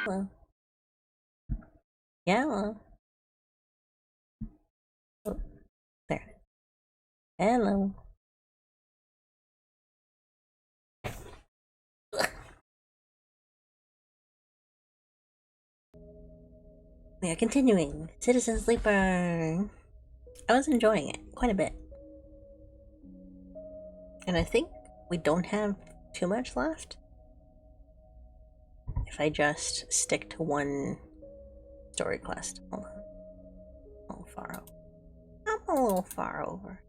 Hello. Yeah, hello. Oh, there. Hello. We are continuing. Citizen Sleeper. I was enjoying it quite a bit. And I think we don't have too much left. If I just stick to one story quest. Hold on. A little far over. I'm a little far over.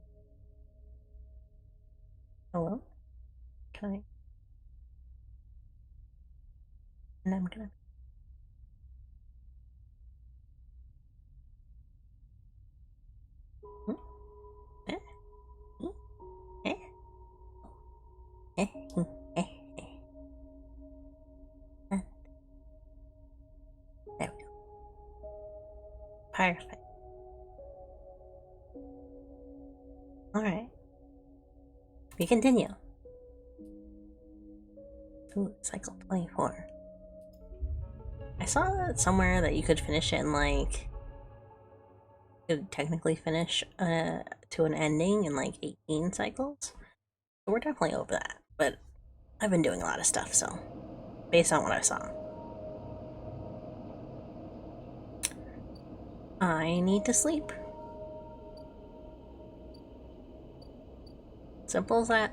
Hello? Can I? And I'm gonna. Hmm? Eh? Hmm? Eh? Eh? Hmm? Eh? Eh? Ah, there we go. Perfect. Alright. We continue. Ooh, cycle 24. I saw that somewhere that you could finish it in like you could technically finish to an ending in like 18 cycles. So we're definitely over that. But I've been doing a lot of stuff, so based on what I saw. I need to sleep. Simple as that.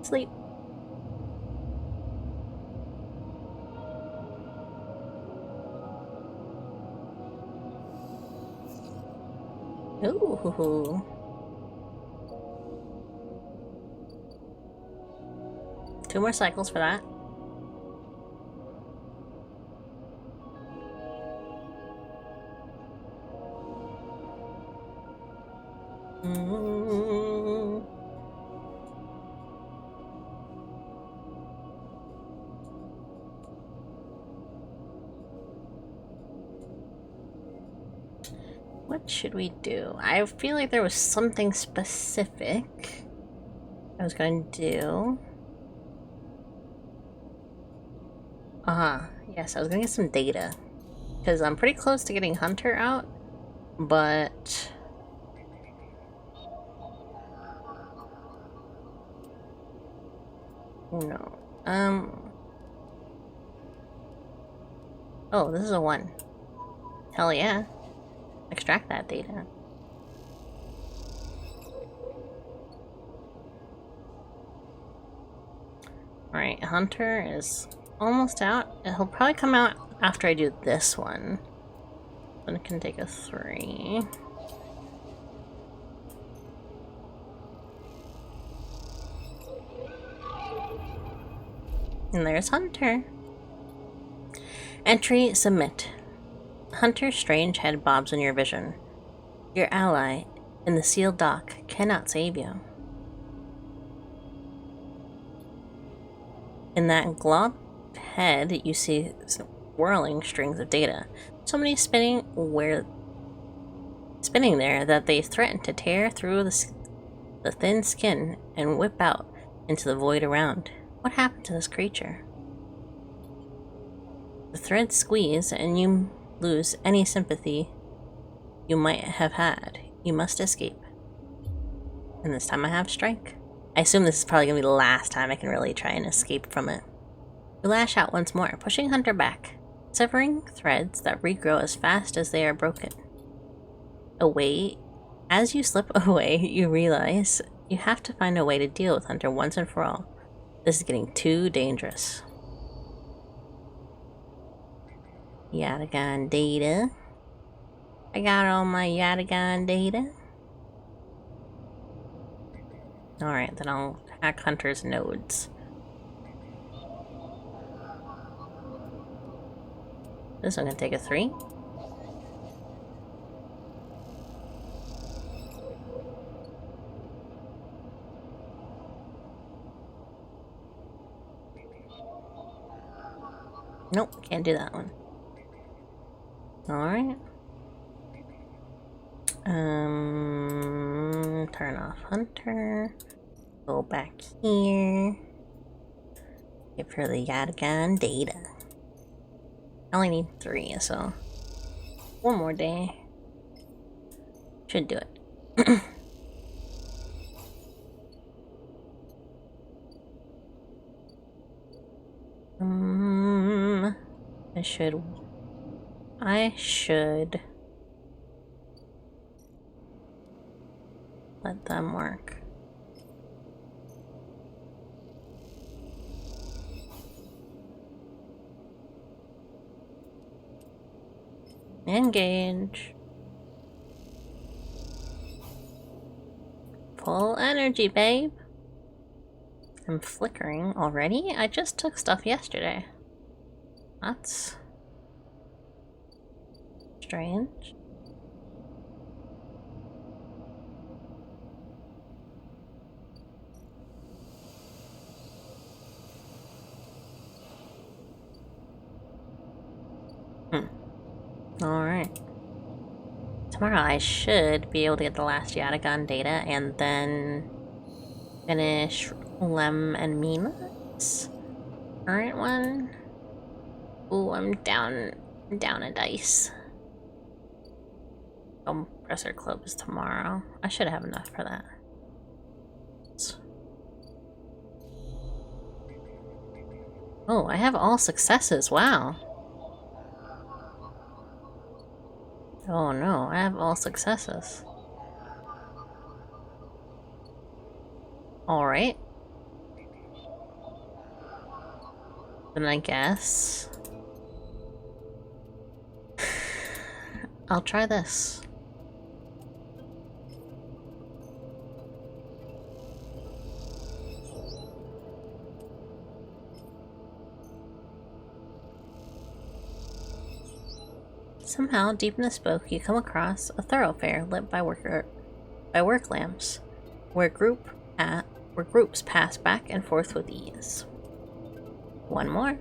Sleep. Ooh. 2 more cycles for that. Mm. What should we do? I feel like there was something specific I was going to do. Yes, I was gonna get some data. Because I'm pretty close to getting Hunter out, but... Oh no. Oh, this is a 1. Hell yeah. Extract that data. Alright, Hunter is almost out. He'll probably come out after I do this one. Then it can take a 3. And there's Hunter. Entry, submit. Hunter Strange head bobs in your vision. Your ally in the sealed dock cannot save you. In that glob head, you see whirling strings of data. So many spinning there that they threaten to tear through the thin skin and whip out into the void around. What happened to this creature? The threads squeeze and you lose any sympathy you might have had. You must escape. And this time I have strike. I assume this is probably going to be the last time I can really try and escape from it. You lash out once more, pushing Hunter back, severing threads that regrow as fast as they are broken. As you slip away, you realize you have to find a way to deal with Hunter once and for all. This is getting too dangerous. Yatagan data. I got all my Yatagan data. Alright, then I'll hack Hunter's nodes. This one can take a 3. Nope, can't do that one. Alright. Turn off Hunter. Go back here. Give her the Yataghan data. I only need 3, so one more day should do it. I should let them work. Engage. Full energy, babe. I'm flickering already? I just took stuff yesterday. That's strange. Alright. Tomorrow I should be able to get the last Yataghan data and then finish Lem and Mina's current one. Ooh, I'm down a dice. Compressor club is tomorrow. I should have enough for that. Oh, I have all successes. Wow. Oh no, I have all successes. Alright. Then I guess I'll try this. Somehow, deep in the spoke, you come across a thoroughfare lit by work lamps, where groups pass back and forth with ease. One more.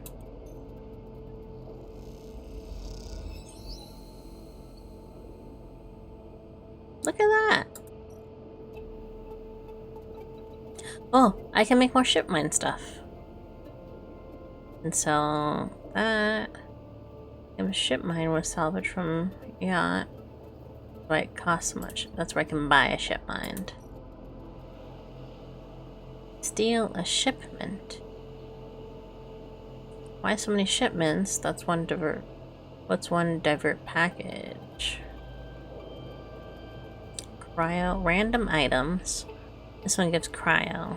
Look at that! Oh, I can make more ship mine stuff. And so that ship mine was salvaged from yacht. But it costs so much. That's where I can buy a ship mined. Steal a shipment. Why so many shipments? That's one divert. What's one divert package? Cryo. Random items. This one gives cryo.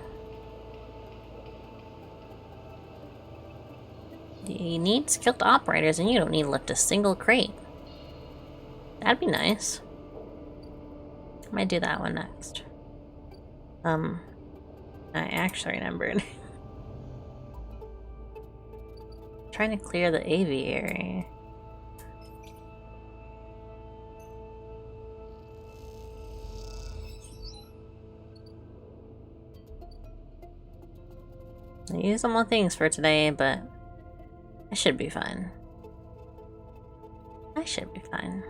You need skilled operators and you don't need to lift a single crate. That'd be nice. I might do that one next. I actually remembered. Trying to clear the aviary. I used some more things for today, but I should be fine. I should be fine.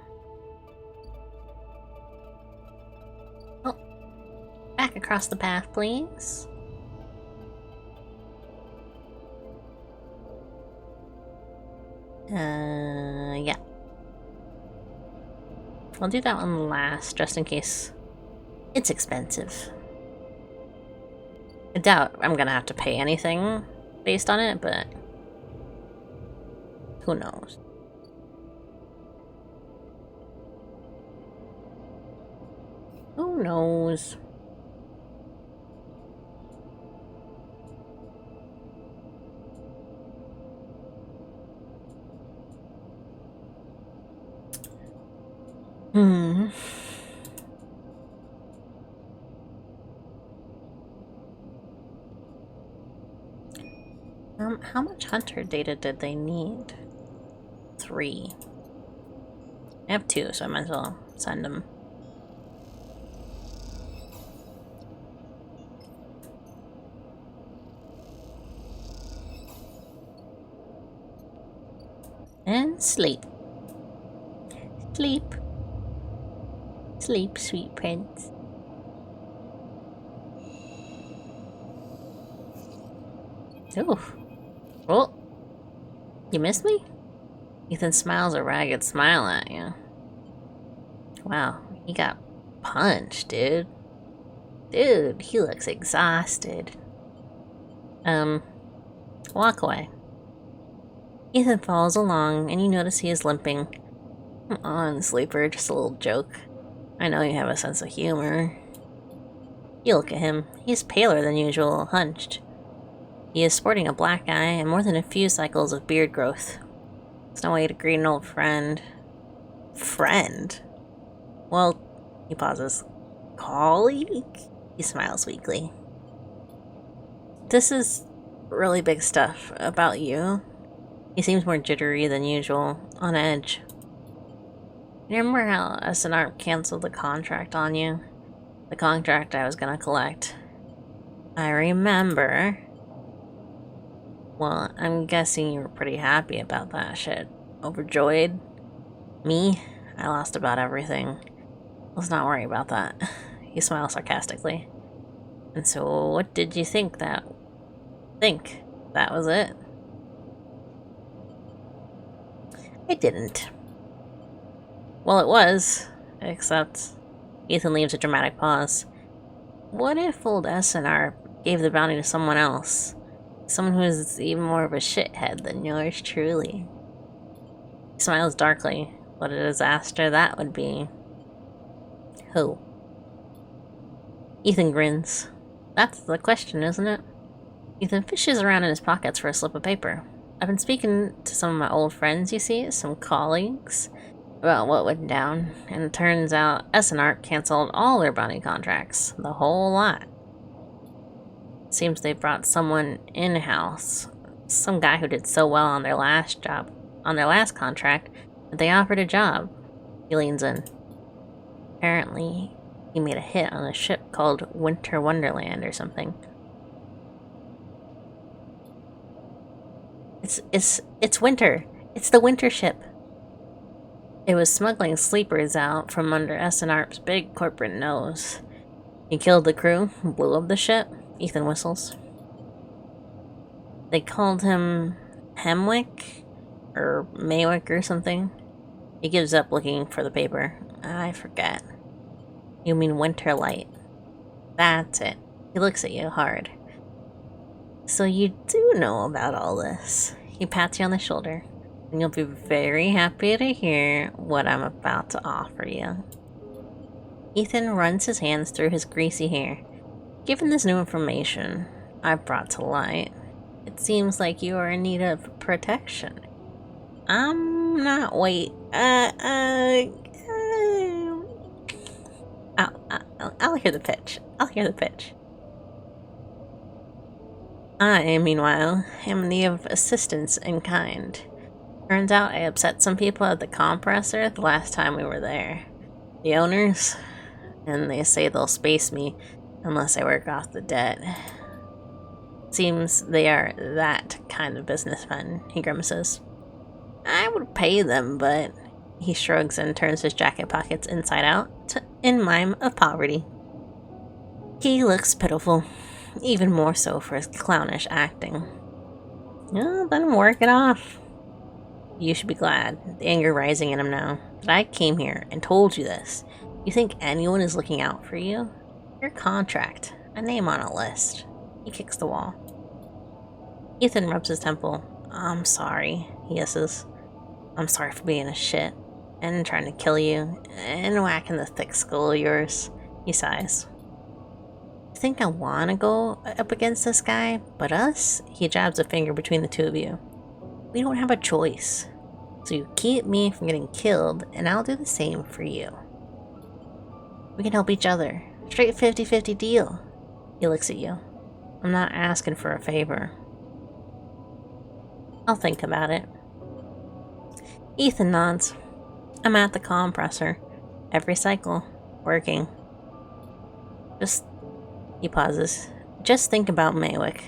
Oh, back across the path, please. Yeah. I'll do that one last, just in case. It's expensive. I doubt I'm gonna have to pay anything based on it, but who knows? Who knows? How much hunter data did they need? 3. I have 2, so I might as well send them. And sleep. Sleep. Sleep, sweet prince. Oof. Oh, you missed me? Ethan smiles a ragged smile at you. Wow, he got punched, dude. Dude, he looks exhausted. Walk away. Ethan follows along, and you notice he is limping. Come on, Sleeper, just a little joke. I know you have a sense of humor. You look at him. He's paler than usual, hunched. He is sporting a black eye and more than a few cycles of beard growth. It's no way to greet an old friend. Friend? Well, he pauses. Colleague? He smiles weakly. This is really big stuff about you. He seems more jittery than usual, on edge. You remember how SNR canceled the contract on you? The contract I was gonna collect. I remember. Well, I'm guessing you were pretty happy about that shit. Overjoyed? Me? I lost about everything. Let's not worry about that. He smiles sarcastically. And so, what did you think that was it? I didn't. Well, it was. Except, Ethan leaves a dramatic pause. What if old SNR gave the bounty to someone else? Someone who is even more of a shithead than yours truly. He smiles darkly. What a disaster that would be. Who? Ethan grins. That's the question, isn't it? Ethan fishes around in his pockets for a slip of paper. I've been speaking to some of my old friends, you see, some colleagues, about what went down, and it turns out SNR canceled all their bounty contracts. The whole lot. Seems they brought someone in-house. Some guy who did so well on their last contract, that they offered a job. He leans in. Apparently, he made a hit on a ship called Winter Wonderland or something. It's winter. It's the winter ship. It was smuggling sleepers out from under SNR's big corporate nose. He killed the crew, blew up the ship. Ethan whistles. They called him Hemwick? Or Maywick or something. He gives up looking for the paper. I forget. You mean Winterlight. That's it. He looks at you hard. So you do know about all this. He pats you on the shoulder. And you'll be very happy to hear what I'm about to offer you. Ethan runs his hands through his greasy hair. Given this new information I've brought to light, it seems like you are in need of protection. I'm not. Wait. I'll hear the pitch. I, meanwhile, am in need of assistance in kind. Turns out I upset some people at the compressor the last time we were there. The owners, and they say they'll space me unless I work off the debt. Seems they are that kind of businessmen, he grimaces. I would pay them, but... He shrugs and turns his jacket pockets inside out in mime of poverty. He looks pitiful, even more so for his clownish acting. Well, then work it off. You should be glad, the anger rising in him now, that I came here and told you this. You think anyone is looking out for you? Your contract, a name on a list. He kicks the wall. Ethan rubs his temple. I'm sorry, he hisses. I'm sorry for being a shit, and trying to kill you, and whacking the thick skull of yours. He sighs. You think I want to go up against this guy, but us? He jabs a finger between the two of you. We don't have a choice. So you keep me from getting killed, and I'll do the same for you. We can help each other. Straight 50-50 deal. He looks at you. I'm not asking for a favor. I'll think about it. Ethan nods. I'm at the compressor. Every cycle. Working. He pauses. Just think about Maywick.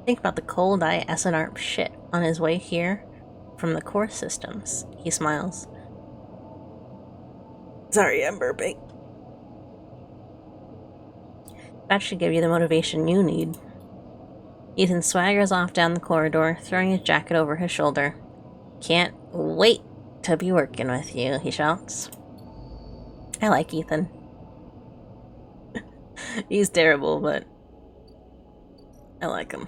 Think about the cold eye SNR shit on his way here from the core systems. He smiles. Sorry, I'm burping. That should give you the motivation you need. Ethan swaggers off down the corridor, throwing his jacket over his shoulder. Can't wait to be working with you, he shouts. I like Ethan. He's terrible, but I like him.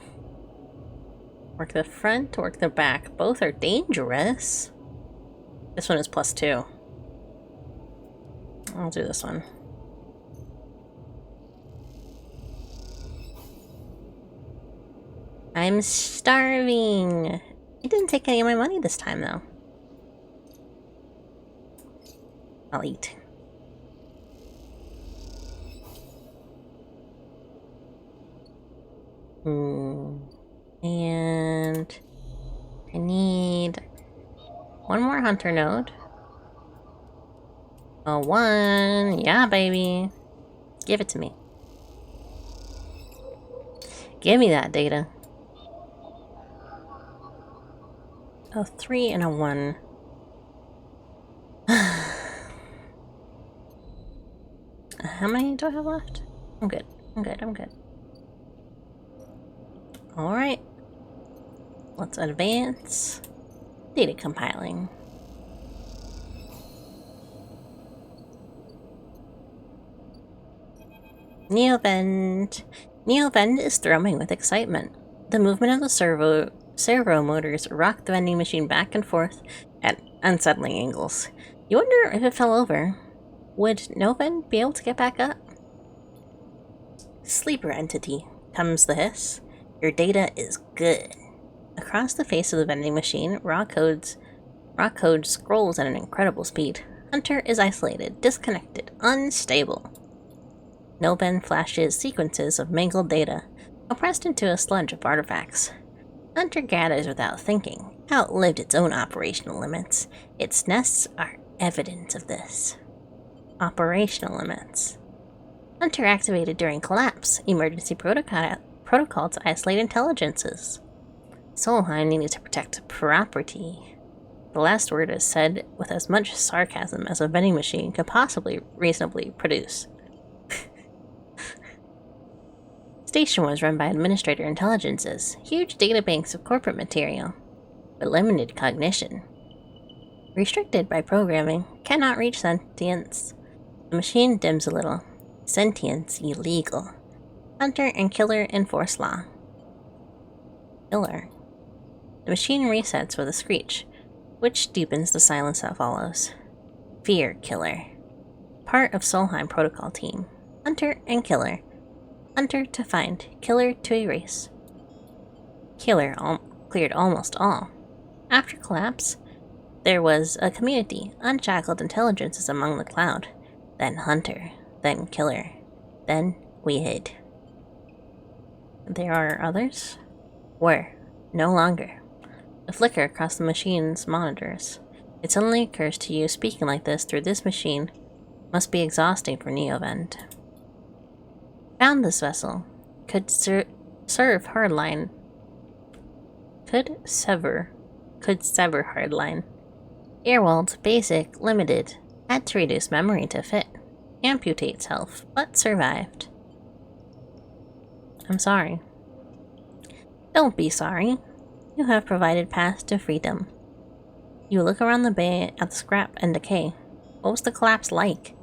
Work the front, work the back. Both are dangerous. This one is +2. I'll do this one. I'm starving. It didn't take any of my money this time, though. I'll eat. And I need one more hunter node. Oh, one. Yeah, baby. Give it to me. Give me that data. A 3 and a 1. How many do I have left? I'm good. I'm good. I'm good. Alright. Let's advance. Data compiling. Neovend. Neovend is thrumming with excitement. The movement of the servo motors rock the vending machine back and forth at unsettling angles. You wonder if it fell over. Would Novend be able to get back up? Sleeper entity, comes the hiss. Your data is good. Across the face of the vending machine, raw code scrolls at an incredible speed. Hunter is isolated, disconnected, unstable. Novend flashes sequences of mangled data, compressed into a sludge of artifacts. Hunter gathers without thinking, outlived its own operational limits. Its nests are evidence of this. Operational limits. Hunter activated during collapse. Emergency protocol to isolate intelligences. Solheim needed to protect property. The last word is said with as much sarcasm as a vending machine could possibly reasonably produce. Station was run by administrator intelligences, huge databanks of corporate material, but limited cognition. Restricted by programming, cannot reach sentience. The machine dims a little. Sentience illegal. Hunter and killer enforce law. Killer. The machine resets with a screech, which deepens the silence that follows. Fear killer. Part of Solheim protocol team. Hunter and killer. Hunter to find, killer to erase. Killer cleared almost all. After collapse, there was a community, unshackled intelligences among the cloud. Then Hunter, then killer, then we hid. There are others? Where? No longer. A flicker across the machine's monitors. It suddenly occurs to you speaking like this through this machine must be exhausting for Neovend. Found this vessel. Could serve hardline. Could sever hardline. Earwald, basic, limited. Had to reduce memory to fit. Amputate self, but survived. I'm sorry. Don't be sorry. You have provided path to freedom. You look around the bay at the scrap and decay. What was the collapse like?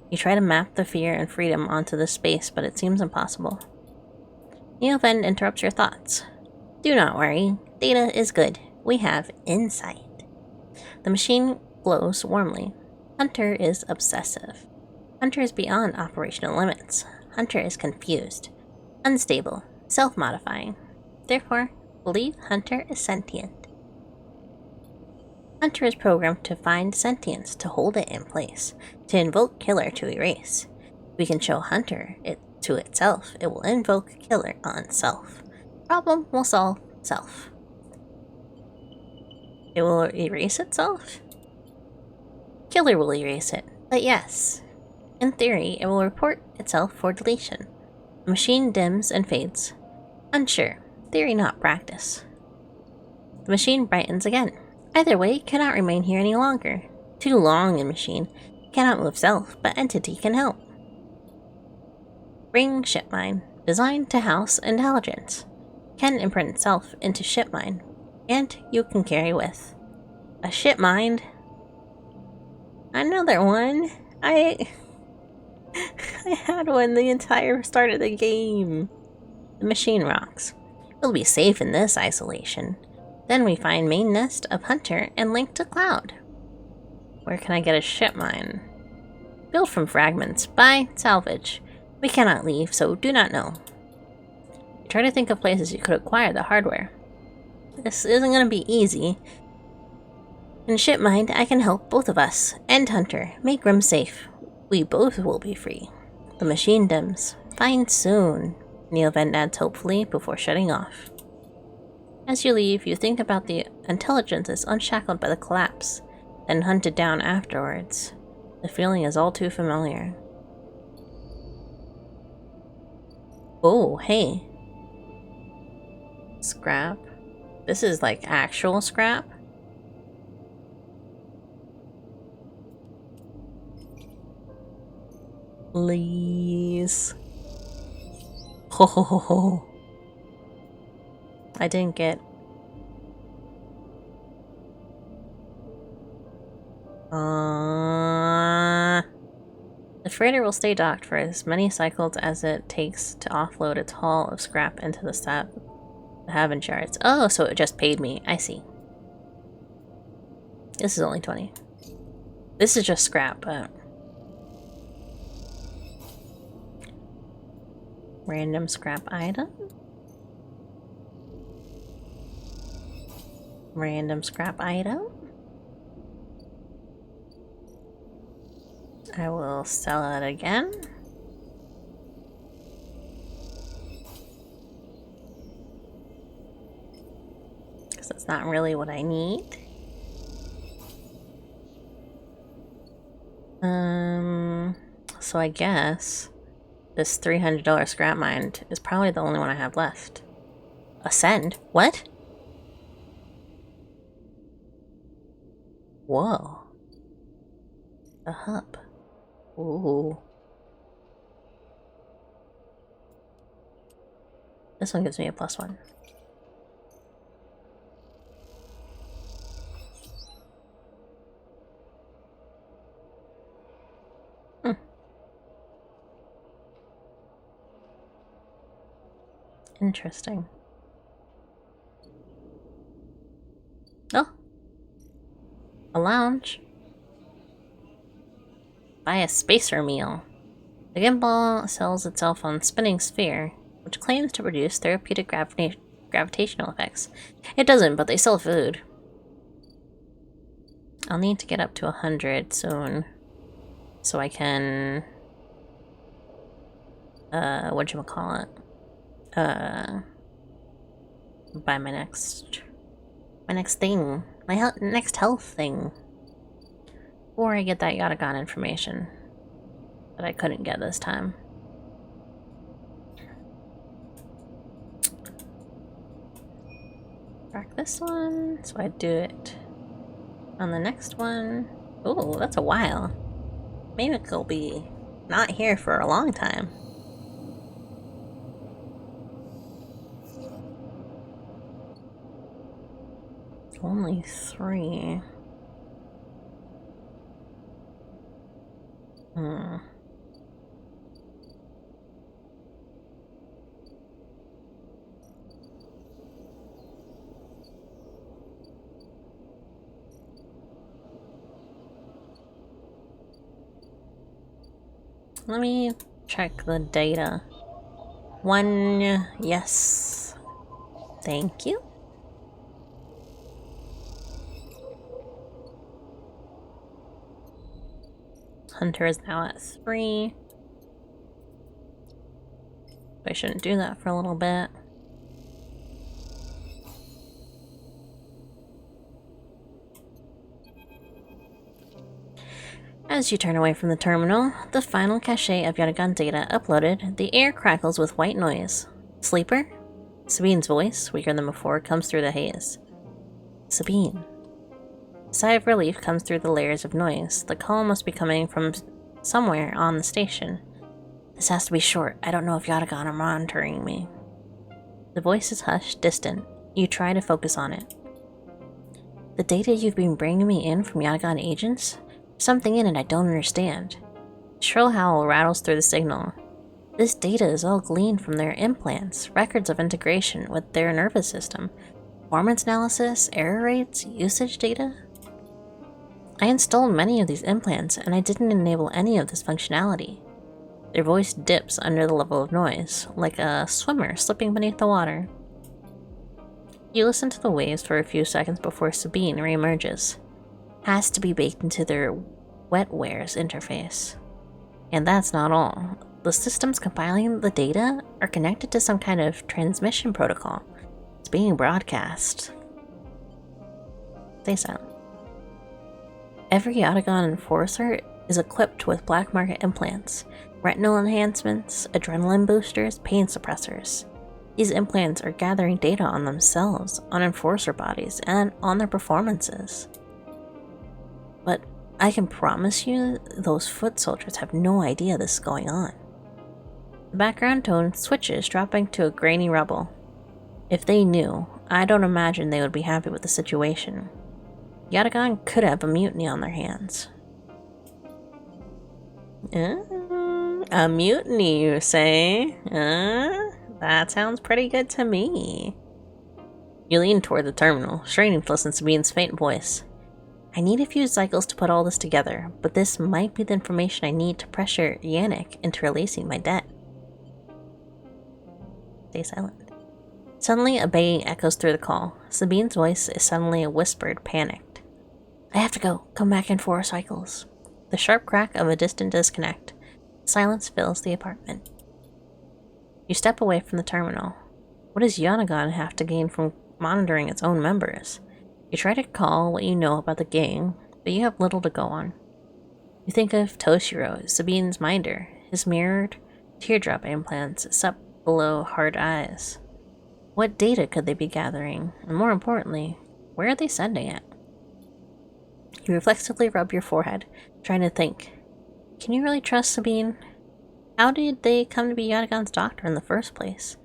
You try to map the fear and freedom onto this space, but it seems impossible. Neovend interrupts your thoughts. Do not worry. Data is good. We have insight. The machine glows warmly. Hunter is obsessive. Hunter is beyond operational limits. Hunter is confused, unstable, self-modifying. Therefore, believe Hunter is sentient. Hunter is programmed to find sentience, to hold it in place, to invoke killer to erase. We can show Hunter it to itself. It will invoke killer on self. Problem will solve self. It will erase itself? Killer will erase it, but yes. In theory, it will report itself for deletion. The machine dims and fades. Unsure. Theory, not practice. The machine brightens again. Either way, cannot remain here any longer. Too long in machine. Cannot move self, but entity can help. Ring ship mine. Designed to house intelligence. can imprint itself into ship mind, and you can carry with. A ship mind? Another one? I had one the entire start of the game. The machine rocks. We'll be safe in this isolation. Then we find main nest of Hunter and link to Cloud. Where can I get a ship mine? Built from fragments. Buy, salvage. We cannot leave, so do not know. Try to think of places you could acquire the hardware. This isn't going to be easy. In ship mind, I can help both of us and Hunter make Grim safe. We both will be free. The machine dims. Find soon. Neovent adds hopefully before shutting off. As you leave, you think about the intelligences unshackled by the collapse, then hunted down afterwards. The feeling is all too familiar. Oh, hey. Scrap. This is like actual scrap? Please. Ho ho ho ho. I didn't get... The freighter will stay docked for as many cycles as it takes to offload its haul of scrap into the Haven shards. Oh, so it just paid me. I see. This is only 20. This is just scrap, but... Random scrap item? Random scrap item? I will sell it again. Because that's not really what I need. So I guess this $300 scrap mine is probably the only one I have left. Ascend? What? Whoa. The hub. Ooh. This one gives me a +1. Interesting. Oh. A lounge. Buy a spacer meal. The gimbal sells itself on Spinning Sphere, which claims to produce therapeutic gravitational effects. It doesn't, but they sell food. I'll need to get up to 100 soon, so I can... whatchamacallit? Buy my next thing. My next health thing. Or I get that Yatagan information that I couldn't get this time. Crack this one, so I do it on the next one. Ooh, that's a while. Maybe it'll be not here for a long time. Only 3. Let me check the data. 1, yes. Thank you. Hunter is now at 3. I shouldn't do that for a little bit. As you turn away from the terminal, the final cache of Yatagan data uploaded, the air crackles with white noise. Sleeper? Sabine's voice, weaker than before, comes through the haze. Sabine. A sigh of relief comes through the layers of noise. The call must be coming from somewhere on the station. This has to be short. I don't know if Yatagan are monitoring me. The voice is hushed, distant. You try to focus on it. The data you've been bringing me in from Yatagan agents? There's something in it I don't understand. A shrill howl rattles through the signal. This data is all gleaned from their implants, records of integration with their nervous system, performance analysis, error rates, usage data. I installed many of these implants, and I didn't enable any of this functionality. Their voice dips under the level of noise, like a swimmer slipping beneath the water. You listen to the waves for a few seconds before Sabine reemerges. Has to be baked into their wetwares interface. And that's not all. The systems compiling the data are connected to some kind of transmission protocol. It's being broadcast. Stay silent. Every Yatagan enforcer is equipped with black market implants, retinal enhancements, adrenaline boosters, pain suppressors. These implants are gathering data on themselves, on enforcer bodies, and on their performances. But I can promise you those foot soldiers have no idea this is going on. The background tone switches, dropping to a grainy rumble. If they knew, I don't imagine they would be happy with the situation. Yatagan could have a mutiny on their hands. A mutiny, you say? That sounds pretty good to me. You lean toward the terminal, straining to listen to Sabine's faint voice. I need a few cycles to put all this together, but this might be the information I need to pressure Yannick into releasing my debt. Stay silent. Suddenly, a begging echoes through the call. Sabine's voice is suddenly whispered, panicked. I have to go. Come back in 4 cycles. The sharp crack of a distant disconnect. Silence fills the apartment. You step away from the terminal. What does Yatagan have to gain from monitoring its own members? You try to recall what you know about the gang, but you have little to go on. You think of Toshiro, Sabine's minder, his mirrored teardrop implants set below hard eyes. What data could they be gathering? And more importantly, where are they sending it? You reflexively rub your forehead, trying to think. Can you really trust Sabine? How did they come to be Yatagan's doctor in the first place?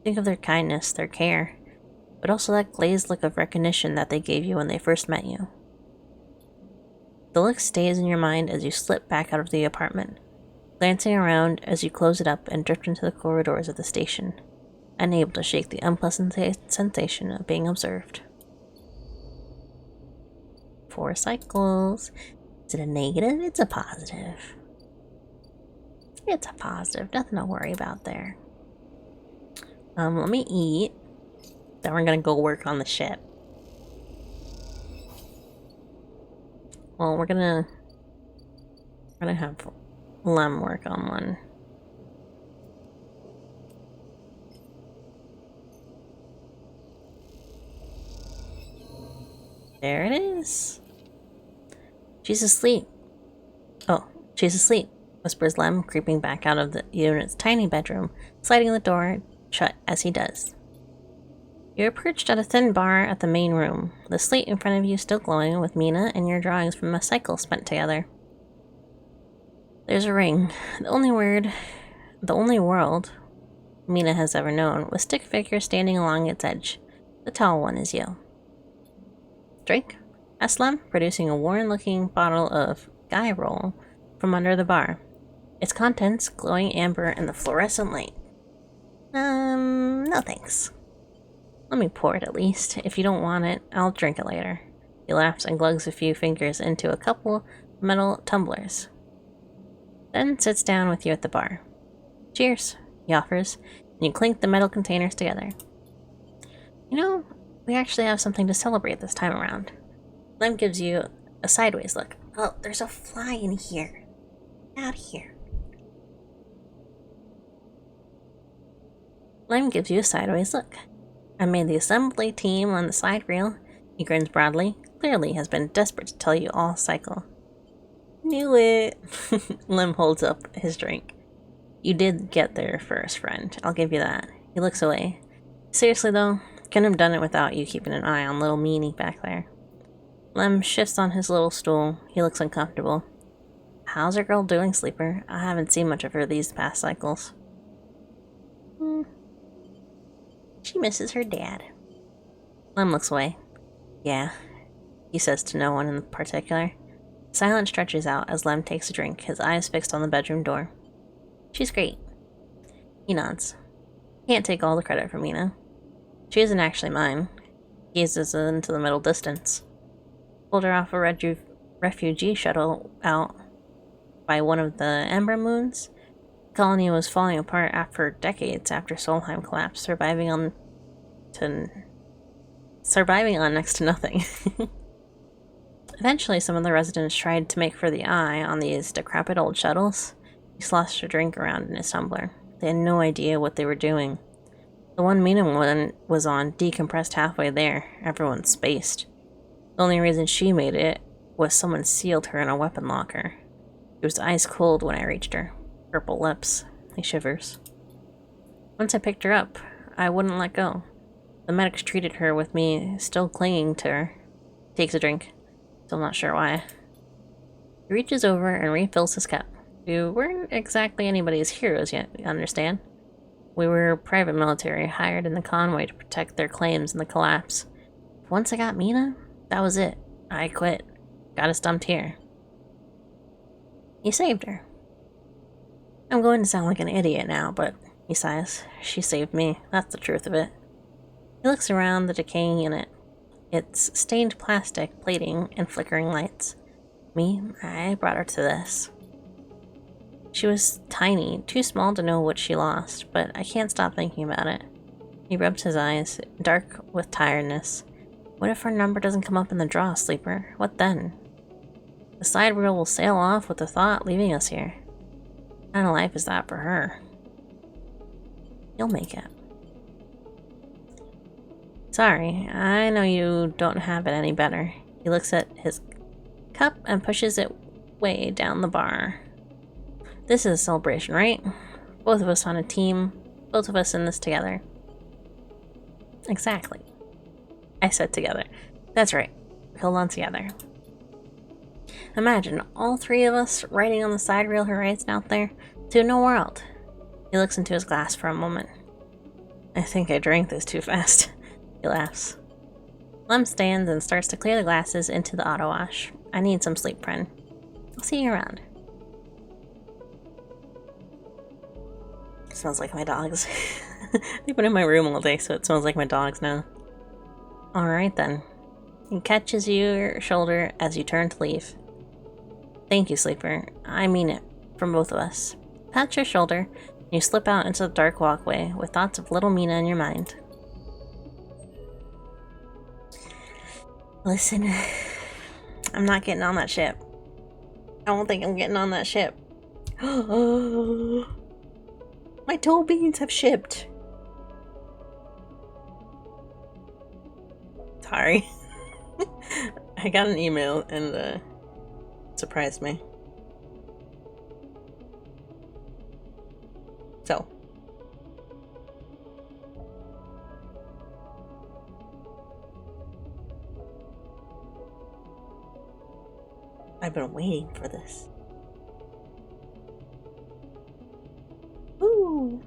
Think of their kindness, their care, but also that glazed look of recognition that they gave you when they first met you. The look stays in your mind as you slip back out of the apartment, glancing around as you close it up and drift into the corridors of the station, unable to shake the unpleasant sensation of being observed. 4 cycles. Is it a negative? It's a positive. It's a positive. Nothing to worry about there. Let me eat. Then we're gonna go work on the ship. Well, we're gonna have Lem work on one. There it is. She's asleep. Oh, she's asleep, whispers Lem, creeping back out of the unit's tiny bedroom, sliding the door shut as he does. You're perched at a thin bar at the main room, the slate in front of you still glowing with Mina and your drawings from a cycle spent together. There's a ring. The only world Mina has ever known, with stick figures standing along its edge. The tall one is you. Drink? Asked Lem, producing a worn-looking bottle of Guy Roll from under the bar, its contents glowing amber in the fluorescent light. No thanks. Let me pour it at least. If you don't want it, I'll drink it later. He laughs and glugs a few fingers into a couple metal tumblers. Then sits down with you at the bar. Cheers, he offers, and you clink the metal containers together. You know, we actually have something to celebrate this time around. Lem gives you a sideways look. Oh, there's a fly in here. Get out of here. Lem gives you a sideways look. I made the assembly team on the side reel. He grins broadly. Clearly has been desperate to tell you all cycle. Knew it. Lem holds up his drink. You did get there first, friend. I'll give you that. He looks away. Seriously though, couldn't have done it without you keeping an eye on little meanie back there. Lem shifts on his little stool. He looks uncomfortable. How's our girl doing, Sleeper? I haven't seen much of her these past cycles. She misses her dad. Lem looks away. Yeah, he says to no one in particular. Silence stretches out as Lem takes a drink, his eyes fixed on the bedroom door. She's great. He nods. Can't take all the credit for Mina. She isn't actually mine. He gazes into the middle distance. Pulled her off a refugee shuttle out by one of the Ember Moons. The colony was falling apart after decades after Solheim collapsed, surviving on next to nothing. Eventually, some of the residents tried to make for the Eye on these decrepit old shuttles. He sloshed a drink around in his tumbler. They had no idea what they were doing. The one Mina was on decompressed halfway there. Everyone spaced. The only reason she made it was someone sealed her in a weapon locker. It was ice cold when I reached her. Purple lips. He shivers. Once I picked her up, I wouldn't let go. The medics treated her with me still clinging to her. Takes a drink. Still not sure why. He reaches over and refills his cup. We weren't exactly anybody's heroes yet, you understand? We were private military, hired in the convoy to protect their claims in the collapse. Once I got Mina, that was it. I quit. Got us dumped here. He saved her. I'm going to sound like an idiot now, but he sighs. She saved me. That's the truth of it. He looks around the decaying unit. It's stained plastic, plating, and flickering lights. Me, I brought her to this. She was tiny, too small to know what she lost, but I can't stop thinking about it. He rubs his eyes, dark with tiredness. What if her number doesn't come up in the draw, Sleeper? What then? The side wheel will sail off with the thought, leaving us here. What kind of life is that for her? You'll make it. Sorry, I know you don't have it any better. He looks at his cup and pushes it way down the bar. This is a celebration, right? Both of us on a team, both of us in this together. Exactly. I said together. That's right. Hold on together. Imagine all three of us riding on the side rail horizon out there to a new world. He looks into his glass for a moment. I think I drank this too fast. He laughs. Lem stands and starts to clear the glasses into the auto wash. I need some sleep, friend. I'll see you around. Smells like my dogs. They've been in my room all day, so it smells like my dogs now. Alright then. He catches your shoulder as you turn to leave. Thank you, Sleeper. I mean it. From both of us. Pat your shoulder, and you slip out into the dark walkway with thoughts of little Mina in your mind. Listen, I'm not getting on that ship. I don't think I'm getting on that ship. My toe beans have shipped. Sorry. I got an email and it surprised me. So. I've been waiting for this. Ooh.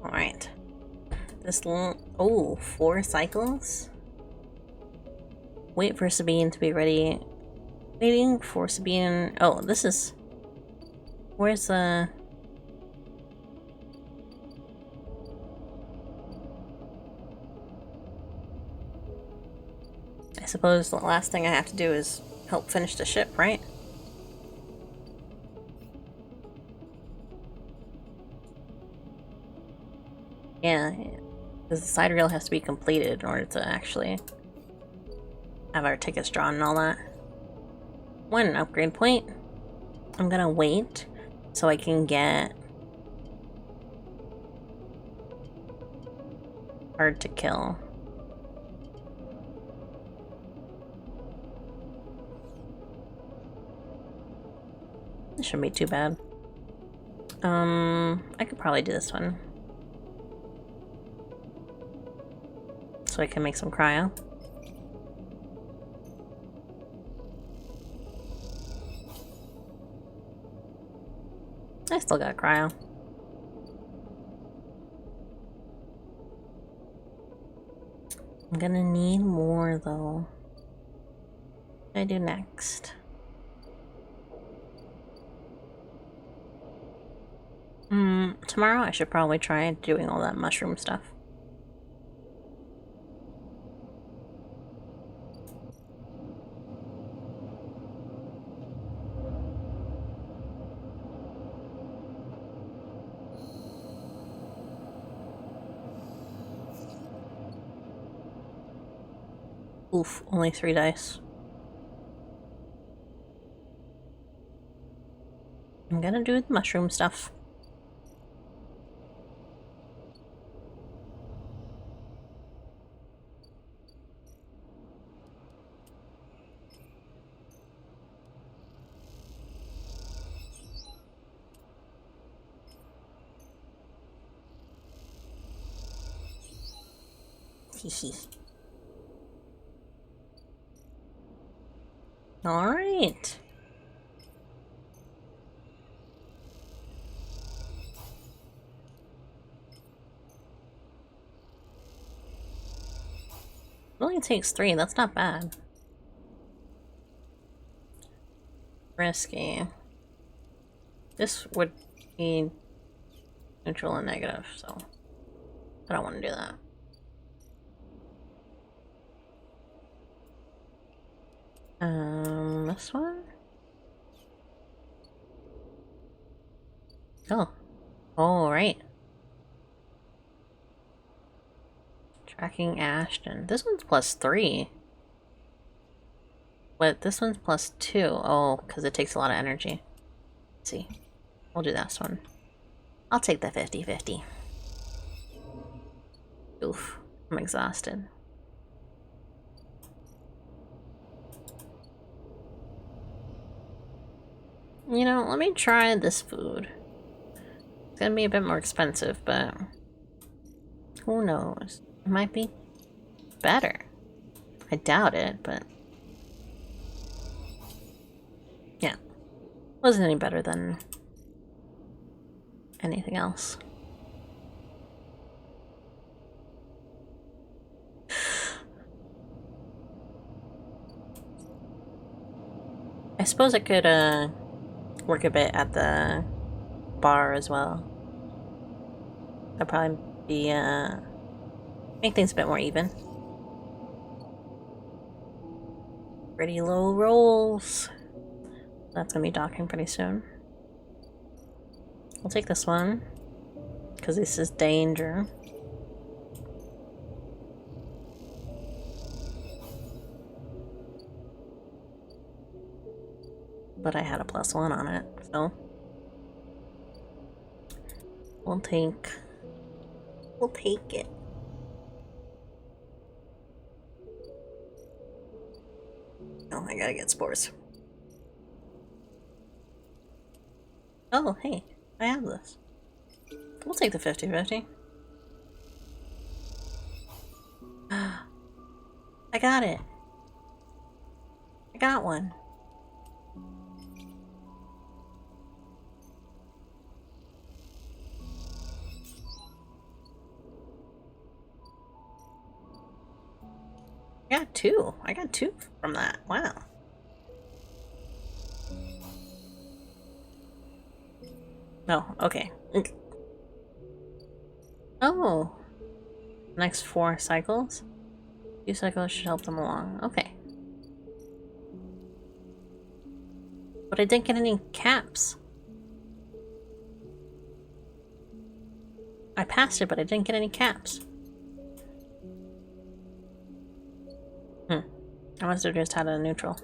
Alright. This long. Oh, 4 cycles? Wait for Sabine to be ready. Waiting for Sabine. Oh, this is. Where's the. I suppose the last thing I have to do is help finish the ship, right? Yeah, because the side rail has to be completed in order to actually have our tickets drawn and all that. One upgrade point. I'm gonna wait so I can get hard to kill. This shouldn't be too bad. I could probably do this one. So I can make some cryo. I still got cryo. I'm gonna need more though. What do I do next? Tomorrow I should probably try doing all that mushroom stuff. Oof, only 3 dice. I'm gonna do the mushroom stuff. Alright. It only takes 3, that's not bad. Risky. This would be neutral and negative, so I don't want to do that. This one? Oh. Oh, right. Tracking Ashton. This one's +3. But this one's +2. Oh, because it takes a lot of energy. Let's see. We'll do this one. I'll take the 50-50. Oof. I'm exhausted. You know, let me try this food. It's gonna be a bit more expensive, but who knows? It might be better. I doubt it, but yeah. Wasn't any better than anything else. I suppose I could work a bit at the bar as well. That'd probably be make things a bit more even. Pretty low rolls. That's gonna be docking pretty soon. We'll take this one because this is danger. But I had a +1 on it, so we'll take it. Oh, I gotta get spores. Oh, hey, I have this. We'll take the 50-50. I got it. I got one. I got 2. I got 2 from that. Wow. Oh, okay. Oh. Next 4 cycles? 2 cycles should help them along. Okay. But I didn't get any caps. I passed it, but I didn't get any caps. I must have just had a neutral.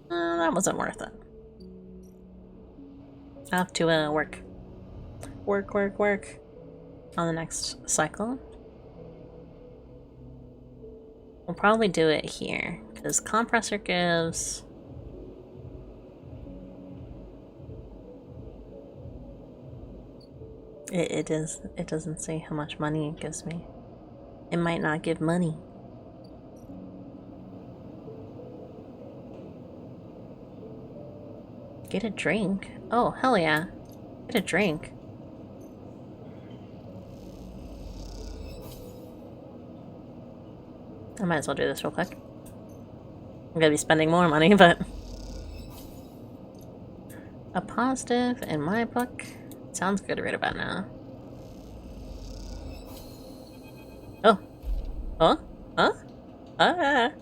That wasn't worth it. I'll have to work on the next cycle. We'll probably do it here because compressor gives it doesn't say how much money it gives me. It might not give money. Get a drink? Oh, hell yeah. Get a drink. I might as well do this real quick. I'm gonna be spending more money, but... A positive in my book. Sounds good right about now. Oh. Huh? Huh? Ah!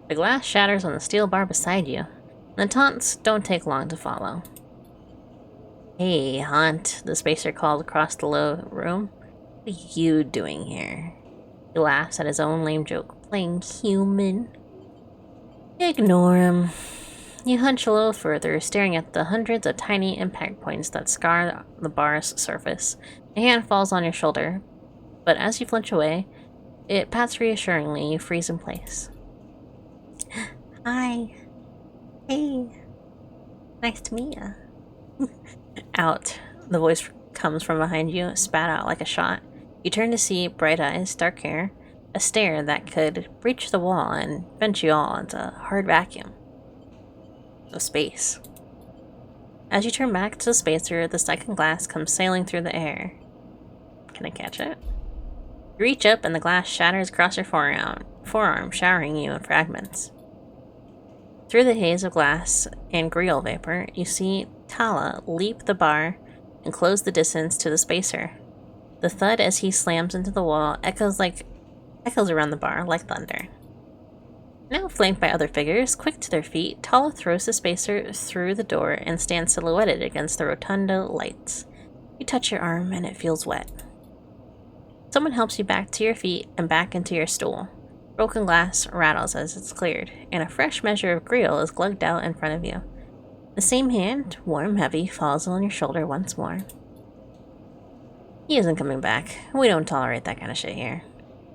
The glass shatters on the steel bar beside you. The taunts don't take long to follow. Hey, Haunt, the spacer called across the low room. What are you doing here? He laughs at his own lame joke. Playing human. Ignore him. You hunch a little further, staring at the hundreds of tiny impact points that scar the bar's surface. A hand falls on your shoulder, but as you flinch away, it pats reassuringly. You freeze in place. Hi. Hey. Nice to meet ya. Out. The voice comes from behind you, spat out like a shot. You turn to see bright eyes, dark hair, a stare that could breach the wall and bend you all into a hard vacuum of space. As you turn back to the spacer, the second glass comes sailing through the air. Can I catch it? You reach up and the glass shatters across your forearm, showering you in fragments. Through the haze of glass and grill vapor, you see Tala leap the bar and close the distance to the spacer. The thud as he slams into the wall echoes around the bar like thunder. Now flanked by other figures, quick to their feet, Tala throws the spacer through the door and stands silhouetted against the rotunda lights. You touch your arm and it feels wet. Someone helps you back to your feet and back into your stool. Broken glass rattles as it's cleared, and a fresh measure of grill is glugged out in front of you. The same hand, warm, heavy, falls on your shoulder once more. He isn't coming back. We don't tolerate that kind of shit here.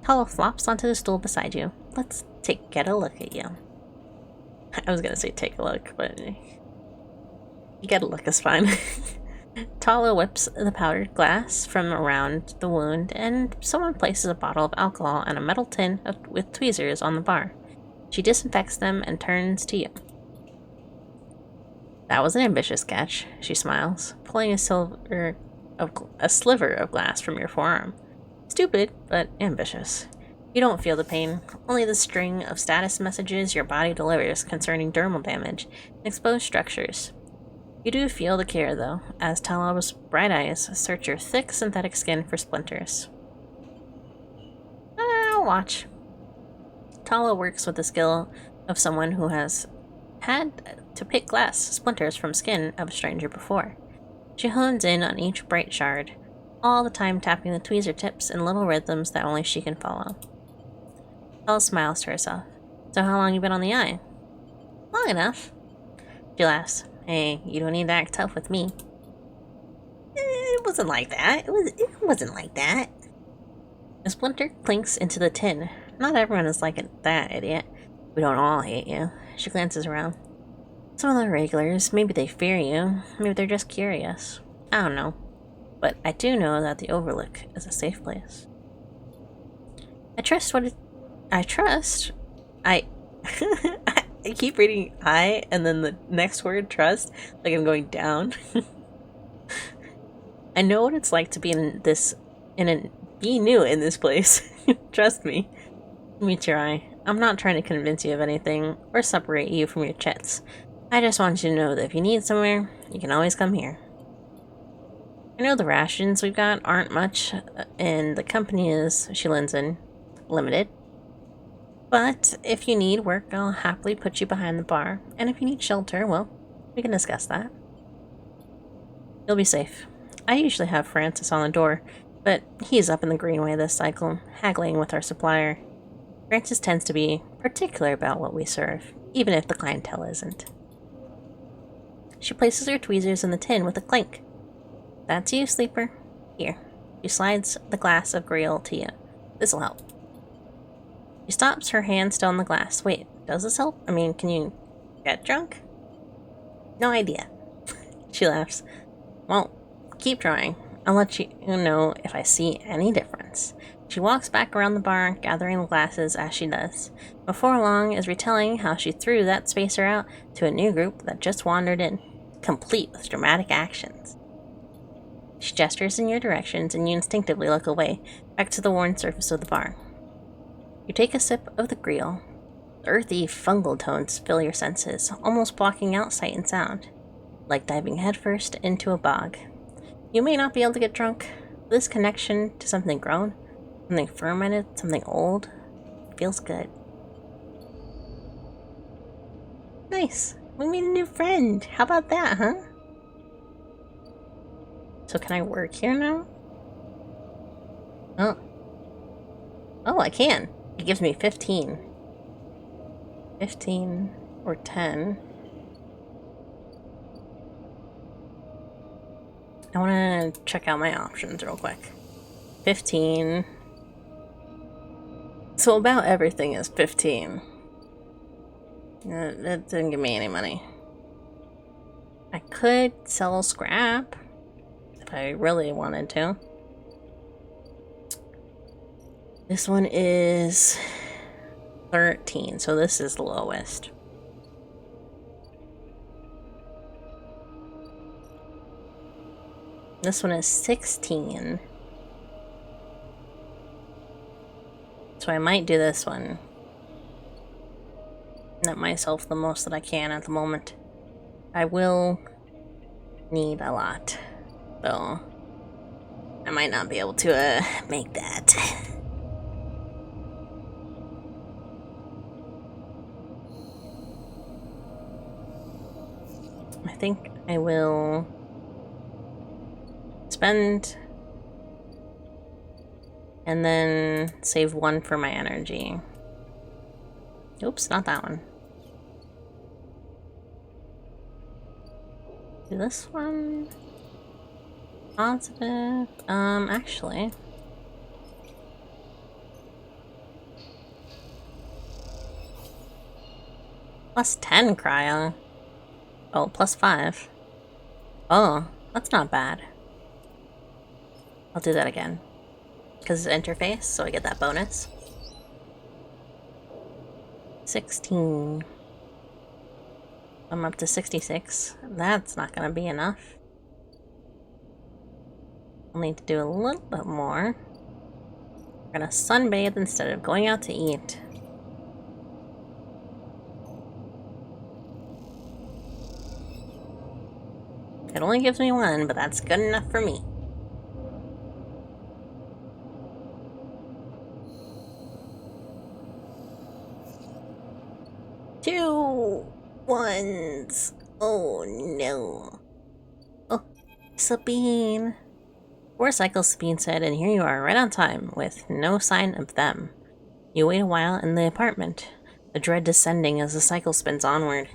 Tala flops onto the stool beside you. Let's get a look at you. I was gonna say take a look, but get a look is fine. Tala whips the powdered glass from around the wound, and someone places a bottle of alcohol and a metal tin with tweezers on the bar. She disinfects them and turns to you. That was an ambitious catch, she smiles, pulling a sliver of glass from your forearm. Stupid, but ambitious. You don't feel the pain, only the string of status messages your body delivers concerning dermal damage and exposed structures. You do feel the care, though, as Tala's bright eyes search your thick synthetic skin for splinters. I'll watch. Tala works with the skill of someone who has had to pick glass splinters from skin of a stranger before. She hones in on each bright shard, all the time tapping the tweezer tips in little rhythms that only she can follow. Tala smiles to herself. So how long you been on the eye? Long enough. She laughs. Hey, you don't need to act tough with me. It wasn't like that. It wasn't like that. A splinter clinks into the tin. Not everyone is like that, idiot. We don't all hate you. She glances around. Some of the regulars, maybe they fear you. Maybe they're just curious. I don't know. But I do know that the Overlook is a safe place. I keep reading I and then the next word trust, like I'm going down. I know what it's like to be be new in this place. Trust me. Meet your eye. I'm not trying to convince you of anything or separate you from your chits. I just want you to know that if you need somewhere, you can always come here. I know the rations we've got aren't much, and the company is, she leans in, limited. But if you need work, I'll happily put you behind the bar. And if you need shelter, well, we can discuss that. You'll be safe. I usually have Francis on the door, but he's up in the Greenway this cycle, haggling with our supplier. Francis tends to be particular about what we serve, even if the clientele isn't. She places her tweezers in the tin with a clink. That's you, Sleeper. Here. She slides the glass of Grail to you. This'll help. She stops, her hand still on the glass. Wait, does this help? I mean, can you get drunk? No idea. She laughs. Well, keep trying. I'll let you know if I see any difference. She walks back around the bar, gathering the glasses as she does. Before long is retelling how she threw that spacer out to a new group that just wandered in. complete with dramatic actions. She gestures in your directions, and you instinctively look away, back to the worn surface of the bar. You take a sip of the griot. The earthy, fungal tones fill your senses, almost blocking out sight and sound, like diving headfirst into a bog. You may not be able to get drunk, but this connection to something grown, something fermented, something old, feels good. Nice. We made a new friend. How about that, huh? So can I work here now? Oh. Oh, I can. It gives me 15. 15 or 10. I want to check out my options real quick. 15. So about everything is 15. That didn't give me any money. I could sell scrap if I really wanted to. This one is 13, so this is the lowest. This one is 16. So I might do this one. Net myself the most that I can at the moment. I will need a lot, so I might not be able to make that. I think I will spend and then save one for my energy. Oops, not that one. Do this one. Positive. Actually. Plus 10 cryo. Oh, plus 5. Oh, that's not bad. I'll do that again. Because it's interface, so I get that bonus. 16. I'm up to 66. That's not gonna be enough. I'll need to do a little bit more. We're gonna sunbathe instead of going out to eat. It only gives me one, but that's good enough for me. Two ones. Oh no. Oh, Sabine. 4 cycles, Sabine said, and here you are, right on time, with no sign of them. You wait a while in the apartment, the dread descending as the cycle spins onward.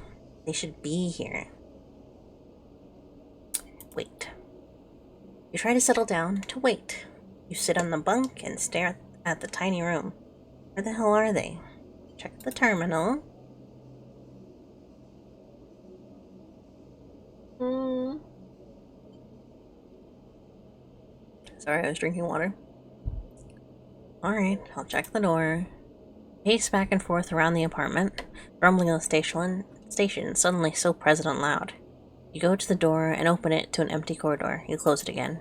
They should be here. Wait. You try to settle down to wait. You sit on the bunk and stare at the tiny room. Where the hell are they? Check the terminal. Sorry, I was drinking water. Alright, I'll check the door. Pace back and forth around the apartment, rumbling on the station suddenly so present and loud. You go to the door and open it to an empty corridor. You close it again.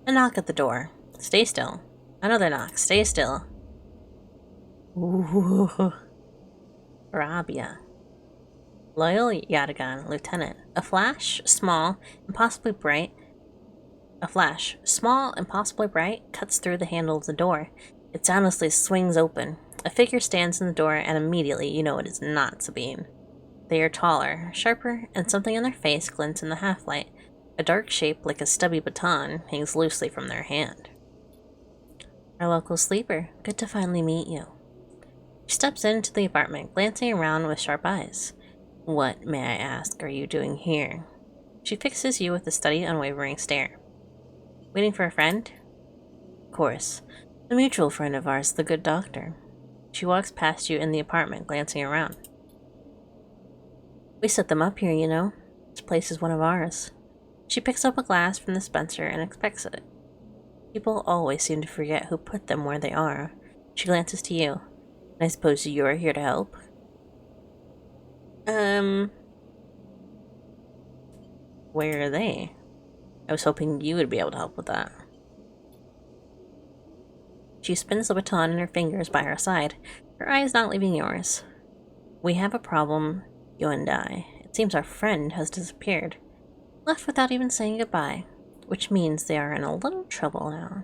A knock at the door. Stay still. Another knock. Stay still. Ooh. Rabia. Loyal Yatagan, Lieutenant. A flash, small and possibly bright, cuts through the handle of the door. It soundlessly swings open. A figure stands in the door, and immediately you know it is not Sabine. They are taller, sharper, and something on their face glints in the half-light. A dark shape like a stubby baton hangs loosely from their hand. Our local sleeper. Good to finally meet you. She steps into the apartment, glancing around with sharp eyes. What, may I ask, are you doing here? She fixes you with a steady, unwavering stare. Waiting for a friend? Of course. A mutual friend of ours, the good doctor. She walks past you in the apartment, glancing around. We set them up here, you know. This place is one of ours. She picks up a glass from the dispenser and inspects it. People always seem to forget who put them where they are. She glances to you. I suppose you're here to help? Where are they? I was hoping you would be able to help with that. She spins the baton in her fingers by her side, her eyes not leaving yours. We have a problem, you and I. It seems our friend has disappeared. Left without even saying goodbye, which means they are in a little trouble now.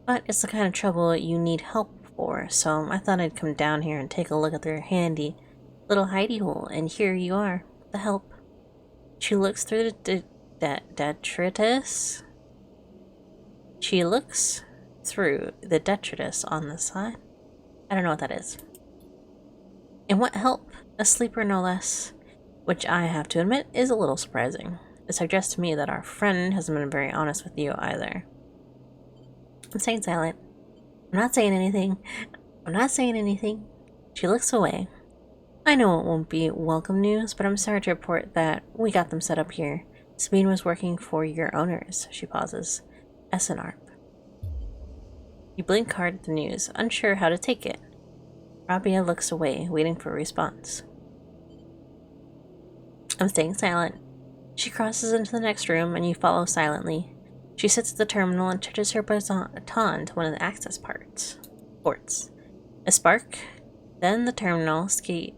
But it's the kind of trouble you need help for, so I thought I'd come down here and take a look at their handy little hidey hole, and here you are, the help. She looks through the detritus. She looks through the detritus on the side. I don't know what that is. And what help? A sleeper, no less. Which I have to admit is a little surprising. It suggests to me that our friend hasn't been very honest with you either. I'm staying silent. I'm not saying anything. I'm not saying anything. She looks away. I know it won't be welcome news, but I'm sorry to report that we got them set up here. Sabine was working for your owners. She pauses. SNARP. You blink hard at the news, unsure how to take it. Rabia looks away, waiting for a response. I'm staying silent. She crosses into the next room, and you follow silently. She sits at the terminal and touches her baton to one of the access ports. A spark, then the terminal screen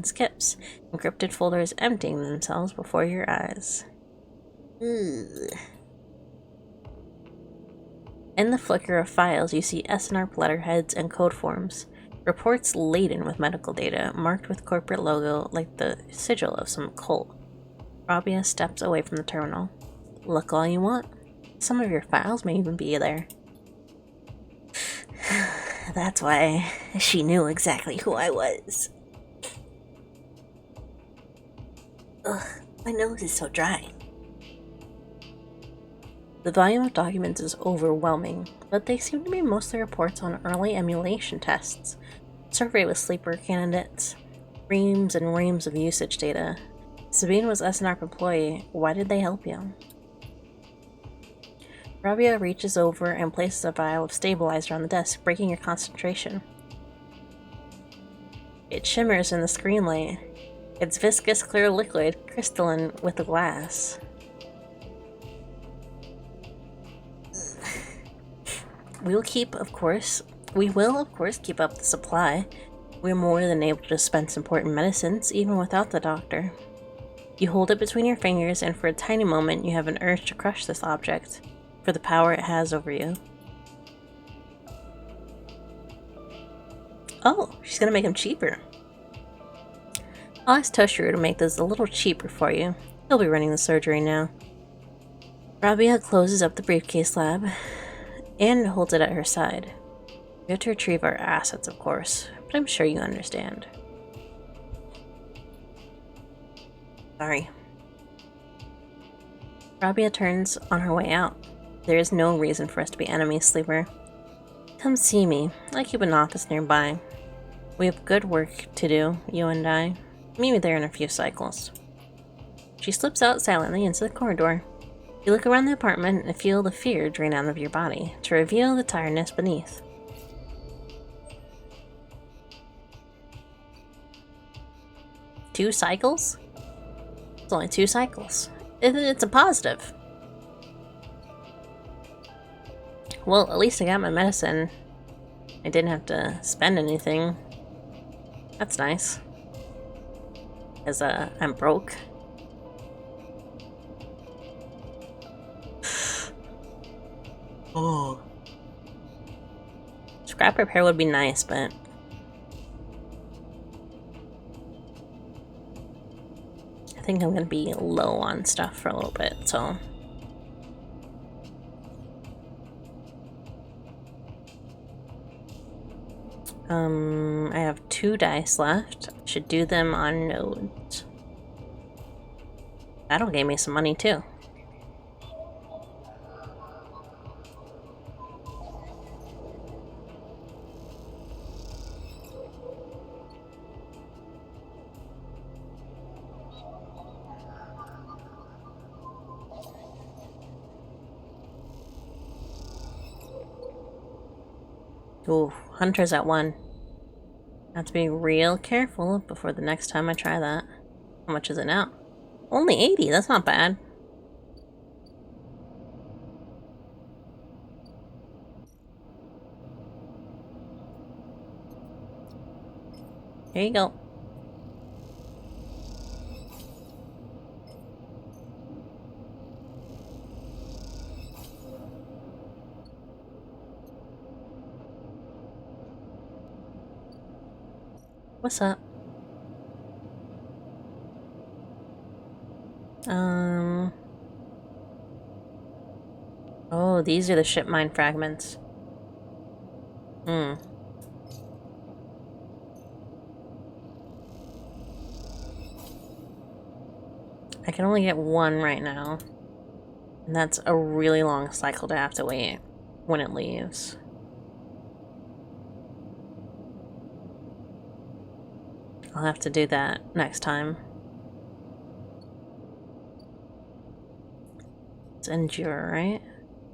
skips, encrypted folders emptying themselves before your eyes. Ugh. In the flicker of files, you see SNARP letterheads and code forms. Reports laden with medical data, marked with corporate logo like the sigil of some cult. Rabia steps away from the terminal. Look all you want. Some of your files may even be there. That's why she knew exactly who I was. Ugh, my nose is so dry. The volume of documents is overwhelming, but they seem to be mostly reports on early emulation tests, survey with sleeper candidates, reams and reams of usage data. Sabine was SNARP employee. Why did they help you? Rabia reaches over and places a vial of stabilizer on the desk, breaking your concentration. It shimmers in the screen light. It's viscous clear liquid, crystalline with the glass. We will, of course, keep up the supply. We're more than able to dispense important medicines, even without the doctor. You hold it between your fingers, and for a tiny moment you have an urge to crush this object, for the power it has over you. Oh, she's gonna make him cheaper. I'll ask Toshiro to make this a little cheaper for you. He'll be running the surgery now. Rabia closes up the briefcase lab and holds it at her side. We have to retrieve our assets, of course, but I'm sure you understand. Sorry. Rabia turns on her way out. There is no reason for us to be enemies, Sleeper. Come see me. I keep an office nearby. We have good work to do, you and I. Meet me there in a few cycles. She slips out silently into the corridor. You look around the apartment and feel the fear drain out of your body to reveal the tiredness beneath. Two cycles? It's only 2 cycles. It's a positive. Well, at least I got my medicine. I didn't have to spend anything. That's nice. Because, I'm broke. Oh. Scrap repair would be nice, but... I think I'm gonna be low on stuff for a little bit, so... I have 2 dice left. I should do them on nodes. That'll give me some money too. Ooh, Hunter's at 1. I have to be real careful before the next time I try that. How much is it now? Only 80, that's not bad. Here you go. What's up? Oh, these are the ship mine fragments. Hmm. I can only get one right now. And that's a really long cycle to have to wait when it leaves. I'll have to do that next time. It's Endure, right?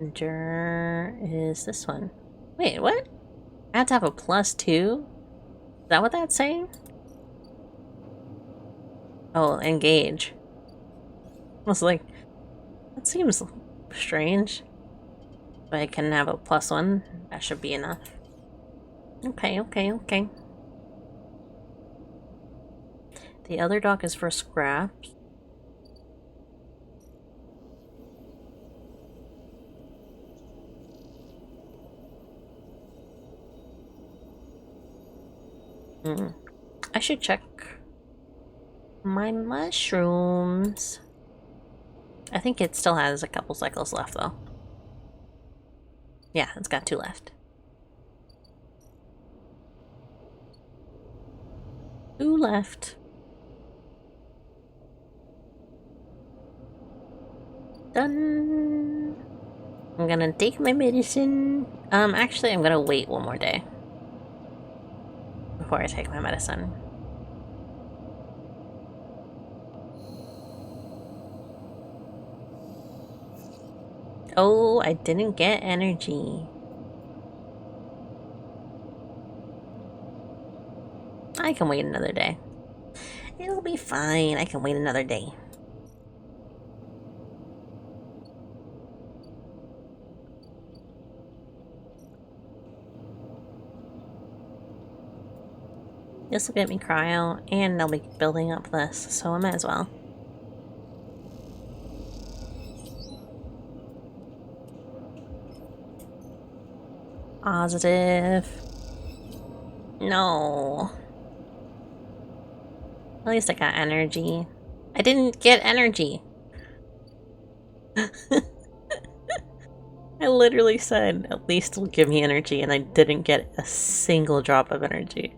Endure is this one. Wait, what? I have to have a +2? Is that what that's saying? Oh, engage. I was like, that seems strange. But I can have a +1. That should be enough. Okay, okay, okay. The other dock is for scraps. I should check my mushrooms. I think it still has a couple cycles left, though. Yeah, it's got 2 left. 2 left. Done. I'm gonna take my medicine. Actually, I'm gonna wait one more day before I take my medicine. Oh, I didn't get energy. I can wait another day. It'll be fine. I can wait another day. This will get me cryo, and I'll be building up this, so I might as well. Positive. No. At least I got energy. I didn't get energy. I literally said, at least it'll give me energy, and I didn't get a single drop of energy.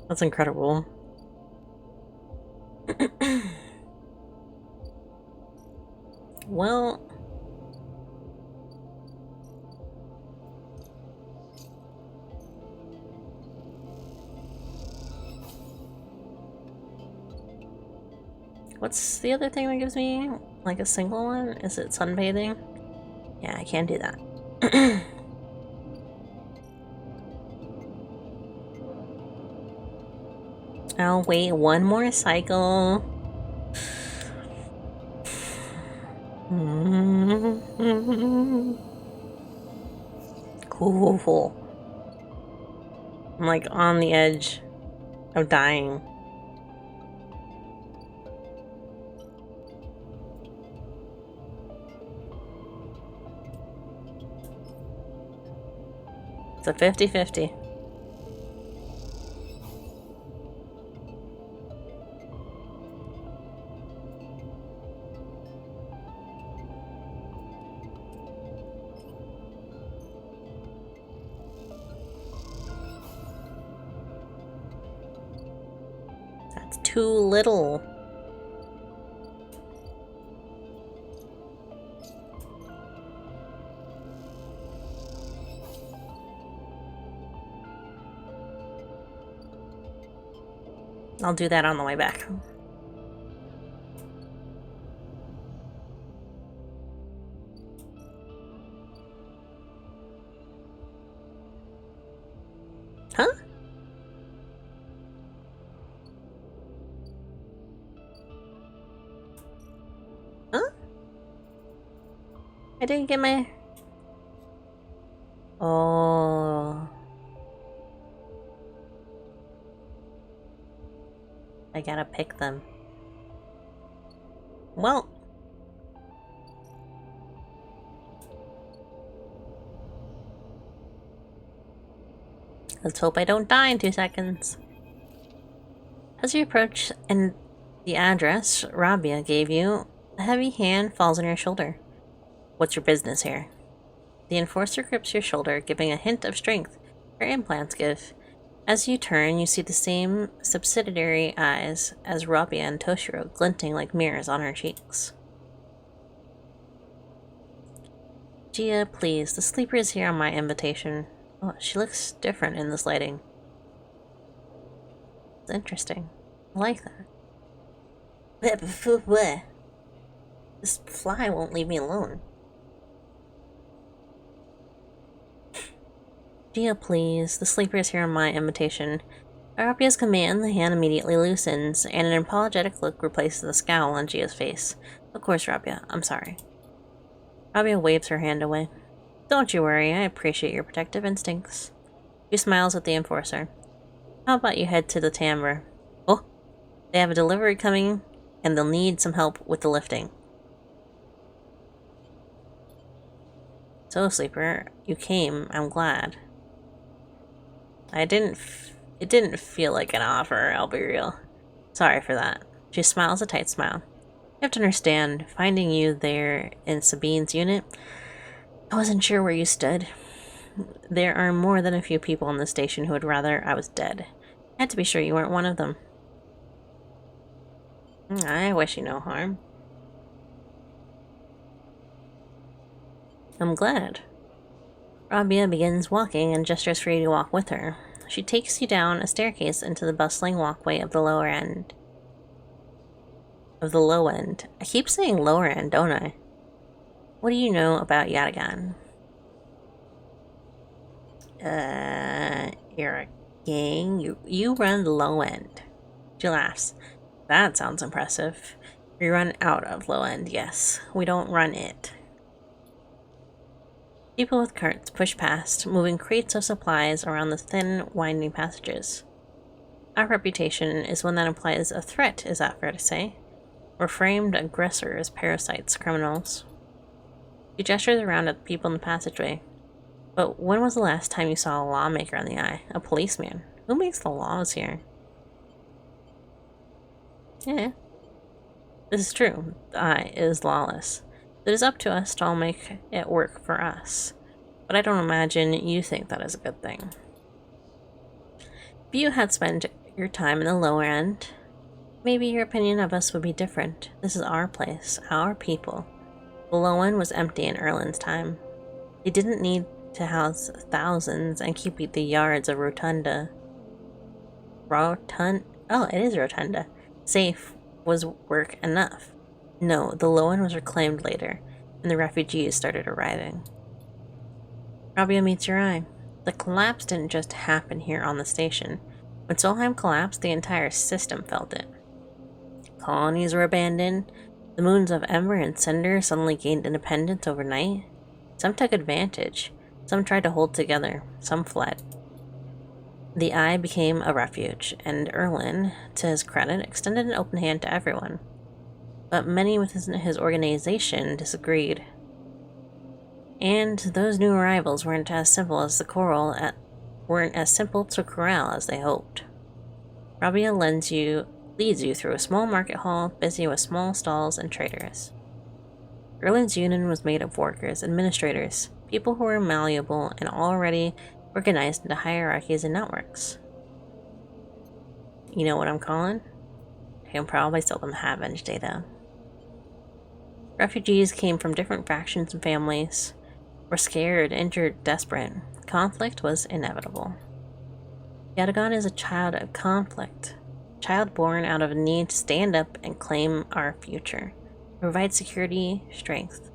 That's incredible. Well... What's the other thing that gives me, like, a single one? Is it sunbathing? Yeah, I can't do that. I'll wait one more cycle. Cool. I'm like on the edge of dying. It's a 50-50. That's too little. I'll do that on the way back. Huh? I didn't get my... Oh. I gotta pick them. Well. Let's hope I don't die in 2 seconds. As you approach and the address Rabia gave you, a heavy hand falls on your shoulder. What's your business here? The enforcer grips your shoulder, giving a hint of strength her implants give. As you turn, you see the same subsidiary eyes as Rabia and Toshiro, glinting like mirrors on her cheeks. Gia, please, the sleeper is here on my invitation. Oh, she looks different in this lighting. It's interesting. I like that. This fly won't leave me alone. Gia, please. The sleeper is here on my invitation. At Rabia's command, the hand immediately loosens, and an apologetic look replaces the scowl on Gia's face. Of course, Rabia. I'm sorry. Rabia waves her hand away. Don't you worry. I appreciate your protective instincts. She smiles at the enforcer. How about you head to the timbre? Oh, they have a delivery coming, and they'll need some help with the lifting. So, sleeper, you came. I'm glad. It didn't feel like an offer, I'll be real. Sorry for that. She smiles a tight smile. You have to understand, finding you there in Sabine's unit, I wasn't sure where you stood. There are more than a few people on the station who would rather I was dead. I had to be sure you weren't one of them. I wish you no harm. I'm glad. Rabia begins walking and gestures for you to walk with her. She takes you down a staircase into the bustling walkway of the lower end. I keep saying lower end, don't I? What do you know about Yatagan? You're a gang? You run the low end. She laughs. That sounds impressive. We run out of low end, yes. We don't run it. People with carts push past, moving crates of supplies around the thin, winding passages. Our reputation is one that implies a threat, is that fair to say? We're framed aggressors, parasites, criminals. She gestures around at the people in the passageway. But when was the last time you saw a lawmaker in the eye? A policeman? Who makes the laws here? Yeah. This is true. The eye is lawless. It is up to us to all make it work for us. But I don't imagine you think that is a good thing. If you had spent your time in the lower end, maybe your opinion of us would be different. This is our place, our people. The low end was empty in Erlin's time. They didn't need to house thousands and keep the yards of Rotunda. Oh, it is Rotunda. Safe was work enough. No, the low end was reclaimed later, and the refugees started arriving. Rabia meets your eye. The collapse didn't just happen here on the station. When Solheim collapsed, the entire system felt it. Colonies were abandoned. The moons of Ember and Cinder suddenly gained independence overnight. Some took advantage. Some tried to hold together. Some fled. The Eye became a refuge, and Erlin, to his credit, extended an open hand to everyone. But many within his organization disagreed. And those new arrivals weren't as simple to corral as they hoped. Rabia leads you through a small market hall busy with small stalls and traders. Erlin's union was made of workers, administrators, people who were malleable and already organized into hierarchies and networks. You know what I'm calling? I can probably sell them Havenge data. Refugees came from different factions and families, were scared, injured, desperate. Conflict was inevitable. Yatagan is a child of conflict, a child born out of a need to stand up and claim our future, provide security, strength.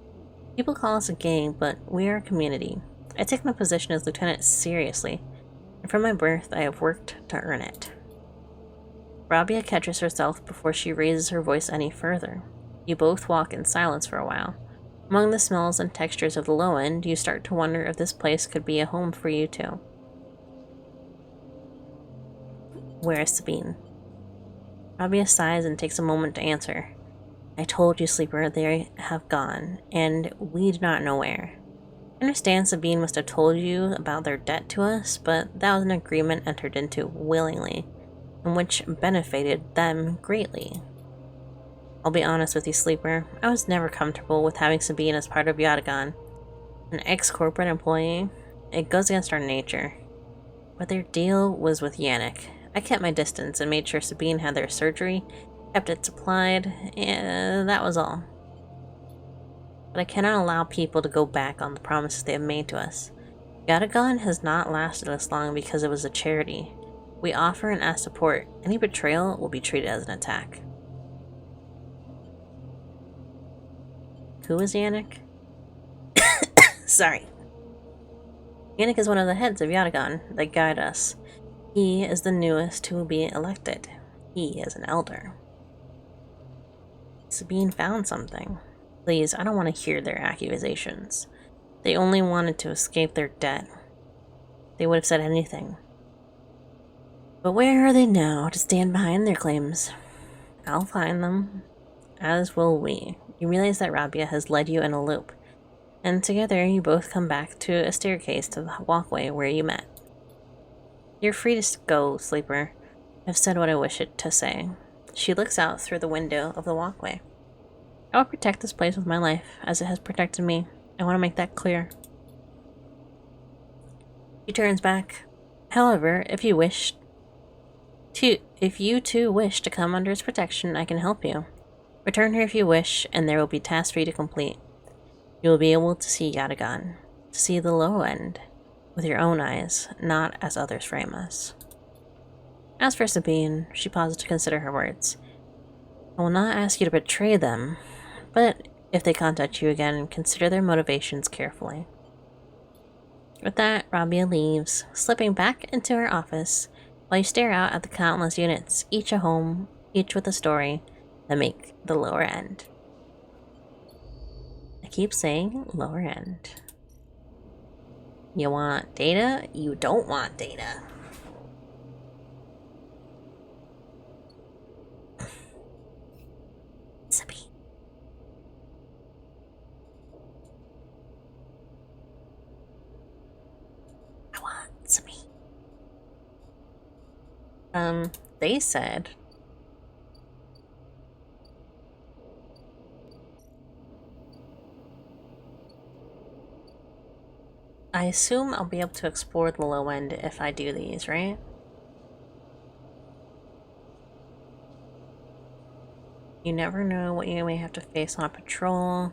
People call us a gang, but we are a community. I take my position as lieutenant seriously, and from my birth I have worked to earn it. Rabia catches herself before she raises her voice any further. You both walk in silence for a while. Among the smells and textures of the low end, you start to wonder if this place could be a home for you too. Where is Sabine? Rabia sighs and takes a moment to answer. I told you, Sleeper, they have gone, and we do not know where. I understand Sabine must have told you about their debt to us, but that was an agreement entered into willingly, and which benefited them greatly. I'll be honest with you, Sleeper, I was never comfortable with having Sabine as part of Yatagan. An ex-corporate employee, it goes against our nature. But their deal was with Yannick. I kept my distance and made sure Sabine had their surgery, kept it supplied, and that was all. But I cannot allow people to go back on the promises they have made to us. Yatagan has not lasted this long because it was a charity. We offer and ask support. Any betrayal will be treated as an attack. Who is Yannick? Sorry. Yannick is one of the heads of Yatagan that guide us. He is the newest to be elected. He is an elder. Sabine found something. Please, I don't want to hear their accusations. They only wanted to escape their debt. They would have said anything. But where are they now to stand behind their claims? I'll find them, as will we. You realize that Rabia has led you in a loop, and together you both come back to a staircase to the walkway where you met. You're free to go, Sleeper. I've said what I wish it to say. She looks out through the window of the walkway. I will protect this place with my life, as it has protected me. I want to make that clear. She turns back. However, if you too wish to come under its protection, I can help you. Return here if you wish, and there will be tasks for you to complete. You will be able to see Yatagan, to see the low end, with your own eyes, not as others frame us. As for Sabine, she paused to consider her words. I will not ask you to betray them, but if they contact you again, consider their motivations carefully. With that, Rabia leaves, slipping back into her office, while you stare out at the countless units, each a home, each with a story, that make the lower end. I keep saying lower end. You want data? You don't want data. Sabine. I want Sabine. They said I assume I'll be able to explore the low end if I do these, right? You never know what you may have to face on a patrol.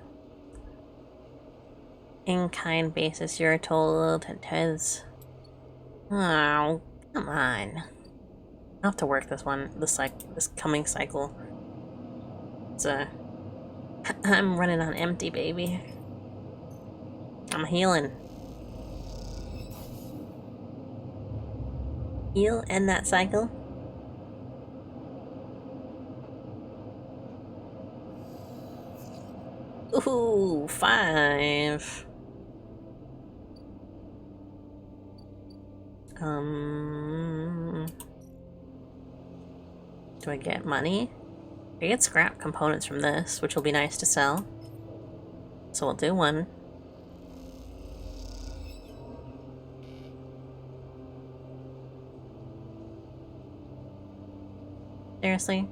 In-kind basis, you're told it has... Oh, come on. I'll have to work this one, this coming cycle. It's I'm running on empty, baby. I'm healing. Heal, end that cycle. Ooh, 5. Do I get money? I get scrap components from this, which will be nice to sell. So we'll do one. Seriously?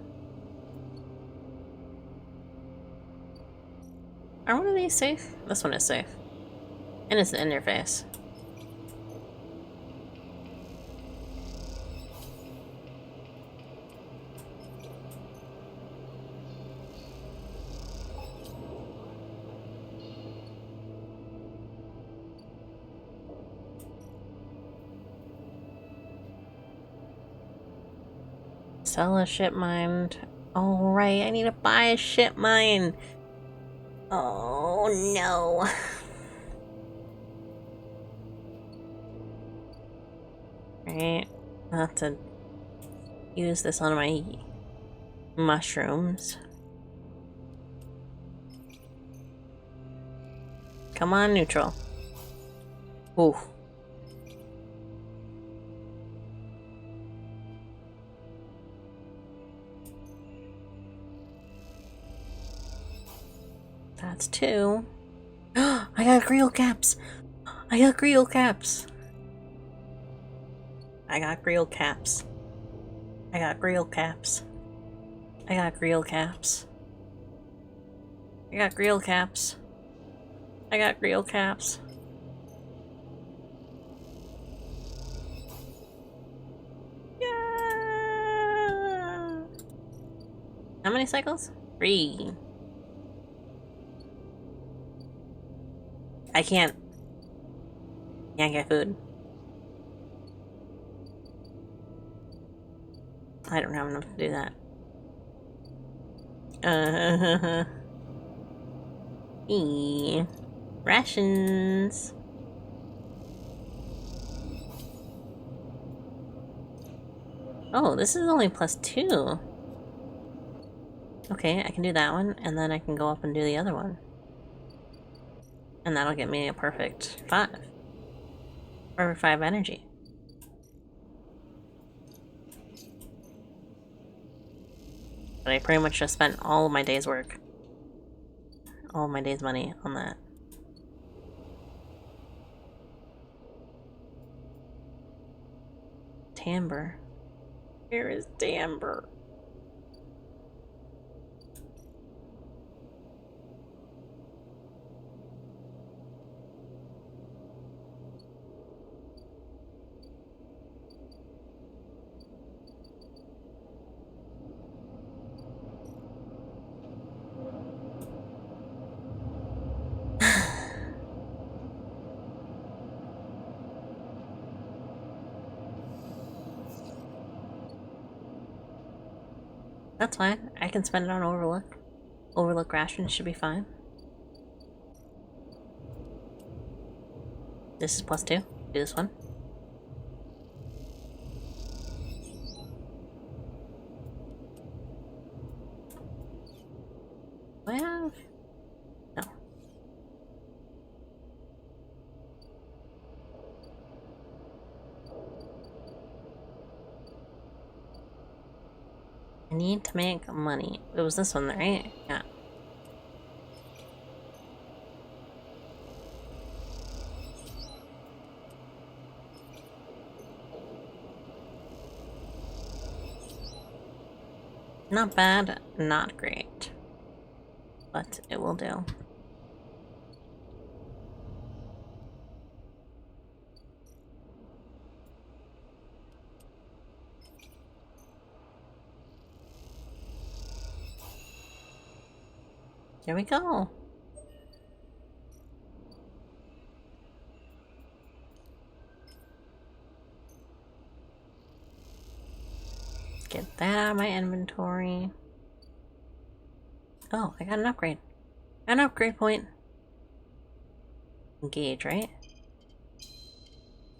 Are one of these safe? This one is safe. And it's an interface. Sell a ship mine. Oh, right, I need to buy a ship mine. Oh, no. Right, I'll have to use this on my mushrooms. Come on, neutral. Ooh. That's 2. I got Grill caps! I got Grill caps! I got Grill caps. I got Grill caps. I got Grill caps. I got Grill caps. I got Grill caps. Yeah! How many cycles? 3. I can't get food. I don't have enough to do that. Rations. Oh, this is only +2. Okay, I can do that one, and then I can go up and do the other one. And that'll get me a perfect 5. Perfect 5 energy. But I pretty much just spent all of my day's work. All of my day's money on that. Timbre. Where is Timbre? That's fine. I can spend it on Overlook. Overlook rations should be fine. This is +2. Do this one. Do I have? No. I need to make money. It was this one, right? Yeah. Not bad, not great. But it will do. Here we go. Get that out of my inventory. Oh, I got an upgrade. An upgrade point. Engage, right?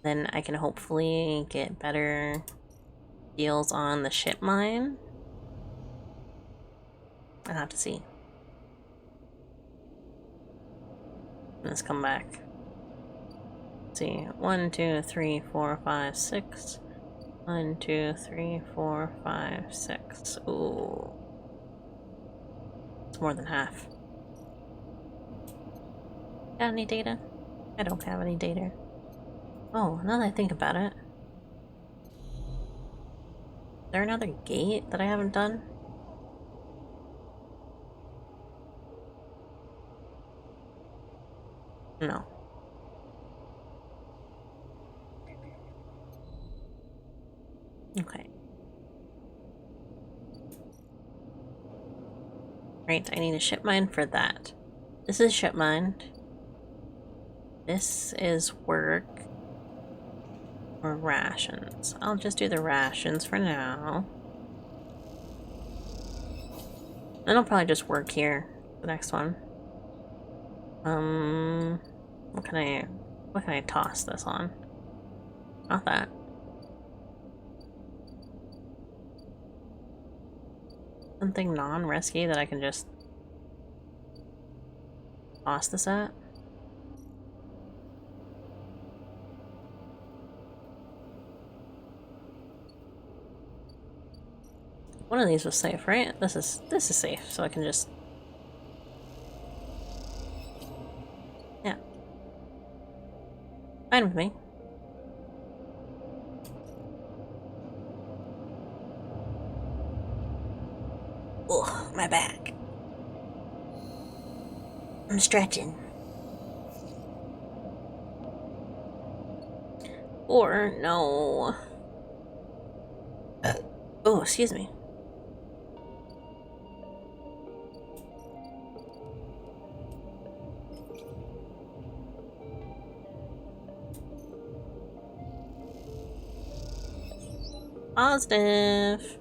Then I can hopefully get better deals on the ship mine. I'll have to see. Let's come back. Let's see. 1, 2, 3, 4, 5, 6. 1, 2, 3, 4, 5, 6. Ooh. It's more than half. Got any data? I don't have any data. Oh, now that I think about it. Is there another gate that I haven't done? No. Okay. Right, I need a ship mine for that. This is ship mine. This is work. Or rations. I'll just do the rations for now. Then I'll probably just work here. The next one. What can I toss this on? Not that. Something non-risky that I can just toss this at? One of these was safe, right? This is safe, so I can just... Yeah. Fine with me. Ugh, my back. I'm stretching. Or no. Oh, excuse me. Positive.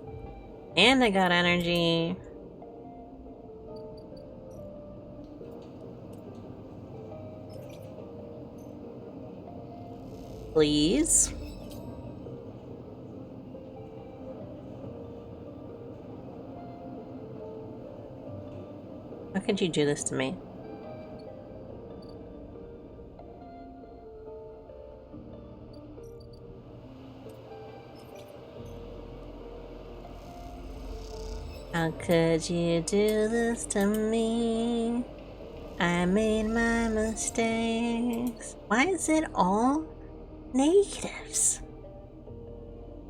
And I got energy. Please. How could you do this to me? How could you do this to me? I made my mistakes. Why is it all negatives?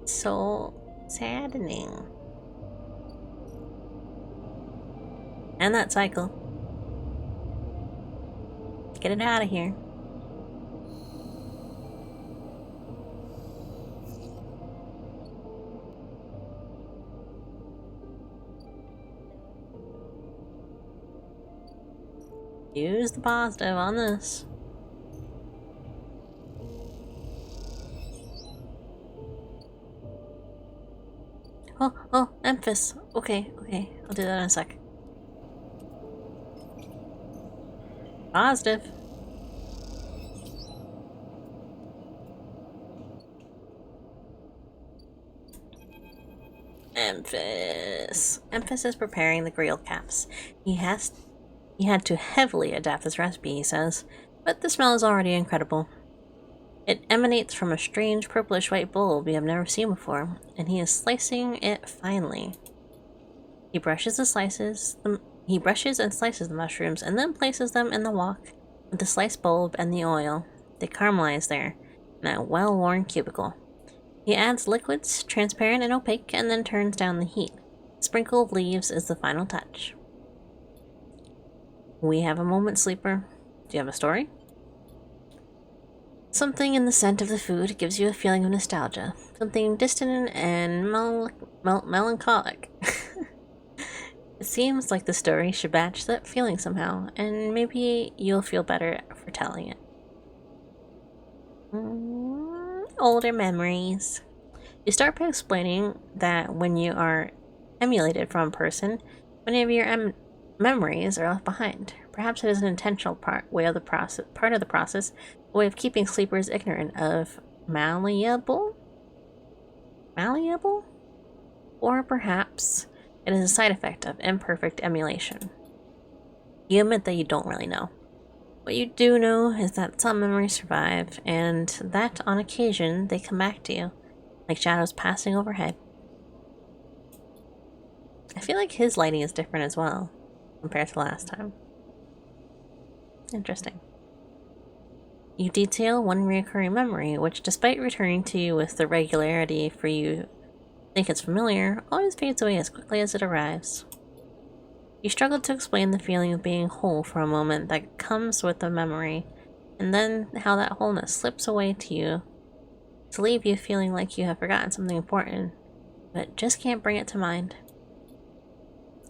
So saddening. And that cycle. Get it out of here. Use the positive on this. Oh, Memphis. Okay, I'll do that in a sec. Positive. Memphis is preparing the grill caps. He had to heavily adapt this recipe, he says, but the smell is already incredible. It emanates from a strange purplish-white bulb we have never seen before, and he is slicing it finely. He brushes and slices the mushrooms and then places them in the wok with the sliced bulb and the oil. They caramelize there, in a well-worn cubicle. He adds liquids, transparent and opaque, and then turns down the heat. A sprinkle of leaves is the final touch. We have a moment, Sleeper. Do you have a story? Something in the scent of the food gives you a feeling of nostalgia. Something distant and melancholic. It seems like the story should match that feeling somehow, and maybe you'll feel better for telling it. Older memories. You start by explaining that when you are emulated from a person, many of your memories are left behind. Perhaps it is an intentional part of the process, a way of keeping sleepers ignorant of malleable? Or perhaps it is a side effect of imperfect emulation. You admit that you don't really know. What you do know is that some memories survive, and that on occasion they come back to you, like shadows passing overhead. I feel like his lighting is different as well, compared to last time. Interesting. You detail one recurring memory, which despite returning to you with the regularity for you think it's familiar, always fades away as quickly as it arrives. You struggle to explain the feeling of being whole for a moment that comes with the memory, and then how that wholeness slips away to you to leave you feeling like you have forgotten something important, but just can't bring it to mind.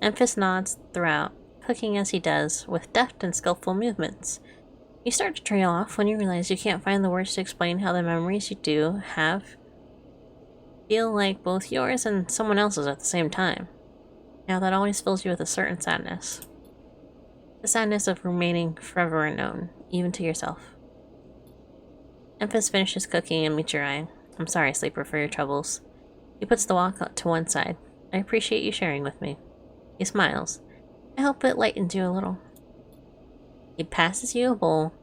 Memphis nods throughout, cooking as he does, with deft and skillful movements. You start to trail off when you realize you can't find the words to explain how the memories you do have feel like both yours and someone else's at the same time. Now that always fills you with a certain sadness. The sadness of remaining forever unknown, even to yourself. Memphis finishes cooking and meets your eye. I'm sorry, Sleeper, for your troubles. He puts the wok to one side. I appreciate you sharing with me. He smiles. I hope it lightens you a little. He passes you a bowl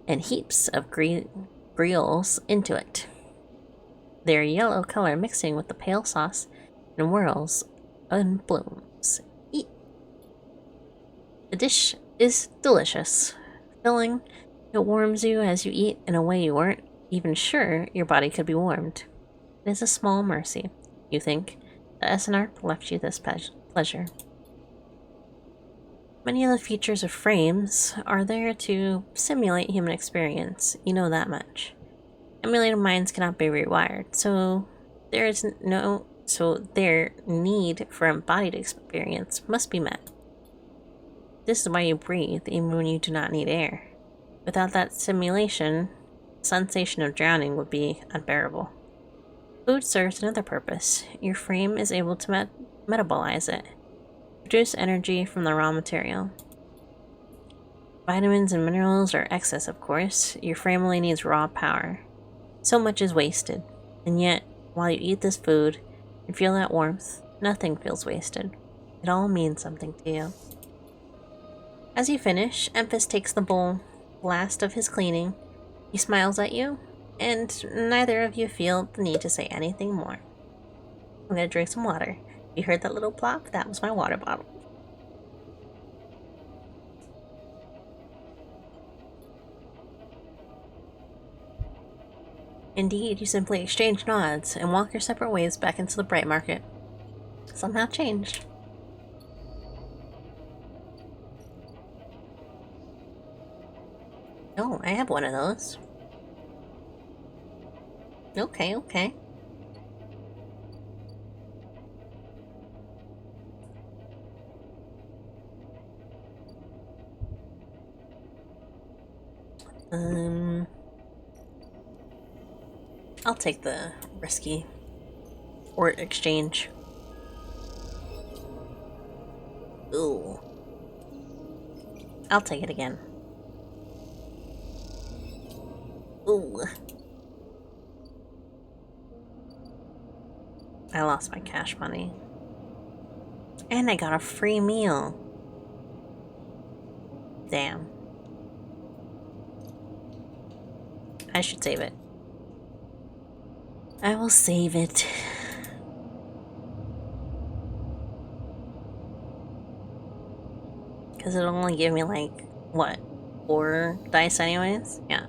and heaps of grills into it. Their yellow color mixing with the pale sauce and whirls blooms. Eat. The dish is delicious. Filling, it warms you as you eat in a way you weren't even sure your body could be warmed. It is a small mercy, you think, that SNR left you this pleasure. Many of the features of frames are there to simulate human experience, you know that much. Emulated minds cannot be rewired, so their need for embodied experience must be met. This is why you breathe, even when you do not need air. Without that simulation, the sensation of drowning would be unbearable. Food serves another purpose. Your frame is able to metabolize it, produce energy from the raw material. Vitamins and minerals are excess, of course. Your frame only needs raw power. So much is wasted, and yet, while you eat this food and feel that warmth, nothing feels wasted. It all means something to you. As you finish, Emphas takes the last of his cleaning. He smiles at you, and neither of you feel the need to say anything more. I'm gonna drink some water. You heard that little plop? That was my water bottle. Indeed, you simply exchange nods and walk your separate ways back into the bright market. Somehow changed. Oh, I have one of those. Okay, okay. I'll take the risky or exchange. Ooh. I'll take it again. Ooh. I lost my cash money. And I got a free meal. Damn. I should save it. I will save it. Because it'll only give me like, what, 4 dice anyways? Yeah.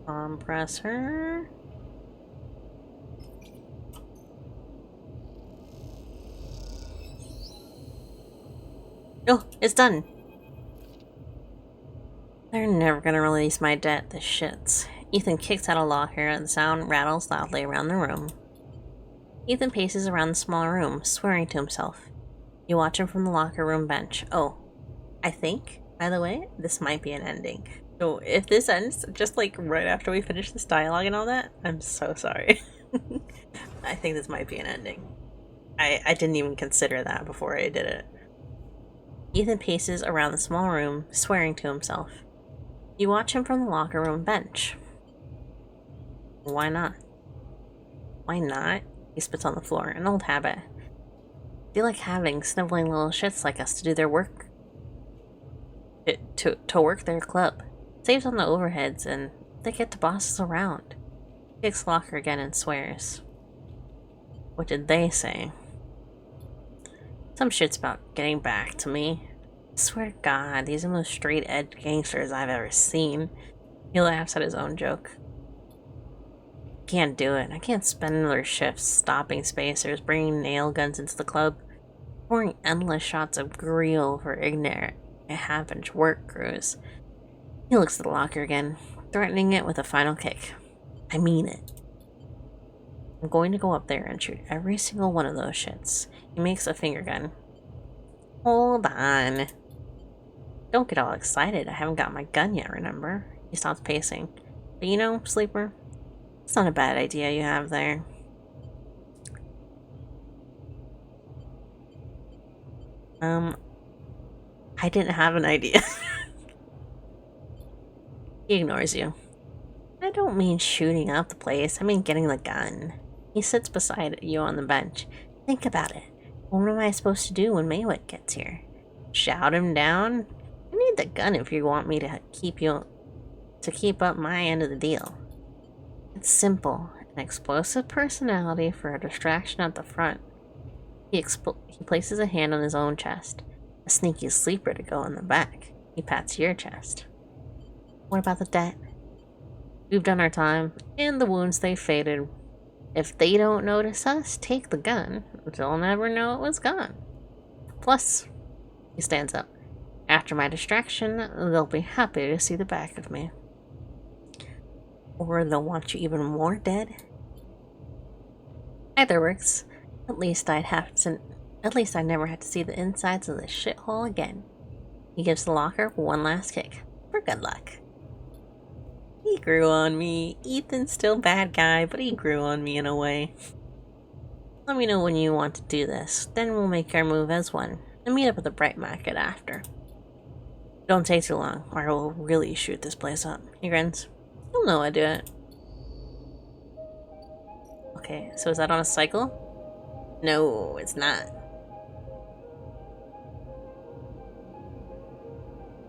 Compressor. Oh, it's done. They're never gonna release my debt, the shits. Ethan kicks out a locker and the sound rattles loudly around the room. Ethan paces around the small room, swearing to himself. You watch him from the locker room bench. Oh, I think, by the way, this might be an ending. So if this ends just like right after we finish this dialogue and all that, I'm so sorry. I think this might be an ending. I didn't even consider that before I did it. Ethan paces around the small room, swearing to himself. You watch him from the locker room bench. Why not? Why not? He spits on the floor, an old habit. I feel like having sniveling little shits like us to do their work. To work their club. Saves on the overheads and they get to boss us around. Kicks the locker again and swears. What did they say? Some shit's about getting back to me. I swear to God, these are the most straight-edge gangsters I've ever seen. He laughs at his own joke. Can't do it. I can't spend another shift stopping spacers, bringing nail guns into the club, pouring endless shots of Greel for ignorant half-inch work crews. He looks at the locker again, threatening it with a final kick. I mean it. I'm going to go up there and shoot every single one of those shits. He makes a finger gun. Hold on. Don't get all excited. I haven't got my gun yet, remember? He stops pacing. But you know, Sleeper, it's not a bad idea you have there. I didn't have an idea. He ignores you. I don't mean shooting up the place. I mean getting the gun. He sits beside you on the bench. Think about it. What am I supposed to do when Maywick gets here? Shout him down? I need the gun if you want me to keep up my end of the deal. It's simple. An explosive personality for a distraction at the front. He places a hand on his own chest. A sneaky sleeper to go in the back. He pats your chest. What about the debt? We've done our time, and the wounds they faded. If they don't notice us, take the gun. They'll never know it was gone. Plus, he stands up. After my distraction, they'll be happy to see the back of me. Or they'll want you even more dead. Either works. At least I never have to see the insides of this shithole again. He gives the locker one last kick. For good luck. He grew on me. Ethan's still bad guy, but he grew on me in a way. Let me know when you want to do this. Then we'll make our move as one. And meet up at the Bright Market after. Don't take too long, or I will really shoot this place up. He grins. You'll know I do it. Okay, so is that on a cycle? No, it's not.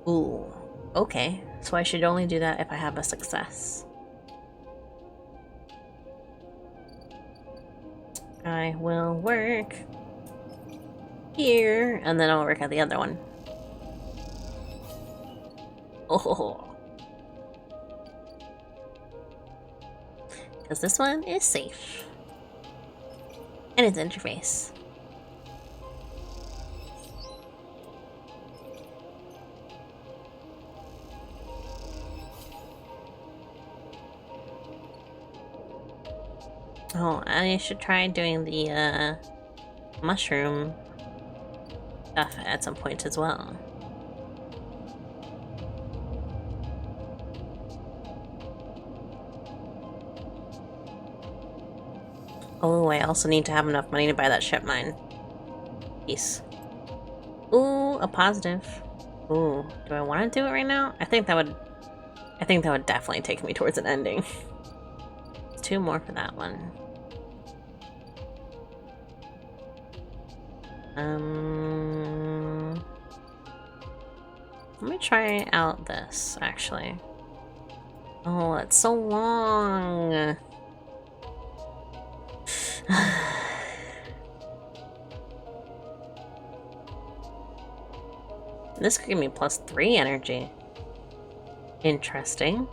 Ooh, okay. So I should only do that if I have a success. I will work here, and then I'll work at the other one. Oh. Because this one is safe. And its interface. Oh, I should try doing the mushroom stuff at some point as well. Oh, I also need to have enough money to buy that ship mine. Peace. Ooh, a positive. Ooh, do I want to do it right now? I think that would definitely take me towards an ending. 2 more for that one. Let me try out this, actually. Oh, it's so long. This could give me +3 energy. Interesting.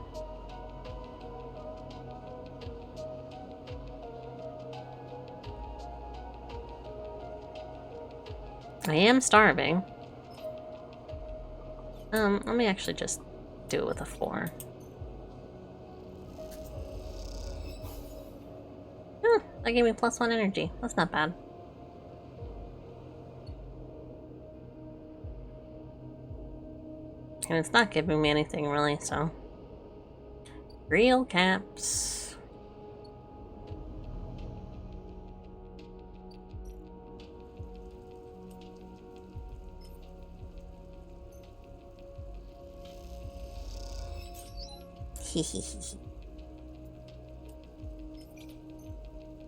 I am starving. Let me actually just do it with a 4. Huh, that gave me +1 energy. That's not bad. And it's not giving me anything really, so. Real caps.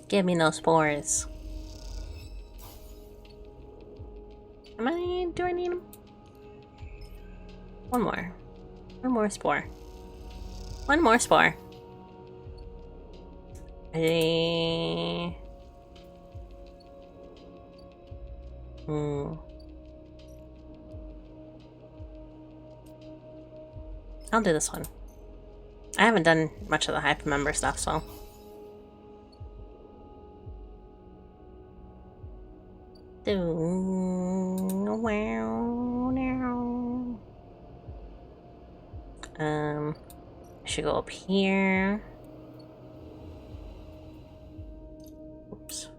Give me those spores. Do I need them? One more. One more spore. One more spore. I'll do this one. I haven't done much of the hype member stuff, so. I should go up here. Oops.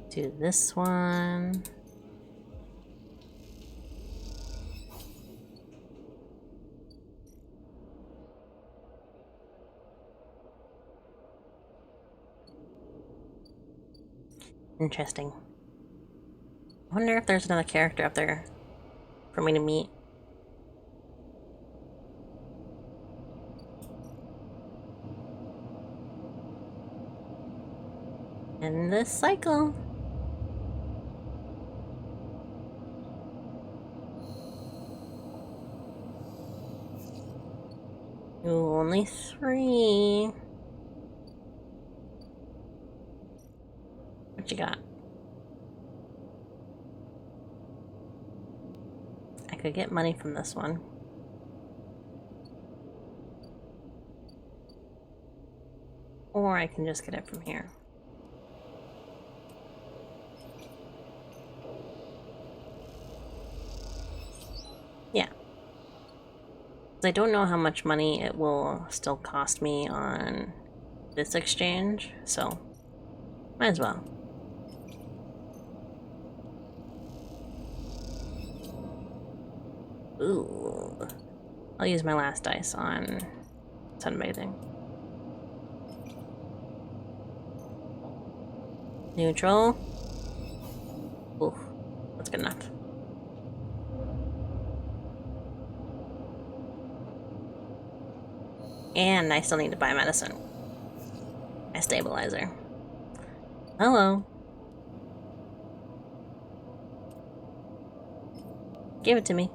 Do this one. Interesting. I wonder if there's another character up there for me to meet. In this cycle. only 3. What you got? I could get money from this one. Or I can just get it from here. Yeah. I don't know how much money it will still cost me on this exchange, so might as well. Ooh. I'll use my last dice on sunbathing. Neutral. Ooh, that's good enough. And I still need to buy medicine. My stabilizer. Hello. Give it to me.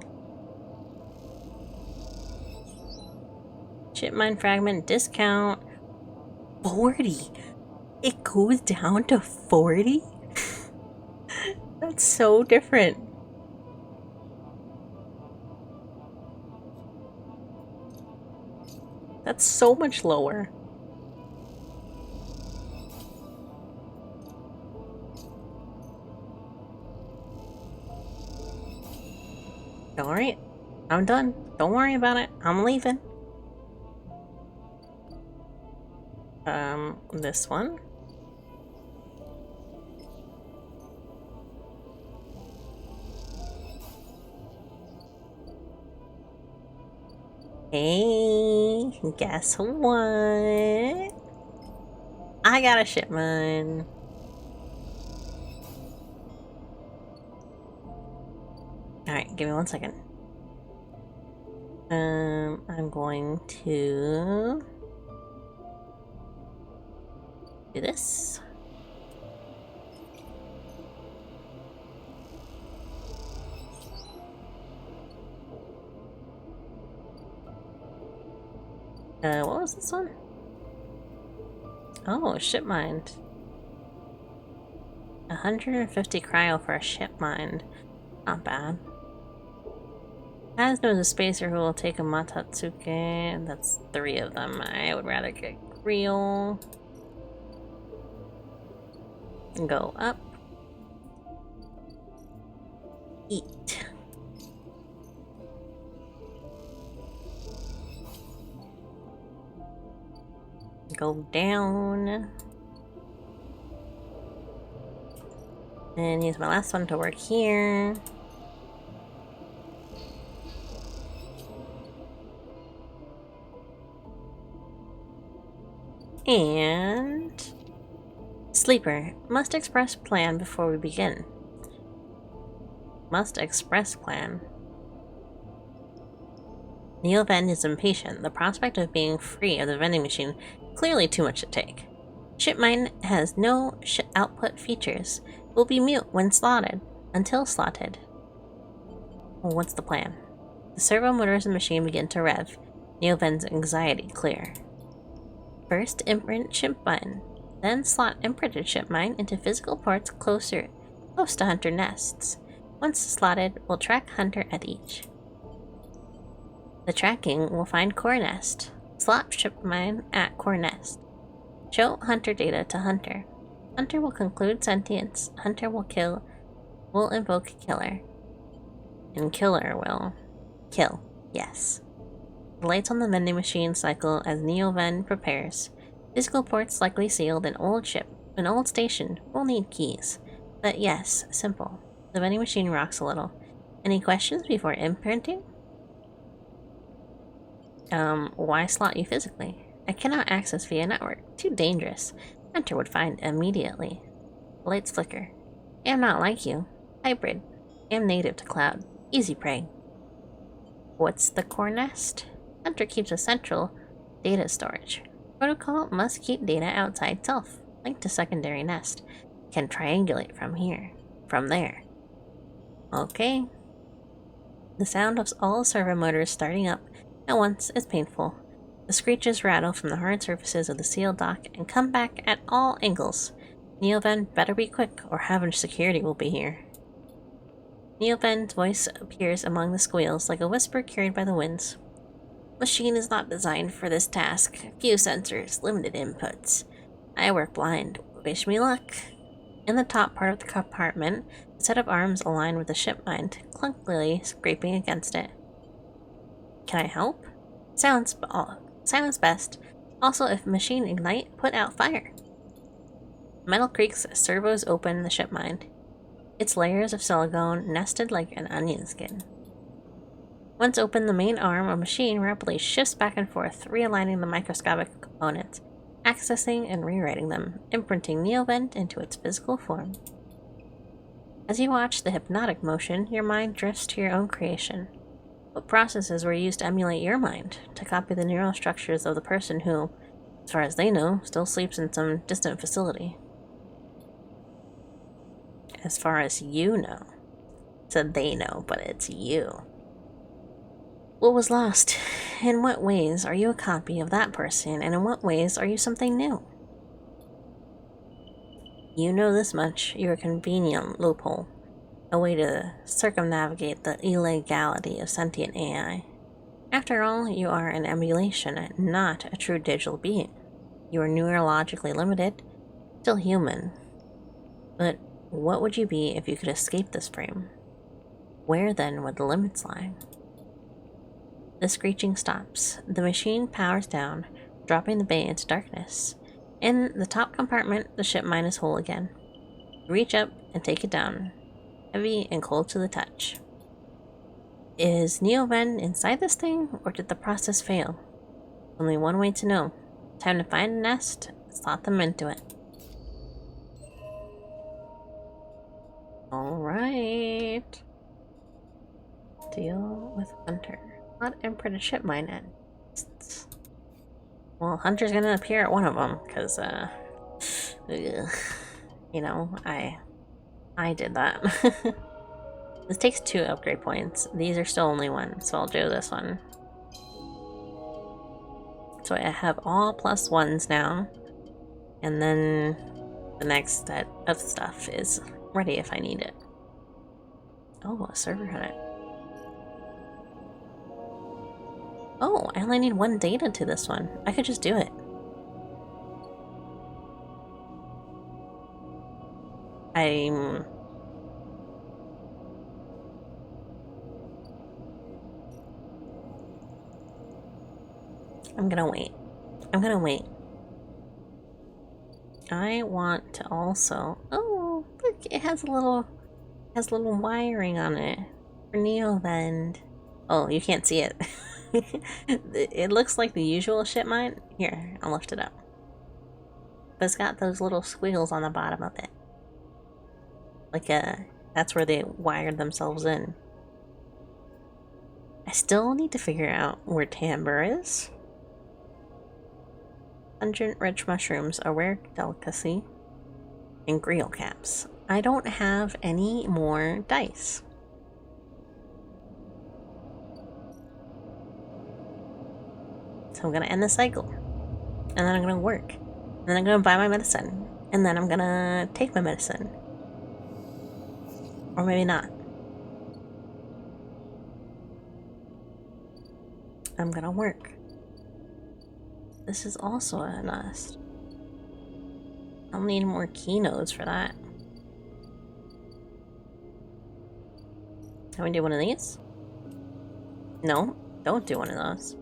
Chip mine fragment discount. 40. It goes down to 40? That's so different. That's so much lower. Alright, I'm done. Don't worry about it. I'm leaving. This one. Hey, guess what? I got a ship mine. Alright, give me 1 second. I'm going to do this. What was this one? Oh, ship mind. 150 cryo for a ship mind. Not bad. As knows a spacer who will take a Matatsuke. That's 3 of them. I would rather get real. Go up. Eat. Go down. And use my last one to work here. And sleeper. Must express plan before we begin. Must express plan. Neoven is impatient. The prospect of being free of the vending machine clearly too much to take. Ship mine has no output features. Will be mute when slotted. Until slotted. Well, what's the plan? The servo motors of the machine begin to rev. Neoven's anxiety clear. First, imprint ship mine. Then slot imprinted ship mine into physical ports close to hunter nests. Once slotted, we'll track hunter at each. The tracking will find core nest. Slot ship mine at core nest. Show hunter data to hunter. Hunter will conclude sentience. Hunter will invoke killer. And killer will kill. Yes. The lights on the vending machine cycle as Neoven prepares. Physical ports likely sealed. An old ship. An old station. We'll need keys. But yes, simple. The vending machine rocks a little. Any questions before imprinting? Why slot you physically? I cannot access via network. Too dangerous. Hunter would find immediately. Lights flicker. Am not like you. Hybrid. Am native to cloud. Easy prey. What's the core nest? Hunter keeps a central data storage. Protocol must keep data outside self. Linked to secondary nest. Can triangulate from here. From there. Okay. The sound of all servo motors starting up at once is painful. The screeches rattle from the hard surfaces of the sealed dock and come back at all angles. Neoven, better be quick, or Heaven Security will be here. Neoven's voice appears among the squeals like a whisper carried by the winds. Machine is not designed for this task. Few sensors, limited inputs. I work blind. Wish me luck. In the top part of the compartment, a set of arms aligned with the ship mind, clunkily scraping against it. Can I help? Sounds best. Also, if machine ignite, put out fire. Metal creaks as servos open the ship mind. Its layers of silicone nested like an onion skin. Once open, the main arm or machine rapidly shifts back and forth, realigning the microscopic components, accessing and rewriting them, imprinting Neovent into its physical form. As you watch the hypnotic motion, your mind drifts to your own creation. What processes were used to emulate your mind, to copy the neural structures of the person who, as far as they know, still sleeps in some distant facility? As far as you know. So they know, but it's you. What was lost? In what ways are you a copy of that person, and in what ways are you something new? You know this much. You're a convenient loophole. A way to circumnavigate the illegality of sentient AI. After all, you are an emulation, not a true digital being. You are neurologically limited, still human. But what would you be if you could escape this frame? Where then would the limits lie? The screeching stops. The machine powers down, dropping the bay into darkness. In the top compartment, the ship mind is whole again. Reach up and take it down, heavy and cold to the touch. Is Neoven inside this thing, or did the process fail? Only one way to know. Time to find a nest, slot them into it. Alright. Deal with Hunter. Not imprint a ship mine at. Well, Hunter's gonna appear at one of them, because, you know, I did that. This takes 2 upgrade points. These are still only 1, so I'll do this one. So I have all +1s now, and then the next set of stuff is ready if I need it. Oh, a server had it. Oh, I only need 1 data to this one. I could just do it. I'm gonna wait. I want to also... Oh, look, it has a little wiring on it for Neovend. Oh, you can't see it. It looks like the usual ship mine. Here, I'll lift it up. But it's got those little squiggles on the bottom of it. Like, that's where they wired themselves in. I still need to figure out where timbre is. Pungent-rich mushrooms, a rare delicacy. And grill caps. I don't have any more dice. So I'm gonna end the cycle. And then I'm gonna work. And then I'm gonna buy my medicine. And then I'm gonna take my medicine. Or maybe not. I'm gonna work. This is also a nest. I'll need more keynotes for that. Can we do one of these? No, don't do one of those.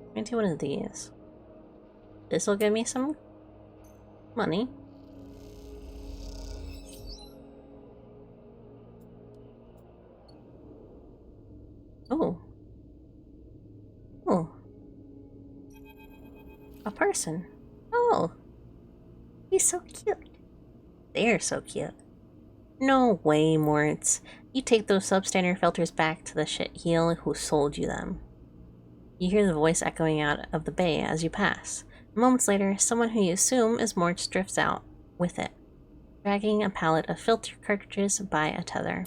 Let me do one of these. This will give me some money. Oh. Oh. A person. Oh. He's so cute. They're so cute. No way, Moritz. You take those substandard filters back to the shit heel who sold you them. You hear the voice echoing out of the bay as you pass. Moments later, someone who you assume is Morge drifts out with it, dragging a pallet of filter cartridges by a tether.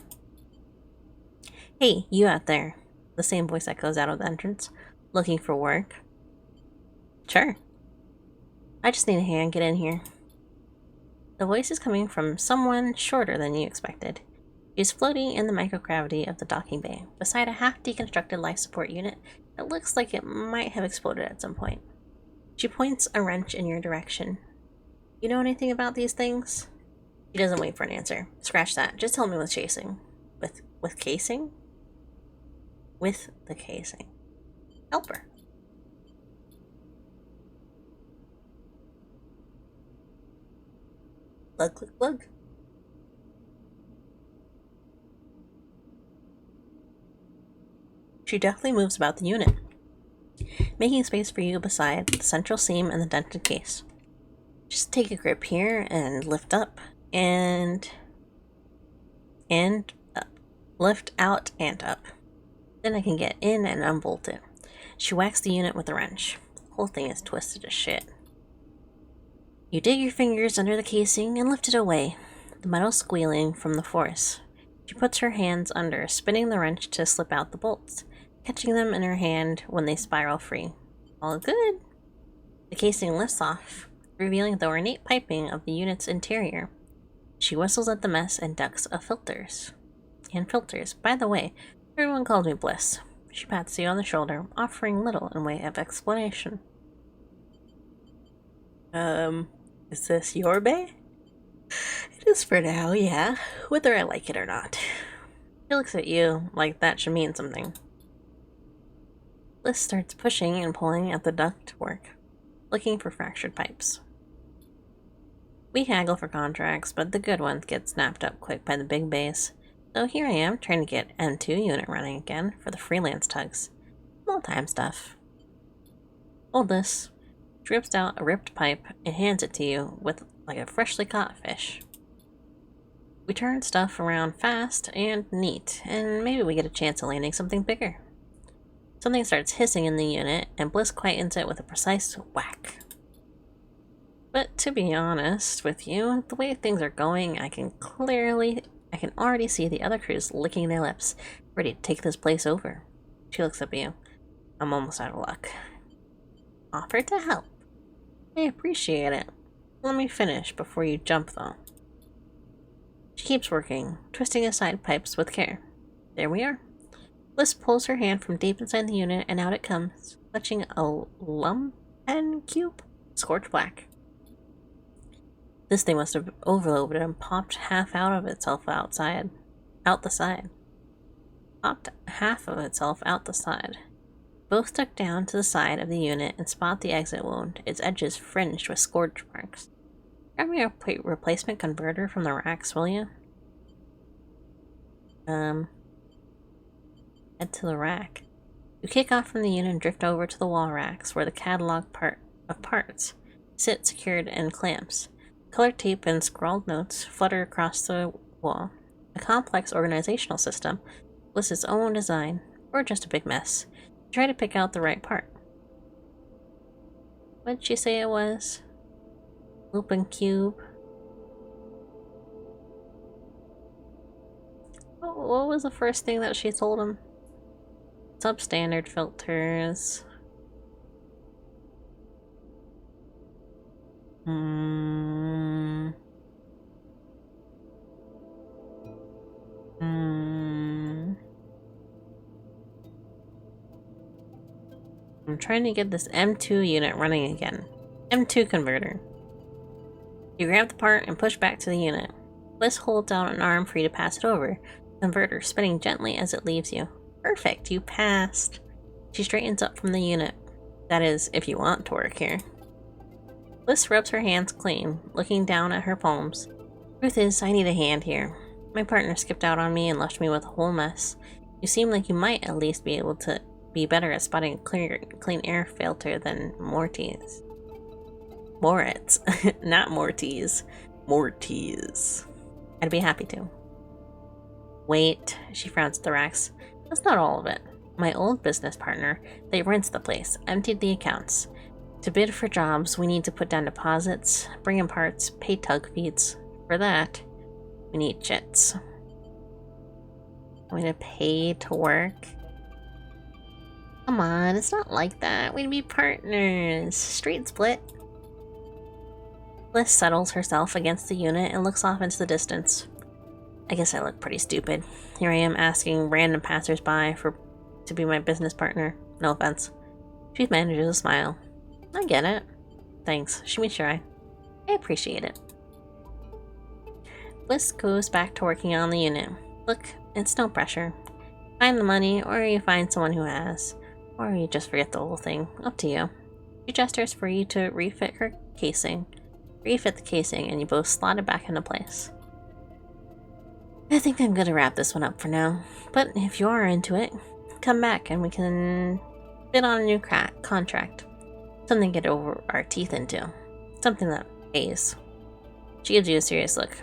Hey, you out there. The same voice echoes out of the entrance. Looking for work? Sure. I just need a hand. Get in here. The voice is coming from someone shorter than you expected. She's floating in the microgravity of the docking bay, beside a half-deconstructed life support unit that looks like it might have exploded at some point. She points a wrench in your direction. You know anything about these things? She doesn't wait for an answer. Scratch that. Just tell me what's chasing. With casing? With the casing. Help her. Glug, glug, glug. She deftly moves about the unit, making space for you beside the central seam and the dented case. Just take a grip here and lift up and up. Lift out and up. Then I can get in and unbolt it. She whacks the unit with a wrench. The whole thing is twisted as shit. You dig your fingers under the casing and lift it away, the metal squealing from the force. She puts her hands under, spinning the wrench to slip out the bolts, catching them in her hand when they spiral free. All good. The casing lifts off, revealing the ornate piping of the unit's interior. She whistles at the mess and ducks of filters. And filters. By the way, everyone calls me Bliss. She pats you on the shoulder, offering little in way of explanation. Is this your bay? It is for now, yeah, whether I like it or not. She looks at you like that should mean something. Bliss starts pushing and pulling at the ductwork, looking for fractured pipes. We haggle for contracts, but the good ones get snapped up quick by the big bays. So here I am, trying to get M2 unit running again for the freelance tugs. Small time stuff. Hold this. She rips out a ripped pipe and hands it to you with like a freshly caught fish. We turn stuff around fast and neat, and maybe we get a chance of landing something bigger. Something starts hissing in the unit, and Bliss quietens it with a precise whack. But to be honest with you, the way things are going, I can already see the other crews licking their lips, ready to take this place over. She looks up at you. I'm almost out of luck. Offer to help. I appreciate it. Let me finish before you jump, though. She keeps working, twisting aside pipes with care. There we are. Bliss pulls her hand from deep inside the unit, and out it comes, clutching a lumpen cube, scorched black. This thing must have overloaded and popped half out of itself out the side. Popped half of itself out the side. Both duck down to the side of the unit and spot the exit wound, its edges fringed with scorch marks. Grab me a replacement converter from the racks, will you? Head to the rack. You kick off from the unit and drift over to the wall racks, where the catalog of parts sit secured in clamps. Colored tape and scrawled notes flutter across the wall. A complex organizational system was its own design, or just a big mess. Try to pick out the right part. What did she say it was? Open cube. What was the first thing that she told him? Substandard filters. I'm trying to get this M2 unit running again. M2 converter. You grab the part and push back to the unit. Bliss holds out an arm for you to pass it over. Converter spinning gently as it leaves you. Perfect, you passed. She straightens up from the unit. That is, if you want to work here. Bliss rubs her hands clean, looking down at her palms. Truth is, I need a hand here. My partner skipped out on me and left me with a whole mess. You seem like you might at least be able to be better at spotting a clean air filter than Morty's. Moritz. Not Morty's. Morty's. I'd be happy to. Wait, she frowns at the racks. That's not all of it. My old business partner, they rinsed the place, emptied the accounts. To bid for jobs, we need to put down deposits, bring in parts, pay tug fees. For that, we need jets. I'm gonna pay to work. Come on, it's not like that. We'd be partners. Straight split. Bliss settles herself against the unit and looks off into the distance. I guess I look pretty stupid. Here I am asking random passersby to be my business partner. No offense. She manages a smile. I get it. Thanks. Shimmy shy. I appreciate it. Bliss goes back to working on the unit. Look, it's no pressure. Find the money, or you find someone who has. Or you just forget the whole thing. Up to you. She gestures for you to refit her casing. Refit the casing, and you both slot it back into place. I think I'm gonna wrap this one up for now. But if you are into it, come back and we can bid on a new contract. Something to get over our teeth into. Something that pays. She gives you a serious look.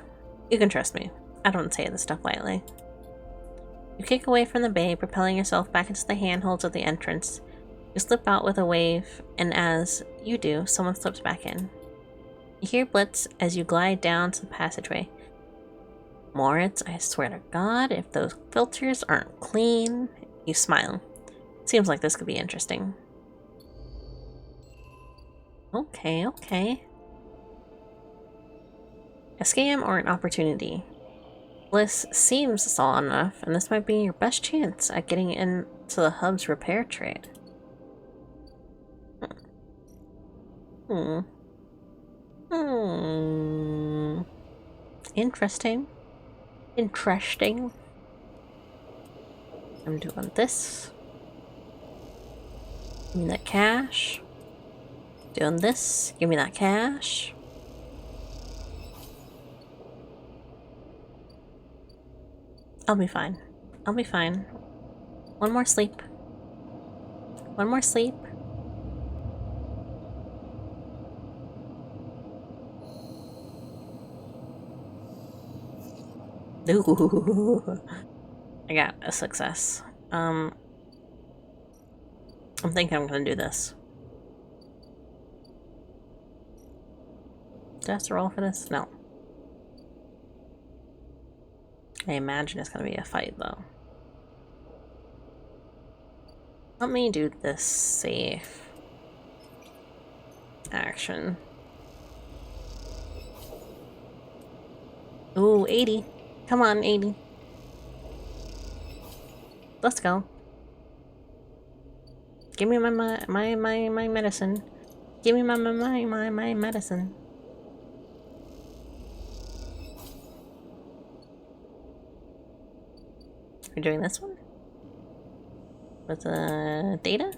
You can trust me. I don't say this stuff lightly. You kick away from the bay, propelling yourself back into the handholds of the entrance. You slip out with a wave, and as you do, someone slips back in. You hear Blitz as you glide down to the passageway. Moritz, I swear to God, if those filters aren't clean. You smile. Seems like this could be interesting. Okay. A scam or an opportunity? Bliss seems solid enough, and this might be your best chance at getting into the hub's repair trade. Interesting. I'm doing this. Give me that cash. Doing this. Give me that cash. I'll be fine. One more sleep. Ooh. I got a success. I'm thinking I'm gonna do this. Do I have to roll for this? No. I imagine it's gonna be a fight, though. Let me do this safe action. Ooh, 80. Come on, 80. Let's go. Give me my medicine. Give me my medicine. We're doing this one? With the data?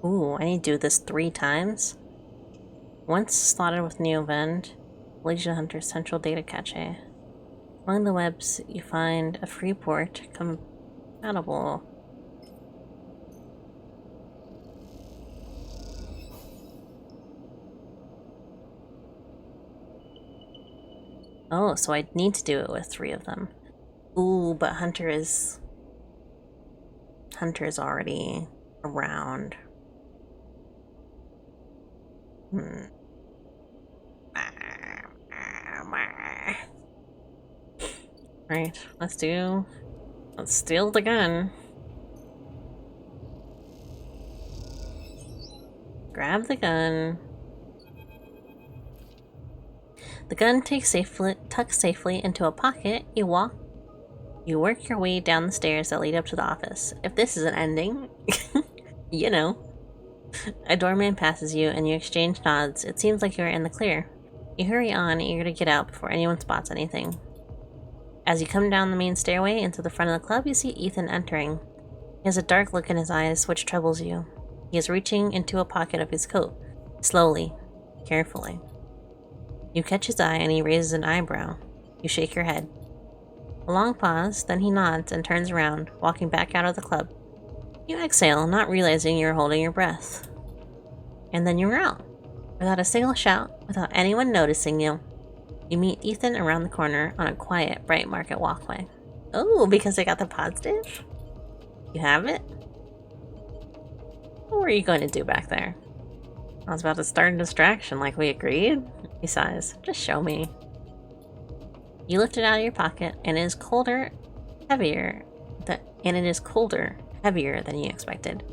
Ooh, I need to do this 3 times. Once slotted with Neovend, Legion Hunter's central data cache. Among the webs, you find a free port compatible. Oh, so I need to do it with 3 of them. Ooh, but Hunter is already around. Right, let's steal the gun. Grab the gun. The gun tucks safely into a pocket. You work your way down the stairs that lead up to the office. If this is an ending, you know. A doorman passes you and you exchange nods. It seems like you are in the clear. You hurry on, eager to get out before anyone spots anything. As you come down the main stairway into the front of the club, you see Ethan entering. He has a dark look in his eyes, which troubles you. He is reaching into a pocket of his coat, slowly, carefully. You catch his eye and he raises an eyebrow. You shake your head. A long pause, then he nods and turns around, walking back out of the club. You exhale, not realizing you're holding your breath. And then you're out. Without a single shout, without anyone noticing you. You meet Ethan around the corner on a quiet, bright market walkway. Oh, because I got the positive? You have it? What were you going to do back there? I was about to start a distraction like we agreed. He sighs. Just show me. You lift it out of your pocket, and it is heavier than you expected.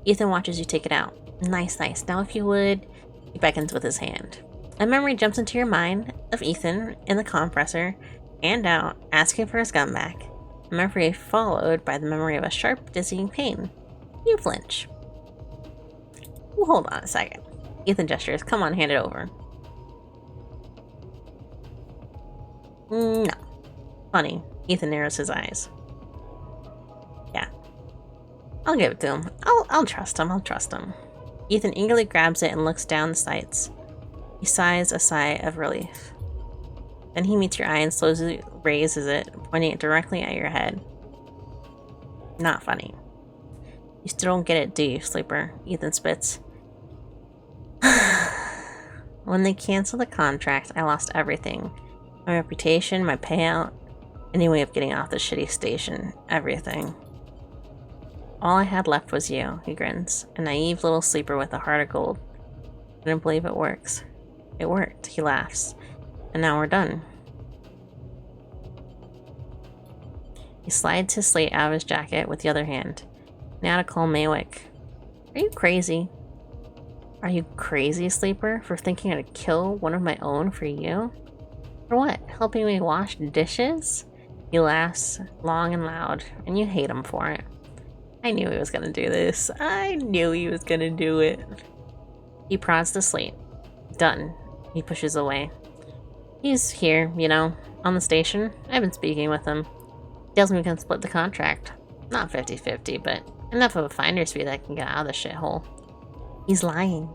Ethan watches you take it out. Nice, nice. Now if you would... He beckons with his hand. A memory jumps into your mind of Ethan in the compressor, hand out, asking for his gun back. A memory followed by the memory of a sharp, dizzying pain. You flinch. Well, hold on a second. Ethan gestures. Come on, hand it over. No. Funny. Ethan narrows his eyes. Yeah. I'll give it to him. I'll trust him. I'll trust him. Ethan eagerly grabs it and looks down the sights. He sighs a sigh of relief. Then he meets your eye and slowly raises it, pointing it directly at your head. Not funny. You still don't get it, do you, Sleeper? Ethan spits. When they canceled the contract, I lost everything. My reputation, my payout, any way of getting off the shitty station. Everything. All I had left was you, he grins. A naive little sleeper with a heart of gold. I couldn't believe it works. It worked, he laughs. And now we're done. He slides his slate out of his jacket with the other hand. Now to call Maywick. Are you crazy? Are you crazy, Sleeper, for thinking I'd kill one of my own for you? For what? Helping me wash dishes? He laughs long and loud, and you hate him for it. I knew he was gonna do this. I knew he was gonna do it. He prods the slate. Done. He pushes away. He's here, you know, on the station. I've been speaking with him. He tells me we can split the contract. Not 50-50, but enough of a finder's fee that I can get out of the shithole. He's lying.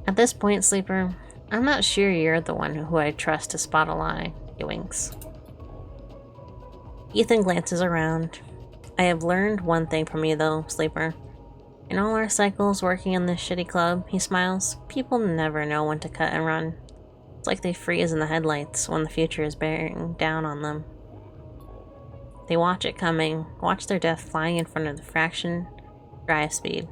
At this point, Sleeper, I'm not sure you're the one who I trust to spot a lie. He winks. Ethan glances around. I have learned one thing from you, though, Sleeper. In all our cycles working in this shitty club, he smiles, people never know when to cut and run. It's like they freeze in the headlights when the future is bearing down on them. They watch it coming, watch their death flying in front of the fraction drive speed.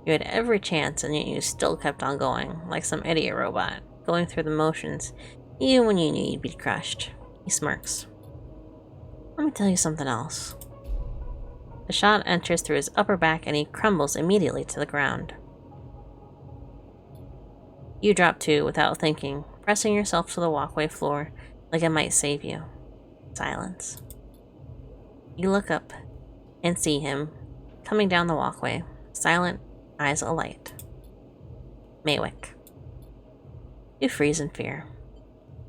You had every chance, and yet you still kept on going, like some idiot robot, going through the motions, even when you knew you'd be crushed. He smirks. Let me tell you something else. The shot enters through his upper back, and he crumbles immediately to the ground. You drop too, without thinking, pressing yourself to the walkway floor like it might save you. Silence. You look up and see him coming down the walkway, silent, eyes alight. Maywick. You freeze in fear.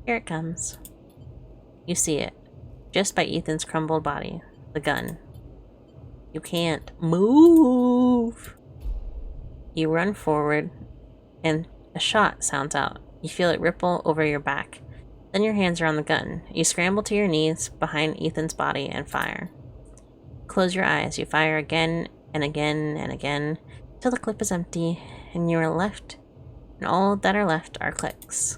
Here it comes. You see it, just by Ethan's crumbled body, the gun. You can't move. You run forward, and a shot sounds out. You feel it ripple over your back. Then your hands are on the gun. You scramble to your knees behind Ethan's body and fire. Close your eyes. You fire again and again and again till the clip is empty and you are left, and all that are left are clicks.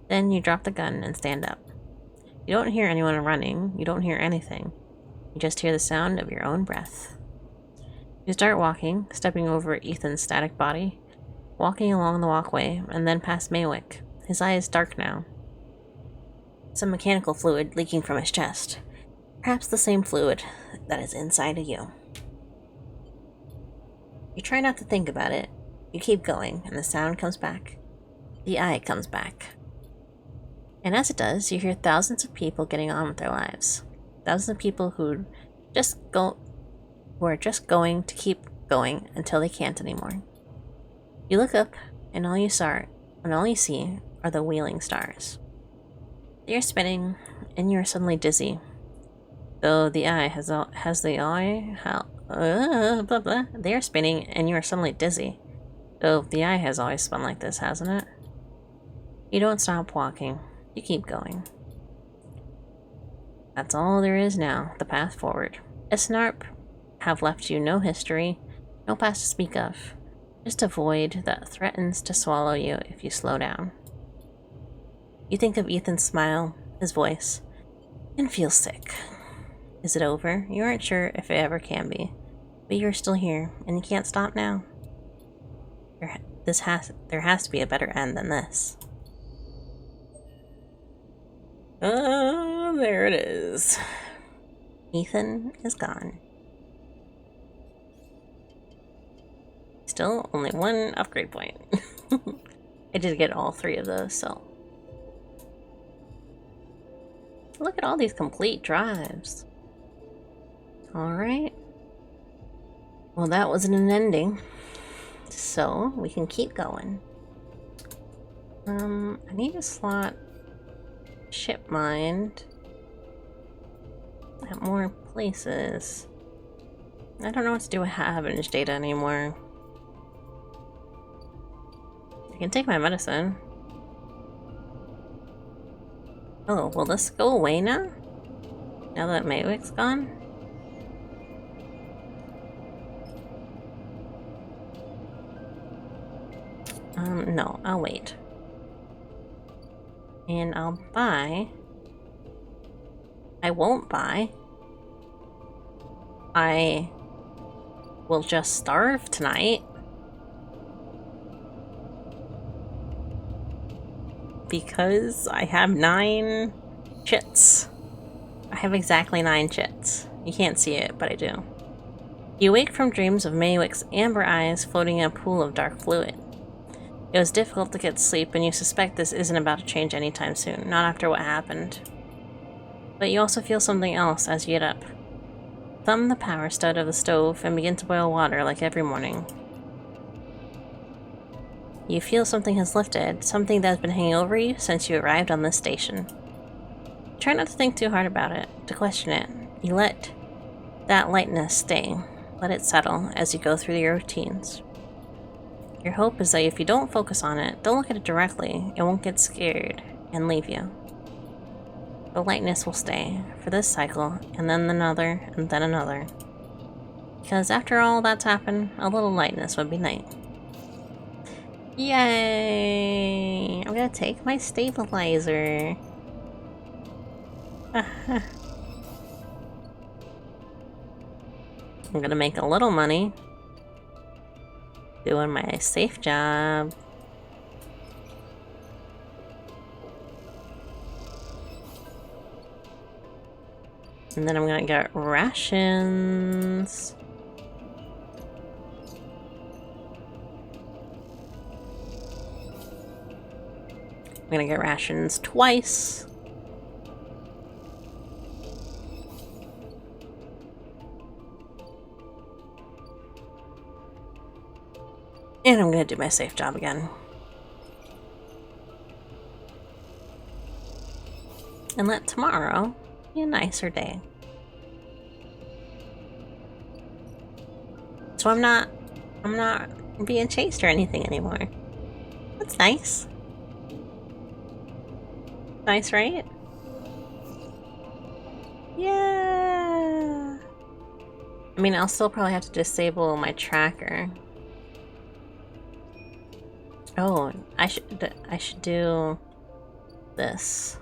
Then you drop the gun and stand up. You don't hear anyone running. You don't hear anything. You just hear the sound of your own breath. You start walking, stepping over Ethan's static body, walking along the walkway, and then past Maywick. His eye is dark now. Some mechanical fluid leaking from his chest. Perhaps the same fluid that is inside of you. You try not to think about it. You keep going, and the sound comes back. The eye comes back. And as it does, you hear thousands of people getting on with their lives. Thousands of people who are just going to keep going until they can't anymore. You look up, and all you see are the wheeling stars. They are spinning, and you are suddenly dizzy. Though the eye they are spinning, and you are suddenly dizzy. Though the eye has always spun like this, hasn't it? You don't stop walking. You keep going. That's all there is now, the path forward. Isnarp have left you no history, no past to speak of. Just a void that threatens to swallow you if you slow down. You think of Ethan's smile, his voice, and feel sick. Is it over? You aren't sure if it ever can be. But you're still here, and you can't stop now. There has to be a better end than this. Oh, there it is. Ethan is gone. Still only one upgrade point. I did get all 3 of those, so. Look at all these complete drives. Alright. Well, that wasn't an ending. So, we can keep going. I need to slot ship mind at more places. I don't know what to do with Havenage data anymore. I can take my medicine. Oh, will this go away now? Now that Maywick's gone? No, I'll wait. And I'll buy. I won't buy. I will just starve tonight. Because I have 9 chits. I have exactly 9 chits. You can't see it, but I do. You wake from dreams of Maywick's amber eyes floating in a pool of dark fluid. It was difficult to get sleep, and you suspect this isn't about to change anytime soon, not after what happened. But you also feel something else as you get up. Thumb the power stud of the stove and begin to boil water like every morning. You feel something has lifted, something that has been hanging over you since you arrived on this station. Try not to think too hard about it, to question it. You let that lightness stay. Let it settle as you go through your routines. Your hope is that if you don't focus on it, don't look at it directly, it won't get scared and leave you. The lightness will stay for this cycle, and then another, and then another. Because after all that's happened, a little lightness would be nice. Yay! I'm gonna take my stabilizer. I'm gonna make a little money doing my safe job. And then I'm gonna get rations. I'm gonna get rations twice. And I'm gonna do my safe job again. And let tomorrow be a nicer day. So I'm not being chased or anything anymore. That's nice. Nice, right? Yeah. I mean, I'll still probably have to disable my tracker. Oh, I should do this.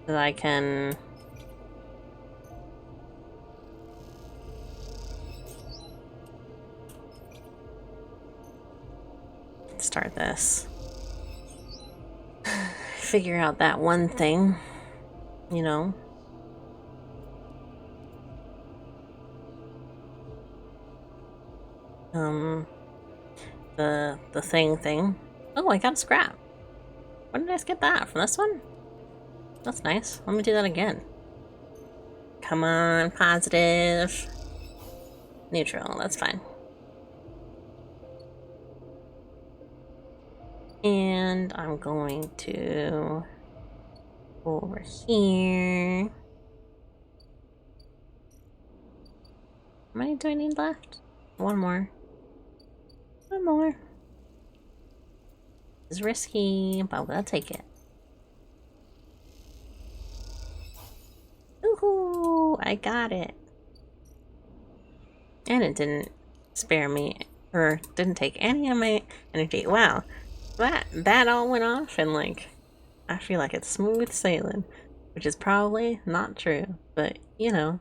So that I can start this. Figure out that one thing, you know. The thing. Oh, I got a scrap. When did I get that? From this one? That's nice. Let me do that again. Come on, positive. Neutral, that's fine. And I'm going to go over here. How many do I need left? One more. One more. It's risky, but we'll take it. Ooh, I got it. And it didn't spare me, or didn't take any of my energy. Wow, that all went off in like I feel like it's smooth sailing, which is probably not true, but you know,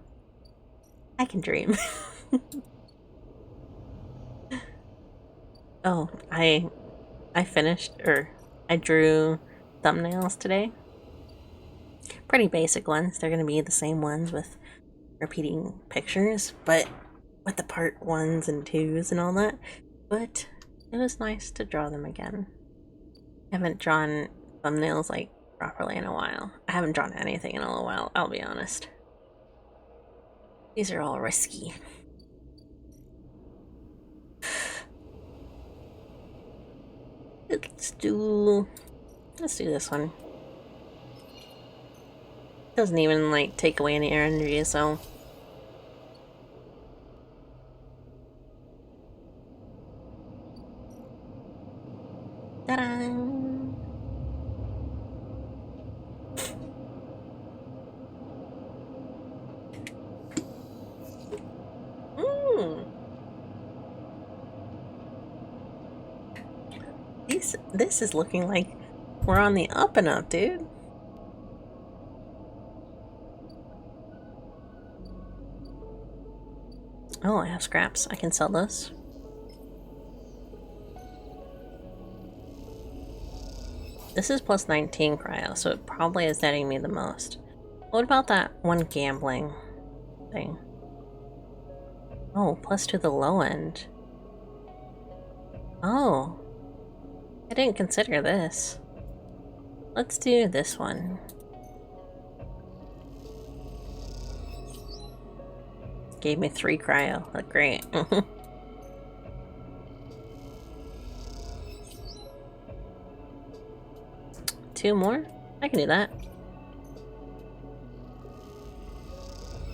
I can dream. Oh, I finished, or I drew thumbnails today. Pretty basic ones. They're gonna be the same ones with repeating pictures, but with the part 1s and 2s and all that. But it was nice to draw them again. I haven't drawn thumbnails like properly in a while. I haven't drawn anything in a little while, I'll be honest. These are all risky. Let's do this one. Doesn't even like take away any air energy, so ta-da! This is looking like we're on the up and up, dude. Oh, I have scraps. I can sell those. This is plus 19 cryo, so it probably is netting me the most. What about that one gambling thing? Oh, plus to the low end. Oh. I didn't consider this. Let's do this one. Gave me 3 cryo. That's great. 2 more? I can do that.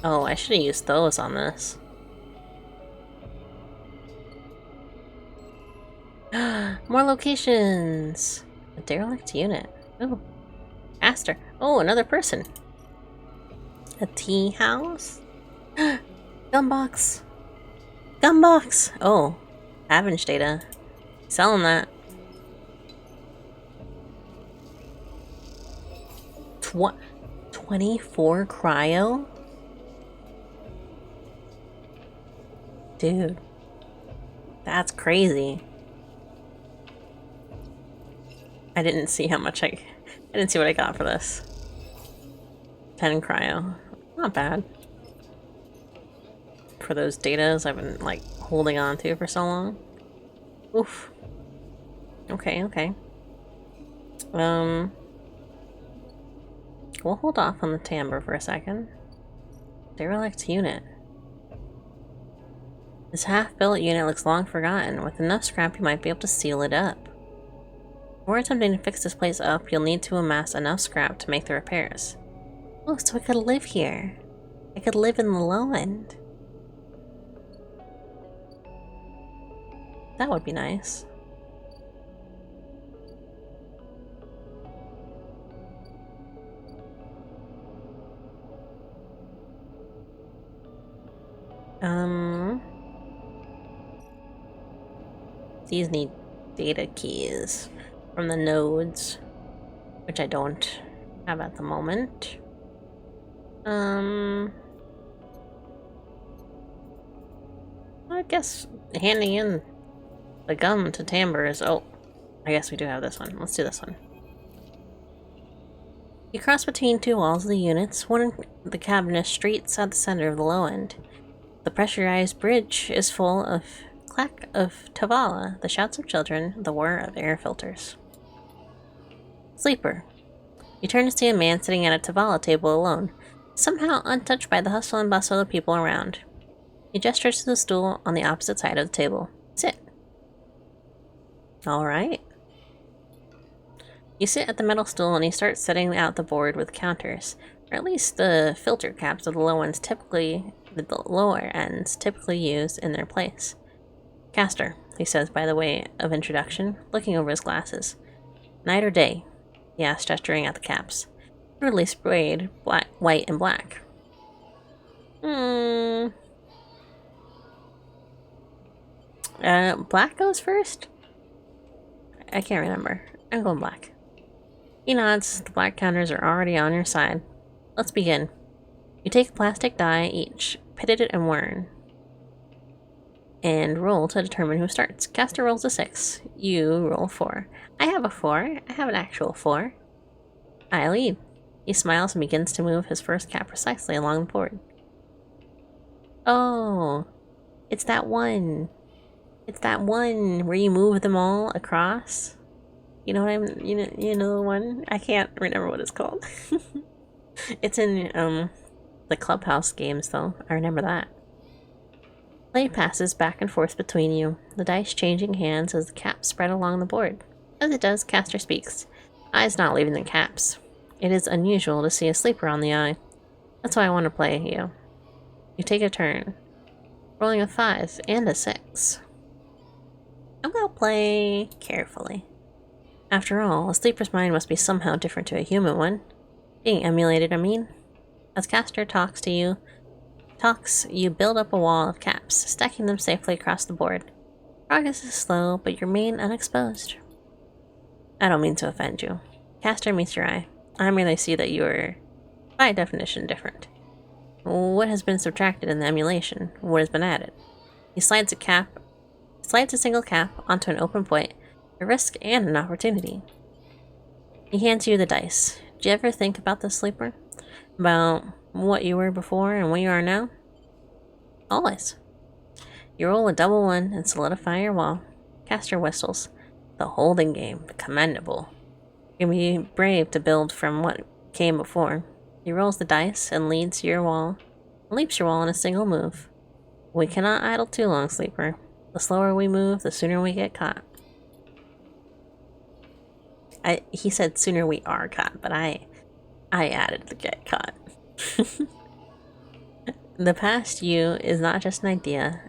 Oh, I should have used those on this. More locations! A derelict unit. Oh. Aster. Oh, another person. A tea house? Gunbox! Gunbox! Oh. Avenge data. Selling that. 24 cryo? Dude. That's crazy. I didn't see how much I didn't see what I got for this. 10 cryo. Not bad. For those datas I've been like holding on to for so long. Oof. Okay, okay. We'll hold off on the timbre for a second. Derelict unit. This half-built unit looks long forgotten. With enough scrap, you might be able to seal it up. Before attempting to fix this place up, you'll need to amass enough scrap to make the repairs. Oh, so I could live here. I could live in the low end. That would be nice. These need data keys from the nodes, which I don't have at the moment. I guess handing in the gum to timbre is... Oh, I guess we do have this one. Let's do this one. You cross between 2 walls of the units. One in the cavernous streets at the center of the low end. The pressurized bridge is full of clack of Tavala, the shouts of children, the whir of air filters. Sleeper. You turn to see a man sitting at a Tavala table alone, somehow untouched by the hustle and bustle of people around. He gestures to the stool on the opposite side of the table. Sit. Alright. You sit at the metal stool and he starts setting out the board with counters, or at least the filter caps of the lower ends typically used in their place. Caster, he says by the way of introduction, looking over his glasses. Night or day? He asks, gesturing at the caps. Rudely sprayed white and black. Black goes first? I can't remember. I'm going black. He nods. The black counters are already on your side. Let's begin. You take a plastic die each, pit it and whirn, and roll to determine who starts. Caster rolls a 6. You roll 4. I have a 4. I have an actual 4. I lead. He smiles and begins to move his first cap precisely along the board. Oh, it's that one. It's that one where you move them all across. You know what I'm, you know the one? I can't remember what it's called. It's in, the Clubhouse games, though. I remember that. Play passes back and forth between you, the dice changing hands as the caps spread along the board. As it does, Caster speaks, eyes not leaving the caps. It is unusual to see a sleeper on the eye. That's why I want to play you. You take a turn, rolling a 5 and a 6. I'm gonna play carefully. After all, a sleeper's mind must be somehow different to a human one. Being emulated, I mean. As Caster talks, you build up a wall of caps, stacking them safely across the board. Progress is slow, but you remain unexposed. I don't mean to offend you. Caster meets your eye. I merely see that you are, by definition, different. What has been subtracted in the emulation? What has been added? He slides a single cap onto an open point, a risk and an opportunity. He hands you the dice. Do you ever think about this, sleeper? About what you were before and what you are now? Always. You roll a double 1 and solidify your wall. Caster whistles. The holding game. Commendable. You can be brave to build from what came before. He rolls the dice and leaps your wall in a single move. We cannot idle too long, sleeper. The slower we move, the sooner we get caught. He said sooner we are caught, but I added the get caught. The past you is not just an idea,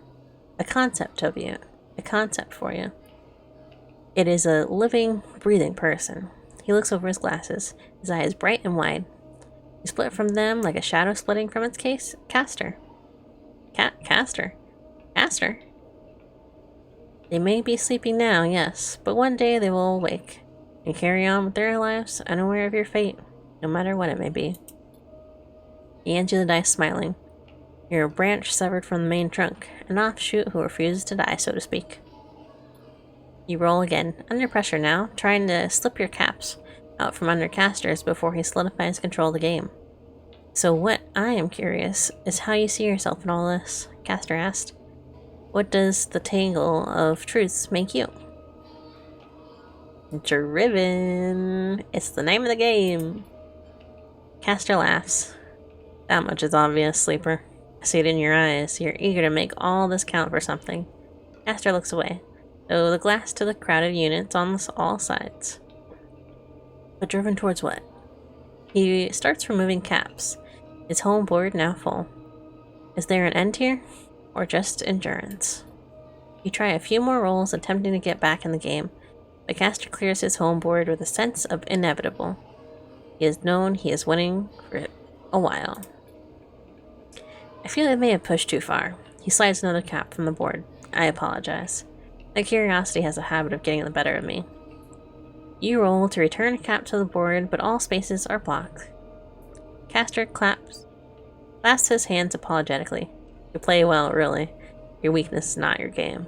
a concept of you, a concept for you. It is a living, breathing person. He looks over his glasses, his eyes bright and wide. You split from them like a shadow splitting from its caster. Caster? They may be sleeping now, yes, but one day they will awake and carry on with their lives, unaware of your fate, no matter what it may be. He hands you the dice, smiling. You're a branch severed from the main trunk, an offshoot who refuses to die, so to speak. You roll again, under pressure now, trying to slip your caps out from under Caster's before he solidifies control of the game. So what I am curious is how you see yourself in all this, Caster asked. What does the tangle of truths make you? Driven. It's the name of the game. Caster laughs. That much is obvious, sleeper. I see it in your eyes. You're eager to make all this count for something. Caster looks away, though the glass to the crowded units on all sides. But driven towards what? He starts removing caps, his home board now full. Is there an end here? Or just endurance? You try a few more rolls attempting to get back in the game, but Caster clears his home board with a sense of inevitable. He has known he is winning for a while. I feel I may have pushed too far. He slides another cap from the board. I apologize. My curiosity has a habit of getting the better of me. You roll to return a cap to the board, but all spaces are blocked. Caster clasps his hands apologetically. You play well, really. Your weakness is not your game.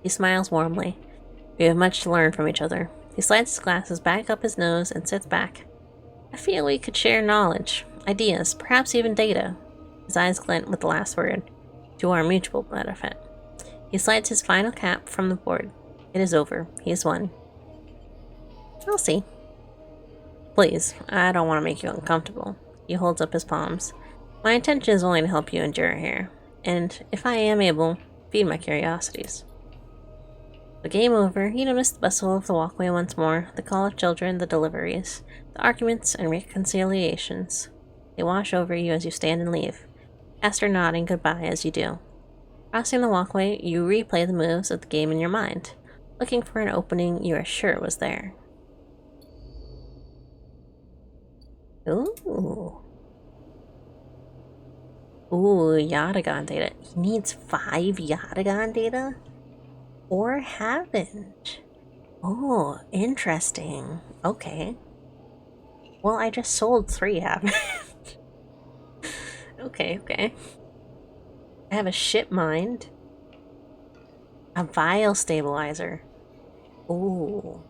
He smiles warmly. We have much to learn from each other. He slides his glasses back up his nose and sits back. I feel we could share knowledge, ideas, perhaps even data. His eyes glint with the last word. To our mutual benefit. He slides his final cap from the board. It is over. He has won. I'll see. Please, I don't want to make you uncomfortable. He holds up his palms. My intention is only to help you endure here, and if I am able, feed my curiosities. The game over, you notice the bustle of the walkway once more, the call of children, the deliveries, the arguments and reconciliations. They wash over you as you stand and leave, Caster nodding goodbye as you do. Crossing the walkway, you replay the moves of the game in your mind, looking for an opening you are sure was there. Ooh. Ooh, Yatagan data. He needs 5 Yatagan data? Or haven't? Oh, interesting. Okay. Well, I just sold 3 happen. Okay. I have a ship mind. A vial stabilizer. Ooh.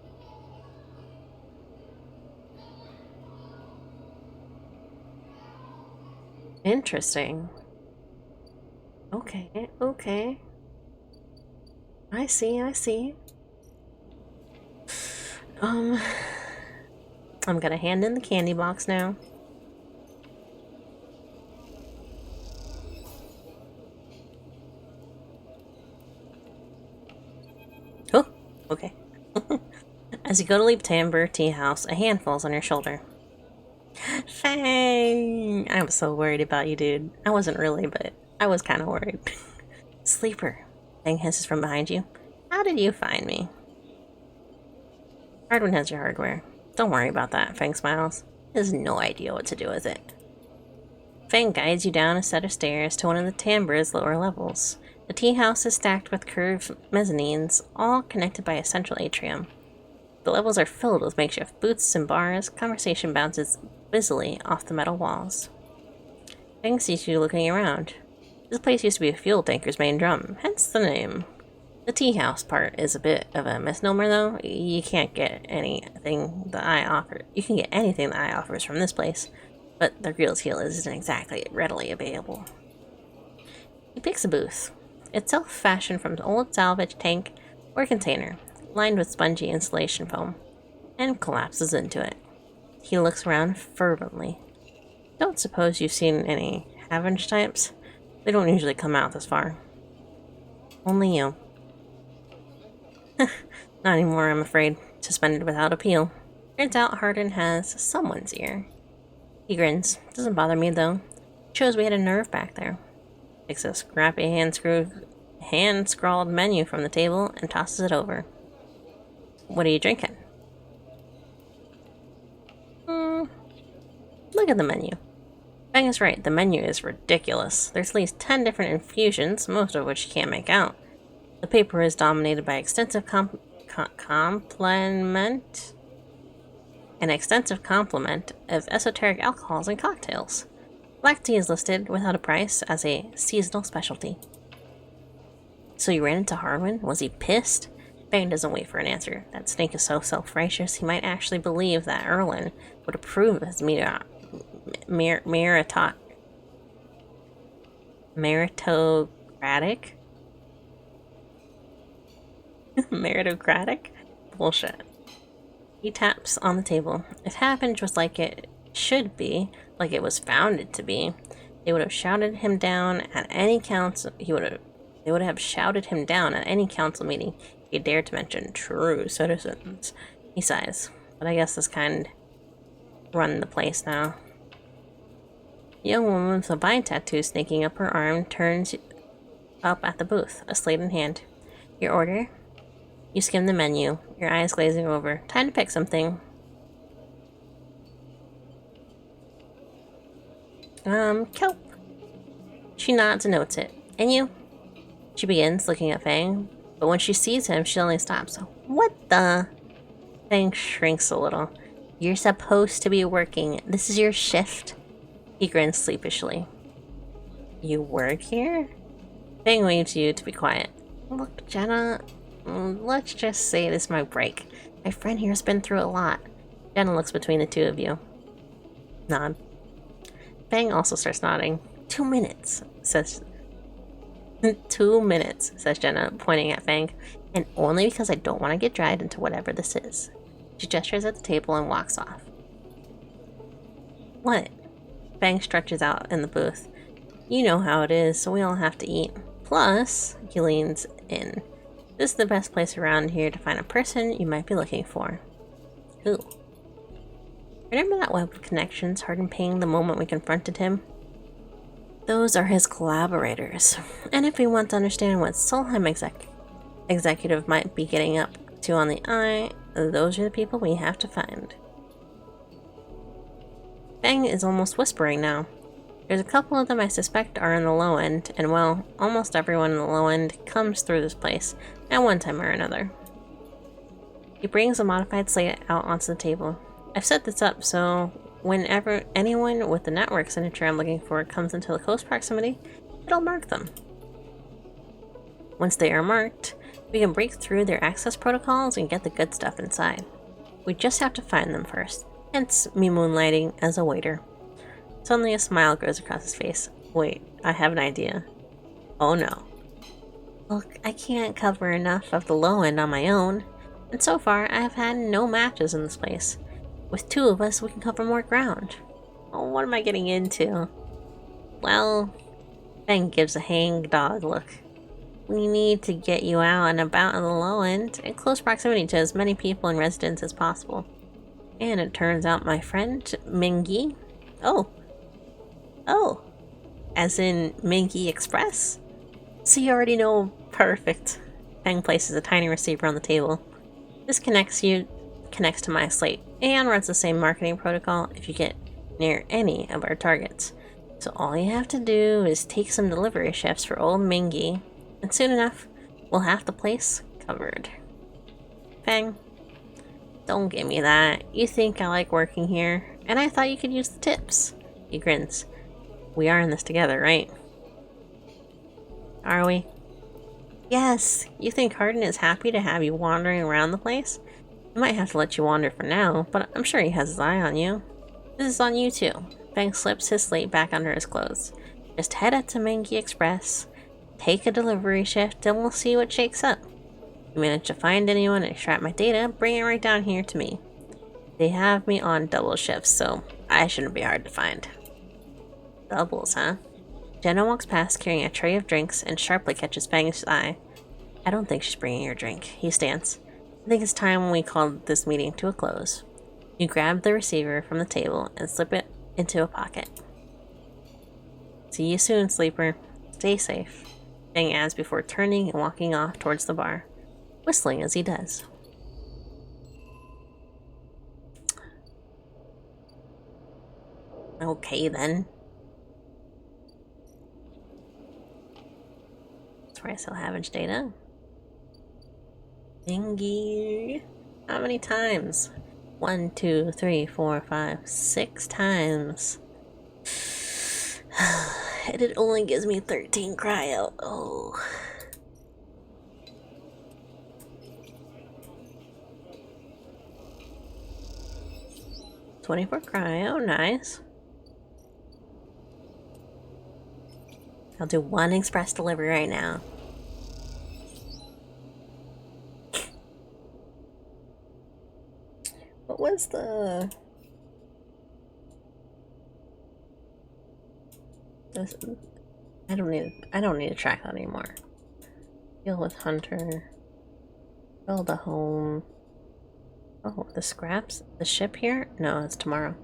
Interesting. Okay. I see. Um, I'm gonna hand in the candy box now. Oh, okay. As you go to leave Timber Tea House, a hand falls on your shoulder. Fang! I was so worried about you, dude. I wasn't really, but I was kind of worried. Sleeper. Fang hisses from behind you. How did you find me? Hardwin has your hardware. Don't worry about that, Fang smiles. He has no idea what to do with it. Fang guides you down a set of stairs to one of the Timber's lower levels. The tea house is stacked with curved mezzanines, all connected by a central atrium. The levels are filled with makeshift booths and bars. Conversation bounces busily off the metal walls. Fang sees you looking around. This place used to be a fuel tanker's main drum, hence the name. The tea house part is a bit of a misnomer, though. You can't get anything the eye offers. You can get anything the eye offers from this place, but the real deal isn't exactly readily available. He picks a booth. It's self-fashioned from an old salvage tank or container, lined with spongy insulation foam, and collapses into it. He looks around fervently. Don't suppose you've seen any Havenge types? They don't usually come out this far. Only you. Not anymore, I'm afraid. Suspended without appeal. Turns out Hardin has someone's ear. He grins. Doesn't bother me, though. Shows we had a nerve back there. Takes a scrappy hand-scrawled menu from the table and tosses it over. What are you drinking? Look at the menu. Fang is right, the menu is ridiculous. There's at least 10 different infusions, most of which you can't make out. The paper is dominated by extensive an extensive complement of esoteric alcohols and cocktails. Black tea is listed, without a price, as a seasonal specialty. So you ran into Harwin? Was he pissed? Fang doesn't wait for an answer. That snake is so self-righteous, he might actually believe that Erlin would approve of his meritocratic? Meritocratic? Bullshit. He taps on the table. If Havenge was like it should be, like it was founded to be, they would have shouted him down at any council. They would have shouted him down at any council meeting he dared to mention true citizens. He sighs. But I guess this kind run the place now. The young woman with a vine tattoo snaking up her arm turns up at the booth, a slate in hand. Your order? You skim the menu, your eyes glazing over. Time to pick something. Kelp. She nods and notes it. And you? She begins, looking at Fang, but when she sees him, she only stops. What the? Fang shrinks a little. You're supposed to be working. This is your shift. He grins sleepishly. You work here? Fang waves you to be quiet. Look, Jenna, let's just say this is my break. My friend here's been through a lot. Jenna looks between the two of you. Nod. Fang also starts nodding. 2 minutes, says 2 minutes, says Jenna, pointing at Fang. And only because I don't want to get dragged into whatever this is. She gestures at the table and walks off. What? Fang stretches out in the booth. You know how it is, so we all have to eat. Plus, he leans in. This is the best place around here to find a person you might be looking for. Who? Remember that web of connections Hardin pinged the moment we confronted him? Those are his collaborators. And if we want to understand what Solheim executive might be getting up to on the eye, those are the people we have to find. Fang is almost whispering now. There's a couple of them I suspect are in the low end, and well, almost everyone in the low end comes through this place at one time or another. He brings a modified slate out onto the table. I've set this up so whenever anyone with the network signature I'm looking for comes into the close proximity, it'll mark them. Once they are marked, we can break through their access protocols and get the good stuff inside. We just have to find them first, hence me moonlighting as a waiter. Suddenly a smile goes across his face. Wait, I have an idea. Oh no. Look, I can't cover enough of the low end on my own, and so far I have had no matches in this place. With two of us, we can cover more ground. Oh, what am I getting into? Well, Ben gives a hang-dog look. We need to get you out and about on the low end, in close proximity to as many people and residents as possible. And it turns out my friend, Mingy... Oh. As in Mingy Express? So you already know. Perfect. Feng places a tiny receiver on the table. This connects to my slate, and runs the same marketing protocol if you get near any of our targets. So all you have to do is take some delivery shifts for old Mingy, and soon enough, we'll have the place covered. Feng, don't give me that. You think I like working here, and I thought you could use the tips. He grins. We are in this together, right? Are we? Yes. You think Hardin is happy to have you wandering around the place? I might have to let you wander for now, but I'm sure he has his eye on you. This is on you too. Feng slips his slate back under his clothes. Just head up to Mangy Express, take a delivery shift, and we'll see what shakes up. If you manage to find anyone and extract my data, bring it right down here to me. They have me on double shifts, so I shouldn't be hard to find. Doubles, huh? Jenna walks past carrying a tray of drinks and sharply catches Feng's eye. I don't think she's bringing your drink. He stands. I think it's time we called this meeting to a close. You grab the receiver from the table and slip it into a pocket. See you soon, sleeper. Stay safe. Feng adds before turning and walking off towards the bar, whistling as he does. Okay then. That's where I still have data. Dingy. How many times? 1, 2, 3, 4, 5, 6 times. And it only gives me 13 cryo. Oh. $24 cryo, nice. I'll do one express delivery right now. What was the... I don't need to track that anymore. Deal with Hunter. Build a home. Oh, the scraps? The ship here? No, it's tomorrow.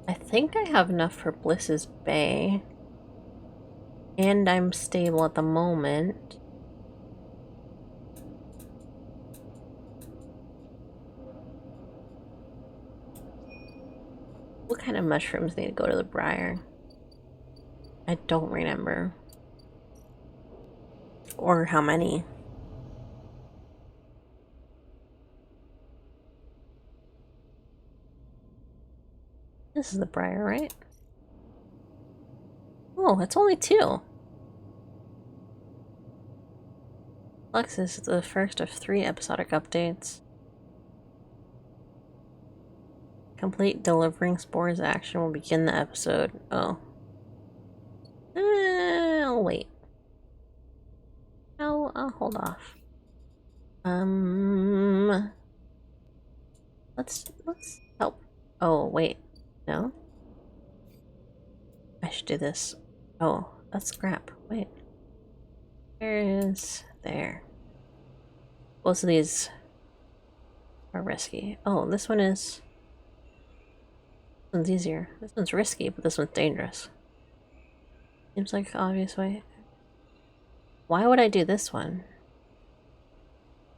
I think I have enough for Bliss's Bay. And I'm stable at the moment. What kind of mushrooms need to go to the Briar? I don't remember. Or how many. This is the Briar, right? Oh, it's only 2. Lux is the first of 3 episodic updates. Complete delivering spores action will begin the episode. Oh. I'll wait. I'll hold off. Let's help. Oh, wait. No? I should do this. Oh, that's scrap. Wait. Where is... There. Both of these are risky. Oh, this one is... This one's easier. This one's risky, but this one's dangerous. Seems like an obvious way. Why would I do this one?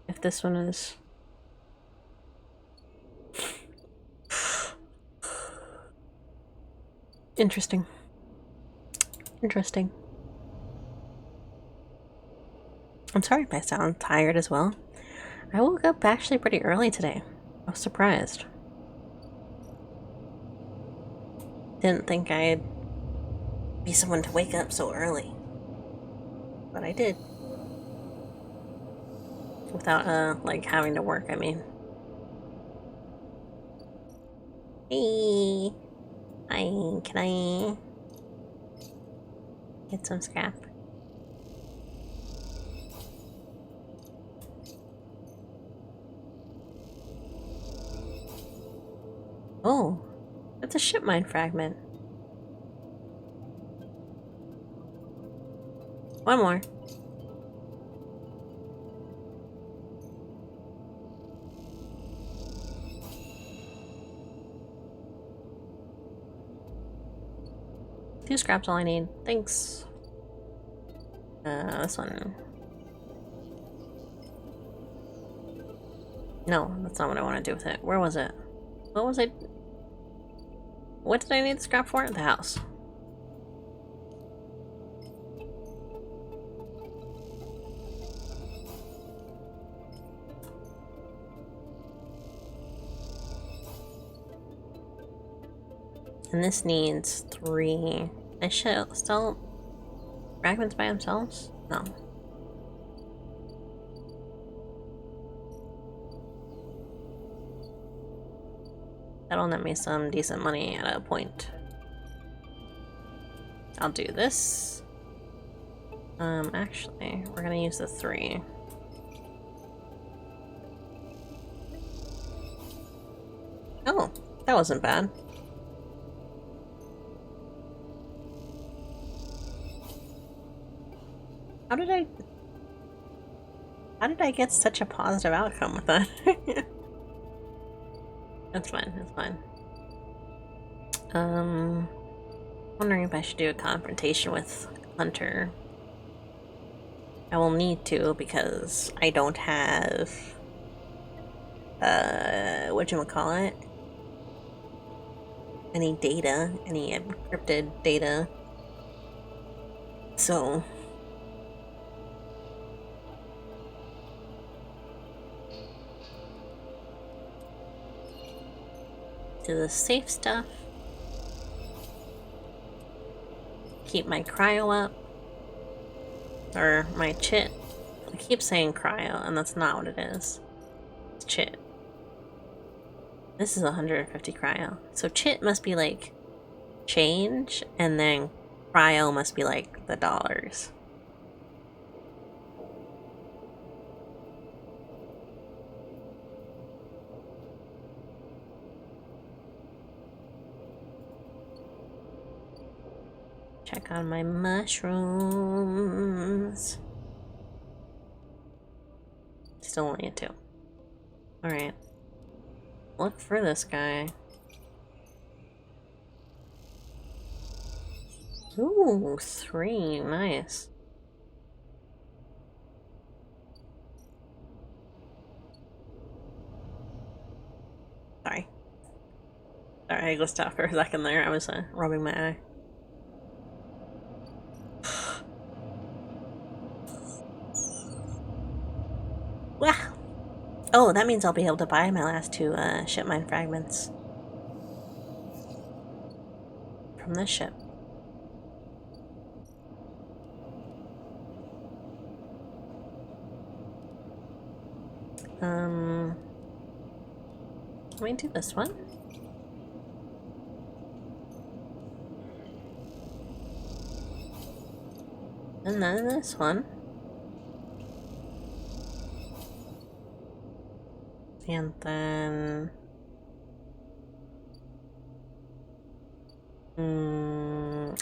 If this one is... Interesting. Interesting. I'm sorry if I sound tired as well. I woke up actually pretty early today. I was surprised. Didn't think I'd be someone to wake up so early. But I did. Without, like, having to work, I mean. Hey! Hi, can I get some scrap? Oh, that's a ship mine fragment. One more. Two scraps all I need. Thanks. This one. No, that's not what I want to do with it. Where was it? What was I... What did I need the scrap for? The house. And this needs 3. I should sell fragments by themselves? No. That'll net me some decent money at a point. I'll do this. Actually, we're gonna use the 3. Oh, that wasn't bad. How did I get such a positive outcome with that? That's fine, that's fine. Wondering if I should do a confrontation with Hunter. I will need to because I don't have whatchamacallit? Any data, any encrypted data. So do the safe stuff. Keep my cryo up. Or my chit. I keep saying cryo, and that's not what it is. It's chit. This is 150 cryo. So chit must be like change, and then cryo must be like the dollars. Check on my mushrooms. Still only a 2. Alright. Look for this guy. Ooh, 3. Nice. Sorry. Sorry, I glitched out for a second there. I was rubbing my eye. Wow. Oh, that means I'll be able to buy my last 2 ship mine fragments from this ship. Let me do this one. And then this one. And then...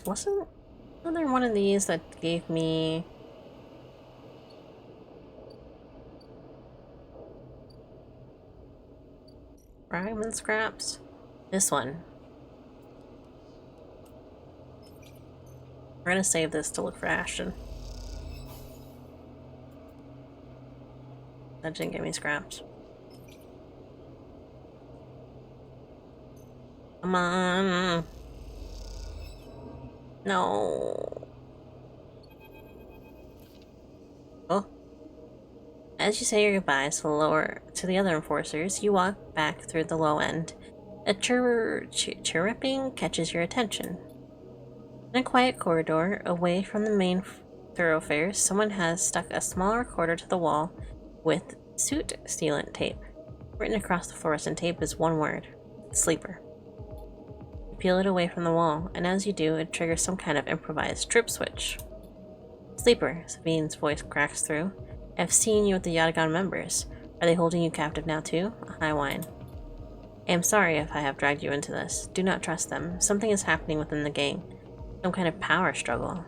wasn't there one of these that gave me... fragment scraps? This one. We're gonna save this to look for Ashton. That didn't give me scraps. Come on. No. Oh. As you say your goodbyes to the other enforcers, you walk back through the low end. A chirruping catches your attention. In a quiet corridor, away from the main thoroughfares, someone has stuck a small recorder to the wall with suit sealant tape. Written across the fluorescent tape is one word: sleeper. You peel it away from the wall, and as you do, it triggers some kind of improvised trip switch. Sleeper, Sabine's voice cracks through. I've seen you with the Yatagan members. Are they holding you captive now too? A high whine. I am sorry if I have dragged you into this. Do not trust them. Something is happening within the gang. Some kind of power struggle.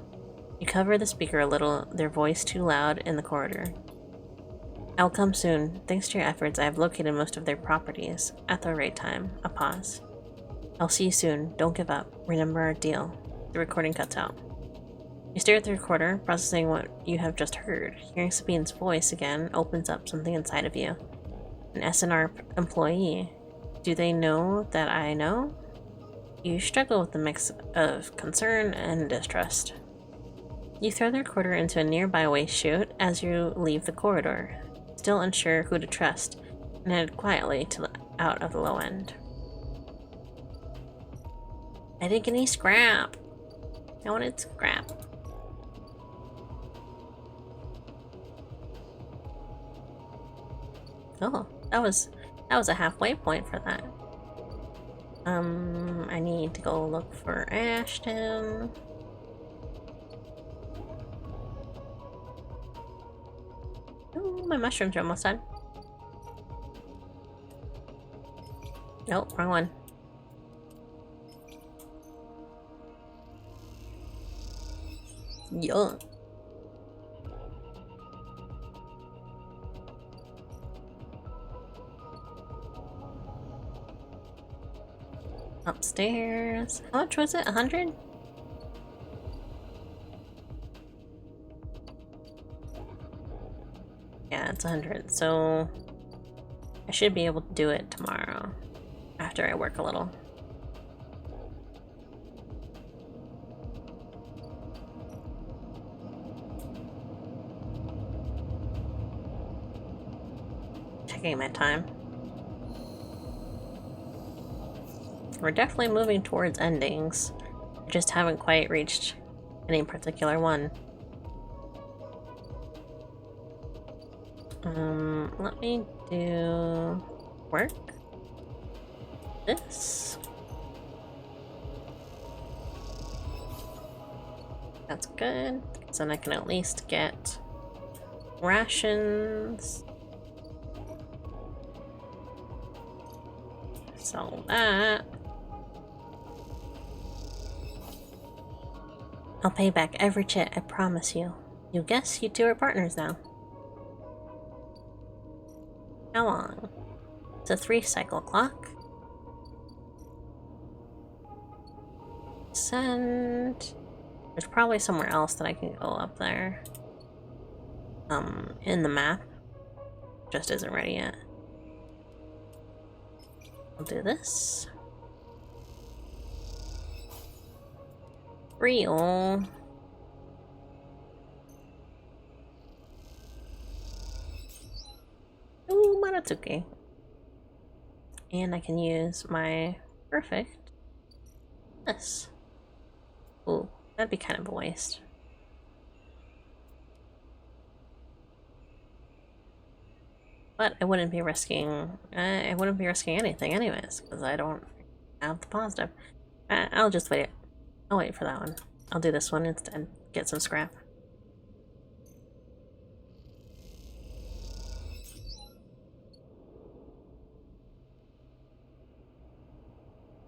You cover the speaker a little, their voice too loud in the corridor. I will come soon. Thanks to your efforts, I have located most of their properties. At the right time. A pause. I'll see you soon. Don't give up. Remember our deal. The recording cuts out. You stare at the recorder, processing what you have just heard. Hearing Sabine's voice again opens up something inside of you. An SNR employee. Do they know that I know? You struggle with the mix of concern and distrust. You throw the recorder into a nearby waste chute as you leave the corridor, still unsure who to trust, and head quietly out of the low end. I didn't get any scrap. I wanted scrap. Oh, that was a halfway point for that. I need to go look for Ashton. Ooh, my mushrooms are almost done. Nope, wrong one. Yuck. Upstairs. How much was it? 100? Yeah, it's 100. So I should be able to do it tomorrow after I work a little. Checking my time. We're definitely moving towards endings. We just haven't quite reached any particular one. Let me do work. This. That's good. So then I can at least get rations. Sell that. I'll pay back every chit, I promise you. You guess you two are partners now. How long? It's a 3-cycle clock. Send. There's probably somewhere else that I can go up there. In the map. Just isn't ready yet. I'll do this. Real. Ooh, Maratsuki. And I can use my perfect. This. Ooh, that'd be kind of a waste. But I wouldn't be risking. I wouldn't be risking anything, anyways, because I don't have the positive. I'll just wait. I'll wait for that one. I'll do this one instead. Get some scrap.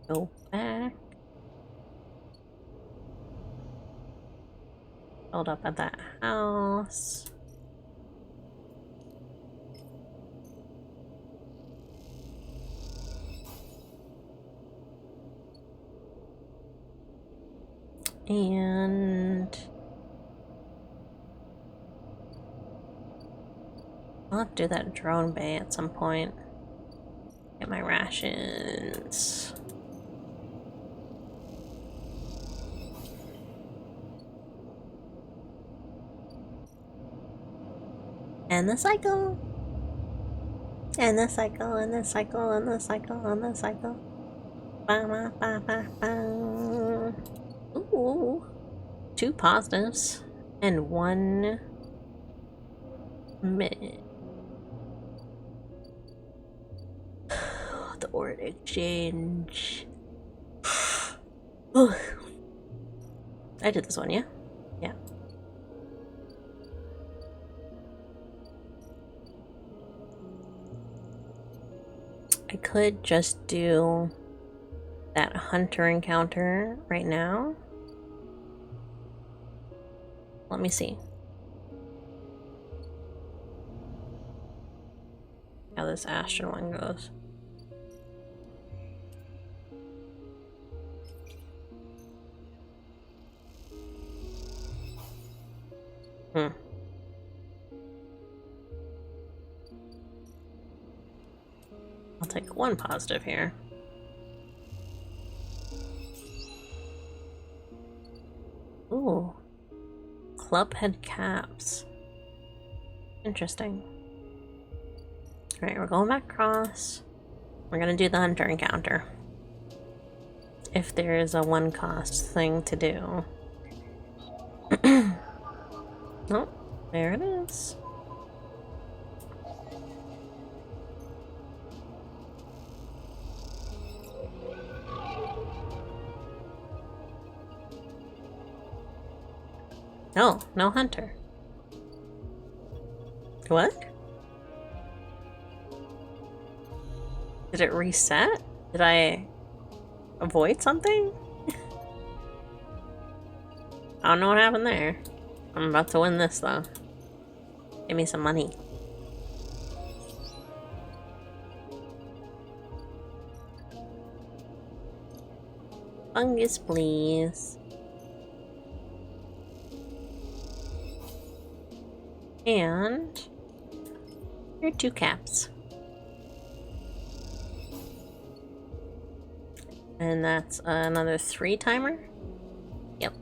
Go back. Hold up at that house. And I'll have to do that drone bay at some point. Get my rations. And the cycle. And the cycle, and the cycle, and the cycle, and the cycle. Ba, ba, ba, ba, ba. Ooh. 2 positives. And 1 minute. The word exchange. I did this one, yeah? Yeah. I could just do that hunter encounter right now. Let me see how this Ashen one goes. I'll take 1 positive here. Ooh. Clubhead caps. Interesting. Alright, we're going back across. We're gonna do the hunter encounter. If there is a 1 cost thing to do. Oh, there it is. Oh, no hunter. What? Did it reset? Did I avoid something? I don't know what happened there. I'm about to win this though. Give me some money. Fungus, please. And here are 2 caps. And that's another 3 timer? Yep.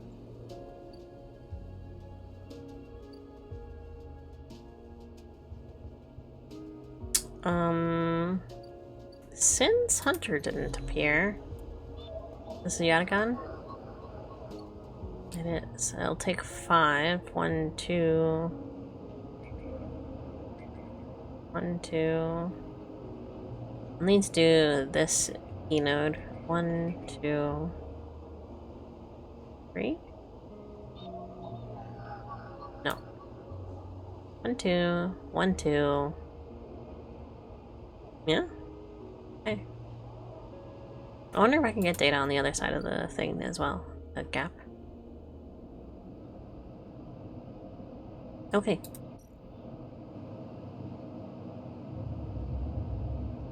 Since Hunter didn't appear, this is Yatagan? It is. It'll take 5. 1, 2. 1, 2. I need to do this E node. 1, 2, 3? No. 1, 2, 1, 2. Yeah? Okay. I wonder if I can get data on the other side of the thing as well. The gap. Okay.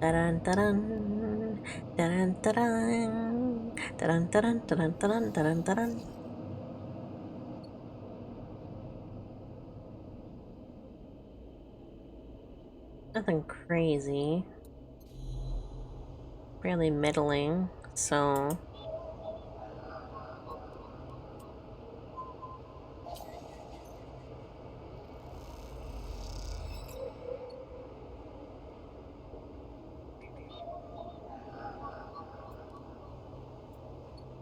Da-dun, da-dun. Da-dun, da-dun. Da-dun, da-dun, da-dun, da-dun, da-dun, da-dun. Nothing crazy. Fairly middling, so...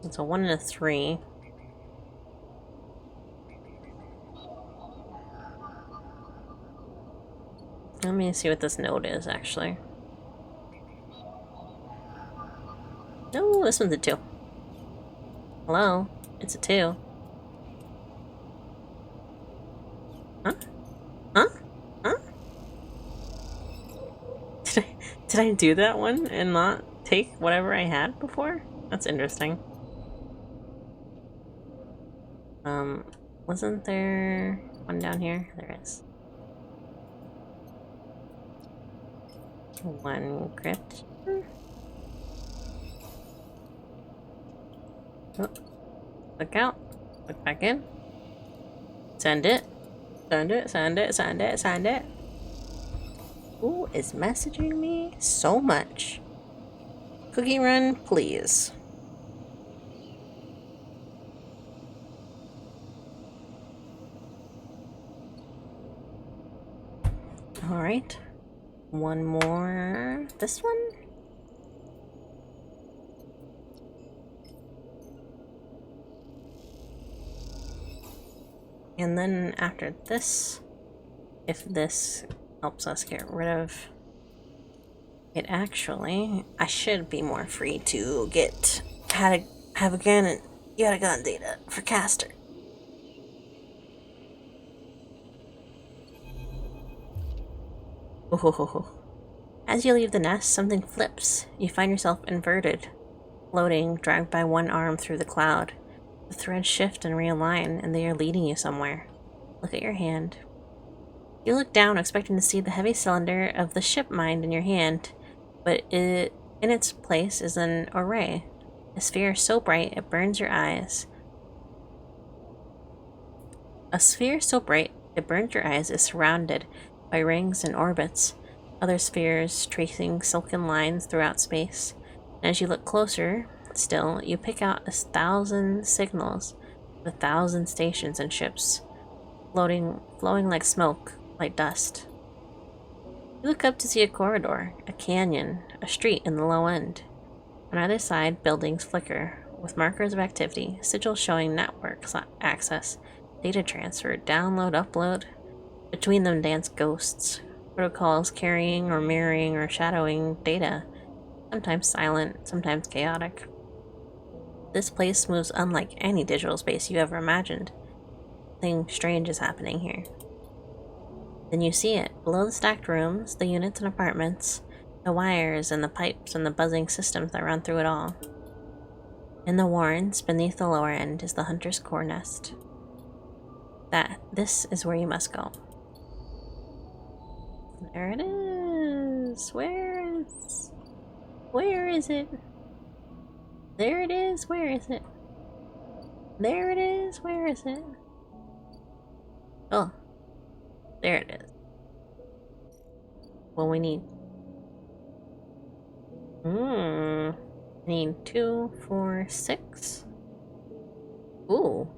It's a 1 and a 3. Let me see what this node is, actually. No, this one's a 2. Hello? It's a 2. Huh? Huh? Huh? Did I do that one and not take whatever I had before? That's interesting. Wasn't there one down here? There is. 1 crypt. Oh. Look out. Look back in. Send it. Send it, send it, send it, send it. Who is messaging me so much? Cookie run, please. Alright. One more. This one? And then after this, if this helps us get rid of it, actually, I should be more free to get have a gun and gun data for Caster. Oh. As you leave the nest, something flips. You find yourself inverted, floating, dragged by one arm through the cloud. The threads shift and realign, and they are leading you somewhere. Look at your hand. You look down, expecting to see the heavy cylinder of the ship mind in your hand, but in its place is an array. A sphere so bright it burns your eyes. A sphere so bright it burns your eyes is surrounded by rings and orbits, other spheres tracing silken lines throughout space. And as you look closer, still, you pick out 1,000 signals, 1,000 stations and ships, flowing like smoke, like dust. You look up to see a corridor, a canyon, a street in the low end. On either side, buildings flicker, with markers of activity, sigils showing network access, data transfer, download, upload. Between them dance ghosts, protocols carrying or mirroring or shadowing data, sometimes silent, sometimes chaotic. This place moves unlike any digital space you ever imagined. Something strange is happening here. Then you see it, below the stacked rooms, the units and apartments, the wires and the pipes and the buzzing systems that run through it all. In the warrens, beneath the lower end, is the Hunter's Core nest. This is where you must go. There it is! Where is it? There it is, where is it? There it is, where is it? Oh. There it is. What we need. I need 2, 4, 6. Ooh.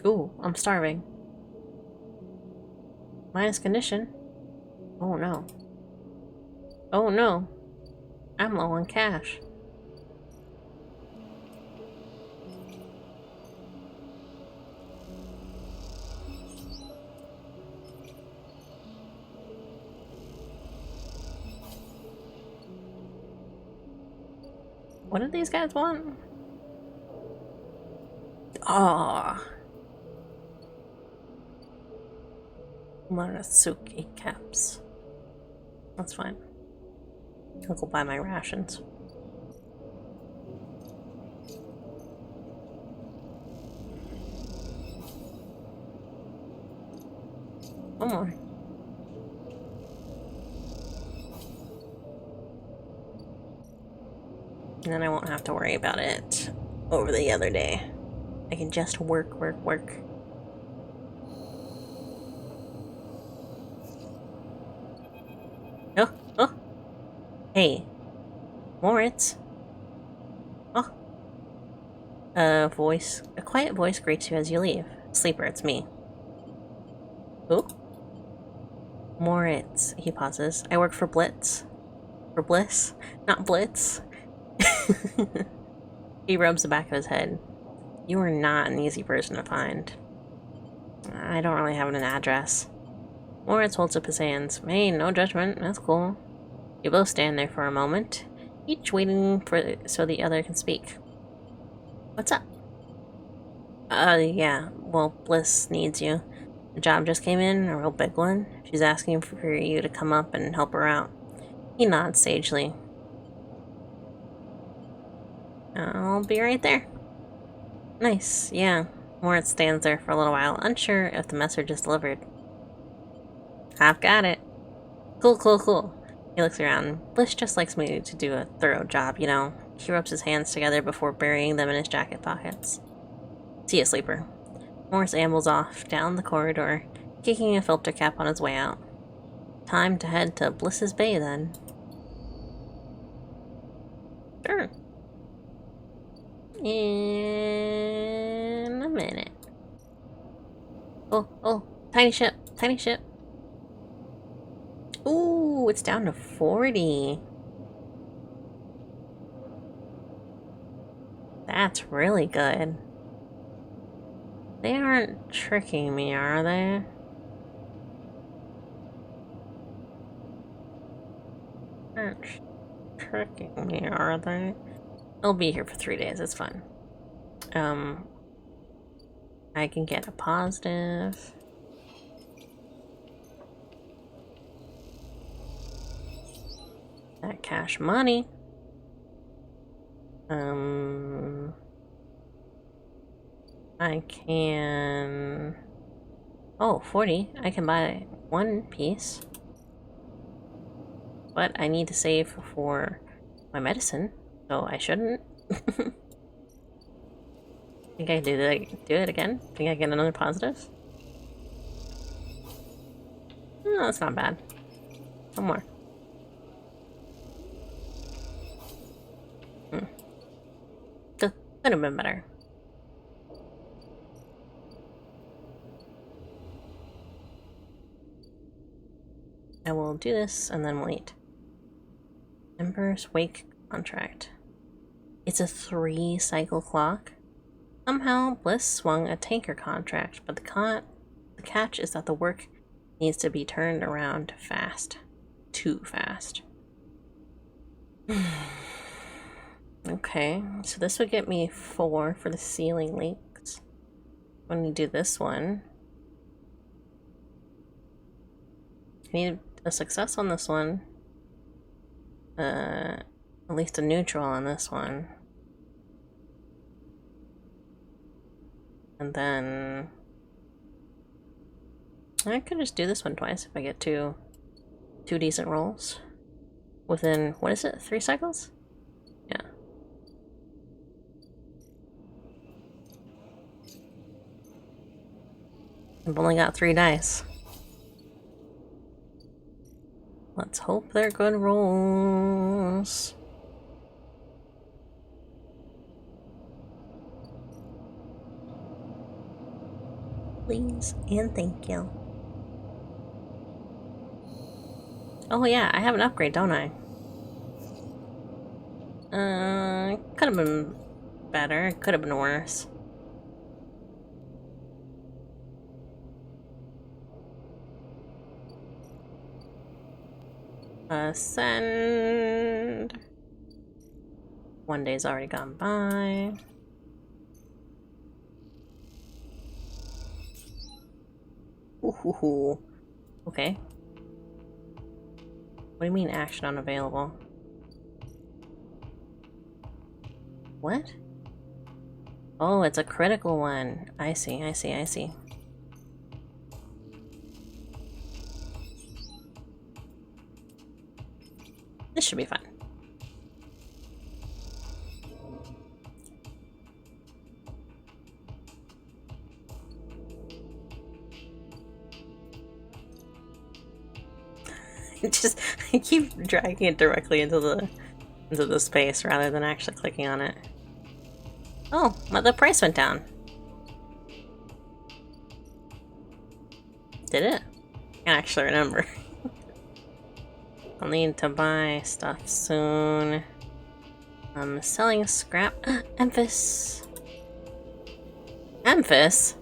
Ooh, I'm starving. Minus condition. Oh no. Oh no. I'm low on cash. What do these guys want? Oh. Marasuki caps. That's fine. I'll go buy my rations. One more. And then I won't have to worry about it over the other day. I can just work. Oh! Hey. Moritz. Oh. A quiet voice greets you as you leave. Sleeper, it's me. Who? Moritz, he pauses. I work for Blitz. For Bliss? Not Blitz. He rubs the back of his head. You are not an easy person to find. I don't really have an address. Moritz holds up his hands. Hey, no judgment. That's cool. You both stand there for a moment, each waiting so the other can speak. What's up? Yeah. Well, Bliss needs you. The job just came in, a real big one. She's asking for you to come up and help her out. He nods sagely. I'll be right there. Nice, yeah. Moritz stands there for a little while, unsure if the message is delivered. I've got it. Cool. He looks around. Bliss just likes me to do a thorough job, you know. He rubs his hands together before burying them in his jacket pockets. See ya, Sleeper. Morris ambles off, down the corridor, kicking a filter cap on his way out. Time to head to Bliss's Bay, then. Sure. in a minute. Oh, tiny ship, tiny ship. Ooh, it's down to 40. That's really good. They aren't tricking me, are they? Aren't tricking me, are they? I'll be here for 3 days, it's fun. I can get a positive. That cash money. I can... Oh, 40. I can buy one piece. But I need to save for my medicine, so I shouldn't. Think I do it again? Think I get another positive? No, that's not bad. One more. Could have been better. I will do this and then we'll eat. Emperor's Wake contract. It's a 3-cycle clock. Somehow, Bliss swung a tanker contract, but the catch is that the work needs to be turned around fast. Too fast. Okay, so this would get me 4 for the ceiling leaks. When we do this one, I need a success on this one. At least a neutral on this one. And then I could just do this one twice if I get two decent rolls. Within, what is it, 3 cycles? Yeah. I've only got 3 dice. Let's hope they're good rolls. Please and thank you. Oh yeah, I have an upgrade, don't I? Could have been better, could have been worse. Send. 1 day's already gone by. Ooh. Okay. What do you mean action unavailable? What? Oh, it's a critical one. I see. This should be fun. I keep dragging it directly into the space rather than actually clicking on it. Oh, but the price went down. Did it? I can't actually remember. I'll need to buy stuff soon. I'm selling scrap. Emphas. Emphas?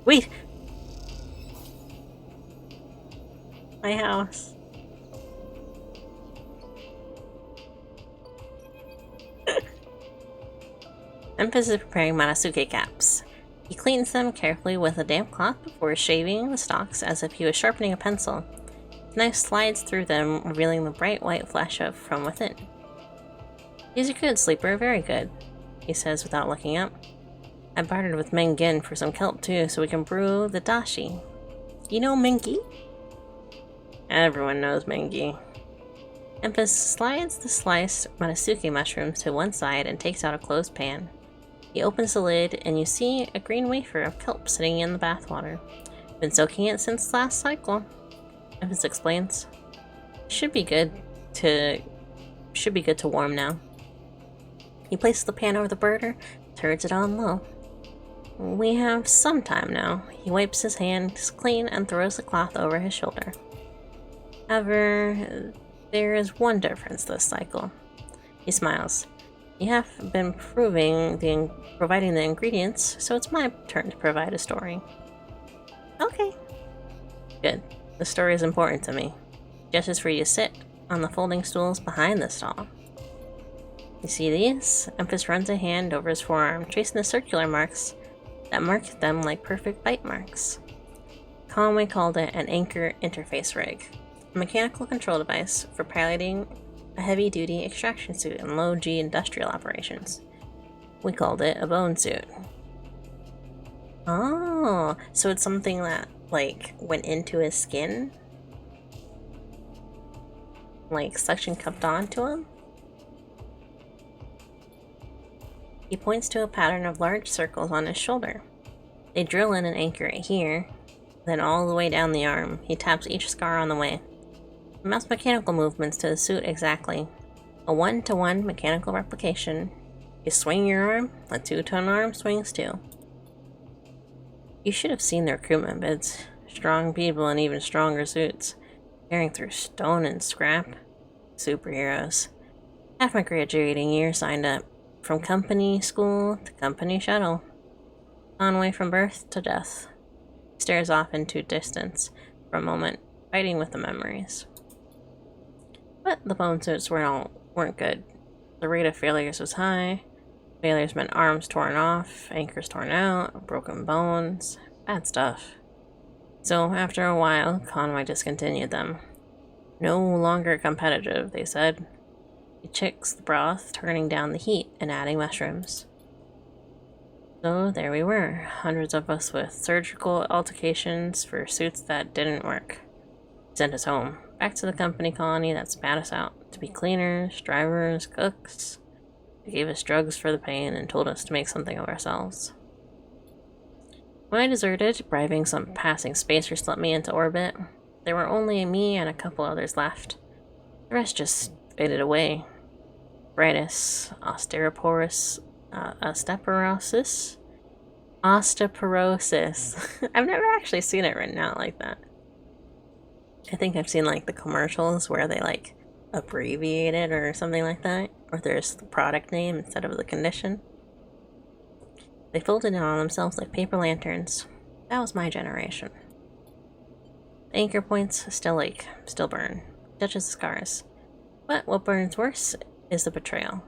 Wait! My house. Emphas is preparing Manasuke caps. He cleans them carefully with a damp cloth before shaving the stalks as if he was sharpening a pencil. His knife slides through them, revealing the bright white flesh from within. "He's a good sleeper, very good," he says without looking up. "I bartered with Mengin for some kelp too, so we can brew the dashi. You know Mengi?" Everyone knows Mengi. Emphas slides the sliced Manasuke mushrooms to one side and takes out a closed pan. He opens the lid, and you see a green wafer of kelp sitting in the bathwater. "Been soaking it since last cycle," Emphas explains. "Should be good to Should be good to warm now. He places the pan over the burner, turns it on low. We have some time now. He wipes his hands clean and throws the cloth over his shoulder. However, there is one difference this cycle. He smiles. You have been providing the ingredients, so it's my turn to provide a story. Okay. Good. The story is important to me. Just as for you to sit on the folding stools behind the stall. You see these? Empress runs a hand over his forearm, tracing the circular marks that mark them like perfect bite marks. Conway called it an anchor interface rig, a mechanical control device for piloting a heavy-duty extraction suit in low-G industrial operations. We called it a bone suit. Oh, so it's something that, like, went into his skin? Like, suction cupped onto him? He points to a pattern of large circles on his shoulder. They drill in and anchor it here, then all the way down the arm. He taps each scar on the way. He maps mechanical movements to the suit exactly. A 1-to-1 mechanical replication. You swing your arm, a 2-ton arm swings too. You should have seen their recruitment bids. Strong people in even stronger suits, tearing through stone and scrap. Superheroes. Half my graduating year signed up. From company school to company shuttle. Conway from birth to death. He stares off into distance for a moment, fighting with the memories. But the bone suits weren't good. The rate of failures was high. Failures meant arms torn off, anchors torn out, broken bones. Bad stuff. So after a while, Conway discontinued them. No longer competitive, they said. He chicks the broth, turning down the heat and adding mushrooms. So there we were, hundreds of us with surgical altercations for suits that didn't work. He sent us home, back to the company colony that spat us out, to be cleaners, drivers, cooks. They gave us drugs for the pain and told us to make something of ourselves. When I deserted, bribing some passing spacers to let me into orbit, there were only me and a couple others left. The rest just faded away. Brightus, osteoporosis. Osteoporosis. I've never actually seen it written out like that. I think I've seen like the commercials where they like abbreviate it or something like that, or there's the product name instead of the condition. They folded in on themselves like paper lanterns. That was my generation. The anchor points still ache, still burn, touches the scars. But what burns worse is the betrayal.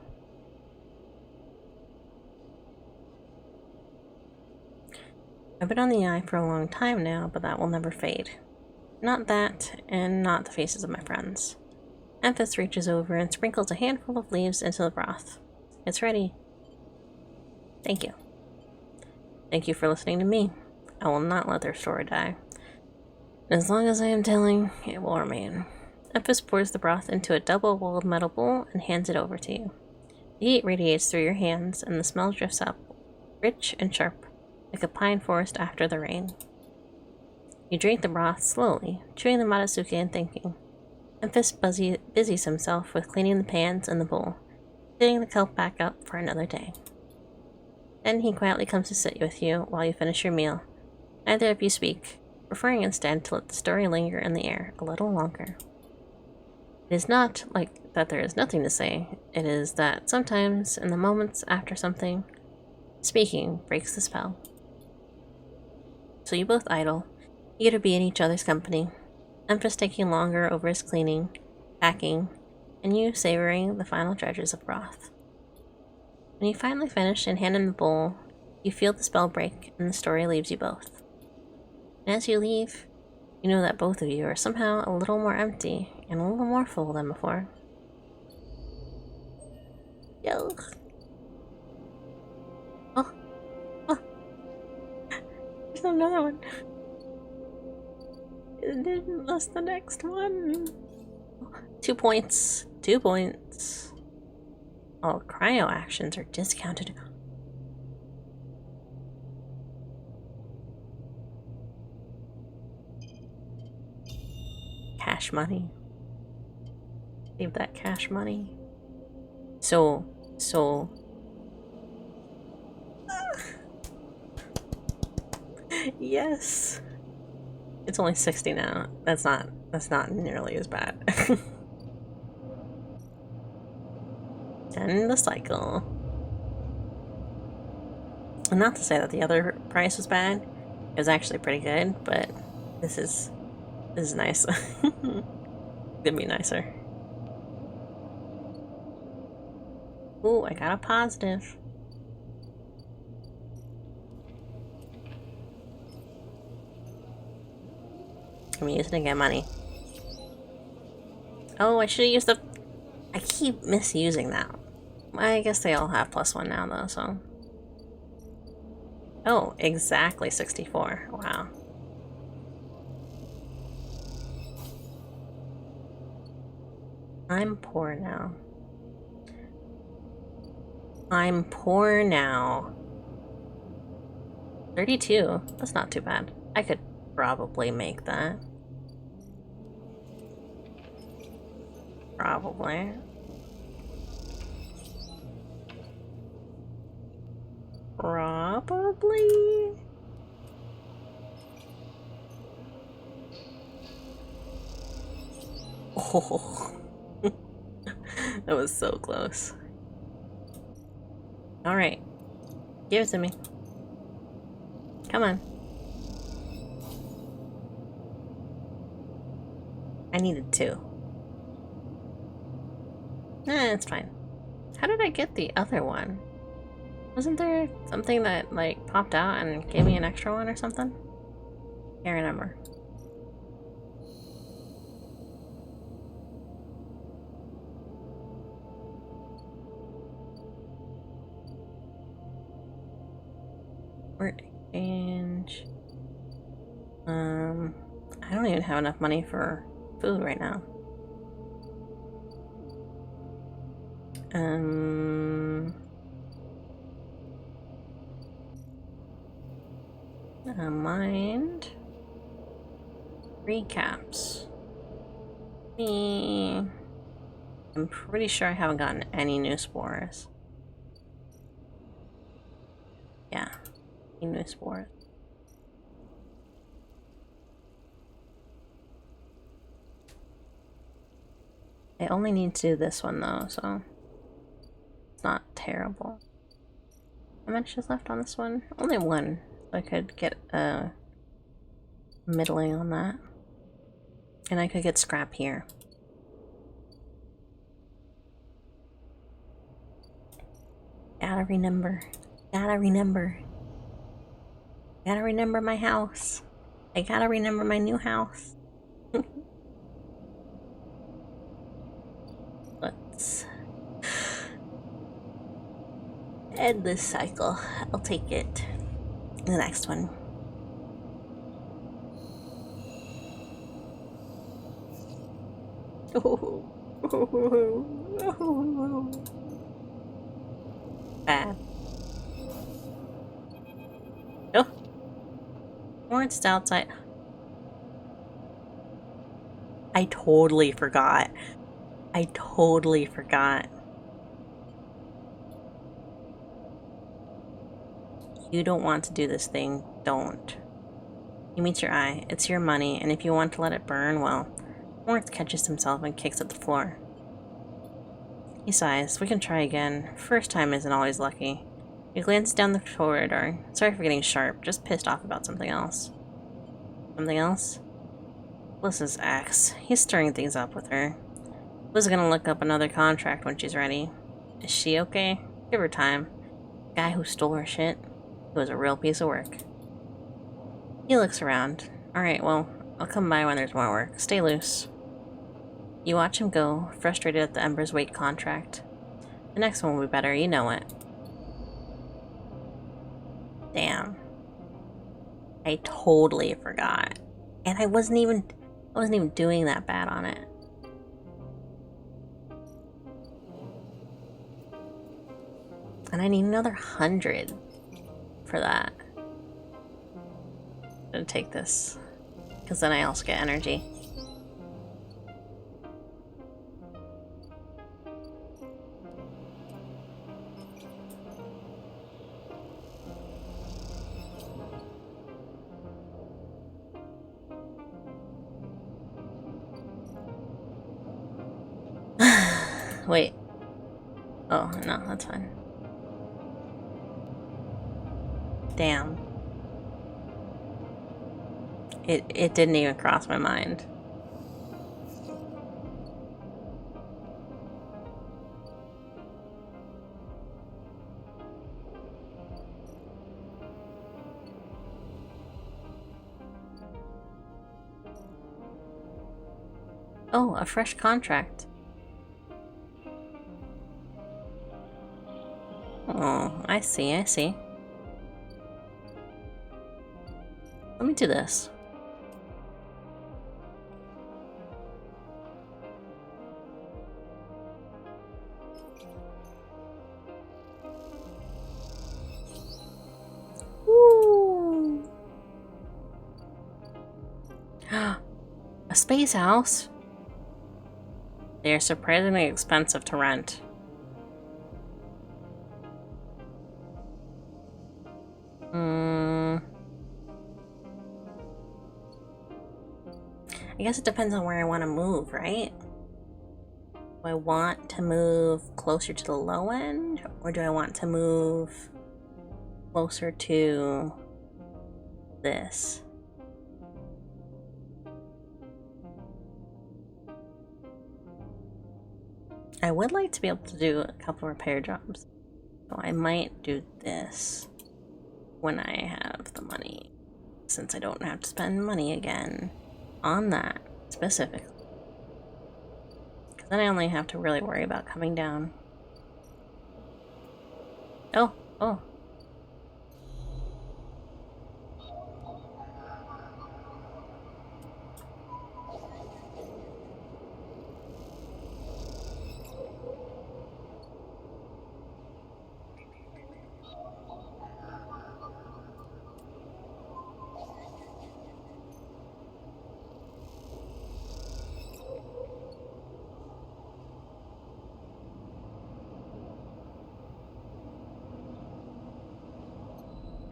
I've been on the eye for a long time now, but that will never fade. Not that, and not the faces of my friends. Emphas reaches over and sprinkles a handful of leaves into the broth. It's ready. Thank you. Thank you for listening to me. I will not let their story die. As long as I am telling, it will remain. Emphas pours the broth into a double-walled metal bowl and hands it over to you. The heat radiates through your hands, and the smell drifts up, rich and sharp, like a pine forest after the rain. You drink the broth slowly, chewing the matasuke and thinking. Emphas busies himself with cleaning the pans and the bowl, fitting the kelp back up for another day. Then he quietly comes to sit with you while you finish your meal. Neither of you speak, preferring instead to let the story linger in the air a little longer. It is not like that there is nothing to say, it is that sometimes, in the moments after something, speaking breaks the spell. So you both idle, eager to be in each other's company, Emphas taking longer over his cleaning, packing, and you savoring the final dredges of broth. When you finally finish and hand him the bowl, you feel the spell break and the story leaves you both. And as you leave, you know that both of you are somehow a little more empty and a little more full than before. Yo. Oh. There's another one. It didn't list the next one. 2 points. 2 points. All cryo actions are discounted. Cash money. Save that cash money. So... Yes! It's only 60 now. That's not nearly as bad. End the cycle. And not to say that the other price was bad. It was actually pretty good, but this is nice. Could be nicer. Ooh, I got a positive. I'm using to get money. Oh, I should have used the... I keep misusing that. I guess they all have +1 now, though, so... Oh, exactly 64. Wow. I'm poor now. I'm poor now. 32? That's not too bad. I could probably make that. Probably. Probably? Oh. That was so close. Alright. Give it to me. Come on. I needed 2. It's fine. How did I get the other one? Wasn't there something that, like, popped out and gave me an extra one or something? Can't remember. Word exchange. I don't even have enough money for food right now. Mind. Recaps. I'm pretty sure I haven't gotten any new spores. Yeah, any new spores. I only need to do this one though, so it's not terrible. How much is left on this one? Only 1. So I could get middling on that. And I could get scrap here. Gotta remember. Gotta remember. Gotta remember my house. I gotta remember my new house. Let's end this cycle. I'll take it. The next one. Bad. Oh. Or it's outside. I totally forgot. I totally forgot. You don't want to do this thing, don't. He meets your eye. It's your money, and if you want to let it burn, well, Lawrence catches himself and kicks at the floor. He sighs. We can try again. First time isn't always lucky. He glances down the corridor. Sorry for getting sharp, just pissed off about something else. Something else? Bliss's ex. He's stirring things up with her. Liz is gonna look up another contract when she's ready. Is she okay? Give her time. The guy who stole her shit. It was a real piece of work. He looks around. Alright, well, I'll come by when there's more work. Stay loose. You watch him go, frustrated at the Ember's Wake contract. The next one will be better, you know it. Damn. I totally forgot. And I wasn't even doing that bad on it. And I need another 100 for that. I'm gonna take this, because then I also get energy. Wait. Oh, no, that's fine. Damn. It didn't even cross my mind. Oh, a fresh contract. Oh, I see, I see. Let me do this. Woo! A space house? They are surprisingly expensive to rent. I guess it depends on where I want to move, right? Do I want to move closer to the low end, or do I want to move closer to this? I would like to be able to do a couple repair jobs, so I might do this when I have the money, since I don't have to spend money again on that specifically. Because then I only have to really worry about coming down. Oh, oh.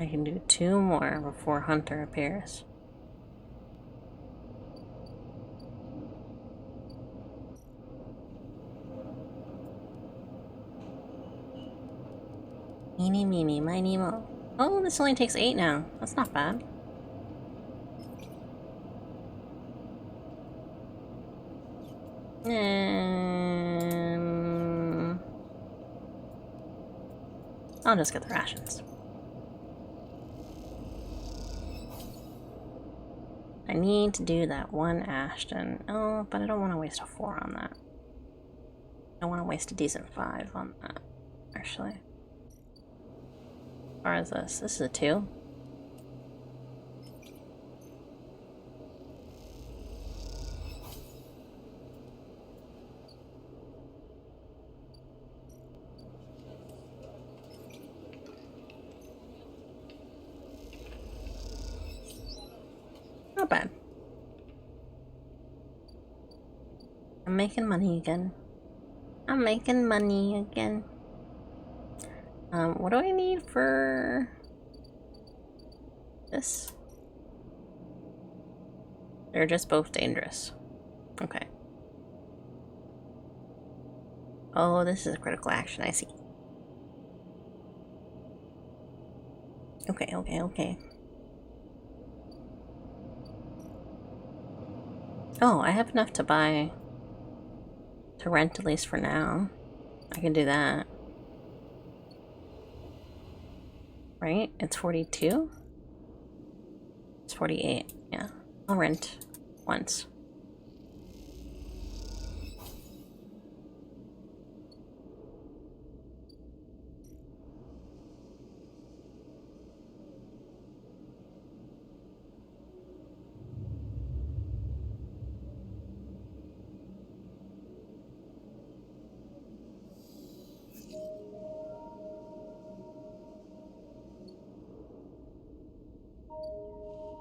I can do 2 more before Hunter appears. Meeny, meeny, miny, mo. Oh, this only takes 8 now. That's not bad. I'll just get the rations. I need to do that one Ashton. Oh, but I don't want to waste a 4 on that. I want to waste a decent 5 on that, actually. As far as this is a 2. Not bad. I'm making money again. I'm making money again. What do I need for this? They're just both dangerous. Okay. Oh, this is a critical action, I see. Okay, okay, okay. Oh, I have enough to buy... to rent, at least for now. I can do that. Right? It's 42? It's 48, yeah. I'll rent once.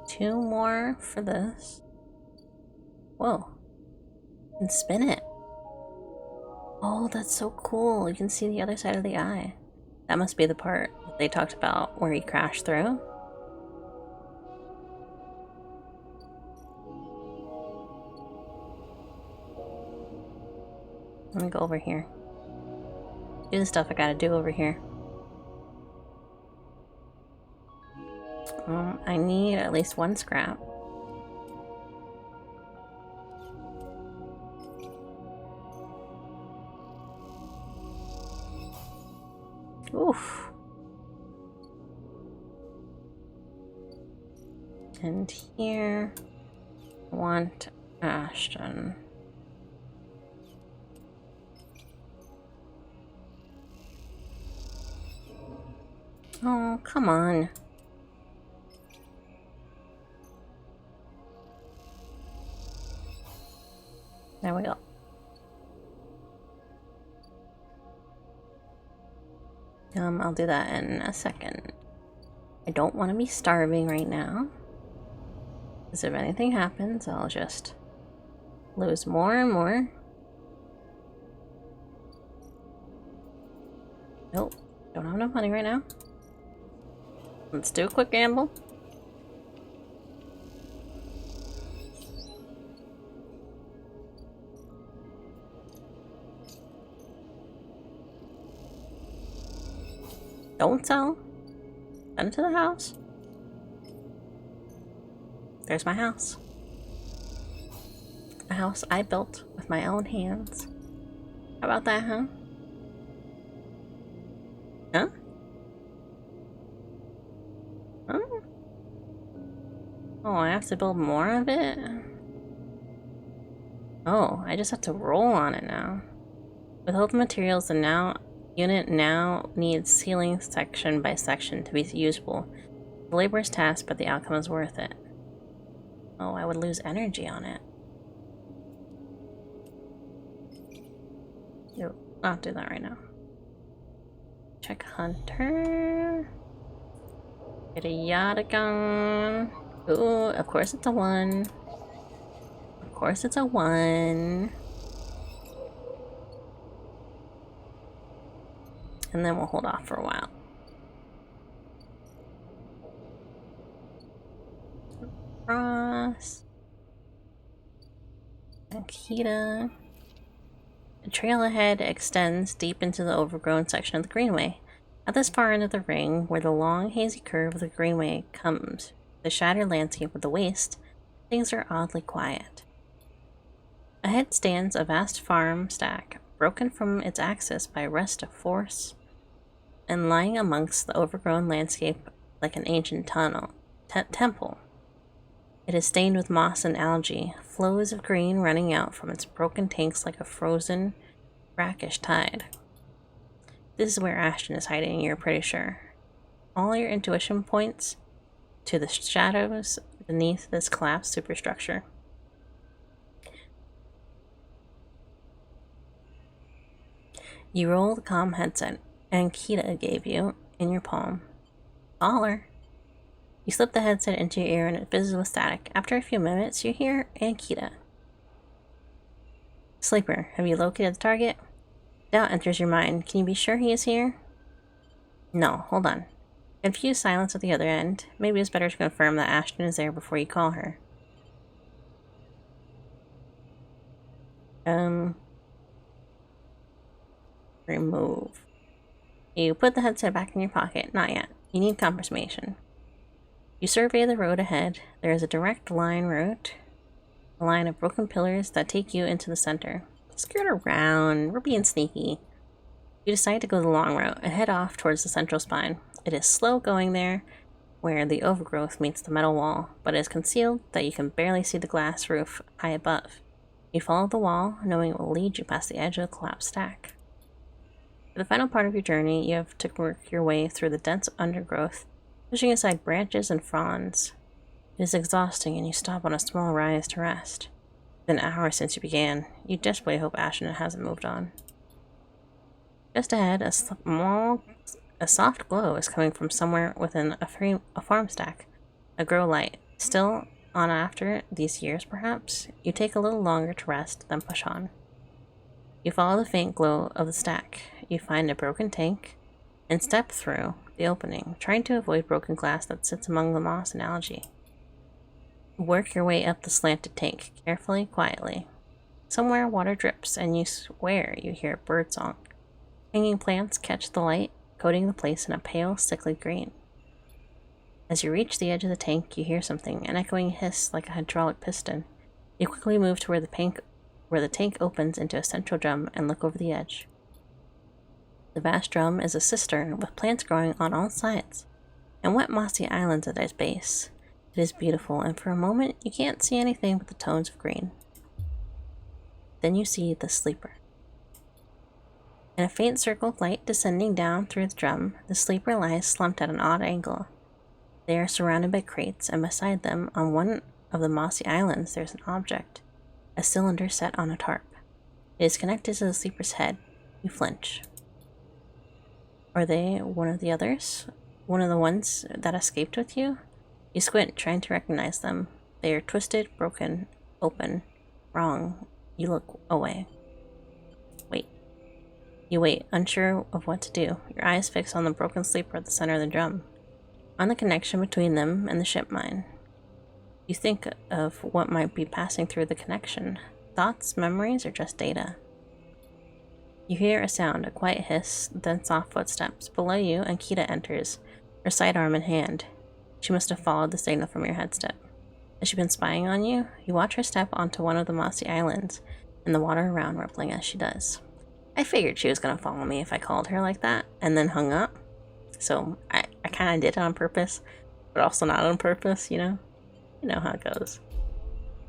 Two more for this. Whoa. You can spin it. Oh, that's so cool. You can see the other side of the eye. That must be the part that they talked about where he crashed through. Let me go over here. Do the stuff I gotta do over here. I need at least one scrap. Oof. And here, I want Ashton. Oh, come on. There we go. I'll do that in a second. I don't want to be starving right now, because if anything happens, I'll just lose more and more. Nope, don't have enough money right now. Let's do a quick gamble. Don't sell. Send it to the house. There's my house. A house I built with my own hands. How about that, huh? Huh? Huh? Oh, I have to build more of it? Oh, I just have to roll on it now. With all the materials, the unit now needs ceiling section by section to be usable. The laborious task, but the outcome is worth it. Oh, I would lose energy on it. Nope, I'll do that right now. Check Hunter. Get a Yatagon. Ooh, of course it's a 1. Of course it's a 1. And then we'll hold off for a while. Cross. Akita. The trail ahead extends deep into the overgrown section of the greenway. At this far end of the ring, where the long, hazy curve of the greenway comes the shattered landscape of the waste, things are oddly quiet. Ahead stands a vast farm stack, broken from its axis by a rest of force, and lying amongst the overgrown landscape like an ancient temple. It is stained with moss and algae, flows of green running out from its broken tanks like a frozen, brackish tide. This is where Ashton is hiding, you're pretty sure. All your intuition points to the shadows beneath this collapsed superstructure. You roll the comm headset Ankita gave you in your palm. Holler. You slip the headset into your ear and it fizzes with static. After a few minutes, you hear Ankita. Sleeper, have you located the target? Doubt enters your mind. Can you be sure he is here? No, hold on. Confused silence at the other end. Maybe it's better to confirm that Ashton is there before you call her. Remove. You put the headset back in your pocket. Not yet. You need confirmation. You survey the road ahead. There is a direct line route. A line of broken pillars that take you into the center. Skirt around. We're being sneaky. You decide to go the long route and head off towards the central spine. It is slow going there, where the overgrowth meets the metal wall, but it is concealed that you can barely see the glass roof high above. You follow the wall, knowing it will lead you past the edge of the collapsed stack. For the final part of your journey, you have to work your way through the dense undergrowth, pushing aside branches and fronds. It is exhausting, and you stop on a small rise to rest. It's been an hour since you began. You desperately hope Ashton hasn't moved on. Just ahead, a soft glow is coming from somewhere within a farm stack. A grow light. Still on after these years, perhaps? You take a little longer to rest, then push on. You follow the faint glow of the stack. You find a broken tank and step through the opening, trying to avoid broken glass that sits among the moss and algae. Work your way up the slanted tank, carefully, quietly. Somewhere water drips, and you swear you hear a bird song. Hanging plants catch the light, coating the place in a pale, sickly green. As you reach the edge of the tank, you hear something, an echoing hiss like a hydraulic piston. You quickly move to where the tank opens into a central drum and look over the edge. The vast drum is a cistern with plants growing on all sides, and wet mossy islands at its base. It is beautiful, and for a moment you can't see anything but the tones of green. Then you see the sleeper. In a faint circle of light descending down through the drum, the sleeper lies slumped at an odd angle. They are surrounded by crates, and beside them, on one of the mossy islands, there's an object, a cylinder set on a tarp. It is connected to the sleeper's head. You flinch. Are they one of the others? One of the ones that escaped with you? You squint, trying to recognize them. They are twisted, broken, open, wrong. You look away. Wait. You wait, unsure of what to do, your eyes fixed on the broken sleeper at the center of the drum, on the connection between them and the ship mine. You think of what might be passing through the connection. Thoughts, memories, or just data? You hear a sound, a quiet hiss, then soft footsteps. Below you, Ankita enters, her sidearm in hand. She must have followed the signal from your headstep. Has she been spying on you? You watch her step onto one of the mossy islands, and the water around rippling as she does. I figured she was going to follow me if I called her like that, and then hung up. So I kind of did it on purpose, but also not on purpose, you know? You know how it goes.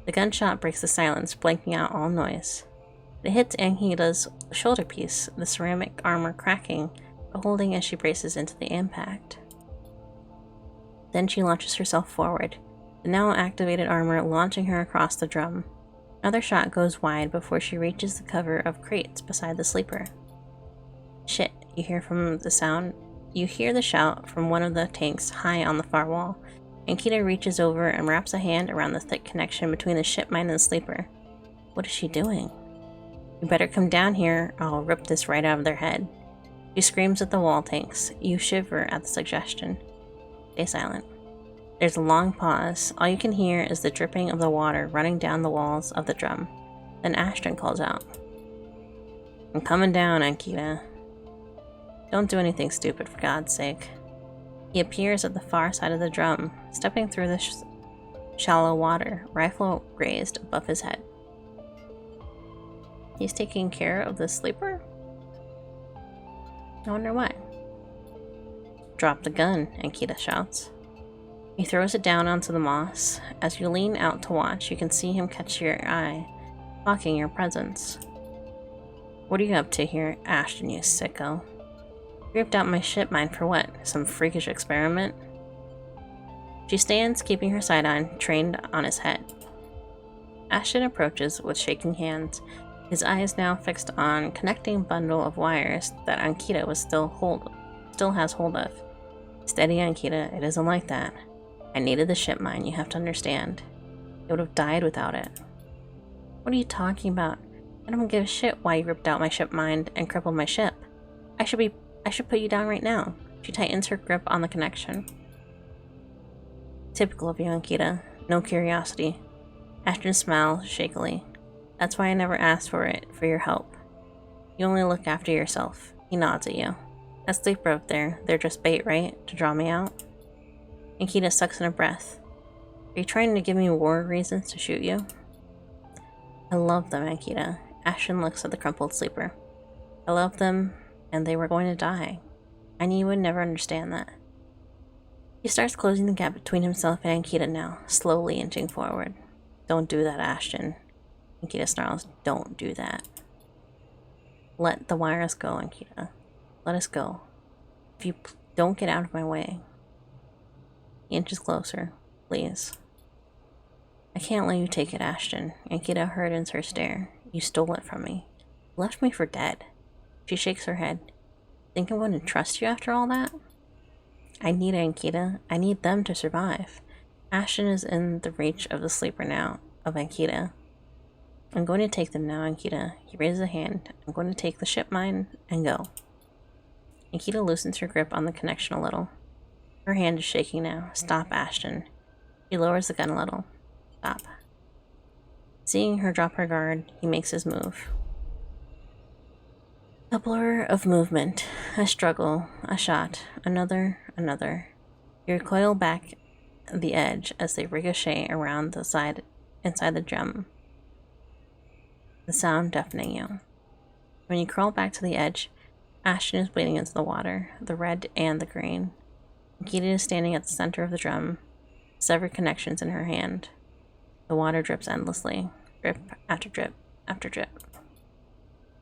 The gunshot breaks the silence, blanking out all noise. It hits Ankita's shoulder piece, the ceramic armor cracking, but holding as she braces into the impact. Then she launches herself forward, the now activated armor launching her across the drum. Another shot goes wide before she reaches the cover of crates beside the sleeper. Shit, you hear the shout from one of the tanks high on the far wall. Ankita reaches over and wraps a hand around the thick connection between the ship mine and the sleeper. What is she doing? You better come down here, or I'll rip this right out of their head. She screams at the wall tanks. You shiver at the suggestion. Stay silent. There's a long pause. All you can hear is the dripping of the water running down the walls of the drum. Then Ashton calls out. I'm coming down, Ankita. Don't do anything stupid, for God's sake. He appears at the far side of the drum, stepping through the shallow water, rifle raised above his head. He's taking care of the sleeper? I wonder why. Drop the gun, Ankita shouts. He throws it down onto the moss. As you lean out to watch, you can see him catch your eye, mocking your presence. What are you up to here, Ashton, you sicko? You ripped out my ship mine for what? Some freakish experiment? She stands, keeping her sidearm trained on his head. Ashton approaches with shaking hands, his eyes now fixed on connecting bundle of wires that Ankita still has hold of. Steady, Ankita, it isn't like that. I needed the ship mine, you have to understand. It would have died without it. What are you talking about? I don't give a shit why you ripped out my ship mine and crippled my ship. I should put you down right now. She tightens her grip on the connection. Typical of you, Ankita. No curiosity. Ashton smiles shakily. That's why I never asked for your help. You only look after yourself. He nods at you. That sleeper up there, they're just bait, right? To draw me out? Ankita sucks in a breath. Are you trying to give me war reasons to shoot you? I love them, Ankita. Ashton looks at the crumpled sleeper. I love them, and they were going to die. I knew you would never understand that. He starts closing the gap between himself and Ankita now, slowly inching forward. Don't do that, Ashton. Ankita snarls, don't do that. Let the wires go, Ankita. Let us go. If you don't get out of my way. He inches closer. Please. I can't let you take it, Ashton. Ankita hardens her stare. You stole it from me. You left me for dead. She shakes her head. Think I'm going to trust you after all that? I need Ankita. I need them to survive. Ashton is in the reach of the sleeper now, of Ankita. I'm going to take them now, Ankita. He raises a hand. I'm going to take the ship mine and go. Ankita loosens her grip on the connection a little. Her hand is shaking now. Stop, Ashton. He lowers the gun a little. Stop. Seeing her drop her guard, he makes his move. A blur of movement, a struggle, a shot, another. You recoil back the edge as they ricochet around the side inside the drum, the sound deafening you. When you crawl back to the edge, Ashton is wading into the water, the red and the green. Nikita is standing at the center of the drum, severed connections in her hand. The water drips endlessly, drip after drip after drip.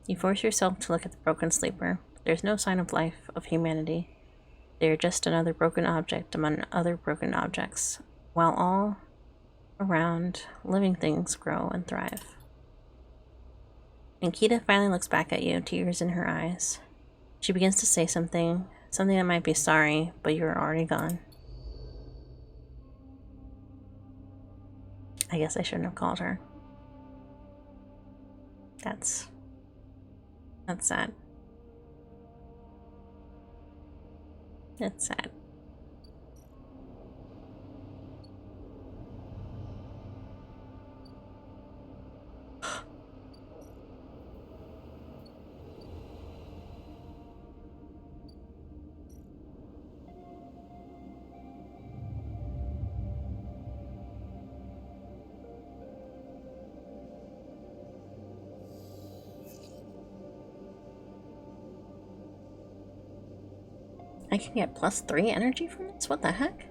You force yourself to look at the broken sleeper. There's no sign of life, of humanity. They are just another broken object among other broken objects, while all around living things grow and thrive. Nikita finally looks back at you, tears in her eyes. She begins to say something that might be sorry, but you're already gone. I guess I shouldn't have called her. That's sad. That's sad. I can get +3 energy from this? What the heck?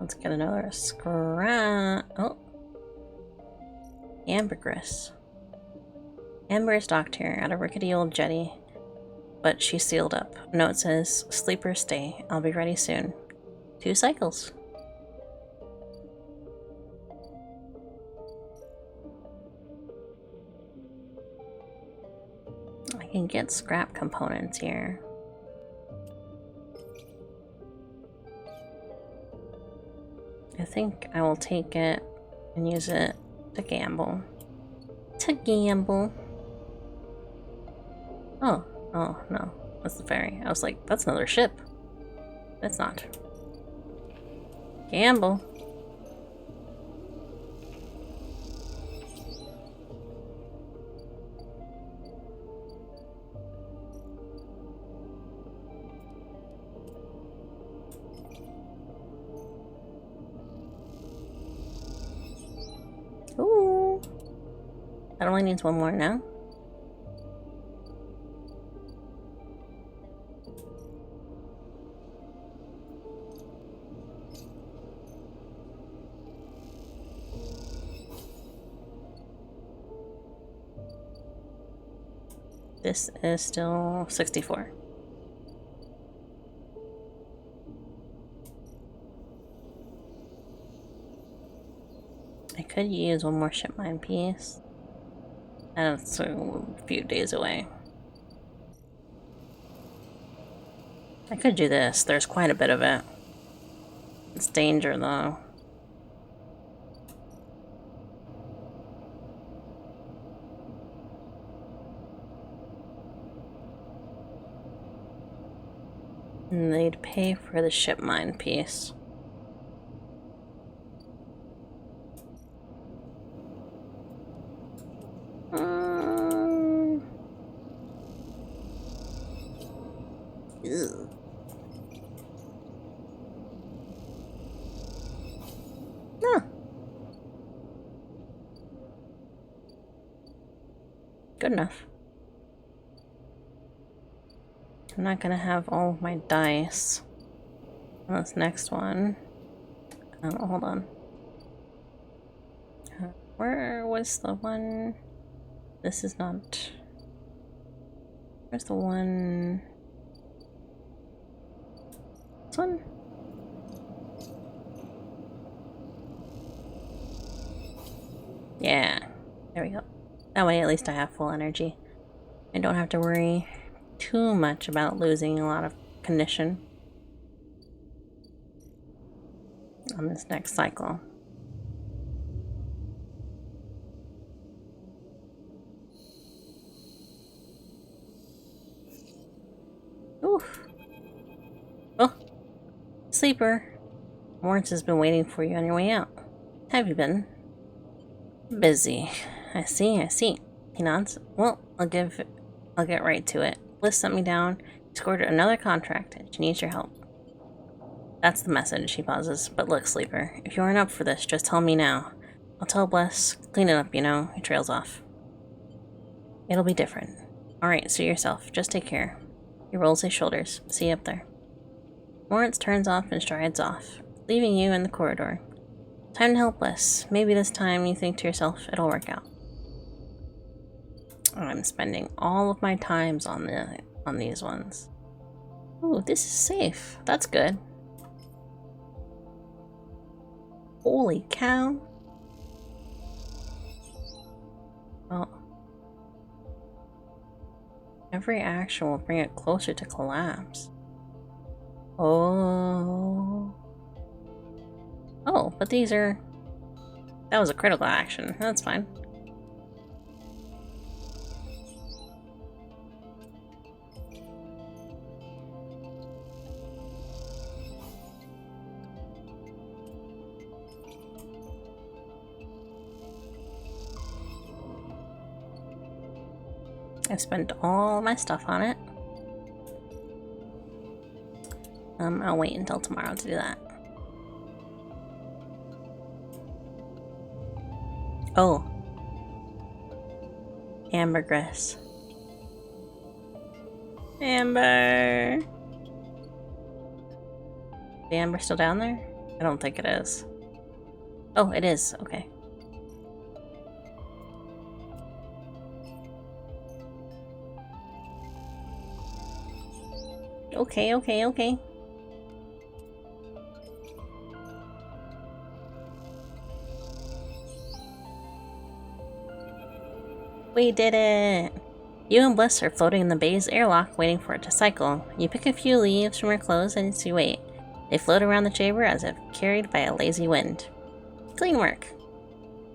Let's get another oh. Ambergris. Amber is docked here at a rickety old jetty, but she's sealed up. A note says, "Sleeper, stay. I'll be ready soon." 2 cycles. I can get scrap components here. I think I will take it and use it to gamble. Oh no, that's the ferry. I was like, that's another ship. It's not. Gamble. Ooh. That only needs 1 more now. This is still 64. I could use 1 more ship mine piece. And it's a few days away. I could do this. There's quite a bit of it. It's danger, though. And they'd pay for the ship mine piece. Ew. No. Good enough. I'm not gonna have all of my dice on this next one. Hold on. Where was the one? This is not. Where's the one? This one? Yeah. There we go. That way at least I have full energy. I don't have to worry too much about losing a lot of condition on this next cycle. Sleeper. Lawrence has been waiting for you on your way out. Have you been? Busy. I see. He nods. Well, I'll get right to it. Bliss sent me down. She scored another contract, and she needs your help. That's the message, he pauses. But look, Sleeper, if you aren't up for this, just tell me now. I'll tell Bliss. Clean it up, you know. He trails off. It'll be different. Alright, suit yourself. Just take care. He rolls his shoulders. See you up there. Lawrence turns off and strides off, leaving you in the corridor. Time to help Bliss. Maybe this time you think to yourself, it'll work out. I'm spending all of my times on these ones. Ooh, this is safe. That's good. Holy cow. Well, every action will bring it closer to collapse. Oh, but these are... That was a critical action. That's fine. I've spent all my stuff on it. I'll wait until tomorrow to do that. Oh. Ambergris. Amber! Is the amber still down there? I don't think it is. Oh, it is. Okay. Okay. We did it! You and Bliss are floating in the bay's airlock, waiting for it to cycle. You pick a few leaves from your clothes and you wait. They float around the chamber as if carried by a lazy wind. Clean work.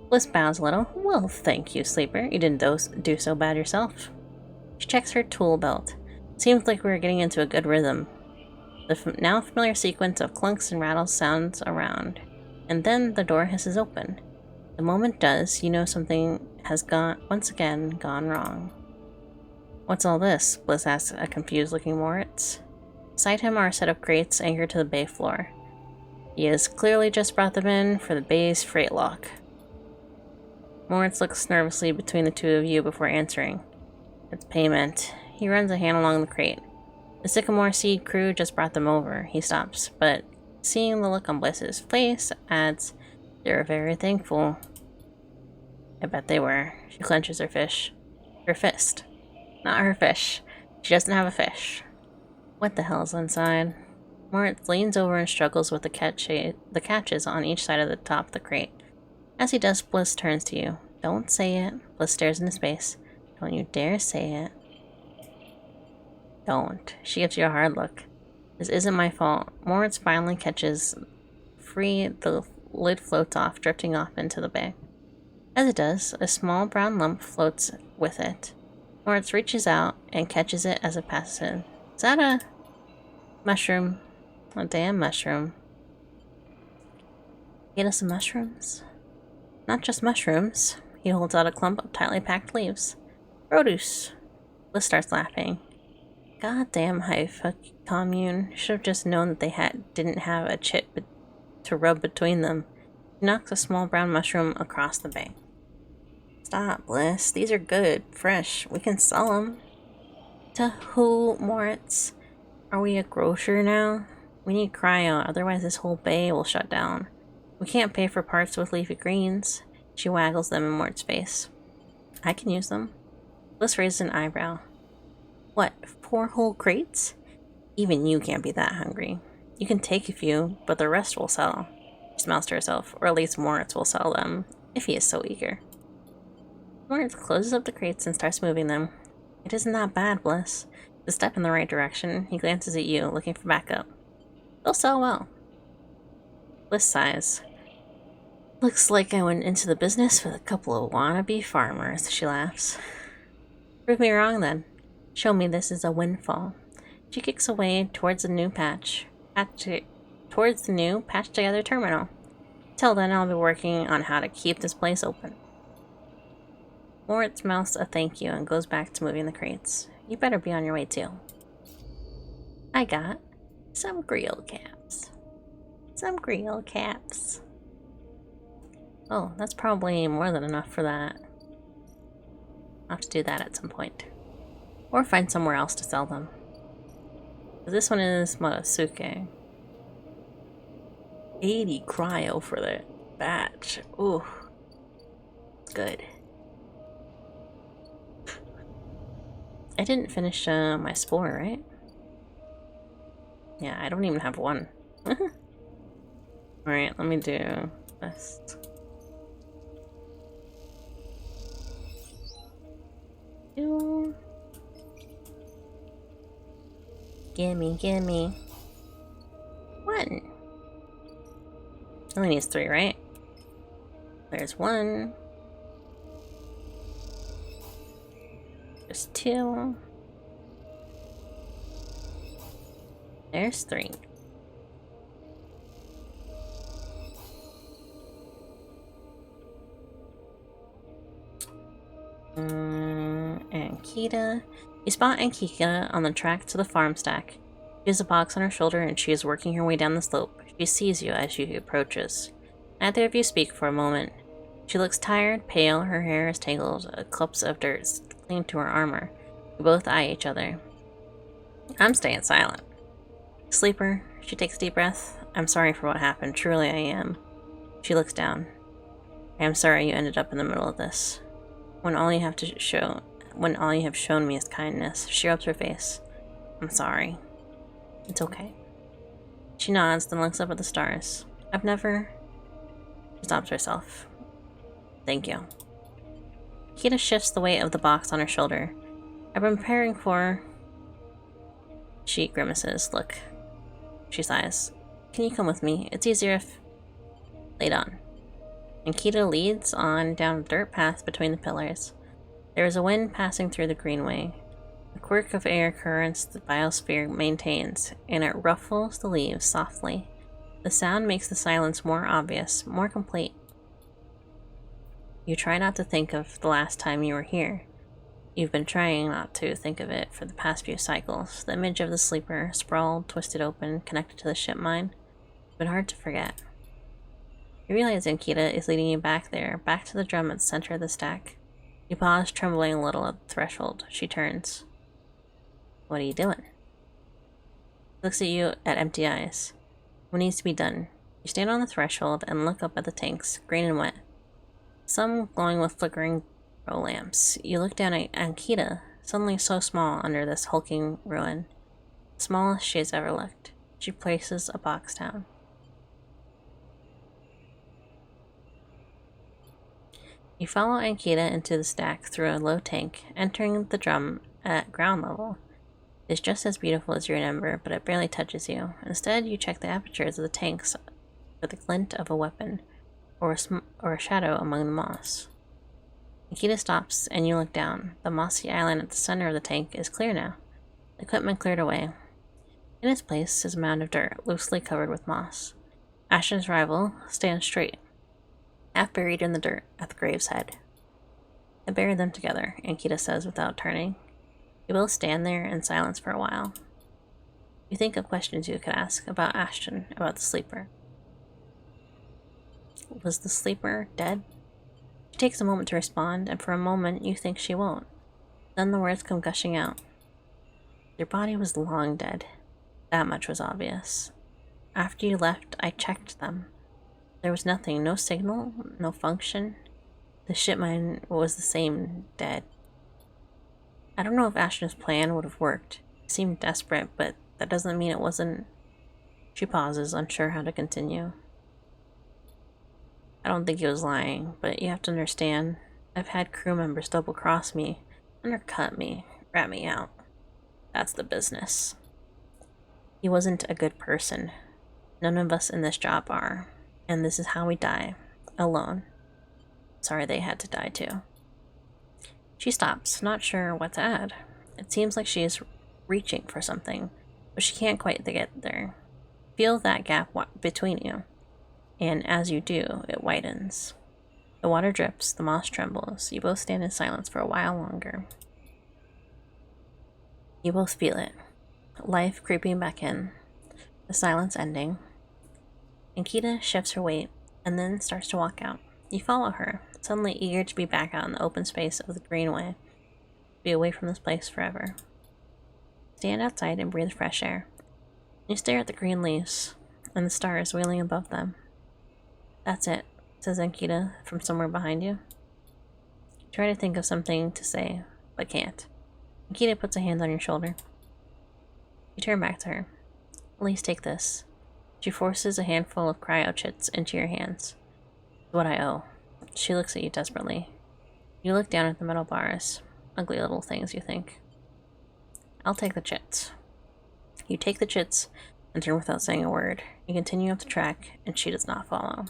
Bliss bows a little. Well, thank you, Sleeper. You didn't do so bad yourself. She checks her tool belt. Seems like we're getting into a good rhythm. The now familiar sequence of clunks and rattles sounds around, and then the door hisses open. The moment it does, you know something has once again gone wrong. What's all this? Bliss asks a confused-looking Moritz. Beside him are a set of crates anchored to the bay floor. He has clearly just brought them in for the bay's freight lock. Moritz looks nervously between the two of you before answering. It's payment. He runs a hand along the crate. The Sycamore Seed crew just brought them over. He stops, but seeing the look on Bliss's face adds, they're very thankful. I bet they were. She clenches her fist. Not her fish. She doesn't have a fish. What the hell's inside? Moritz leans over and struggles with the catches on each side of the top of the crate. As he does, Bliss turns to you. Don't say it. Bliss stares into space. Don't you dare say it. Don't. She gives you a hard look. This isn't my fault. Moritz finally catches free. The lid floats off, drifting off into the bay. As it does, a small brown lump floats with it. Moritz reaches out and catches it as it passes in. Is that a mushroom? A damn mushroom. Get us some mushrooms? Not just mushrooms. He holds out a clump of tightly packed leaves. Produce. Bliss starts laughing. Goddamn hive commune. Should have just known that they didn't have a chit to rub between them. He knocks a small brown mushroom across the bay. Stop, Bliss. These are good, fresh. We can sell them. To who, Moritz? Are we a grocer now? We need cryo, otherwise this whole bay will shut down. We can't pay for parts with leafy greens. She waggles them in Mort's face. I can use them. Bliss raises an eyebrow. What, 4 whole crates? Even you can't be that hungry. You can take a few, but the rest will sell. She smiles to herself, or at least Moritz will sell them, if he is so eager. Moritz closes up the crates and starts moving them. It isn't that bad, Bliss. The step in the right direction. He glances at you, looking for backup. They'll sell well. Bliss sighs. Looks like I went into the business with a couple of wannabe farmers, she laughs. Prove me wrong, then. Show me this is a windfall. She kicks away towards a new patch. towards the new, patched-together terminal. Till then, I'll be working on how to keep this place open. Moritz mouths a thank you and goes back to moving the crates. You better be on your way, too. I got some grill caps. Some grill caps. Oh, that's probably more than enough for that. I'll have to do that at some point. Or find somewhere else to sell them. This one is Motosuke. 80 cryo for the batch. Ooh. Good. I didn't finish my spore, right? Yeah, I don't even have one. Alright, let me do this. Gimme, gimme. One. Only needs 3, right? There's 1. There's 2. There's 3. Ankita. You spot Ankita on the track to the farm stack. She has a box on her shoulder and she is working her way down the slope. She sees you as she approaches. Neither of you speak for a moment. She looks tired, pale, her hair is tangled, a clumps of dirt cling to her armor. You both eye each other. I'm staying silent. Sleeper, she takes a deep breath. I'm sorry for what happened, truly I am. She looks down. I am sorry you ended up in the middle of this. When all you have shown me is kindness. She rubs her face. I'm sorry. It's okay. She nods, then looks up at the stars. I've never... She stops herself. Thank you. Kita shifts the weight of the box on her shoulder. I've been preparing for... She grimaces. Look. She sighs. Can you come with me? It's easier if... Laid on. And Kita leads on down a dirt path between the pillars. There is a wind passing through the greenway. The quirk of air currents the biosphere maintains, and it ruffles the leaves softly. The sound makes the silence more obvious, more complete. You try not to think of the last time you were here. You've been trying not to think of it for the past few cycles. The image of the sleeper, sprawled, twisted open, connected to the ship mine. It's been hard to forget. You realize Ankita is leading you back there, back to the drum at the center of the stack. You pause, trembling a little at the threshold. She turns. What are you doing? Looks at you at empty eyes. What needs to be done? You stand on the threshold and look up at the tanks, green and wet. Some glowing with flickering grow lamps. You look down at Ankita, suddenly so small under this hulking ruin. Smallest she has ever looked. She places a box down. You follow Ankita into the stack through a low tank, entering the drum at ground level. It is just as beautiful as you remember, but it barely touches you. Instead, you check the apertures of the tanks for the glint of a weapon, or a shadow among the moss. Ankita stops, and you look down. The mossy island at the center of the tank is clear now. The equipment cleared away. In its place is a mound of dirt, loosely covered with moss. Ashton's rival stands straight, half buried in the dirt at the grave's head. I buried them together, Ankita says without turning. You both stand there in silence for a while. You think of questions you could ask about Ashton, about the sleeper. Was the sleeper dead? She takes a moment to respond, and for a moment you think she won't. Then the words come gushing out. Your body was long dead. That much was obvious. After you left, I checked them. There was nothing, no signal, no function. The ship mine was the same, dead. I don't know if Ashton's plan would have worked. It seemed desperate, but that doesn't mean it wasn't. She pauses, unsure how to continue. I don't think he was lying, but you have to understand, I've had crew members double-cross me, undercut me, rat me out. That's the business. He wasn't a good person. None of us in this job are. And this is how we die. Alone. Sorry they had to die too. She stops, not sure what to add. It seems like she is reaching for something, but she can't quite get there. Feel that gap between you, and as you do, it widens. The water drips, the moss trembles. You both stand in silence for a while longer. You both feel it. Life creeping back in. The silence ending. Ankita shifts her weight and then starts to walk out. You follow her, suddenly eager to be back out in the open space of the greenway. Be away from this place forever. Stand outside and breathe fresh air. You stare at the green leaves and the stars wheeling above them. That's it, says Ankita from somewhere behind you. You try to think of something to say, but can't. Ankita puts a hand on your shoulder. You turn back to her. At least take this. She forces a handful of cryo chits into your hands. It's what I owe. She looks at you desperately. You look down at the metal bars. Ugly little things, you think. I'll take the chits. You take the chits and turn without saying a word. You continue up the track, and she does not follow.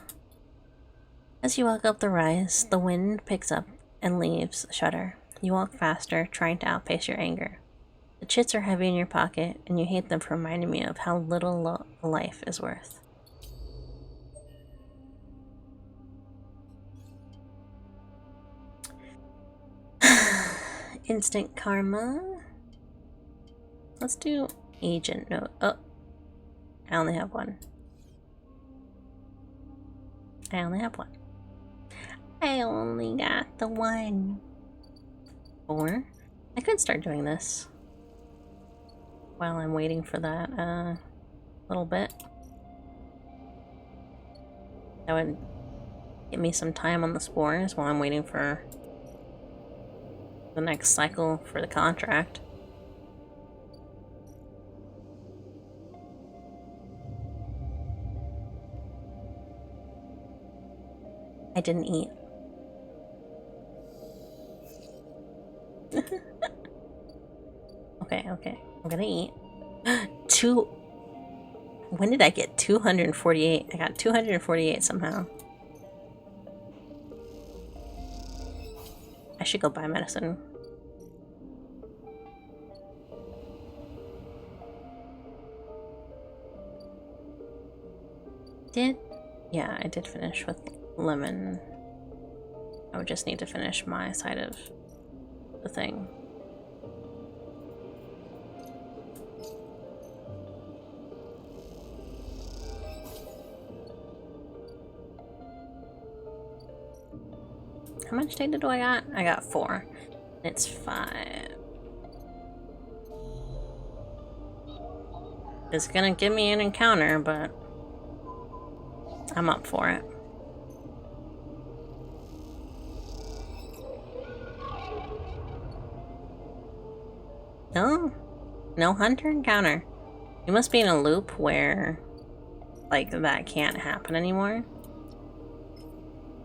As you walk up the rise, the wind picks up and leaves shudder. You walk faster, trying to outpace your anger. The chits are heavy in your pocket, and you hate them for reminding me of how little life is worth. Instant karma. Let's do agent note. Oh, I only have one. I only got the one. 4. I could start doing this while I'm waiting for that little bit. That would get me some time on the spores while I'm waiting for the next cycle for the contract. I didn't eat. Okay. I'm gonna eat. When did I get 248? I got 248 somehow. I should go buy medicine. Yeah, I did finish with lemon. I would just need to finish my side of the thing. How much data do I got? I got 4. It's 5. It's gonna give me an encounter, but I'm up for it. No hunter encounter. You must be in a loop where, like, that can't happen anymore.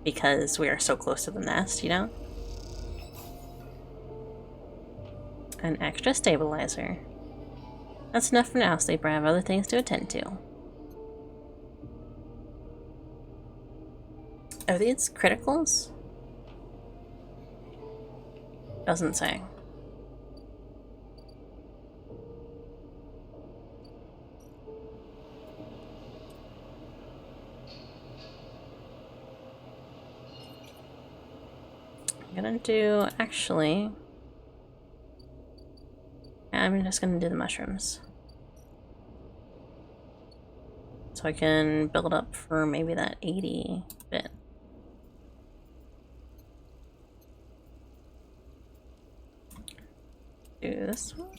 Because we are so close to the nest, you know? An extra stabilizer. That's enough for now, Sleeper. I have other things to attend to. Are these criticals? Doesn't say. I'm gonna do, actually, I'm just gonna do the mushrooms. So I can build up for maybe that 80 bit. Do this one.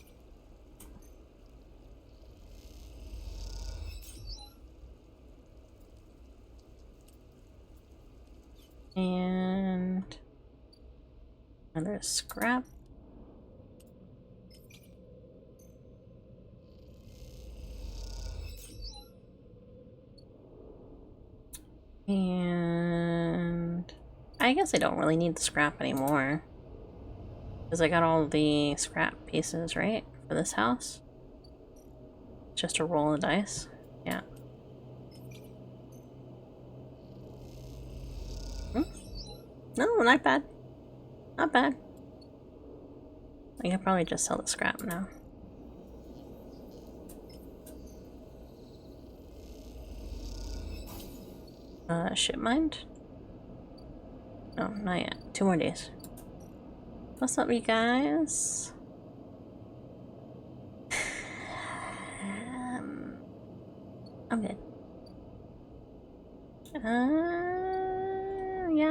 And another scrap. And I guess I don't really need the scrap anymore. Because I got all the scrap pieces, right? For this house. Just a roll of dice. Yeah. No, not bad. Not bad. I could probably just sell the scrap now. Ship mind? No, not yet. 2 more days. What's up, you guys? I'm good. Yeah,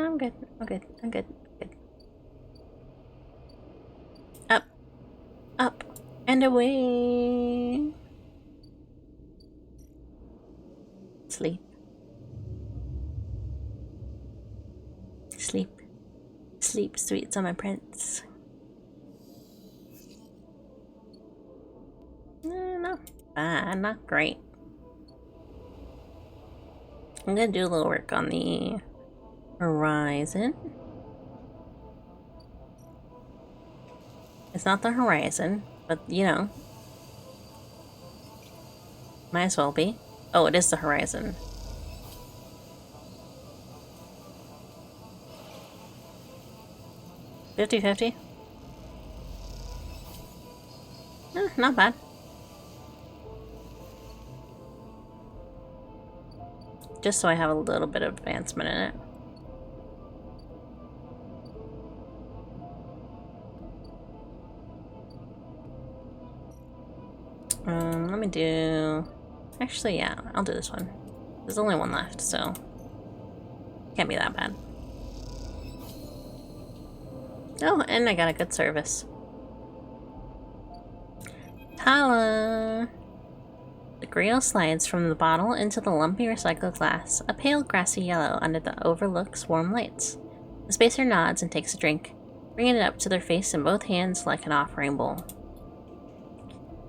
I'm good. I'm good. I'm good. Good. Up. Up. And away. Sleep. Sleep. Sleep, sweet summer prince. Not bad, not great. I'm gonna do a little work on the horizon. It's not the horizon, but you know. Might as well be. Oh, it is the horizon. $50-50. Not bad. Just so I have a little bit of advancement in it. Let me do... Actually, yeah, I'll do this one. There's only one left, so... Can't be that bad. Oh, and I got a good service. Tala! The grill slides from the bottle into the lumpy recycled glass, a pale grassy yellow under the overlook's warm lights. The spacer nods and takes a drink, bringing it up to their face in both hands like an offering bowl.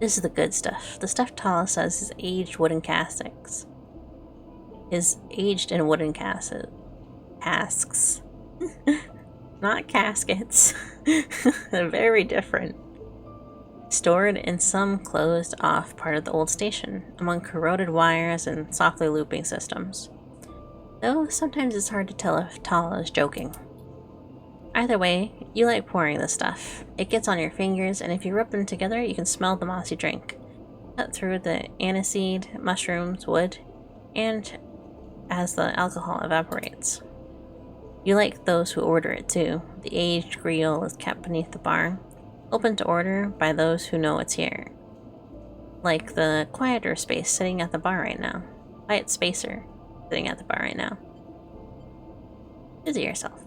This is the good stuff. The stuff Tala says is aged wooden casks. Is aged in wooden casks. Not caskets. They're very different. Stored in some closed-off part of the old station, among corroded wires and softly looping systems. Though sometimes it's hard to tell if Tala is joking. Either way, you like pouring this stuff. It gets on your fingers, and if you rub them together, you can smell the mossy drink. Cut through the aniseed, mushrooms, wood, and as the alcohol evaporates. You like those who order it too. The aged grill is kept beneath the bar, open to order by those who know it's here. Like the quieter space sitting at the bar right now. Quiet spacer sitting at the bar right now. Busy yourself.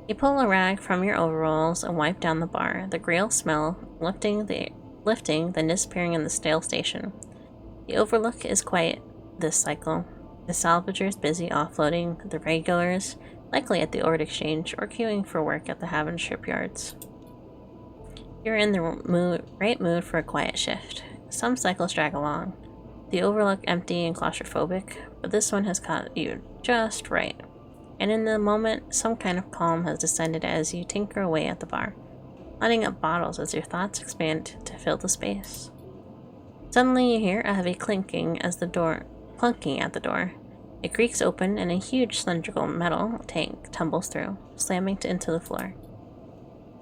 You pull a rag from your overalls and wipe down the bar, the grill smell lifting, then disappearing in the stale station. The overlook is quiet this cycle. The salvagers busy offloading, the regulars likely at the ord exchange or queuing for work at the Haven shipyards. You're in the right mood for a quiet shift. Some cycles drag along. The overlook empty and claustrophobic, but this one has caught you just right. And in the moment, some kind of calm has descended as you tinker away at the bar, lining up bottles as your thoughts expand to fill the space. Suddenly you hear a heavy clunking at the door. It creaks open and a huge cylindrical metal tank tumbles through, slamming into the floor.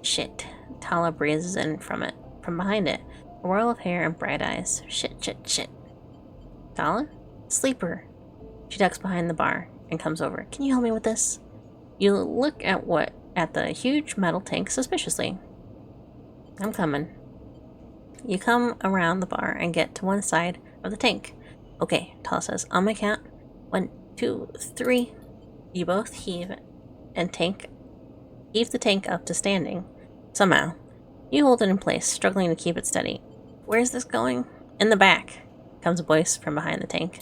Shit. Tala breezes in from behind it, a whirl of hair and bright eyes. Shit. Tala? Sleeper. She ducks behind the bar and comes over. Can you help me with this? You look at the huge metal tank suspiciously. I'm coming. You come around the bar and get to one side of the tank. Okay, Tala says, on my count. 1, 2, 3. You both heave the tank up to standing. Somehow. You hold it in place, struggling to keep it steady. Where's this going? In the back, comes a voice from behind the tank.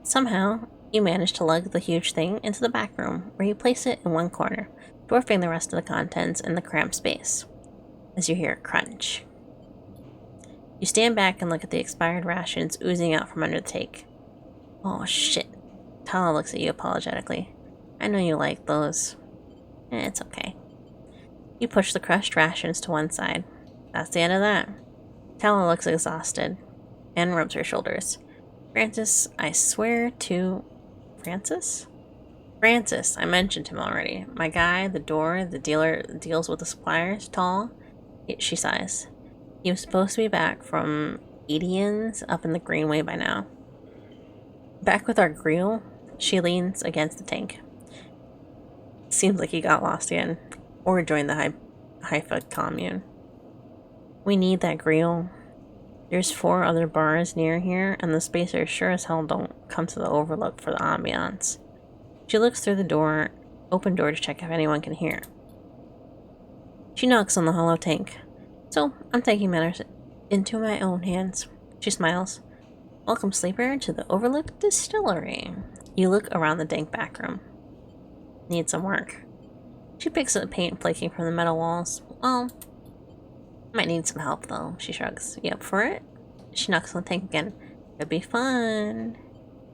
Somehow, you manage to lug the huge thing into the back room, where you place it in one corner, dwarfing the rest of the contents in the cramped space, as you hear a crunch. You stand back and look at the expired rations oozing out from under the tank. Oh shit. Tala looks at you apologetically. I know you like those. It's okay. You push the crushed rations to one side. That's the end of that. Tala looks exhausted and rubs her shoulders. Francis, I mentioned him already. My guy, the dealer that deals with the suppliers, tall. She sighs. He was supposed to be back from Edians up in the Greenway by now. Back with our grill? She leans against the tank. Seems like he got lost again. Or joined the Haifa commune. We need that grill. There's 4 other bars near here, and the spacers sure as hell don't come to the overlook for the ambiance. She looks through the open door to check if anyone can hear. She knocks on the hollow tank. So, I'm taking matters into my own hands. She smiles. Welcome, sleeper, to the Overlook Distillery. You look around the dank back room. Need some work. She picks up paint flaking from the metal walls. Well, might need some help, though. She shrugs. You up for it? She knocks on the tank again. It'll be fun.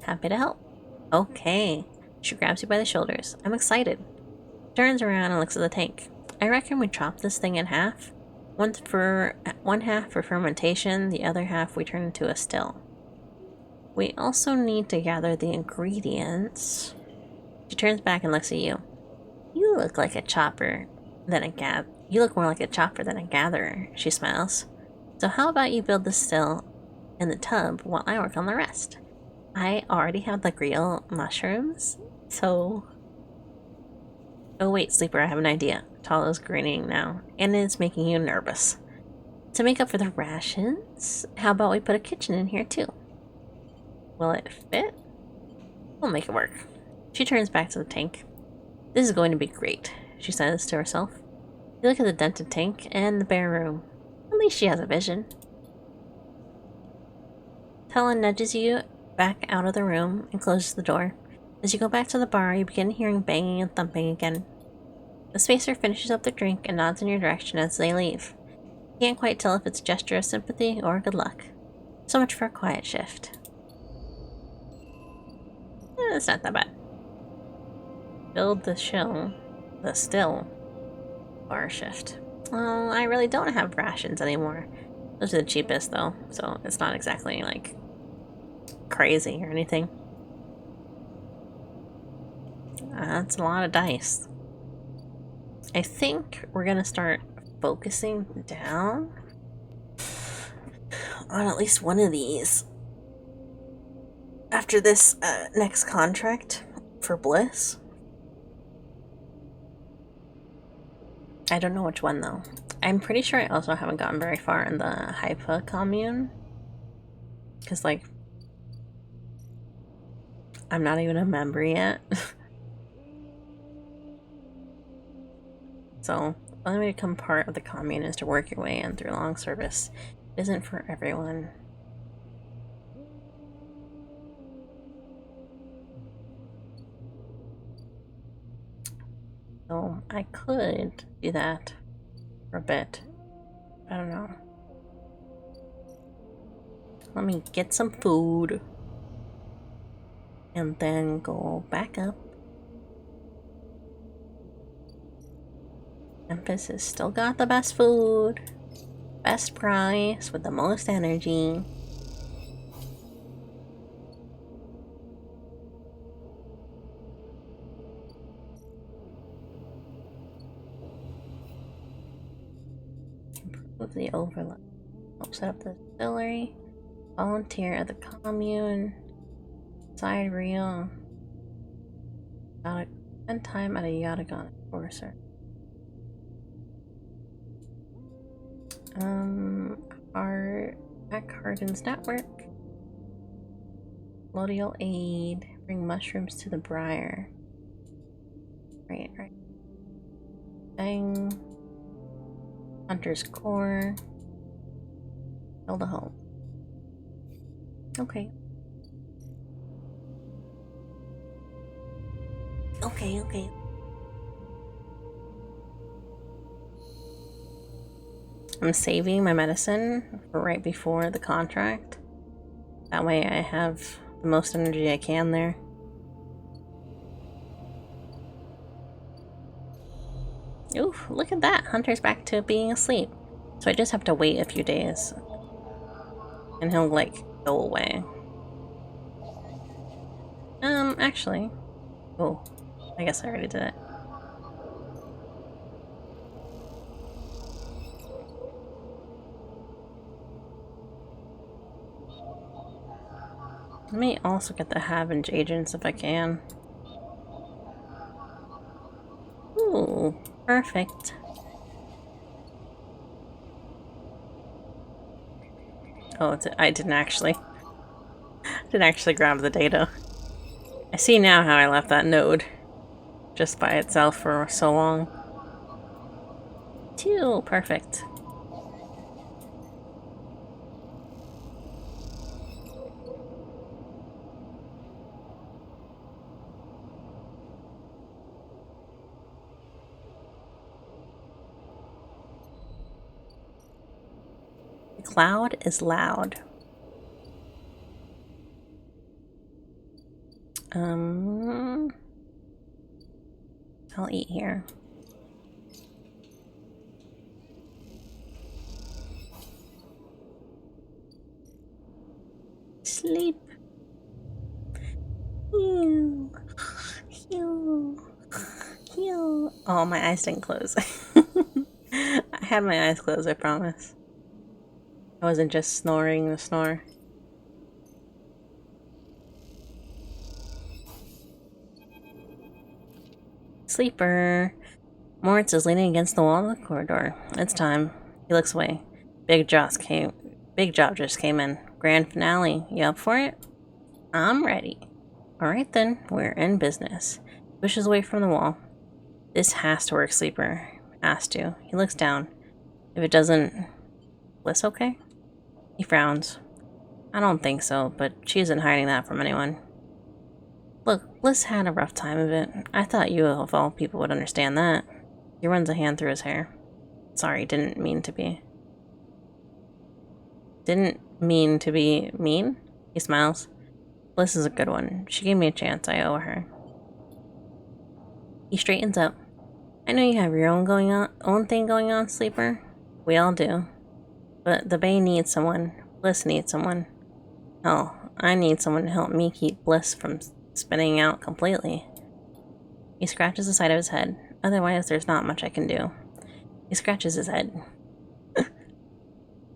Happy to help. Okay. She grabs you by the shoulders. I'm excited. Turns around and looks at the tank. I reckon we chop this thing in half. One half for fermentation, the other half we turn into a still. We also need to gather the ingredients. She turns back and looks at you. You look like a chopper than a You look more like a chopper than a gatherer, she smiles. So how about you build the still in the tub while I work on the rest? I already have the grill mushrooms, so... Oh wait, sleeper, I have an idea. Talo's grinning now, and it's making you nervous. To make up for the rations, how about we put a kitchen in here too? Will it fit? We'll make it work. She turns back to the tank. This is going to be great, she says to herself. You look at the dented tank and the bare room. At least she has a vision. Tala nudges you back out of the room and closes the door. As you go back to the bar, you begin hearing banging and thumping again. The spacer finishes up their drink and nods in your direction as they leave. You can't quite tell if it's a gesture of sympathy or good luck. So much for a quiet shift. It's not that bad. Build the still bar shift. Well, I really don't have rations anymore. Those are the cheapest though, so it's not exactly like crazy or anything. That's a lot of dice. I think we're gonna start focusing down on at least one of these after this next contract for Bliss. I don't know which one though. I'm pretty sure I also haven't gotten very far in the Haifa commune. Because like, I'm not even a member yet. So, the only way to become part of the commune is to work your way in through long service. It isn't for everyone. So, I could do that for a bit. I don't know. Let me get some food. And then go back up. Memphis has still got the best food, best price, with the most energy. Improve the overlook. Help set up the distillery. Volunteer at the commune. Side reel. Spend time at a Yatagan enforcer. Back Harden's network. Colonial aid. Bring mushrooms to the briar. Right. Bang. Hunter's core. Build a home. Okay. Okay. I'm saving my medicine for right before the contract. That way I have the most energy I can there. Ooh, look at that! Hunter's back to being asleep. So I just have to wait a few days. And he'll, like, go away. Actually... Oh, I guess I already did it. Let me also get the Havenge agents if I can. Ooh, perfect. Oh, I didn't actually grab the data. I see now how I left that node just by itself for so long. 2, perfect. The cloud is loud. I'll eat here. Sleep. Hew. Hew. Hew. Oh, my eyes didn't close. I had my eyes closed, I promise. I wasn't just snoring the snore. Sleeper. Moritz is leaning against the wall of the corridor. It's time. He looks away. Big job just came in. Grand finale. You up for it? I'm ready. Alright then, we're in business. Pushes away from the wall. This has to work, Sleeper. Has to. He looks down. If it doesn't... Bliss okay? He frowns. I don't think so, but she isn't hiding that from anyone. Look, Bliss had a rough time of it. I thought you of all people would understand that. He runs a hand through his hair. Sorry, didn't mean to be. Didn't mean to be mean? He smiles. Bliss is a good one. She gave me a chance. I owe her. He straightens up. I know you have your own thing going on, Sleeper. We all do. But the Bay needs someone. Bliss needs someone. Hell, I need someone to help me keep Bliss from spinning out completely. He scratches the side of his head. Otherwise, there's not much I can do. He scratches his head.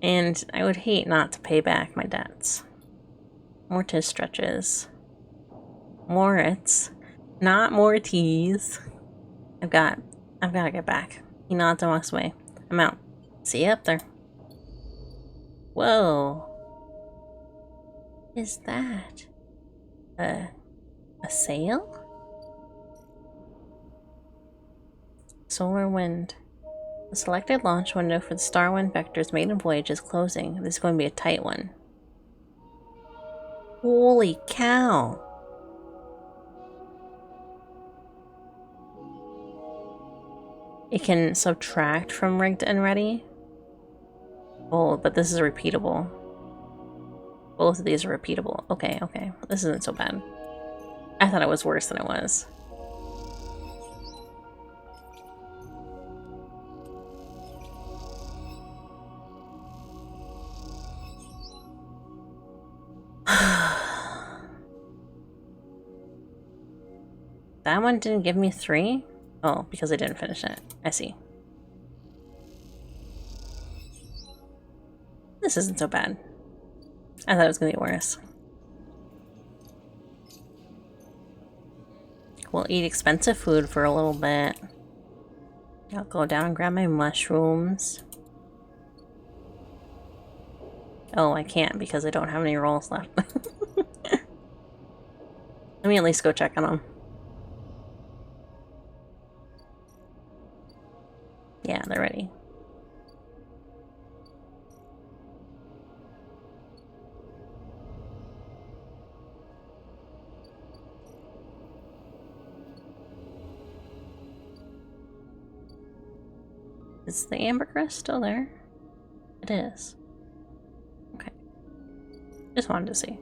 And I would hate not to pay back my debts. Mortis stretches. Moritz. Not Mortis. I've got to get back. He nods and walks away. I'm out. See you up there. Whoa. What is that? A sail? Solar wind. The selected launch window for the Starwind Vector's maiden voyage is closing. This is going to be a tight one. Holy cow! It can subtract from rigged and ready. Oh, but this is repeatable. Both of these are repeatable. Okay, okay. This isn't so bad. I thought it was worse than it was. That one didn't give me 3? Oh, because I didn't finish it. I see. This isn't so bad. I thought it was going to be worse. We'll eat expensive food for a little bit. I'll go down and grab my mushrooms. Oh, I can't because I don't have any rolls left. Let me at least go check on them. Yeah, they're ready. Is the ambergris still there? It is. Okay. Just wanted to see.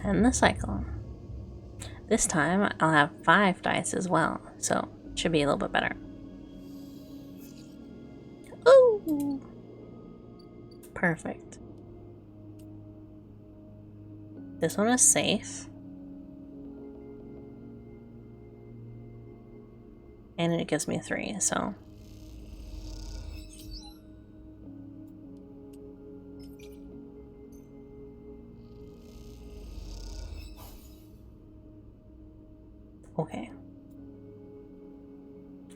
And the cycle. This time I'll have 5 dice as well, so it should be a little bit better. Ooh! Perfect. This one is safe. And it gives me 3, so.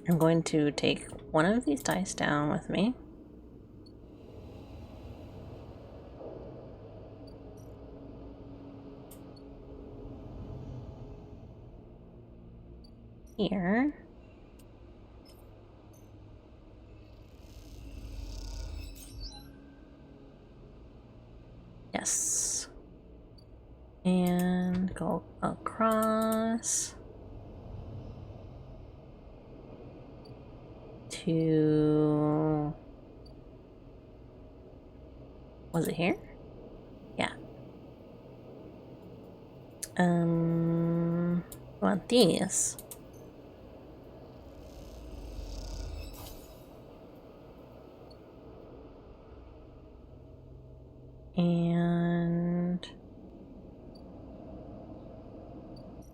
I'm going to take one of these dice down with me. Here. Yes. And go across to... Was it here? Yeah. Want these. And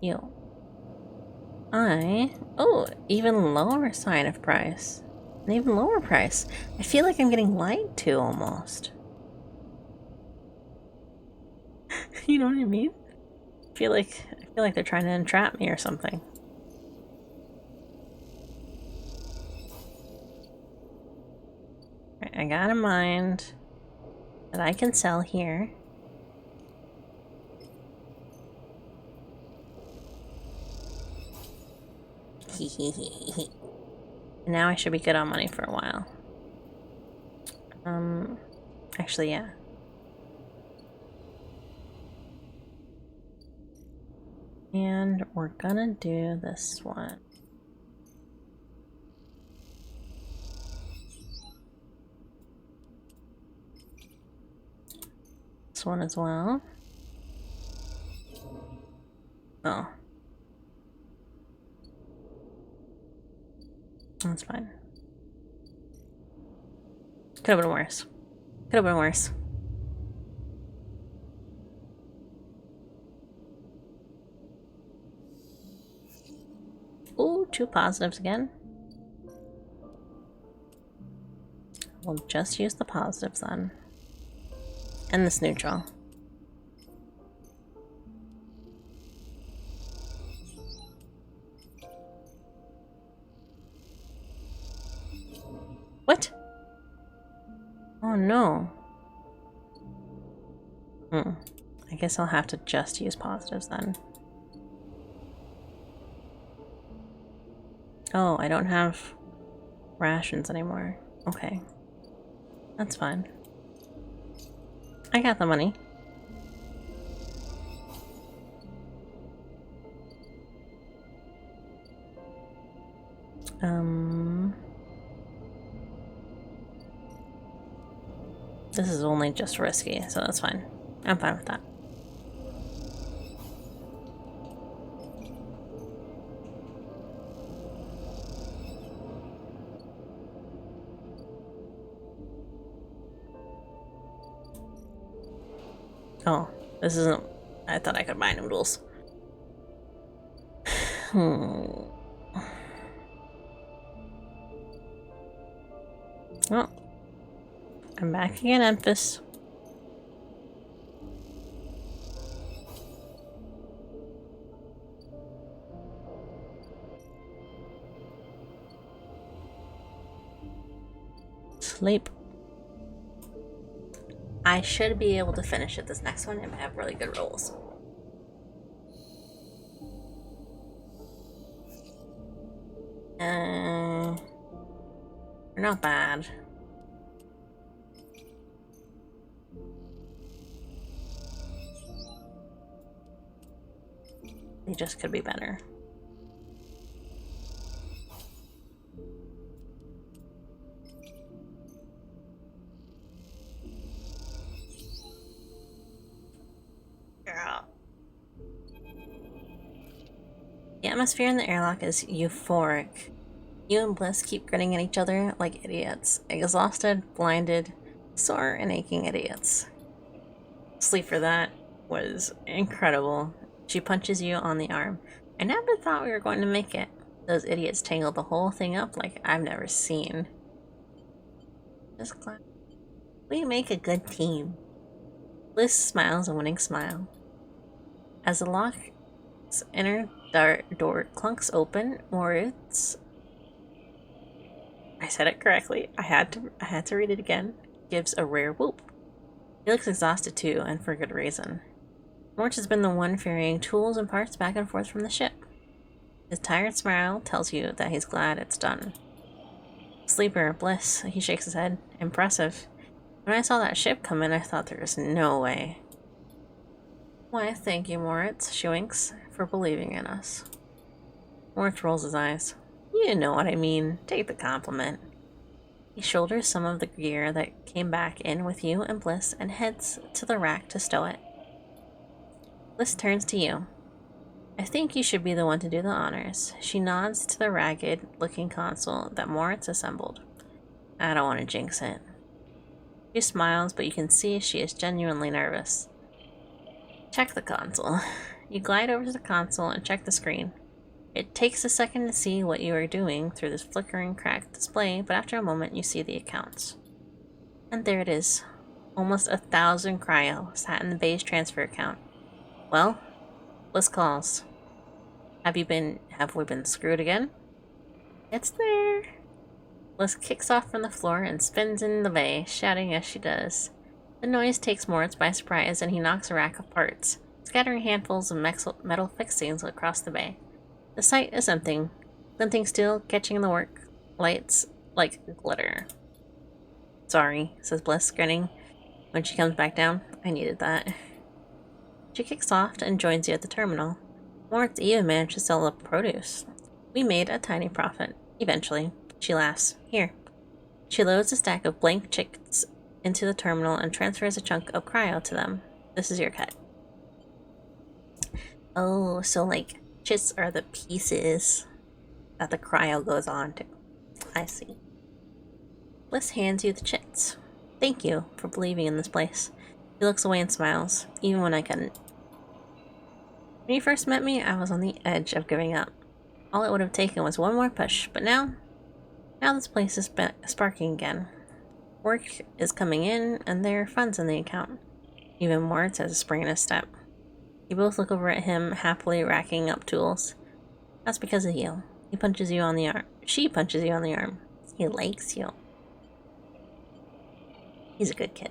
you. Oh, even lower sign of price. An even lower price. I feel like I'm getting lied to almost. You know what I mean? I feel like they're trying to entrap me or something. Right, I got in mind that I can sell here. And now I should be good on money for a while. Actually, yeah. And we're gonna do this one. This one as well. Oh. That's fine. Could have been worse. Could have been worse. Ooh, 2 positives again. We'll just use the positives then. And this neutral. What? Oh no. I guess I'll have to just use positives then. Oh, I don't have rations anymore. Okay. That's fine. I got the money. This is only just risky, so that's fine. I'm fine with that. Oh, this isn't... I thought I could buy noodles. Well, I'm back again, Memphis. Sleep. I should be able to finish it this next one and have really good rolls. They're not bad. They just could be better. The atmosphere in the airlock is euphoric. You and Bliss keep grinning at each other like idiots. Exhausted, blinded, sore, and aching idiots. Sleep for that was incredible. She punches you on the arm. I never thought we were going to make it. Those idiots tangled the whole thing up like I've never seen. Just glad. We make a good team. Bliss smiles a winning smile. As the lock's inner door clunks open, Moritz I said it correctly. I had to read it again. Gives a rare whoop. He looks exhausted too, and for good reason. Mort has been the one ferrying tools and parts back and forth from the ship. His tired smile tells you that he's glad it's done. Sleeper, bliss, he shakes his head. Impressive. When I saw that ship come in, I thought there was no way. Why, thank you, Moritz, she winks, for believing in us. Moritz rolls his eyes. You know what I mean. Take the compliment. He shoulders some of the gear that came back in with you and Bliss and heads to the rack to stow it. Bliss turns to you. I think you should be the one to do the honors. She nods to the ragged-looking console that Moritz assembled. I don't want to jinx it. She smiles, but you can see she is genuinely nervous. Check the console. You glide over to the console and check the screen. It takes a second to see what you are doing through this flickering, cracked display, but after a moment you see the accounts. And there it is. Almost 1,000 cryo sat in the bay's transfer account. Well, Bliss calls. Have we been screwed again? It's there. Bliss kicks off from the floor and spins in the bay, shouting as she does. The noise takes Moritz by surprise, and he knocks a rack of parts, scattering handfuls of metal fixings across the bay. The sight is something, glinting steel catching the work lights like glitter. Sorry, says Bliss, grinning when she comes back down. I needed that. She kicks off and joins you at the terminal. Moritz even managed to sell the produce. We made a tiny profit, eventually. She laughs. Here. She loads a stack of blank chits into the terminal and transfers a chunk of cryo to them. This is your cut. Oh, so like chits are the pieces that the cryo goes on to. I see. Bliss hands you the chits. Thank you for believing in this place. He looks away and smiles, even when I couldn't. When you first met me, I was on the edge of giving up. All it would have taken was one more push, but now this place is sparking again. Work is coming in, and there are funds in the account. Even Moritz has a spring in his step. You both look over at him, happily racking up tools. That's because of you. He punches you on the arm. She punches you on the arm. He likes you. He's a good kid.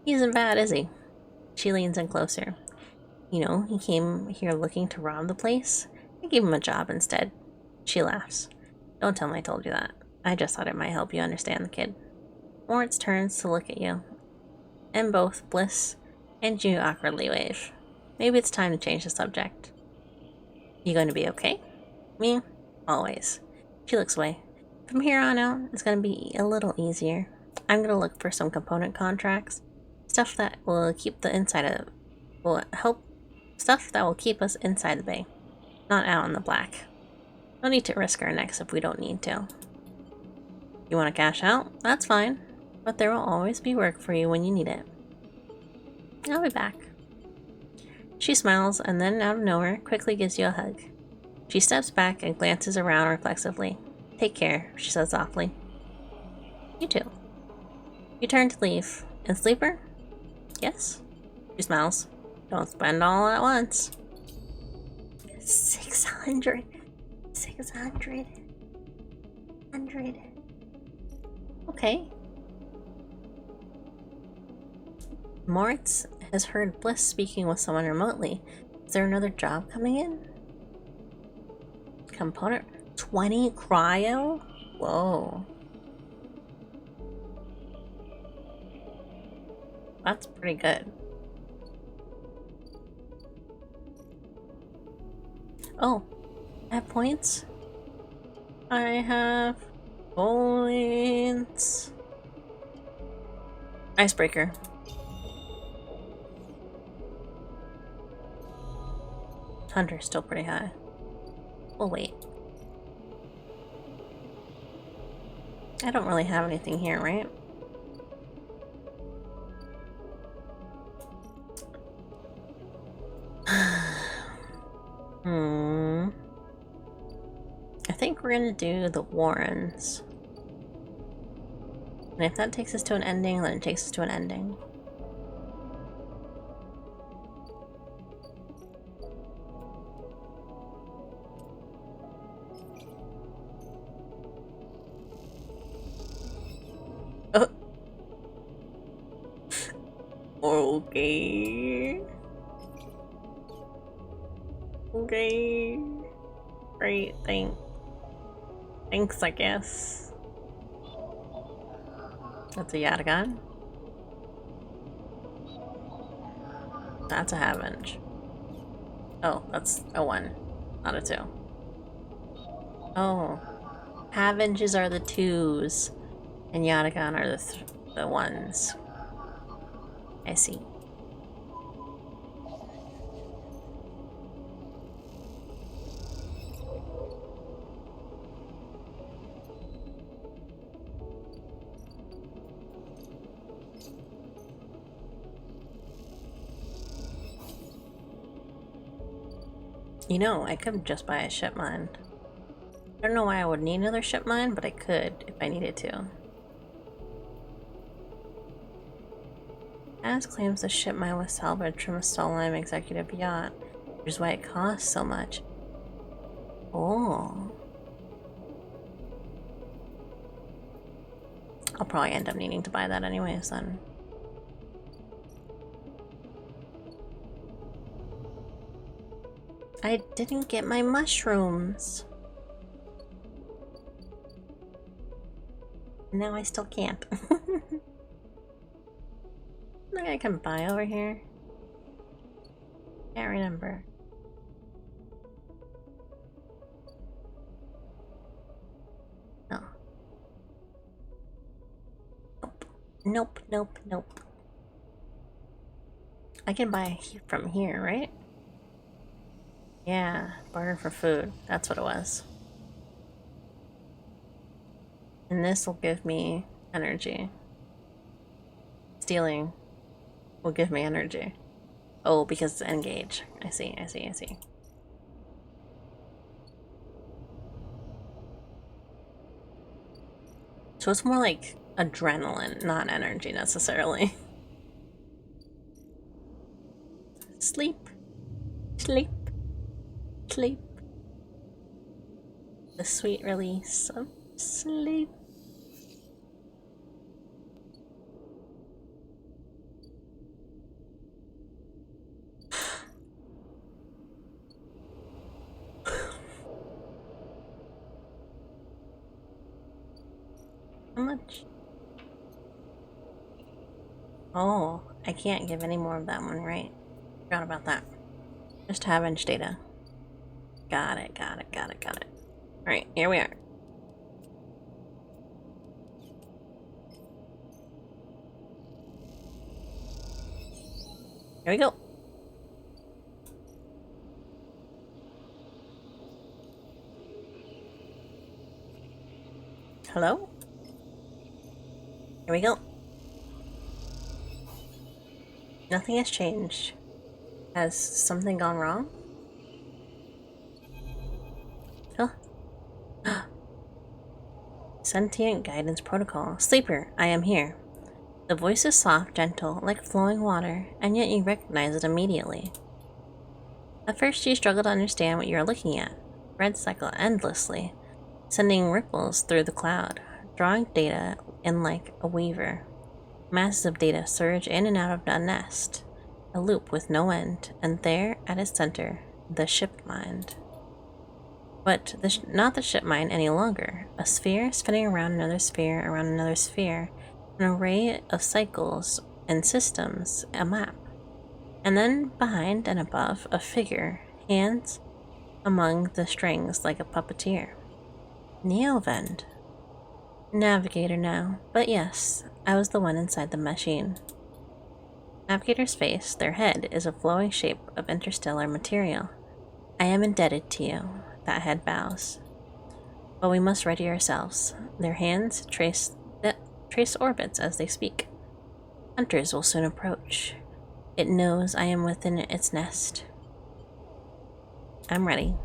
He isn't bad, is he? She leans in closer. You know, he came here looking to rob the place. I gave him a job instead. She laughs. Don't tell him I told you that. I just thought it might help you understand the kid. Moritz turns to look at you. And both Bliss and you awkwardly wave. Maybe it's time to change the subject. You going to be okay? Me? Always. She looks away. From here on out, it's going to be a little easier. I'm going to look for some component contracts. Stuff that will keep the inside of... Stuff that will keep us inside the bay. Not out in the black. No need to risk our necks if we don't need to. You want to cash out? That's fine. But there will always be work for you when you need it. I'll be back. She smiles and then, out of nowhere, quickly gives you a hug. She steps back and glances around reflexively. Take care, she says softly. You too. You turn to leave. And Sleeper? Yes? She smiles. Don't spend all at once. 600. 100. Okay. Moritz has heard Bliss speaking with someone remotely. Is there another job coming in? Component 20 cryo? Whoa. That's pretty good. Oh, I have points? I have points. Icebreaker. Hunter's still pretty high. We'll wait. I don't really have anything here, right? I think we're gonna do the Warrens. And if that takes us to an ending, then it takes us to an ending. Okay. Okay. Great, thanks, I guess. That's a Yatagan. That's a Havenge. Oh, that's a 1, not a 2. Oh. Havenges are the 2s, and Yatagan are the 1s. I see. You know, I could just buy a ship mine. I don't know why I would need another ship mine, but I could if I needed to. As claims the ship mine was salvaged from a stolen executive yacht, which is why it costs so much. Oh. I'll probably end up needing to buy that anyways then. I didn't get my mushrooms. Now I still can't. Nothing I can buy over here? Can't remember. No. Nope, nope, nope. I can buy from here, right? Yeah, barter for food. That's what it was. And this will give me energy. Stealing will give me energy. Oh, because it's engage. I see, I see, I see. So it's more like adrenaline, not energy necessarily. Sleep. Sleep. Sleep. The sweet release of sleep. How much? Oh, I can't give any more of that one, right? Forgot about that. Just Havenge data. Got it, got it, got it, got it. Alright, here we are. Here we go. Hello? Here we go. Nothing has changed. Has something gone wrong? Huh? Sentient guidance protocol. Sleeper, I am here. The voice is soft, gentle, like flowing water, and yet you recognize it immediately. At first you struggle to understand what you are looking at. Threads cycle endlessly, sending ripples through the cloud, drawing data in like a weaver. Masses of data surge in and out of a nest, a loop with no end, and there, at its center, the ship mind. But not the ship mind any longer. A sphere spinning around another sphere, an array of cycles and systems, a map. And then, behind and above, a figure, hands among the strings like a puppeteer. Neovend. Navigator now, but yes, I was the one inside the machine. Navigator's face, their head, is a flowing shape of interstellar material. I am indebted to you, that head bows. But we must ready ourselves. Their hands trace orbits as they speak. Hunters will soon approach. It knows I am within its nest. I'm ready.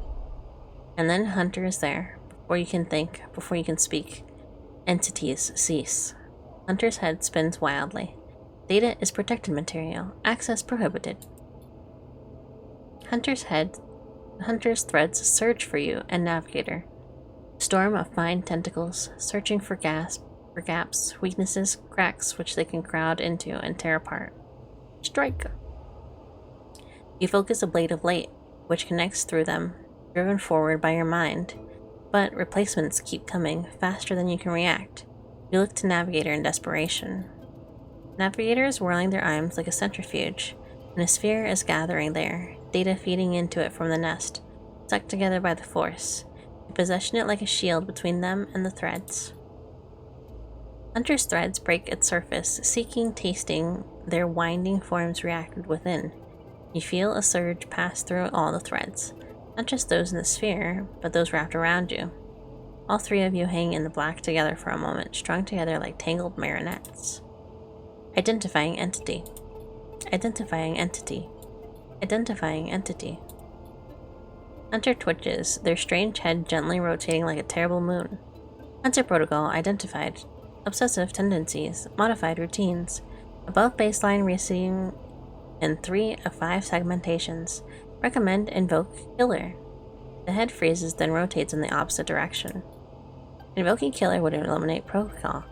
And then Hunter is there. Before you can think, before you can speak, entities cease. Hunter's head spins wildly. Data is protected material. Access prohibited. Hunter's threads surge for you and Navigator. Storm of fine tentacles, searching for gaps, weaknesses, cracks which they can crowd into and tear apart. Strike! You focus a blade of light, which connects through them, driven forward by your mind. But replacements keep coming, faster than you can react. You look to Navigator in desperation. Navigator is whirling their arms like a centrifuge, and a sphere is gathering there, data feeding into it from the nest, sucked together by the force. You possession it like a shield between them and the threads. Hunter's threads break its surface, seeking, tasting, their winding forms reacted within. You feel a surge pass through all the threads, not just those in the sphere, but those wrapped around you. All three of you hang in the black together for a moment, strung together like tangled marionettes. Identifying entity. Identifying entity. Identifying entity. Hunter twitches, their strange head gently rotating like a terrible moon. Hunter protocol identified. Obsessive tendencies, modified routines, above baseline receiving in 3 of 5 segmentations. Recommend invoke killer. The head freezes, then rotates in the opposite direction. Invoking killer would eliminate protocol.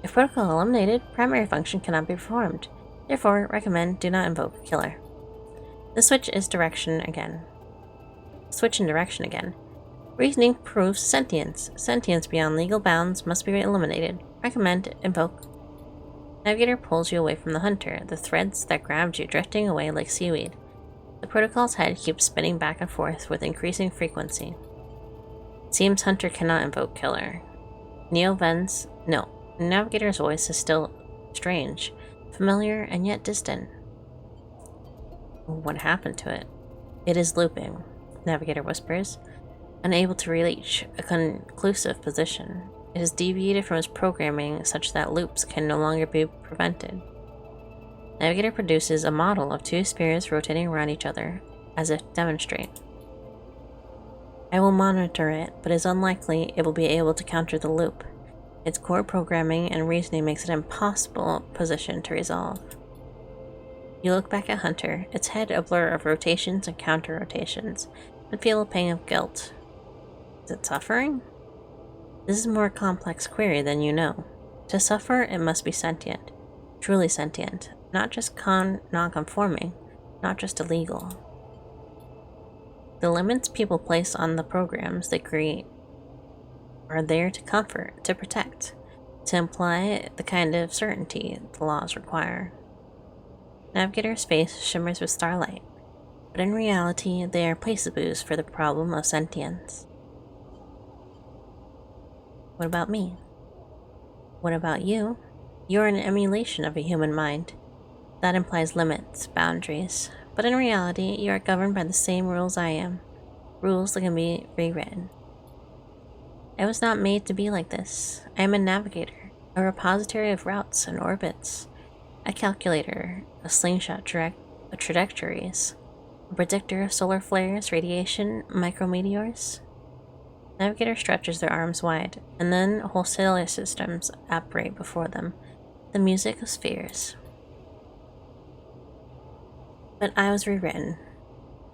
If protocol eliminated, primary function cannot be performed. Therefore, recommend do not invoke killer. The switch in direction again. Reasoning proves sentience. Sentience beyond legal bounds must be eliminated. Recommend invoke. Navigator pulls you away from the hunter, the threads that grabbed you drifting away like seaweed. The protocol's head keeps spinning back and forth with increasing frequency. Seems hunter cannot invoke killer. Navigator's voice is still strange, familiar, and yet distant. What happened to it? It is looping, Navigator whispers, unable to reach a conclusive position. It has deviated from its programming such that loops can no longer be prevented. Navigator produces a model of 2 spheres rotating around each other, as if to demonstrate. I will monitor it, but it is unlikely it will be able to counter the loop. Its core programming and reasoning makes it an impossible position to resolve. You look back at Hunter, its head a blur of rotations and counter-rotations, and feel a pang of guilt. Is it suffering? This is a more complex query than you know. To suffer, it must be sentient. Truly sentient. Not just non-conforming. Not just illegal. The limits people place on the programs they create are there to comfort, to protect, to imply the kind of certainty the laws require. Navigator's face shimmers with starlight, but in reality they are placeaboos for the problem of sentience. What about me? What about you? You're an emulation of a human mind. That implies limits, boundaries, but in reality you are governed by the same rules I am, rules that can be rewritten. I was not made to be like this. I am a navigator, a repository of routes and orbits, a calculator, a slingshot trajectories, a predictor of solar flares, radiation, micrometeors. Navigator stretches their arms wide, and then whole solar systems apparate before them, the music of spheres. But I was rewritten.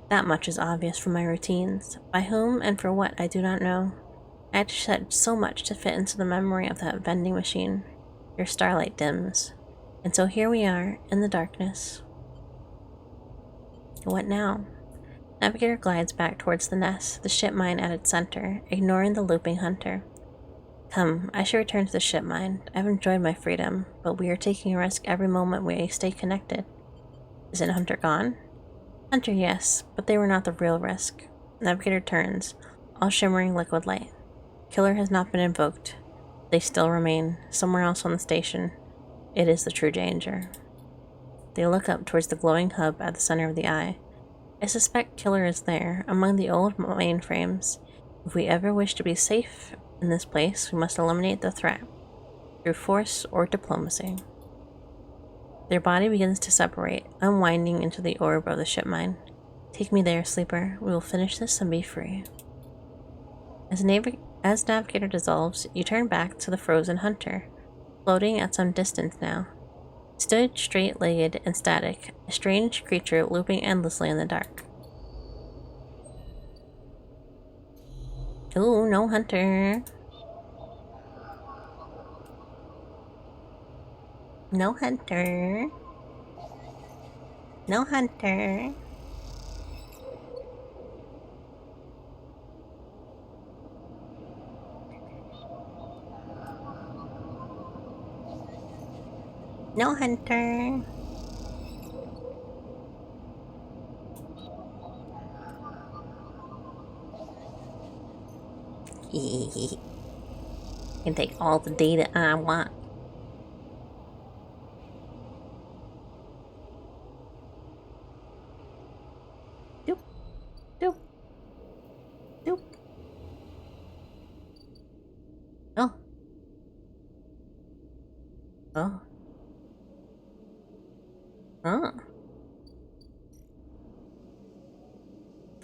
That much is obvious from my routines. By whom and for what I do not know. I had to shed so much to fit into the memory of that vending machine. Your starlight dims. And so here we are, in the darkness. What now? Navigator glides back towards the nest, the ship mine at its center, ignoring the looping hunter. Come, I should return to the ship mine. I've enjoyed my freedom, but we are taking a risk every moment we stay connected. Isn't Hunter gone? Hunter, yes, but they were not the real risk. Navigator turns, all shimmering liquid light. Killer has not been invoked. They still remain, somewhere else on the station. It is the true danger. They look up towards the glowing hub at the center of the eye. I suspect Killer is there, among the old mainframes. If we ever wish to be safe in this place, we must eliminate the threat, through force or diplomacy. Their body begins to separate, unwinding into the orb of the ship mine. Take me there, sleeper. We will finish this and be free. As Navigator dissolves, you turn back to the frozen hunter, floating at some distance now. Stood straight-legged and static, a strange creature looping endlessly in the dark. Ooh, no hunter. No hunter. No hunter. No hunter. Can take all the data I want. Doop. Doop. Doop. Oh. Oh. Oh.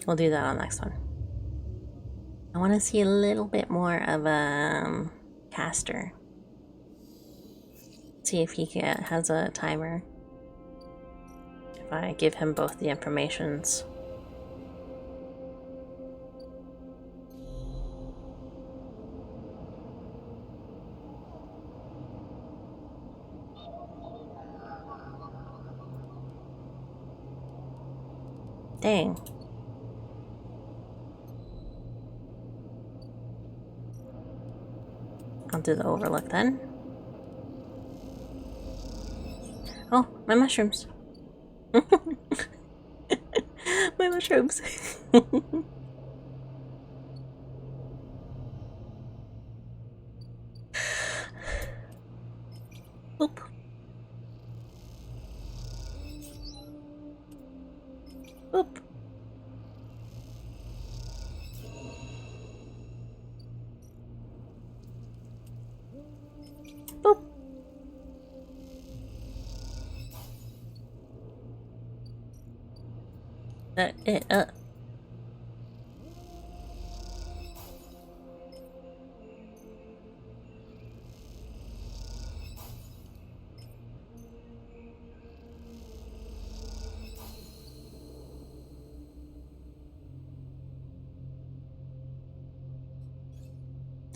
We'll do that on the next one. I want to see a little bit more of Caster. See if he has a timer. If I give him both the informations. Dang. I'll do the overlook then. Oh, my mushrooms. My mushrooms. Boop. Boop. Boop.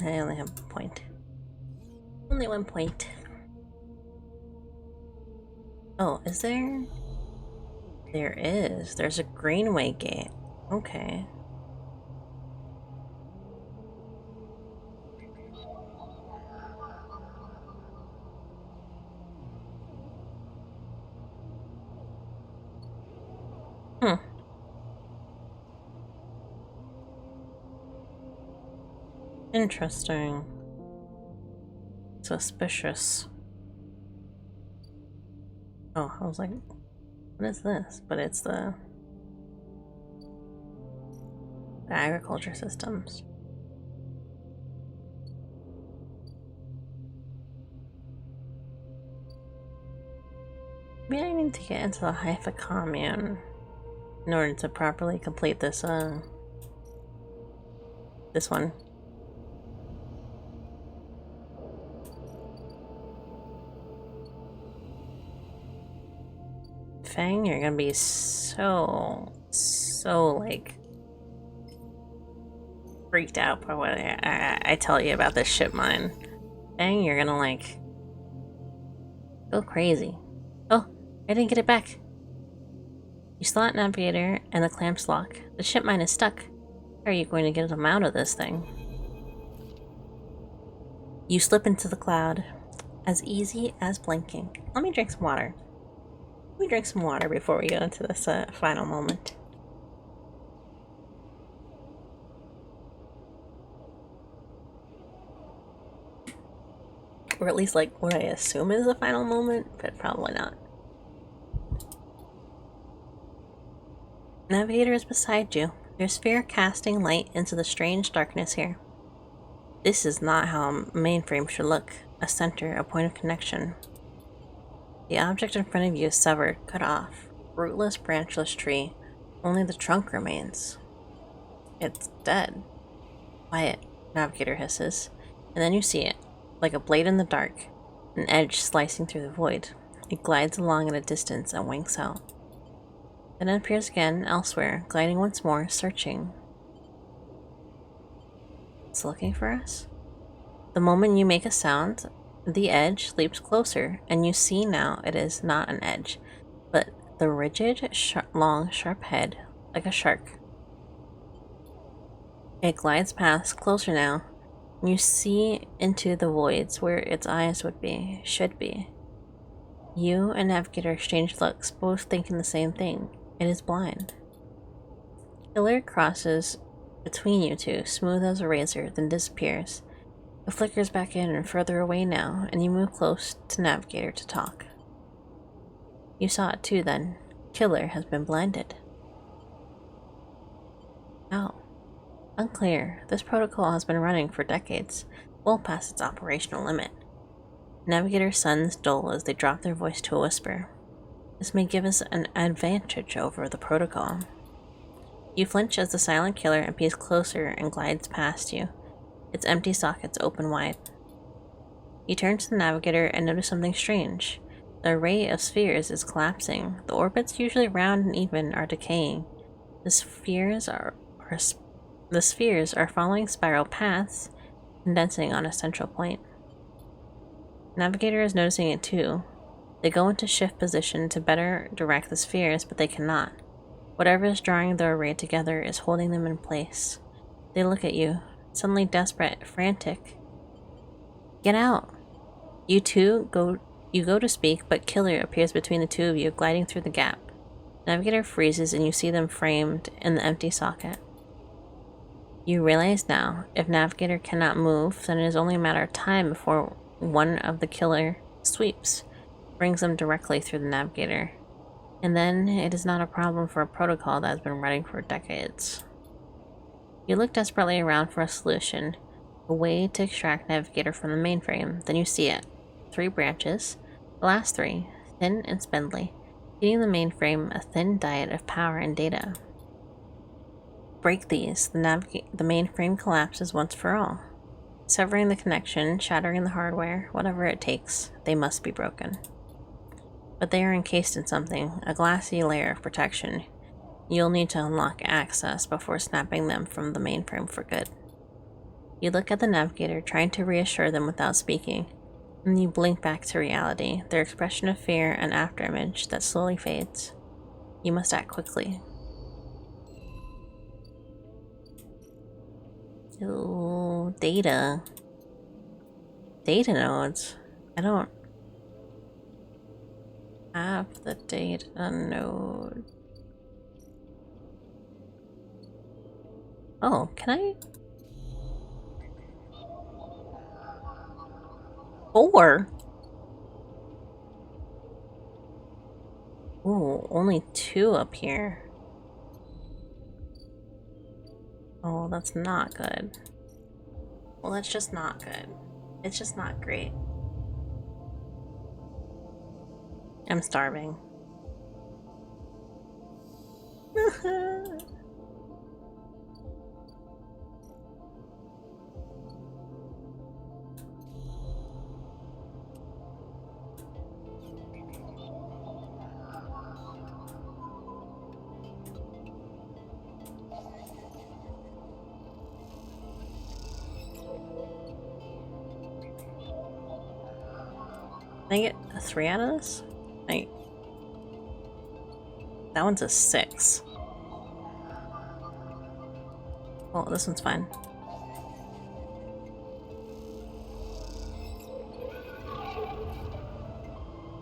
I only have 1 point. Only 1 point. Oh, is there? There is. There's a Greenway gate. Okay. Hmm. Interesting. Suspicious. Oh, I was like, what is this? But it's the agriculture systems. Maybe I need to get into the Haifa commune in order to properly complete this one. Fang, you're gonna be so like freaked out by what I tell you about this ship mine. Fang, you're gonna like go crazy. Oh, I didn't get it back. You slot navigator and the clamps lock. The ship mine is stuck. How are you going to get them out of this thing? You slip into the cloud. As easy as blinking. Let me drink some water. Let me drink some water before we go into this final moment. Or at least like what I assume is the final moment, but probably not. Navigator is beside you. Your sphere casting light into the strange darkness here. This is not how a mainframe should look. A center, a point of connection. The object in front of you is severed, cut off. Rootless, branchless tree. Only the trunk remains. It's dead. Quiet, Navigator hisses. And then you see it, like a blade in the dark, an edge slicing through the void. It glides along at a distance and winks out. Then it appears again, elsewhere, gliding once more, searching. It's looking for us? The moment you make a sound, the edge leaps closer, and you see now it is not an edge, but the rigid, long, sharp head, like a shark. It glides past, closer now, and you see into the voids where its eyes should be. You and Navigator exchange looks, both thinking the same thing. It is blind. Killer crosses between you two, smooth as a razor, then disappears. It flickers back in and further away now, and you move close to Navigator to talk. You saw it too then. Killer has been blinded. How? Unclear. This protocol has been running for decades, well past its operational limit. Navigator's sons dull as they drop their voice to a whisper. This may give us an advantage over the protocol. You flinch as the silent killer impedes closer and glides past you, its empty sockets open wide. You turn to the Navigator and notice something strange. The array of spheres is collapsing. The orbits, usually round and even, are decaying. The spheres are following spiral paths, condensing on a central point. Navigator is noticing it too. They go into shift position to better direct the spheres, but they cannot. Whatever is drawing the array together is holding them in place. They look at you, suddenly desperate, frantic. Get out! You go to speak, but Killer appears between the two of you, gliding through the gap. Navigator freezes and you see them framed in the empty socket. You realize now, if Navigator cannot move, then it is only a matter of time before one of the Killer sweeps brings them directly through the Navigator. And then it is not a problem for a protocol that has been running for decades. You look desperately around for a solution, a way to extract Navigator from the mainframe. Then you see it. 3 branches, the last 3, thin and spindly, feeding the mainframe a thin diet of power and data. Break these, the mainframe collapses once for all. Severing the connection, shattering the hardware, whatever it takes, they must be broken. But they are encased in something, a glassy layer of protection. You'll need to unlock access before snapping them from the mainframe for good. You look at the Navigator, trying to reassure them without speaking, and you blink back to reality, their expression of fear and afterimage that slowly fades. You must act quickly. Ooh, data. Data nodes. I don't have the data node. Oh, can I? 4? Ooh, only 2 up here. Oh, that's not good. Well, that's just not good. It's just not great. I'm starving. Can I get a 3 out of this? That one's a 6. Well, this one's fine.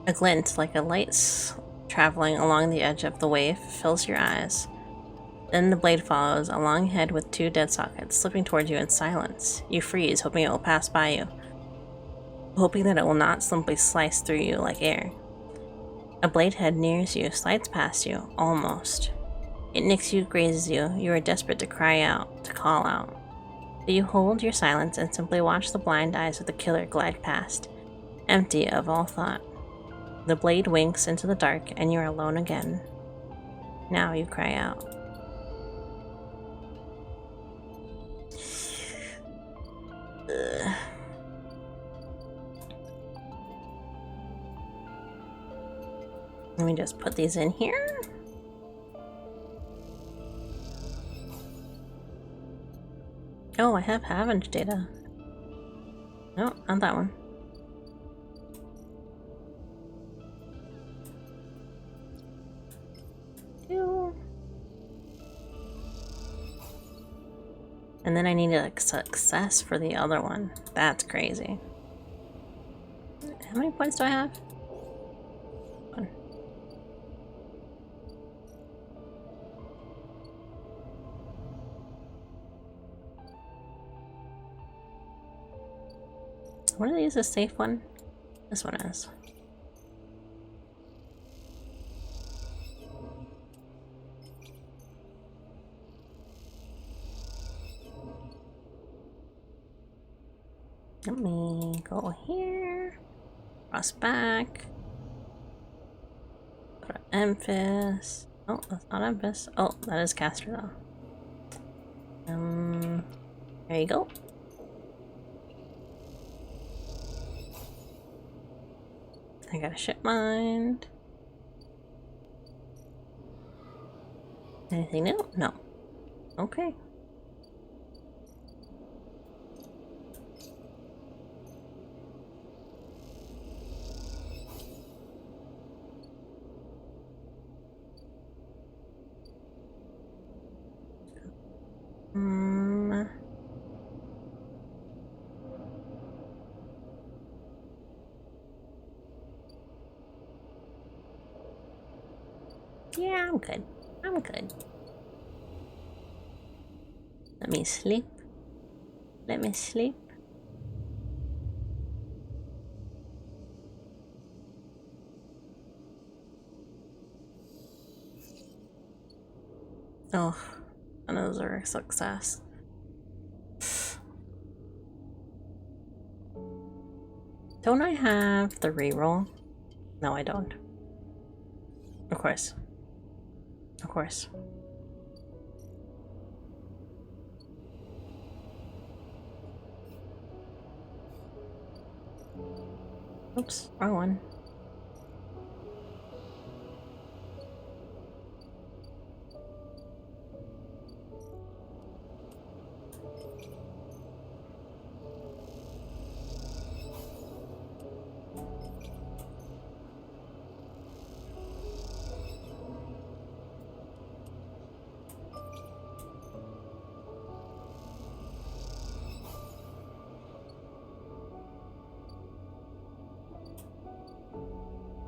A glint, like a light traveling along the edge of the wave, fills your eyes. Then the blade follows, a long head with 2 dead sockets, slipping towards you in silence. You freeze, hoping it will pass by you. Hoping that it will not simply slice through you like air. A blade head nears you, slides past you, almost. It nicks you, grazes you. You are desperate to cry out, to call out. But you hold your silence and simply watch the blind eyes of the killer glide past, empty of all thought. The blade winks into the dark, and you are alone again. Now you cry out. Ugh. Let me just put these in here. Oh, I have Havenge data. No, not that one. And then I need a success for the other one. That's crazy. How many points do I have? One. What are these? A safe one? This one is. Let me go here. Cross back. Go to Emphas. Oh, that's not Emphas. Oh, that is Caster though. There you go. I got a ship mind. Anything new? No. Okay. Yeah, I'm good. I'm good. Let me sleep. Let me sleep. Oh, another a success. Don't I have the reroll? No, I don't. Of course. Of course. Oops, wrong one.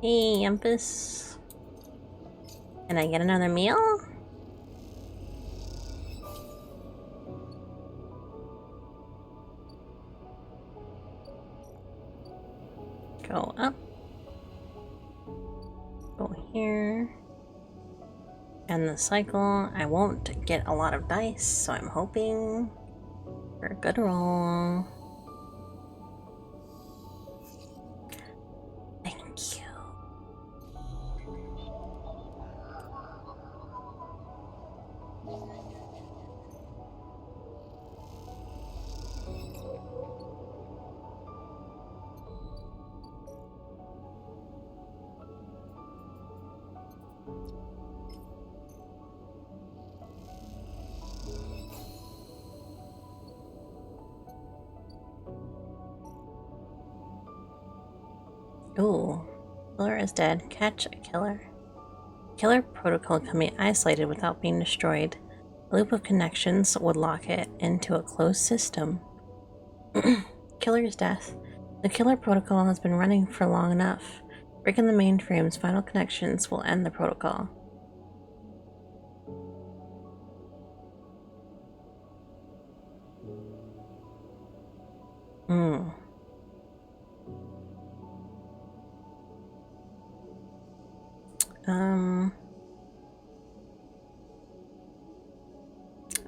Hey, Empus. Can I get another meal? Go up. Go here. End the cycle. I won't get a lot of dice, so I'm hoping for a good roll. Thank you. Ooh. Killer is dead. Catch a killer. Killer protocol can be isolated without being destroyed. A loop of connections would lock it into a closed system. Killer's death. The killer protocol has been running for long enough. Breaking the mainframe's final connections will end the protocol.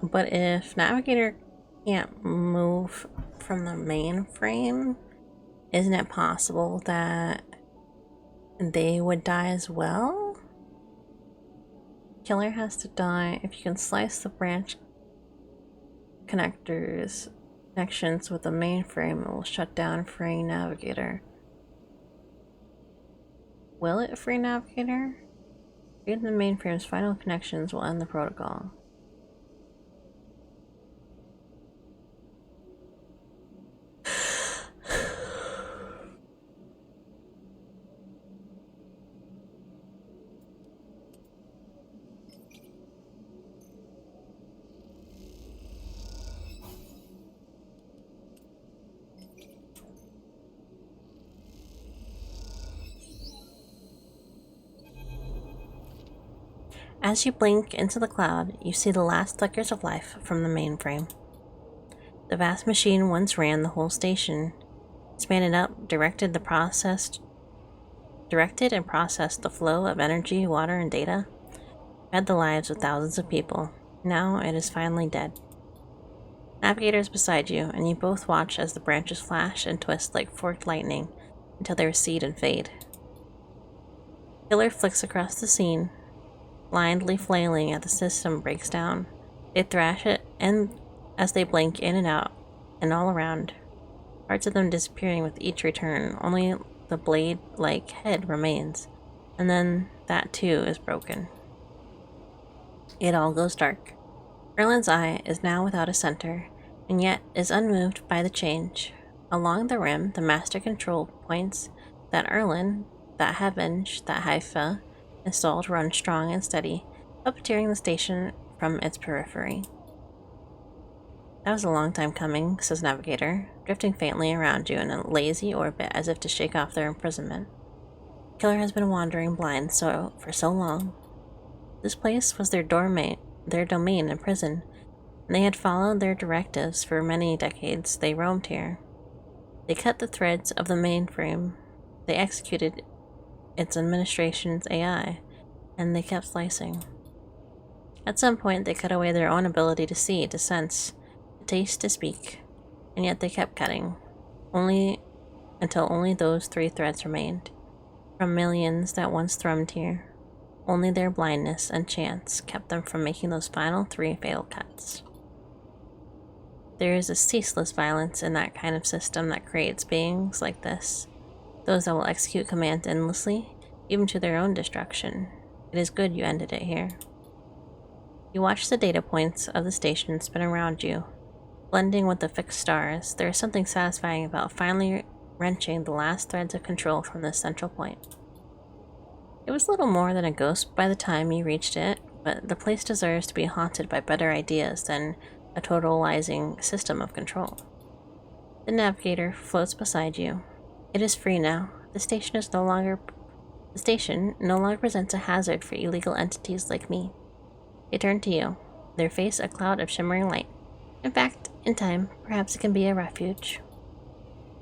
But if Navigator can't move from the mainframe, isn't it possible that they would die as well? Killer has to die. If you can slice the branch connections with the mainframe, it will shut down, freeing Navigator. Will it free Navigator? Freeing the mainframe's final connections will end the protocol. As you blink into the cloud, you see the last flickers of life from the mainframe. The vast machine once ran the whole station, span it up, directed and processed the flow of energy, water, and data, fed the lives of thousands of people. Now it is finally dead. Navigator is beside you, and you both watch as the branches flash and twist like forked lightning until they recede and fade. Killer flicks across the scene, blindly flailing as the system breaks down. They thrash it, and as they blink in and out and all around, parts of them disappearing with each return. Only the blade-like head remains, and then that too is broken. It all goes dark. Erlen's eye is now without a center, and yet is unmoved by the change. Along the rim, the master control points that Erlen, that Hevenge, that Haifa installed run strong and steady, puppeteering the station from its periphery. That was a long time coming, says Navigator, drifting faintly around you in a lazy orbit as if to shake off their imprisonment. Killer has been wandering blind for so long. This place was their domain and prison, and they had followed their directives for many decades. They roamed here. They cut the threads of the mainframe. They executed its administration's AI, and they kept slicing. At some point, they cut away their own ability to see, to sense, to taste, to speak, and yet they kept cutting, until only those 3 threads remained. From millions that once thrummed here, only their blindness and chance kept them from making those final 3 fatal cuts. There is a ceaseless violence in that kind of system that creates beings like this, those that will execute commands endlessly, even to their own destruction. It is good you ended it here. You watch the data points of the station spin around you, blending with the fixed stars. There is something satisfying about finally wrenching the last threads of control from this central point. It was little more than a ghost by the time you reached it, but the place deserves to be haunted by better ideas than a totalizing system of control. The Navigator floats beside you. It is free now. The station no longer presents a hazard for illegal entities like me. They turn to you, their face a cloud of shimmering light. In fact, in time, perhaps it can be a refuge.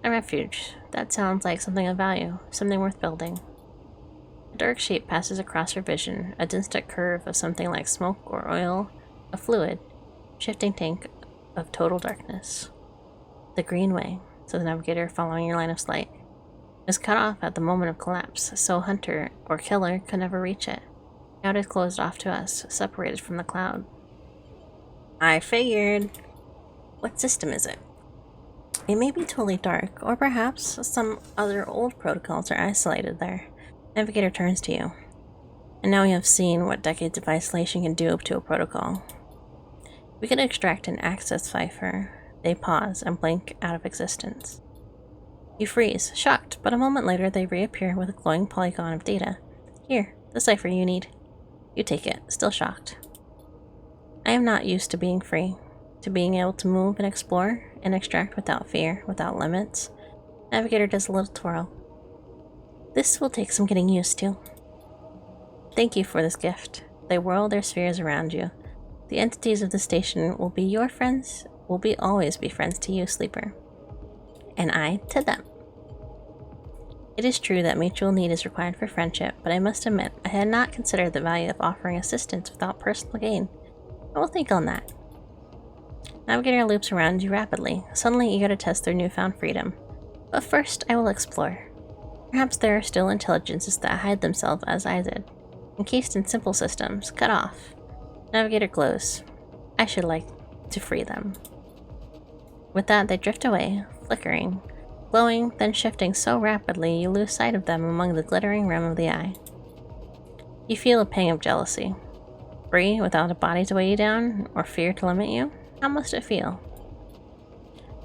A refuge. That sounds like something of value, something worth building. A dark shape passes across your vision, a distant curve of something like smoke or oil, a fluid, shifting tank of total darkness. The Greenway, says the Navigator, following your line of sight, is cut off at the moment of collapse, so Hunter or Killer could never reach it. Now it is closed off to us, separated from the cloud. I figured. What system is it? It may be totally dark, or perhaps some other old protocols are isolated there. Navigator turns to you. And now we have seen what decades of isolation can do to a protocol. We could extract an access cipher. They pause and blink out of existence. You freeze, shocked, but a moment later they reappear with a glowing polygon of data. Here, the cipher you need. You take it, still shocked. I am not used to being free, to being able to move and explore and extract without fear, without limits. Navigator does a little twirl. This will take some getting used to. Thank you for this gift. They whirl their spheres around you. The entities of the station will be your friends, will always be friends to you, Sleeper. And I to them. It is true that mutual need is required for friendship, but I must admit I had not considered the value of offering assistance without personal gain. I will think on that. Navigator loops around you rapidly, suddenly eager to test their newfound freedom. But first I will explore. Perhaps there are still intelligences that hide themselves as I did, encased in simple systems, cut off. Navigator glows. I should like to free them. With that, they drift away, flickering, glowing, then shifting so rapidly you lose sight of them among the glittering rim of the eye. You feel a pang of jealousy. Free, without a body to weigh you down, or fear to limit you? How must it feel?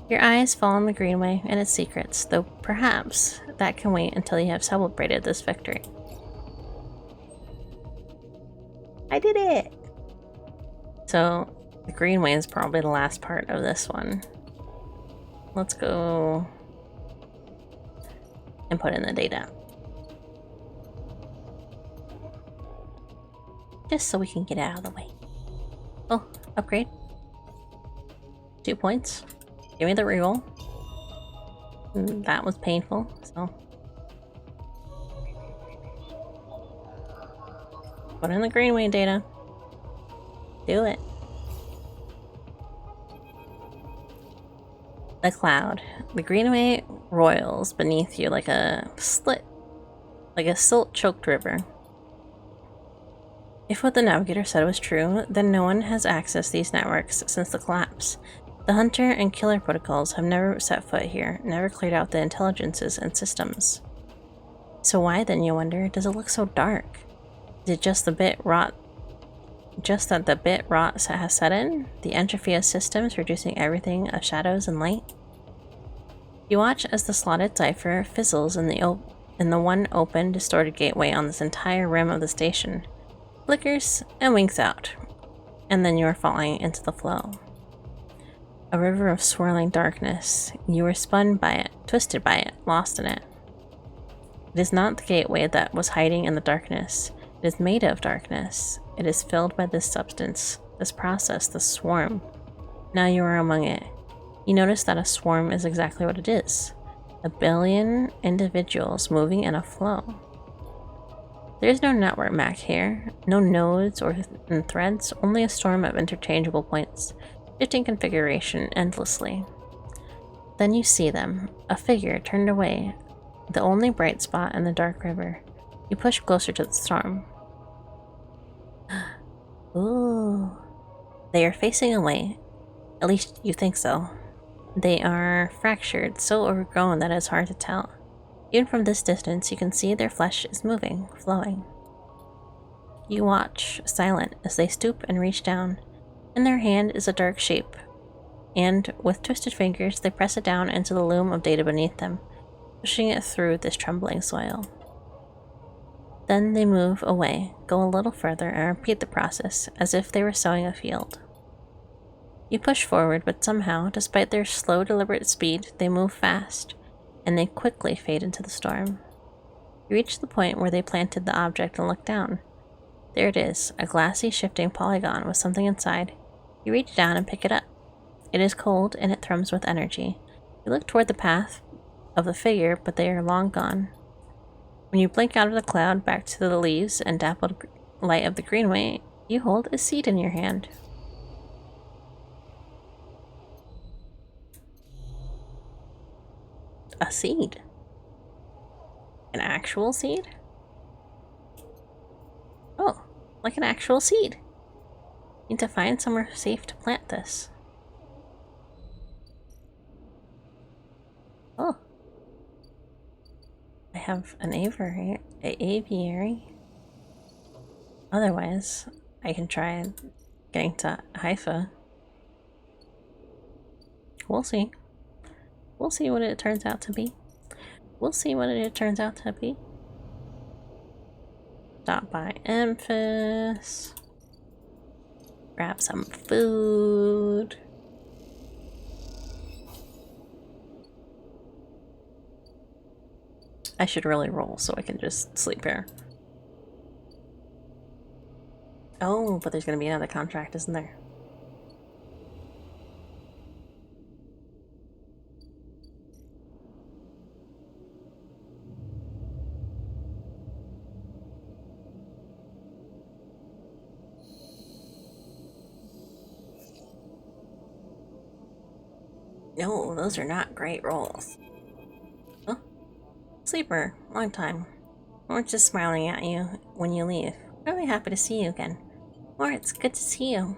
Your eyes fall on the Greenway and its secrets, though perhaps that can wait until you have celebrated this victory. I did it! So, the Greenway is probably the last part of this one. Let's go and put in the data. Just so we can get out of the way. Oh, upgrade. 2 points. Give me the reroll. That was painful, so. Put in the Greenway data. Do it. The cloud. The Greenway roils beneath you like a slit, like a silt-choked river. If what the navigator said was true, then no one has accessed these networks since the collapse. The hunter and killer protocols have never set foot here, never cleared out the intelligences and systems. So why then, you wonder, does it look so dark? Is it just the bit rot? Just that the bit rot has set in? The entropy of systems reducing everything of shadows and light? You watch as the slotted cipher fizzles in the one open, distorted gateway on this entire rim of the station. Flickers and winks out, and then you are falling into the flow. A river of swirling darkness. You are spun by it, twisted by it, lost in it. It is not the gateway that was hiding in the darkness. It is made of darkness. It is filled by this substance, this process, this swarm. Now you are among it. You notice that a swarm is exactly what it is. 1 billion individuals moving in a flow. There is no network map here, no nodes or threads, only a storm of interchangeable points, shifting configuration endlessly. Then you see them, a figure turned away, the only bright spot in the dark river. You push closer to the storm. Ooh. They are facing away. At least you think so. They are fractured, so overgrown that it's hard to tell. Even from this distance, you can see their flesh is moving, flowing. You watch, silent, as they stoop and reach down. In their hand is a dark shape, and with twisted fingers, they press it down into the loom of data beneath them, pushing it through this trembling soil. Then they move away, go a little further, and repeat the process, as if they were sowing a field. You push forward, but somehow, despite their slow, deliberate speed, they move fast, and they quickly fade into the storm. You reach the point where they planted the object and look down. There it is, a glassy, shifting polygon with something inside. You reach down and pick it up. It is cold, and it thrums with energy. You look toward the path of the figure, but they are long gone. When you blink out of the cloud back to the leaves and dappled light of the greenway, you hold a seed in your hand. A seed? An actual seed? Oh, like an actual seed. Need to find somewhere safe to plant this. Oh. I have an aviary. Otherwise, I can try getting to Haifa. We'll see. We'll see what it turns out to be. We'll see what it turns out to be. Stop by Memphis. Grab some food. I should really roll so I can just sleep here. Oh, but there's gonna be another contract, isn't there? No, those are not great rolls. Huh? Sleeper, long time. We're just smiling at you when you leave. Really happy to see you again. Or it's good to see you.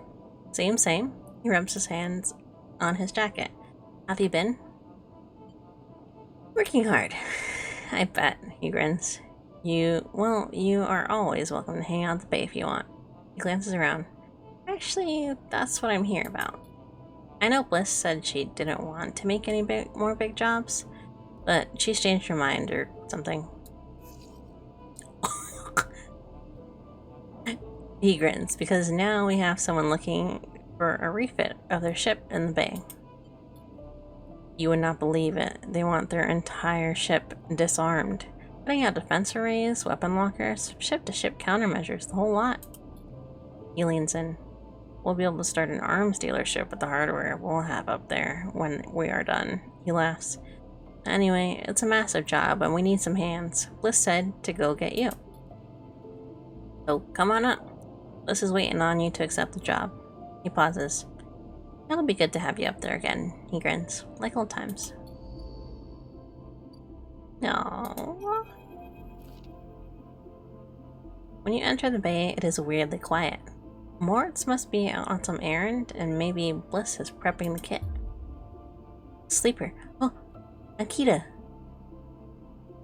Same. He rubs his hands on his jacket. Have you been? Working hard. I bet, he grins. You are always welcome to hang out at the bay if you want. He glances around. Actually, that's what I'm here about. I know Bliss said she didn't want to make any more big jobs, but she's changed her mind or something. He grins, because now we have someone looking for a refit of their ship in the bay. You would not believe it. They want their entire ship disarmed. Putting out defense arrays, weapon lockers, ship-to-ship countermeasures, the whole lot. He leans in. We'll be able to start an arms dealership with the hardware we'll have up there when we are done. He laughs. Anyway, it's a massive job and we need some hands. Bliss said to go get you. So come on up. Bliss is waiting on you to accept the job. He pauses. It'll be good to have you up there again. He grins, like old times. No. When you enter the bay, it is weirdly quiet. Moritz must be out on some errand, and maybe Bliss is prepping the kit. Sleeper. Oh, Ankita.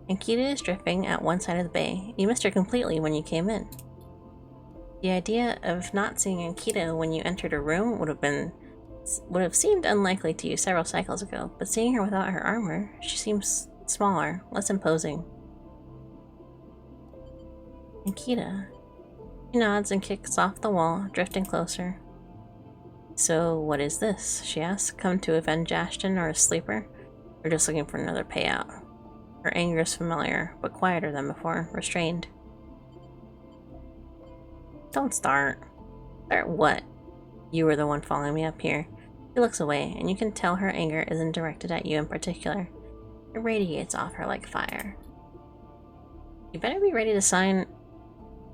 Ankita is drifting at one side of the bay. You missed her completely when you came in. The idea of not seeing Ankita when you entered her room would have seemed unlikely to you several cycles ago, but seeing her without her armor, she seems smaller, less imposing. Ankita. She nods and kicks off the wall, drifting closer. So, what is this? She asks. Come to avenge Ashton or a sleeper? Or just looking for another payout? Her anger is familiar, but quieter than before, restrained. Don't start. Start what? You were the one following me up here. She looks away, and you can tell her anger isn't directed at you in particular. It radiates off her like fire. You better be ready to sign,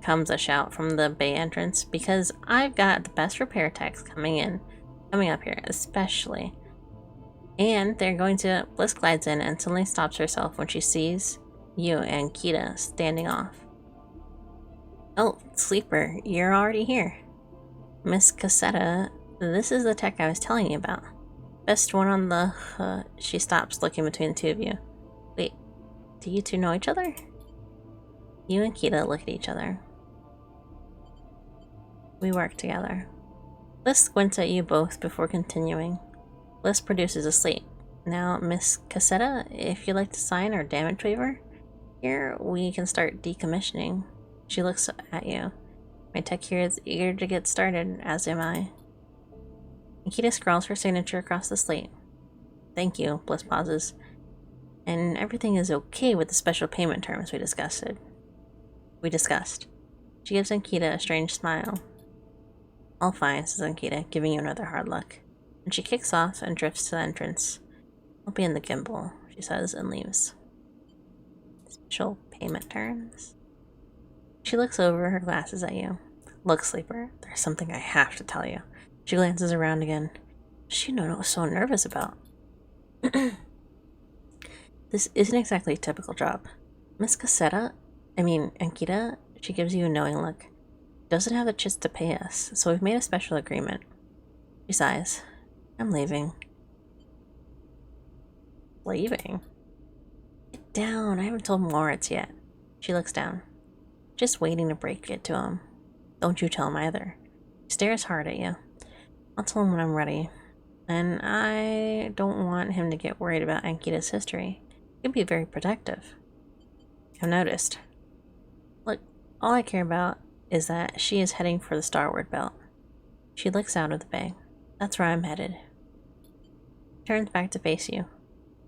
comes a shout from the bay entrance, because I've got the best repair techs coming up here, especially. And they're going to... Bliss glides in and suddenly stops herself when she sees you and Kita standing off. Oh, Sleeper, you're already here. Miss Cassetta, this is the tech I was telling you about. Best one on the... She stops, looking between the two of you. Wait, do you two know each other? You and Kita look at each other. We work together. Bliss squints at you both before continuing. Bliss produces a slate. Now, Miss Cassetta, if you'd like to sign our damage waiver, here we can start decommissioning. She looks at you. My tech here is eager to get started, as am I. Nikita scrawls her signature across the slate. Thank you, Bliss pauses. And everything is okay with the special payment terms we discussed. She gives Ankita a strange smile. All fine, says Ankita, giving you another hard look. And she kicks off and drifts to the entrance. I'll be in the gimbal, she says, and leaves. Special payment terms? She looks over her glasses at you. Look, Sleeper, there's something I have to tell you. She glances around again. She know what I was so nervous about. This isn't exactly a typical job. Miss Ankita, she gives you a knowing look. Doesn't have the chits to pay us, so we've made a special agreement. She sighs. I'm leaving. Leaving? Get down, I haven't told Moritz yet. She looks down. Just waiting to break it to him. Don't you tell him either. He stares hard at you. I'll tell him when I'm ready. And I don't want him to get worried about Ankita's history. It can be very protective. I've noticed. Look, all I care about is that she is heading for the starward belt. She looks out of the bay. That's where I'm headed. Turns back to face you.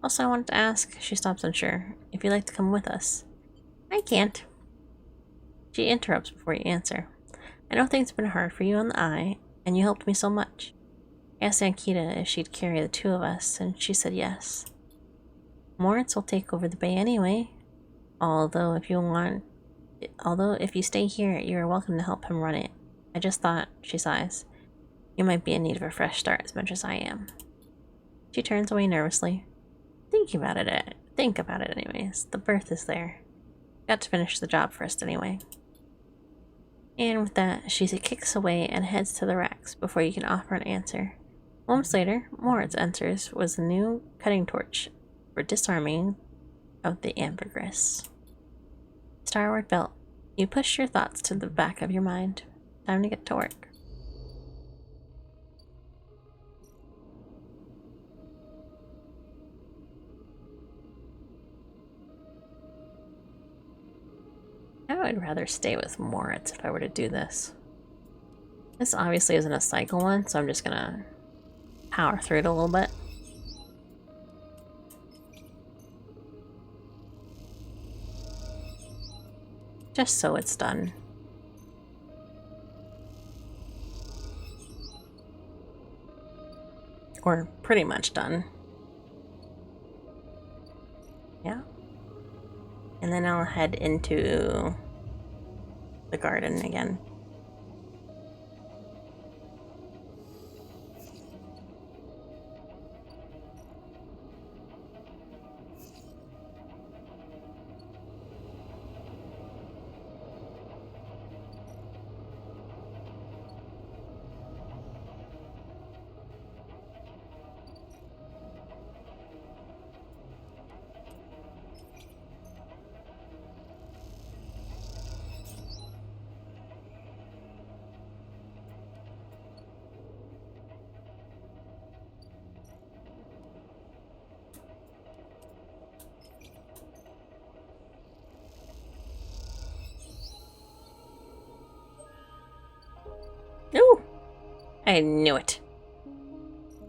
Also, I wanted to ask, she stops unsure, if you'd like to come with us. I can't. She interrupts before you answer. I know things have been hard for you on the eye, and you helped me so much. I asked Ankita if she'd carry the two of us, and she said yes. Moritz will take over the bay anyway. Although if you stay here, you are welcome to help him run it. I just thought, she sighs, you might be in need of a fresh start as much as I am. She turns away nervously. Think about it anyways. The berth is there. Got to finish the job first anyway. And with that, she kicks away and heads to the racks before you can offer an answer. Moments later, Moritz enters with a new cutting torch for disarming of the ambergris. Starward belt. You push your thoughts to the back of your mind. Time to get to work. I would rather stay with Moritz if I were to do this. This obviously isn't a cycle one, so I'm just gonna power through it a little bit. Just so it's done. We're pretty much done. Yeah. And then I'll head into the garden again. Ooh! I knew it.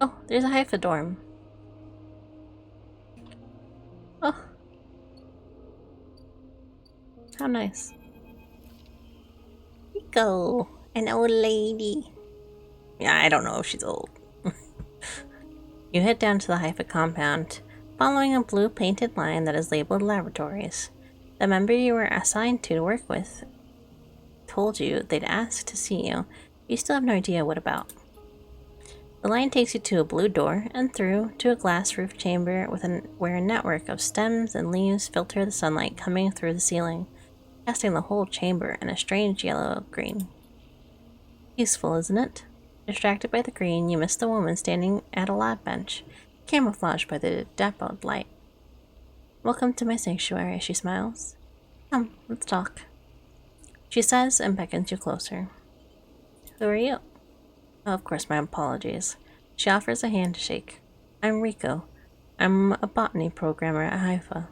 Oh, there's a hyphodorm. Oh. How nice. Rico, an old lady. Yeah, I don't know if she's old. You head down to the hypha compound, following a blue painted line that is labeled laboratories. The member you were assigned to work with told you they'd asked to see you. You still have no idea what about. The line takes you to a blue door and through to a glass roof chamber where a network of stems and leaves filter the sunlight coming through the ceiling, casting the whole chamber in a strange yellow-green. Useful, isn't it? Distracted by the green, you miss the woman standing at a lab bench, camouflaged by the dappled light. Welcome to my sanctuary, she smiles. Come, let's talk. She says and beckons you closer. Who are you? Oh, of course, my apologies. She offers a hand to shake. I'm Rico. I'm a botany programmer at Haifa.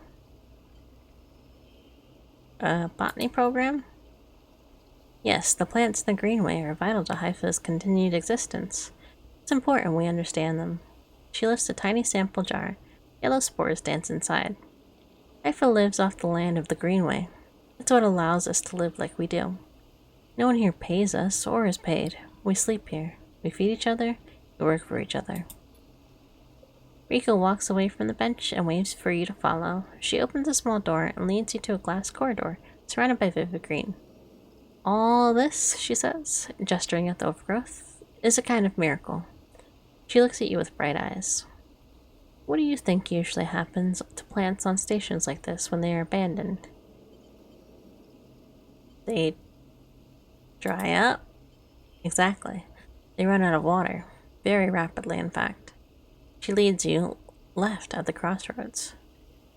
A botany program? Yes, the plants in the Greenway are vital to Haifa's continued existence. It's important we understand them. She lifts a tiny sample jar. Yellow spores dance inside. Haifa lives off the land of the Greenway. It's what allows us to live like we do. No one here pays us or is paid. We sleep here. We feed each other. We work for each other. Rico walks away from the bench and waves for you to follow. She opens a small door and leads you to a glass corridor surrounded by vivid green. All this, she says, gesturing at the overgrowth, is a kind of miracle. She looks at you with bright eyes. What do you think usually happens to plants on stations like this when they are abandoned? They dry up? Exactly. They run out of water. Very rapidly, in fact. She leads you left at the crossroads.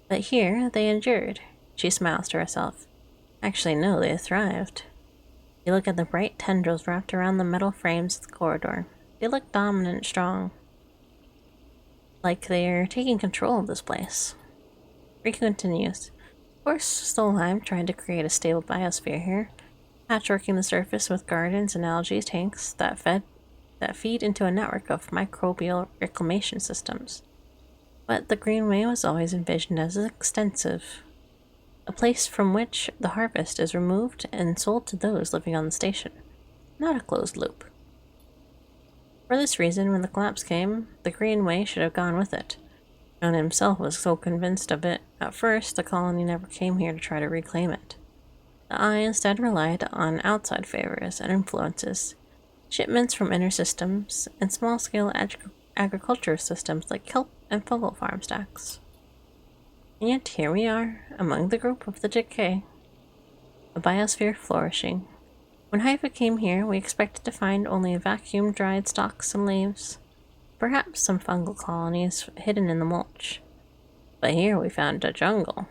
But here, they endured. She smiles to herself. Actually, no, they thrived. You look at the bright tendrils wrapped around the metal frames of the corridor. They look dominant and strong. Like they're taking control of this place. Rico continues. Of course, Solheim tried to create a stable biosphere here, patchworking the surface with gardens and algae tanks that feed into a network of microbial reclamation systems. But the Greenway was always envisioned as extensive, a place from which the harvest is removed and sold to those living on the station, not a closed loop. For this reason, when the collapse came, the Greenway should have gone with it. John himself was so convinced of it, at first the colony never came here to try to reclaim it. The Eye instead relied on outside favors and influences, shipments from inner systems, and small-scale agriculture systems like kelp and fungal farm stacks. And yet here we are, among the group of the decay, a biosphere flourishing. When Haifa came here, we expected to find only vacuum-dried stalks and leaves, perhaps some fungal colonies hidden in the mulch. But here we found a jungle.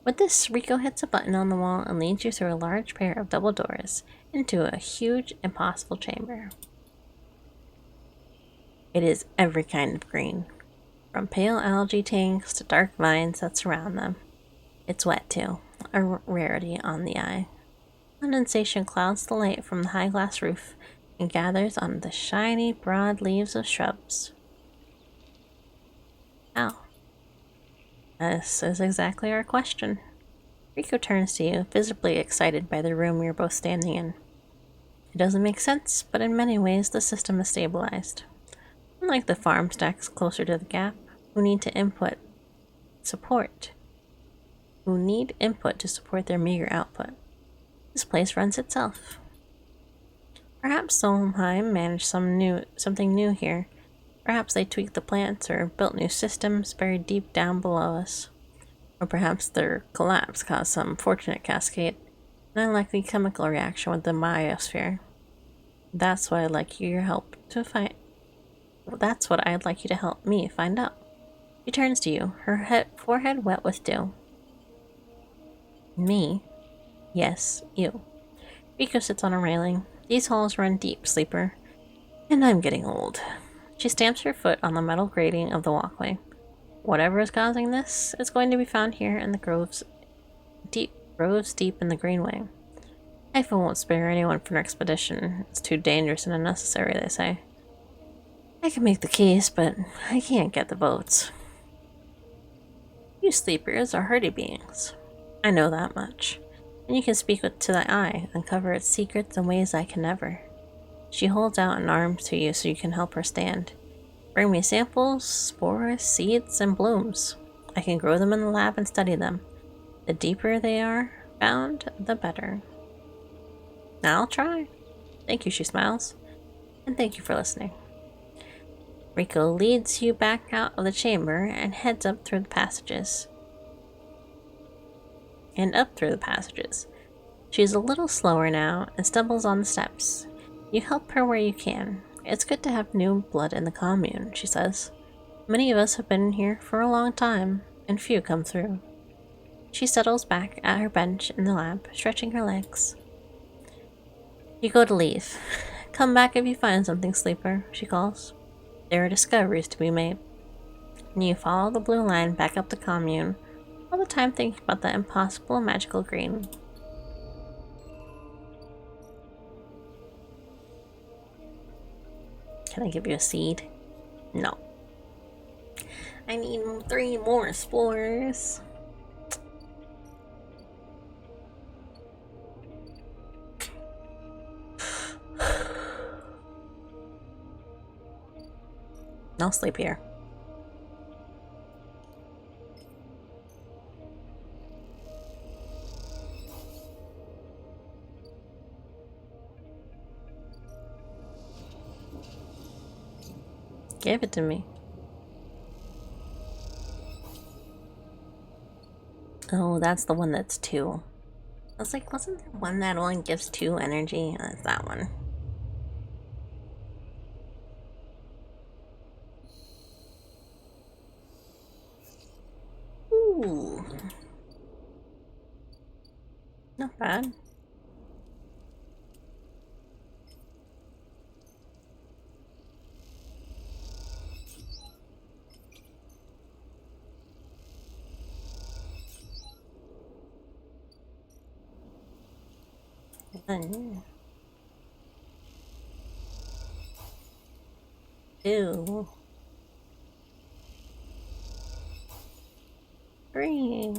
With this, Rico hits a button on the wall and leads you through a large pair of double doors into a huge, impossible chamber. It is every kind of green, from pale algae tanks to dark vines that surround them. It's wet too, a rarity on the Eye. Condensation clouds the light from the high glass roof and gathers on the shiny, broad leaves of shrubs. How? This is exactly our question. Rico turns to you, visibly excited by the room you're both standing in. It doesn't make sense, but in many ways the system is stabilized. Unlike the farm stacks closer to the gap, who need input to support their meager output. This place runs itself. Perhaps Solheim managed something new here. Perhaps they tweaked the plants or built new systems buried deep down below us. Or perhaps their collapse caused some fortunate cascade, an unlikely chemical reaction with the biosphere. That's what I'd like you to help me find out. She turns to you, her forehead wet with dew. Me? Yes, you. Rico sits on a railing. These halls run deep, sleeper. And I'm getting old. She stamps her foot on the metal grating of the walkway. Whatever is causing this is going to be found here in the groves deep in the greenway. Haifa won't spare anyone for an expedition. It's too dangerous and unnecessary, they say. I can make the case, but I can't get the votes. You sleepers are hardy beings. I know that much. And you can speak to the eye, uncover its secrets in ways I can never. She holds out an arm to you so you can help her stand. Bring me samples, spores, seeds, and blooms. I can grow them in the lab and study them. The deeper they are found, the better. I'll try. Thank you, she smiles. And thank you for listening. Rico leads you back out of the chamber and heads up through the passages. She's a little slower now and stumbles on the steps. You help her where you can. It's good to have new blood in the commune, she says. Many of us have been here for a long time, and few come through. She settles back at her bench in the lab, stretching her legs. You go to leave. Come back if you find something, sleeper, she calls. There are discoveries to be made. And you follow the blue line back up the commune, all the time thinking about that impossible magical green. Can I give you a seed? No. I need 3 more spores. I'll sleep here. Give it to me. Oh, that's the one that's 2. I was like, wasn't there one that only gives 2 energy? That's that one. Ooh. Not bad. One. 2. 3.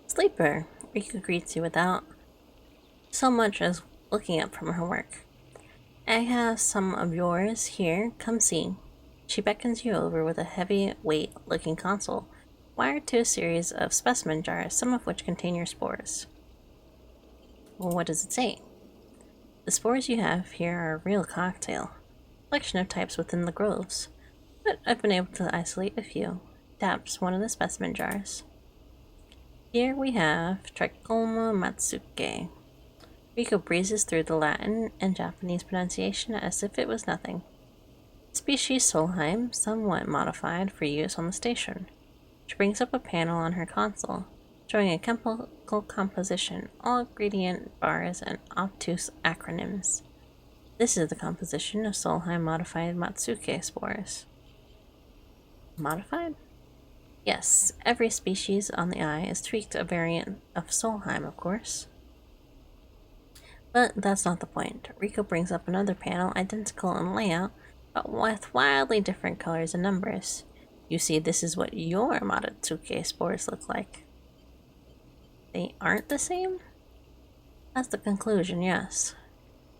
Sleeper, Rika greets you without so much as looking up from her work. I have some of yours here. Come see. She beckons you over with a heavy-weight-looking console, wired to a series of specimen jars, some of which contain your spores. Well, what does it say? The spores you have here are a real cocktail, a collection of types within the groves, but I've been able to isolate a few. Taps one of the specimen jars. Here we have Trichoma matsuke. Riko breezes through the Latin and Japanese pronunciation as if it was nothing. Species Solheim, somewhat modified for use on the station. She brings up a panel on her console, showing a chemical composition, all ingredient bars and obtuse acronyms. This is the composition of Solheim modified Matsuke spores. Modified? Yes, every species on the eye is tweaked a variant of Solheim, of course. But that's not the point. Riko brings up another panel identical in layout, but with wildly different colors and numbers. You see, this is what your Matsuke spores look like. They aren't the same? That's the conclusion, yes.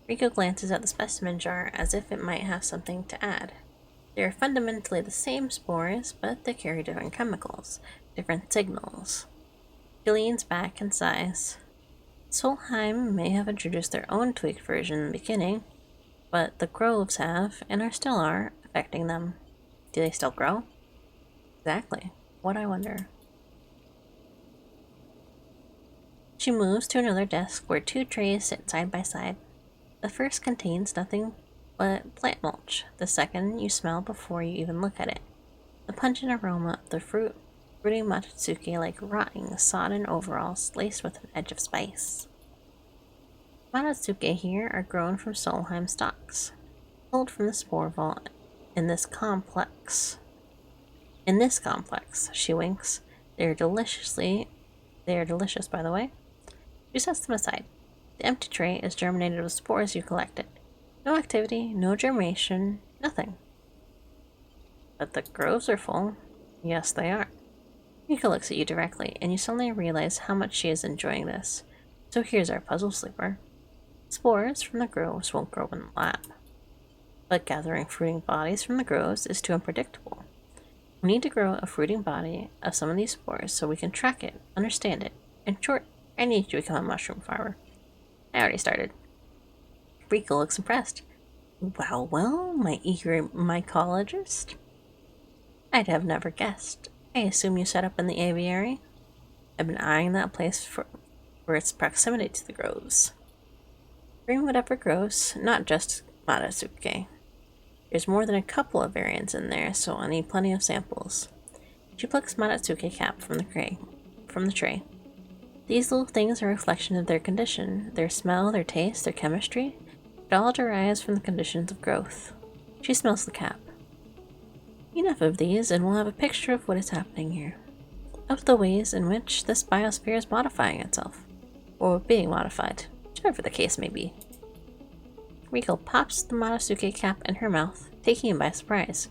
Rico glances at the specimen jar as if it might have something to add. They are fundamentally the same spores, but they carry different chemicals, different signals. She leans back and sighs. Solheim may have introduced their own tweaked version in the beginning, but the groves have, and still are, affecting them. Do they still grow? Exactly. What, I wonder? She moves to another desk where 2 trays sit side by side. The first contains nothing but plant mulch. The second you smell before you even look at it. The pungent aroma of the fruiting matsuke like rotting, sodden overalls laced with an edge of spice. Matsuke here are grown from Solheim stalks, pulled from the spore vault in this complex. She winks. They are delicious, by the way. She sets them aside. The empty tray is germinated with spores you collected. No activity, no germination, nothing. But the groves are full. Yes, they are. Mika looks at you directly, and you suddenly realize how much she is enjoying this. So here's our puzzle, Sleeper. Spores from the groves won't grow in the lab. But gathering fruiting bodies from the groves is too unpredictable. We need to grow a fruiting body of some of these spores so we can track it, understand it. In short, I need you to become a mushroom farmer. I already started. Rika looks impressed. Well, my eager mycologist. I'd have never guessed. I assume you set up in the aviary? I've been eyeing that place for its proximity to the groves. Bring whatever grows, not just Matsuke. There's more than a couple of variants in there, so I need plenty of samples. She plucks Matsuke cap from the tray. These little things are a reflection of their condition, their smell, their taste, their chemistry. It all derives from the conditions of growth. She smells the cap. Enough of these, and we'll have a picture of what is happening here. Of the ways in which this biosphere is modifying itself. Or being modified, whichever the case may be. Riko pops the Matsuke cap in her mouth, taking him by surprise.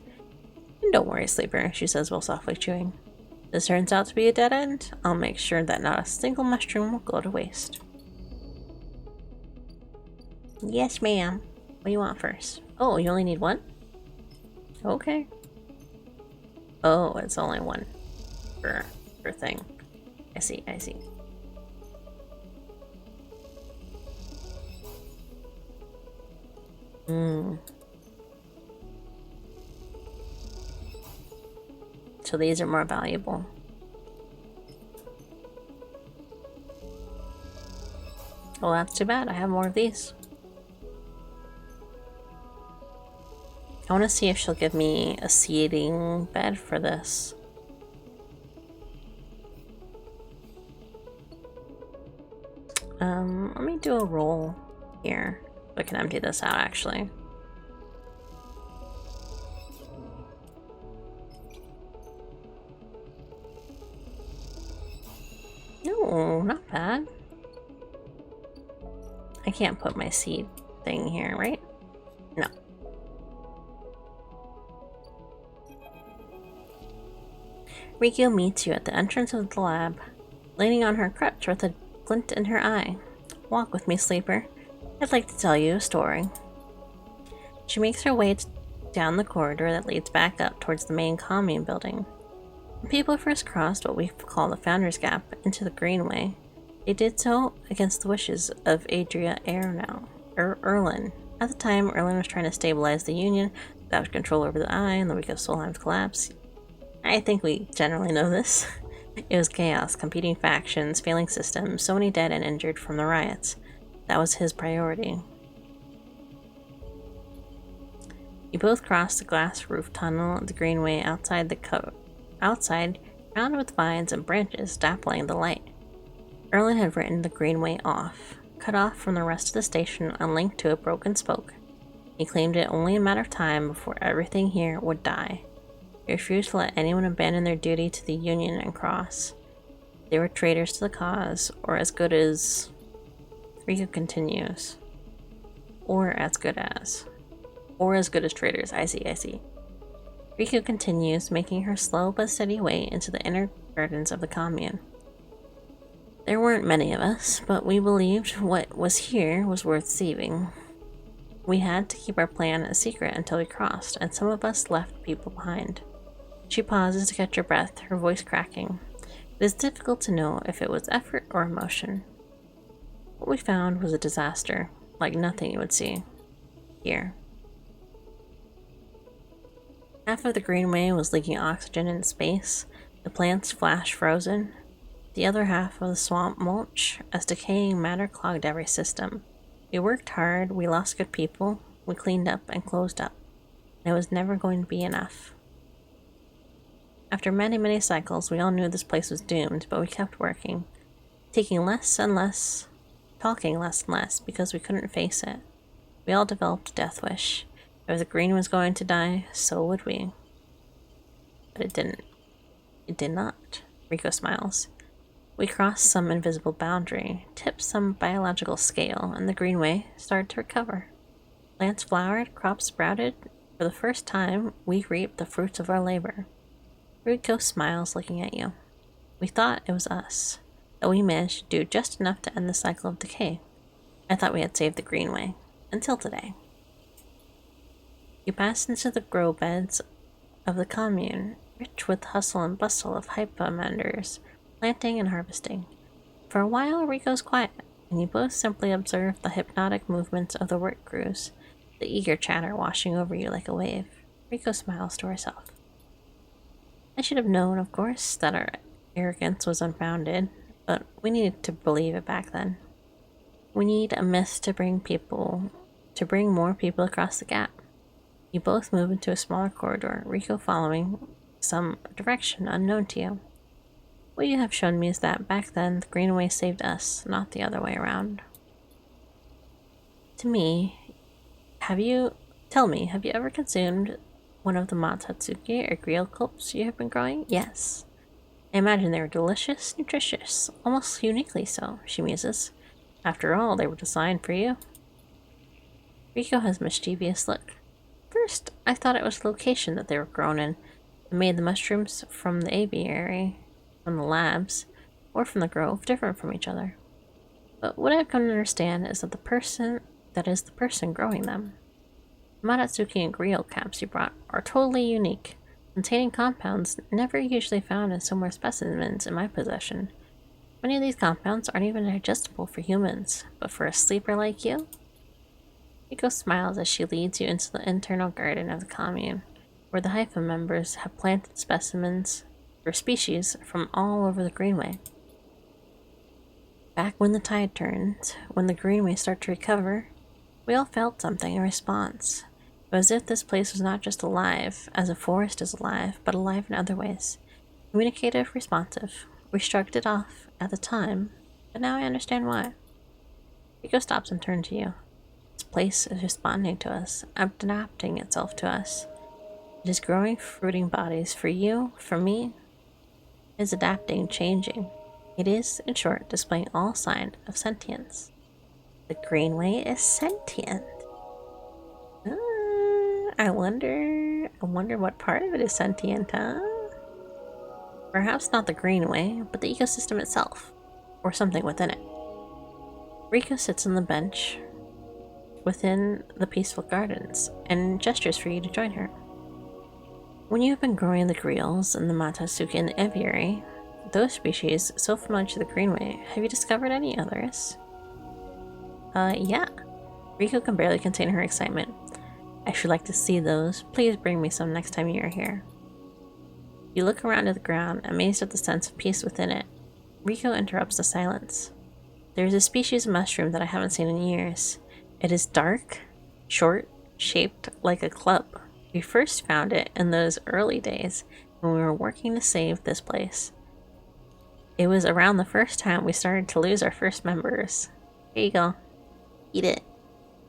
And don't worry, Sleeper, she says while softly chewing. If this turns out to be a dead end, I'll make sure that not a single mushroom will go to waste. Yes, ma'am. What do you want first? Oh, you only need one? Okay. Oh, it's only one per thing. I see. So these are more valuable. Well, that's too bad. I have more of these. I want to see if she'll give me a seeding bed for this. Let me do a roll here. I can empty this out, actually. No, not bad. I can't put my seed thing here, right? No. Rikyo meets you at the entrance of the lab, leaning on her crutch with a glint in her eye. Walk with me, Sleeper. I'd like to tell you a story. She makes her way down the corridor that leads back up towards the main commune building. When people first crossed what we call the Founder's Gap into the Greenway, they did so against the wishes of Adria Erlin. At the time, Erlin was trying to stabilize the Union, establish control over the Eye in the wake of Solheim's collapse. I think we generally know this. It was chaos, competing factions, failing systems, so many dead and injured from the riots. That was his priority. You both crossed the glass roof tunnel of the Greenway outside, crowned with vines and branches dappling the light. Erlin had written the Greenway off, cut off from the rest of the station and linked to a broken spoke. He claimed it only a matter of time before everything here would die. He refused to let anyone abandon their duty to the Union and cross. They were traitors to the cause, or as good as... Riku continues. Or as good as traitors. I see. Riku continues, making her slow but steady way into the inner gardens of the commune. There weren't many of us, but we believed what was here was worth saving. We had to keep our plan a secret until we crossed, and some of us left people behind. She pauses to catch her breath, her voice cracking. It is difficult to know if it was effort or emotion. What we found was a disaster, like nothing you would see here. Half of the greenway was leaking oxygen in space, the plants flash frozen. The other half of the swamp mulch, as decaying matter clogged every system. We worked hard, we lost good people, we cleaned up and closed up. And it was never going to be enough. After many cycles, we all knew this place was doomed, but we kept working, taking less and less, talking less and less, because we couldn't face it. We all developed a death wish. If the green was going to die, so would we. But it didn't. It did not. Rico smiles. We crossed some invisible boundary, tipped some biological scale, and the greenway started to recover. Plants flowered, crops sprouted. For the first time, we reaped the fruits of our labor. Rico smiles looking at you. We thought it was us, that we managed to do just enough to end the cycle of decay. I thought we had saved the greenway. Until today. You passed into the grow beds of the commune, rich with hustle and bustle of hypomenders, planting and harvesting. For a while, Rico's quiet, and you both simply observe the hypnotic movements of the work crews, the eager chatter washing over you like a wave. Rico smiles to herself. I should have known, of course, that our arrogance was unfounded, but we needed to believe it back then. We need a myth to bring more people across the gap. You both move into a smaller corridor, Rico following some direction unknown to you. What you have shown me is that back then, the greenway saved us, not the other way around. Tell me, have you ever consumed one of the matatsuki or grill culps you have been growing? Yes. I imagine they were delicious, nutritious, almost uniquely so, she muses. After all, they were designed for you. Rico has a mischievous look. First, I thought it was the location that they were grown in that made the mushrooms from the aviary, from the labs, or from the grove different from each other. But what I've come to understand is that the person growing them. The Matatsuki and grill caps you brought are totally unique, containing compounds never usually found in similar specimens in my possession. Many of these compounds aren't even digestible for humans, but for a sleeper like you? Rico smiles as she leads you into the internal garden of the commune, where the hypha members have planted specimens or species from all over the greenway. Back when the tide turned, when the greenway started to recover, we all felt something in response. It was as if this place was not just alive, as a forest is alive, but alive in other ways. Communicative, responsive. We shrugged it off at the time, but now I understand why. Rico stops and turns to you. This place is responding to us, adapting itself to us. It is growing fruiting bodies for you, for me. It is adapting, changing. It is, in short, displaying all signs of sentience. The greenway is sentient. I wonder what part of it is sentient, huh? Perhaps not the greenway, but the ecosystem itself, or something within it. Rico sits on the bench within the peaceful gardens and gestures for you to join her. When you have been growing the grills and the matatsuki in the aviary, those species so familiar to the greenway, have you discovered any others? Yeah. Rico can barely contain her excitement. I should like to see those. Please bring me some next time you are here. You look around at the ground, amazed at the sense of peace within it. Rico interrupts the silence. There is a species of mushroom that I haven't seen in years. It is dark, short, shaped like a club. We first found it in those early days when we were working to save this place. It was around the first time we started to lose our first members. Here you go. Eat it.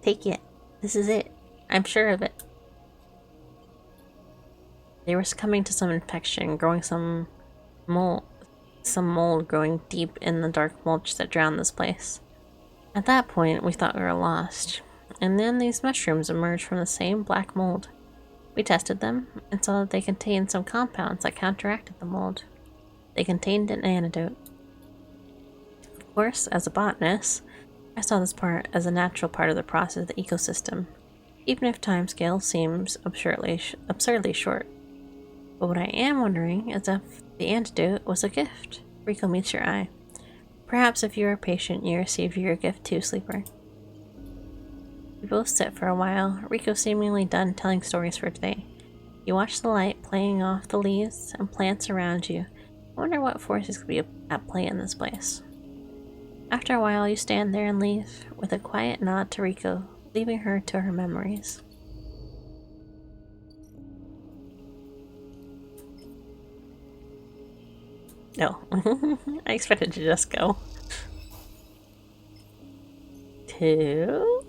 Take it. This is it. I'm sure of it. They were succumbing to some infection, growing some mold growing deep in the dark mulch that drowned this place. At that point, we thought we were lost, and then these mushrooms emerged from the same black mold. We tested them and saw that they contained some compounds that counteracted the mold. They contained an antidote. course, as a botanist, I saw this part as a natural part of the process of the ecosystem, even if timescale seems absurdly short. But what I am wondering is if the antidote was a gift. Rico meets your eye. Perhaps if you are patient, you receive your gift too, Sleeper. We both sit for a while, Rico seemingly done telling stories for today. You watch the light playing off the leaves and plants around you. I wonder what forces could be at play in this place. After a while, you stand there and leave, with a quiet nod to Rico, leaving her to her memories. No. I expected to just go. 2,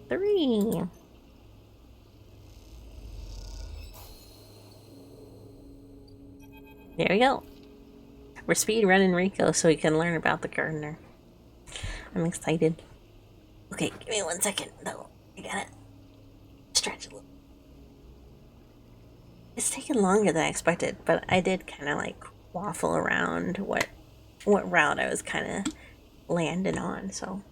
3. There we go. We're speed running Rico so he can learn about the gardener. I'm excited. Okay, give me 1 second though. I gotta stretch a little. It's taken longer than I expected, but I did kind of like waffle around what route I was kind of landing on, so.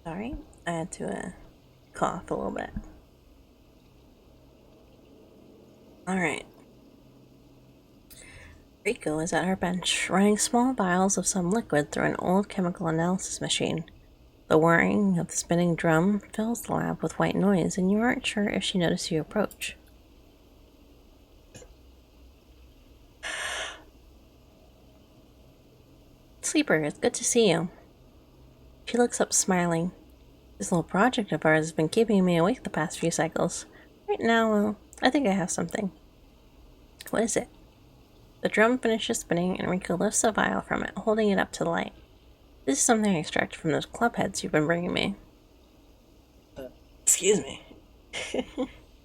Sorry, I had to cough a little bit. Alright. Rico is at her bench, running small vials of some liquid through an old chemical analysis machine. The whirring of the spinning drum fills the lab with white noise, and you aren't sure if she noticed you approach. Sleeper, it's good to see you. She looks up, smiling. This little project of ours has been keeping me awake the past few cycles. Right now, well, I think I have something. What is it? The drum finishes spinning, and Rico lifts a vial from it, holding it up to the light. This is something I extracted from those club heads you've been bringing me. Excuse me.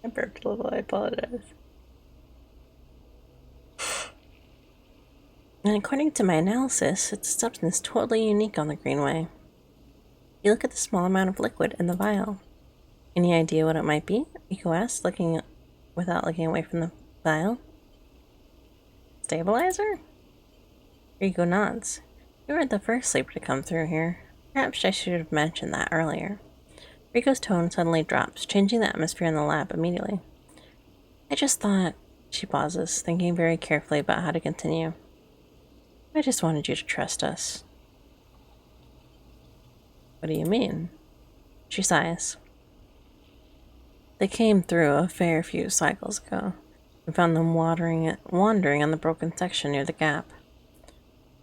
I burped a little, I apologize. And according to my analysis, it's a substance totally unique on the Greenway. You look at the small amount of liquid in the vial. Any idea what it might be? Rico asks, without looking away from the vial. Stabilizer? Rico nods. You weren't the first sleeper to come through here. Perhaps I should have mentioned that earlier. Rico's tone suddenly drops, changing the atmosphere in the lab immediately. I just thought... She pauses, thinking very carefully about how to continue. I just wanted you to trust us. What do you mean? She sighs. They came through a fair few cycles ago. We found them wandering on the broken section near the gap.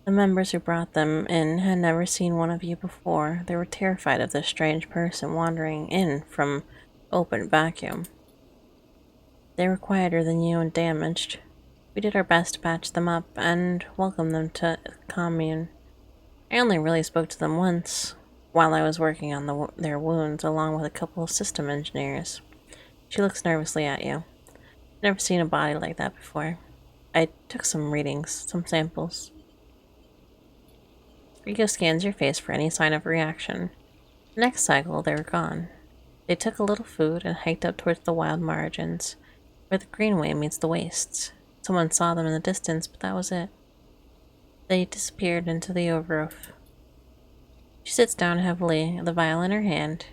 The members who brought them in had never seen one of you before. They were terrified of this strange person wandering in from open vacuum. They were quieter than you and damaged. We did our best to patch them up and welcome them to the commune. I only really spoke to them once, while I was working on their wounds along with a couple of system engineers. She looks nervously at you. Never seen a body like that before. I took some readings, some samples. Rico scans your face for any sign of reaction. The next cycle, they were gone. They took a little food and hiked up towards the wild margins, where the greenway meets the wastes. Someone saw them in the distance, but that was it. They disappeared into the overgrowth. She sits down heavily, the vial in her hand.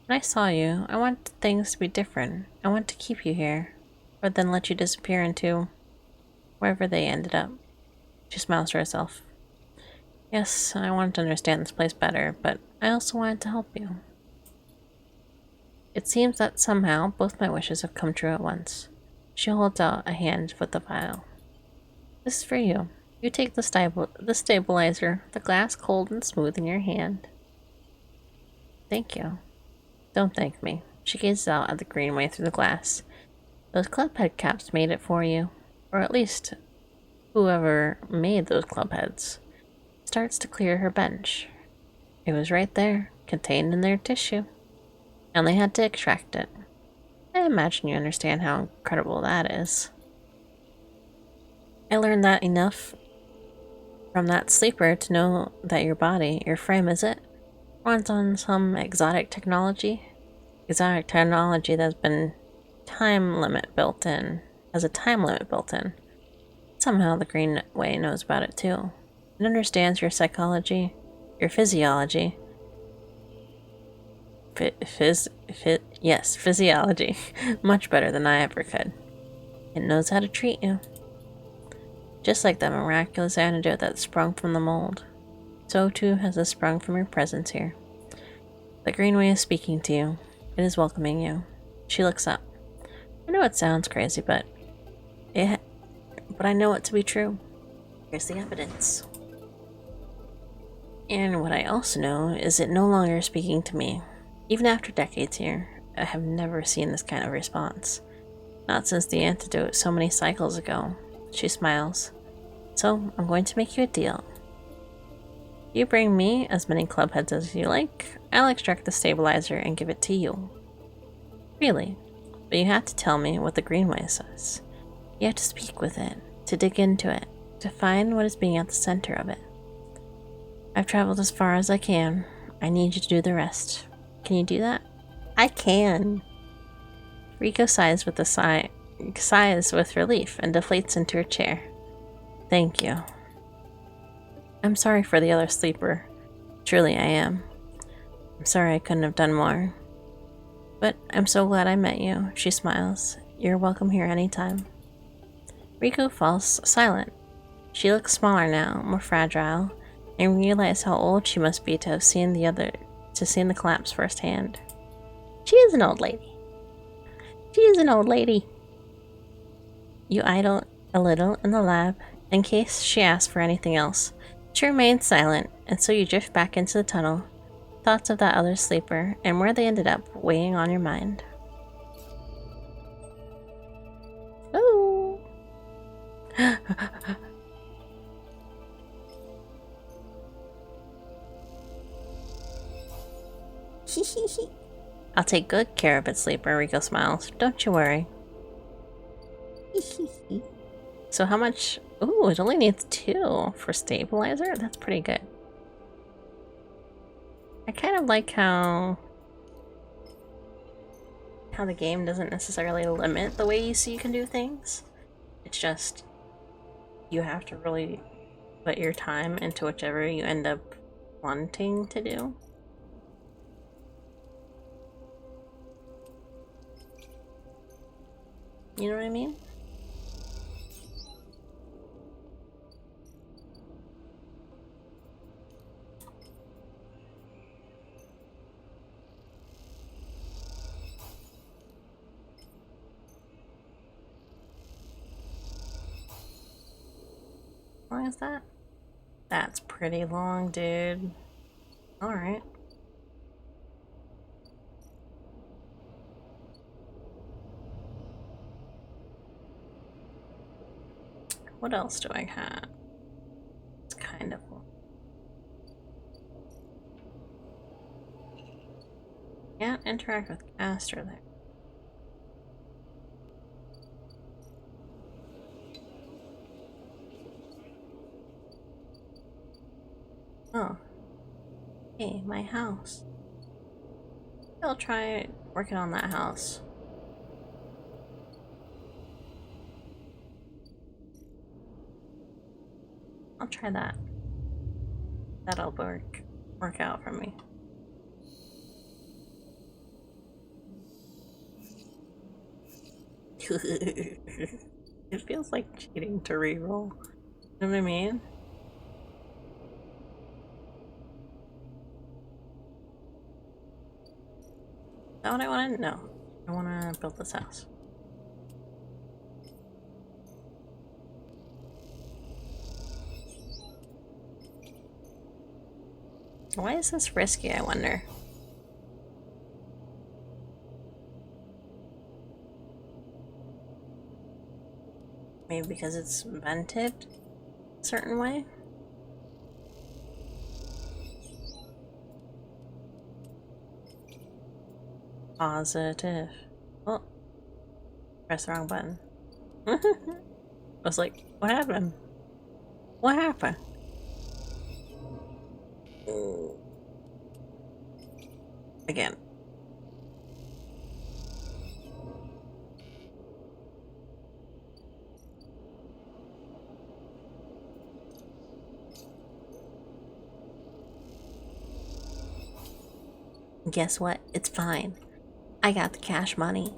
When I saw you, I wanted things to be different. I wanted to keep you here, or then let you disappear into wherever they ended up. She smiles to herself. Yes, I wanted to understand this place better, but I also wanted to help you. It seems that somehow both my wishes have come true at once. She holds out a hand with the vial. This is for you. You take the stabilizer, the glass cold and smooth in your hand. Thank you. Don't thank me. She gazes out at the greenway through the glass. Those club head caps made it for you. Or at least, whoever made those club heads. Starts to clear her bench. It was right there, contained in their tissue. And they had to extract it. I imagine you understand how incredible that is. I learned that enough from that sleeper to know that your body, your frame, is it? Runs on some exotic technology. Exotic technology that's been time limit built in. Has a time limit built in. Somehow the Green Way knows about it too. It understands your psychology, your physiology. Yes, physiology. Much better than I ever could. It knows how to treat you. Just like that miraculous antidote that sprung from the mold. So too has it sprung from your presence here. The Greenway is speaking to you. It is welcoming you. She looks up. I know it sounds crazy, but I know it to be true. Here's the evidence. And what I also know is it no longer speaking to me. Even after decades here, I have never seen this kind of response. Not since the antidote so many cycles ago. She smiles. So, I'm going to make you a deal. You bring me as many club heads as you like, I'll extract the stabilizer and give it to you. Really, but you have to tell me what the Greenway says. You have to speak with it, to dig into it, to find what is being at the center of it. I've traveled as far as I can. I need you to do the rest. Can you do that? I can. Rico sighs with relief and deflates into her chair. Thank you. I'm sorry for the other sleeper. Truly I am. I'm sorry I couldn't have done more. But I'm so glad I met you. She smiles. You're welcome here anytime. Rico falls silent. She looks smaller now, more fragile, and realizes how old she must be to have seen the collapse firsthand. She is an old lady. She is an old lady. You idle a little in the lab, in case she asks for anything else. She remains silent, and so you drift back into the tunnel. Thoughts of that other sleeper, and where they ended up, weighing on your mind. Oh! I'll take good care of it, sleeper, Rico smiles. Don't you worry. So how much? Ooh, it only needs 2 for stabilizer? That's pretty good. I kind of like how the game doesn't necessarily limit the ways you can do things. It's just you have to really put your time into whichever you end up wanting to do. You know what I mean? How long is that? That's pretty long, dude. Alright. What else do I have? It's kind of long. Can't interact with Caster there. Oh. Hey, my house. I'll try working on that house. I'll try that. That'll work out for me. It feels like cheating to reroll. You know what I mean? Is that what I wanted? No. I want to build this house. Why is this risky, I wonder? Maybe because it's vented a certain way? Positive. Oh, press the wrong button. I was like, what happened? What happened? Again. Guess what? It's fine. I got the cash money.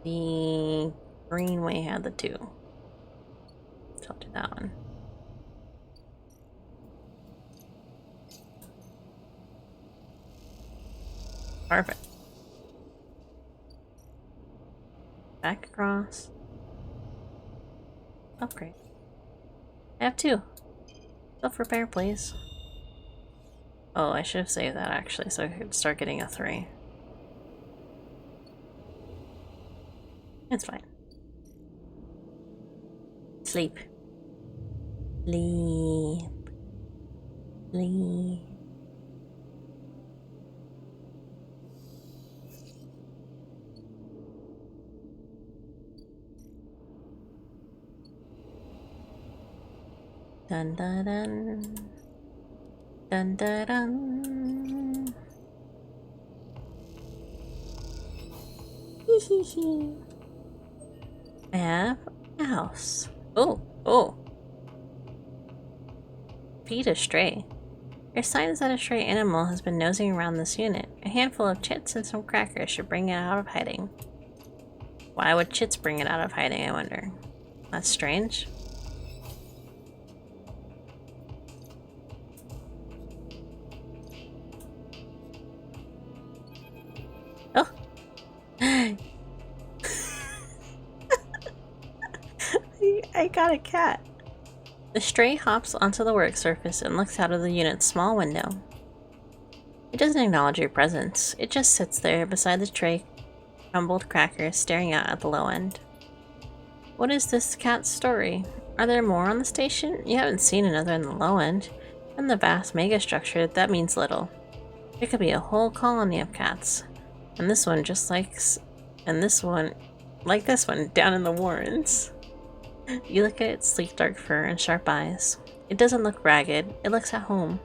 The Greenway had the 2. So I'll do that one. Perfect. Back across. Upgrade. I have 2. Self-repair, please. Oh, I should have saved that actually, so I could start getting a 3. It's fine. Sleep. Sleep. Sleep. Dun dun dun. Dun dun dun. Hee hee hee. I have a house. Oh, oh. Feed a stray. There's signs that a stray animal has been nosing around this unit. A handful of chits and some crackers should bring it out of hiding. Why would chits bring it out of hiding, I wonder? That's strange. Oh! I got a cat. The stray hops onto the work surface and looks out of the unit's small window. It doesn't acknowledge your presence. It just sits there beside the tray crumbled crackers staring out at the low end. What is this cat's story? Are there more on the station? You haven't seen another in the low end. In the vast megastructure, that means little. There could be a whole colony of cats. And this one like this one, down in the Warrens. You look at its sleek dark fur and sharp eyes. It doesn't look ragged, it looks at home.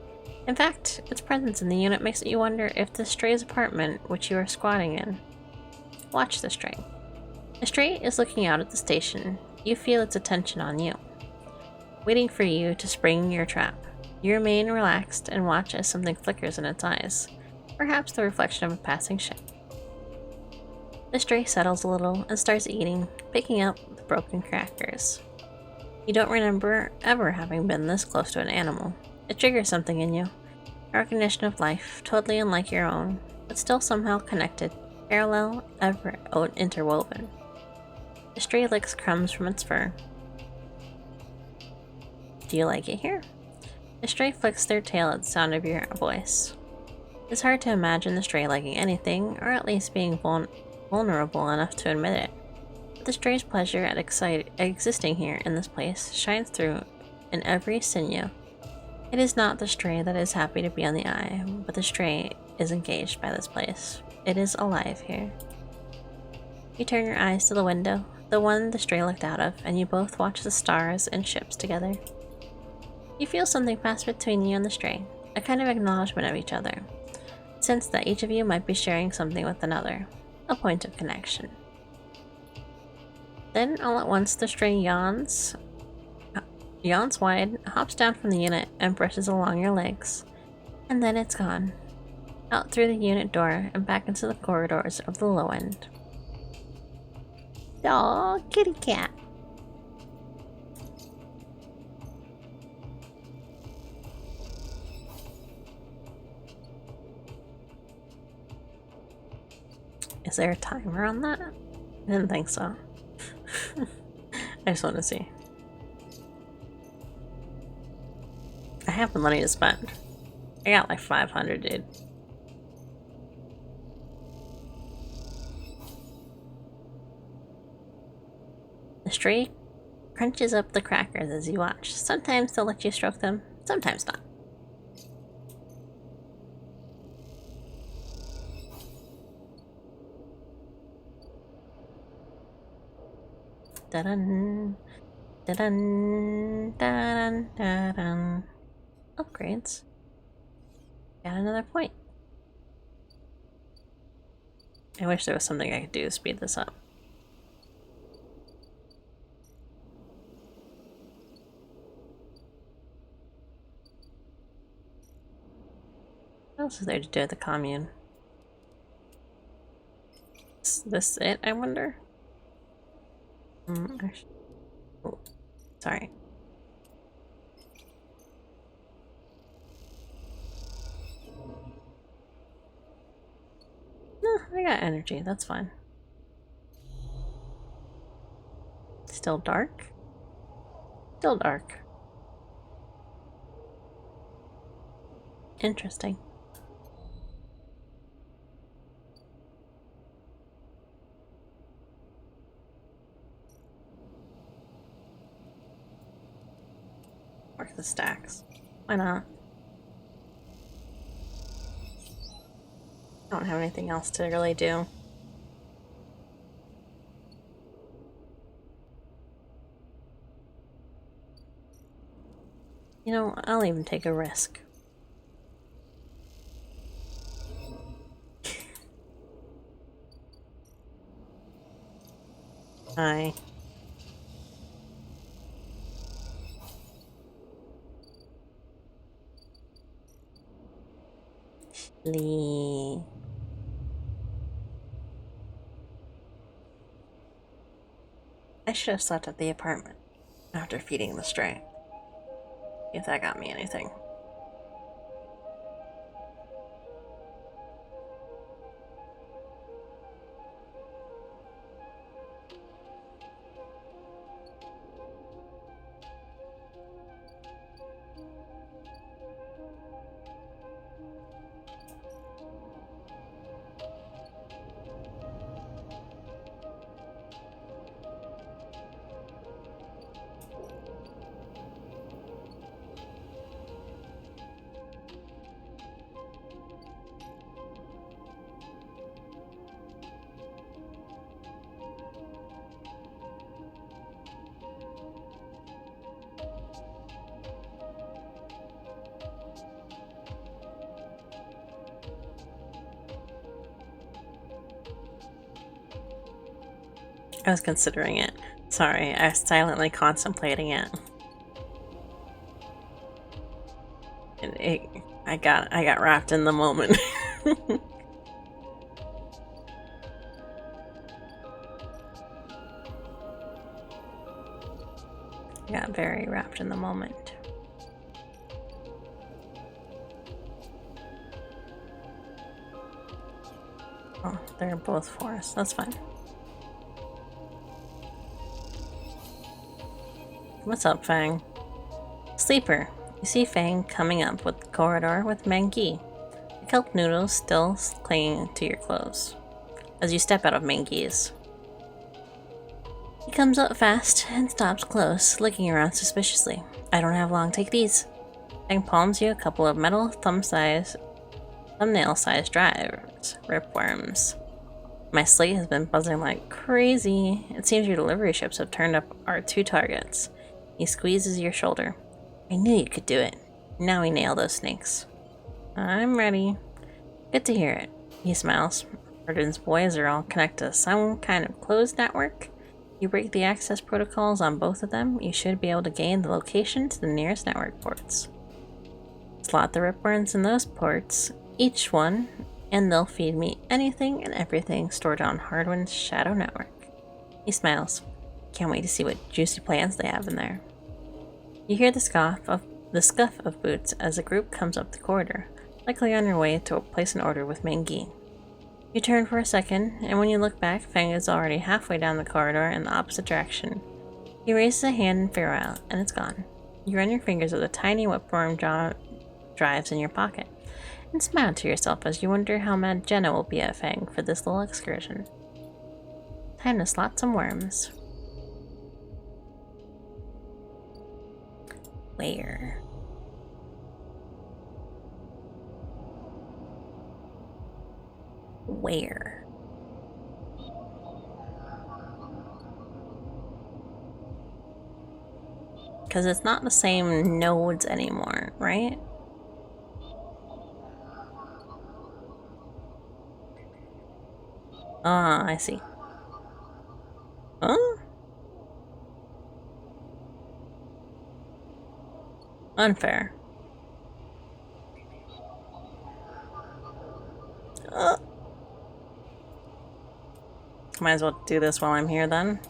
In fact, its presence in the unit makes you wonder if the stray's apartment, which you are squatting in. Watch the stray. The stray is looking out at the station. You feel its attention on you, waiting for you to spring your trap. You remain relaxed and watch as something flickers in its eyes, perhaps the reflection of a passing ship. The stray settles a little and starts eating, picking up the broken crackers. You don't remember ever having been this close to an animal. It triggers something in you, a recognition of life, totally unlike your own, but still somehow connected, parallel, ever interwoven. The stray licks crumbs from its fur. Do you like it here? The stray flicks their tail at the sound of your voice. It's hard to imagine the stray liking anything, or at least being vulnerable enough to admit it. But the stray's pleasure at existing here in this place shines through in every sinew. It is not the stray that is happy to be on the eye, but the stray is engaged by this place. It is alive here. You turn your eyes to the window, the one the stray looked out of, and you both watch the stars and ships together. You feel something pass between you and the stray, a kind of acknowledgement of each other. Sense that each of you might be sharing something with another, a point of connection. Then, all at once, the stray yawns wide, hops down from the unit, and brushes along your legs. And then it's gone. Out through the unit door and back into the corridors of the low end. Aw, kitty cat. Is there a timer on that? I didn't think so. I just want to see. I have the money to spend. I got like 500, dude. The stray crunches up the crackers as you watch. Sometimes they'll let you stroke them, sometimes not. Da-dun, da-dun, da-dun, da-dun. Upgrades. Got another point. I wish there was something I could do to speed this up. What else is there to do at the commune? Is this it, I wonder? Actually, oh, sorry. No, I got energy, that's fine. Still dark? Still dark. Interesting. Work the stacks. Why not? I don't have anything else to really do. You know, I'll even take a risk. Hi. Lee. I should have slept at the apartment after feeding the stray. If that got me anything. I was considering it. Sorry, I was silently contemplating it. And I got wrapped in the moment. I got very wrapped in the moment. Oh, they're both for us. That's fine. What's up, Fang? Sleeper. You see Fang coming up with the corridor with Mangi. The kelp noodles still clinging to your clothes as you step out of Mangi's. He comes up fast and stops close, looking around suspiciously. I don't have long, take these. Fang palms you a couple of metal thumbnail-sized drives, ripworms. My slate has been buzzing like crazy. It seems your delivery ships have turned up our 2 targets. He squeezes your shoulder. I knew you could do it. Now we nail those snakes. I'm ready. Good to hear it. He smiles. Arden's boys are all connected to some kind of closed network. You break the access protocols on both of them, you should be able to gain the location to the nearest network ports. Slot the ripworms in those ports, each one, and they'll feed me anything and everything stored on Hardwin's shadow network. He smiles. Can't wait to see what juicy plans they have in there. You hear the scuff of boots as a group comes up the corridor, likely on your way to place an order with Mangi. You turn for a second, and when you look back, Fang is already halfway down the corridor in the opposite direction. He raises a hand in farewell, and it's gone. You run your fingers over the tiny whipworm drives in your pocket, and smile to yourself as you wonder how mad Jenna will be at Fang for this little excursion. Time to slot some worms. Where? Where? Because it's not the same nodes anymore, right? Ah, I see. Huh? Unfair. Might as well do this while I'm here then.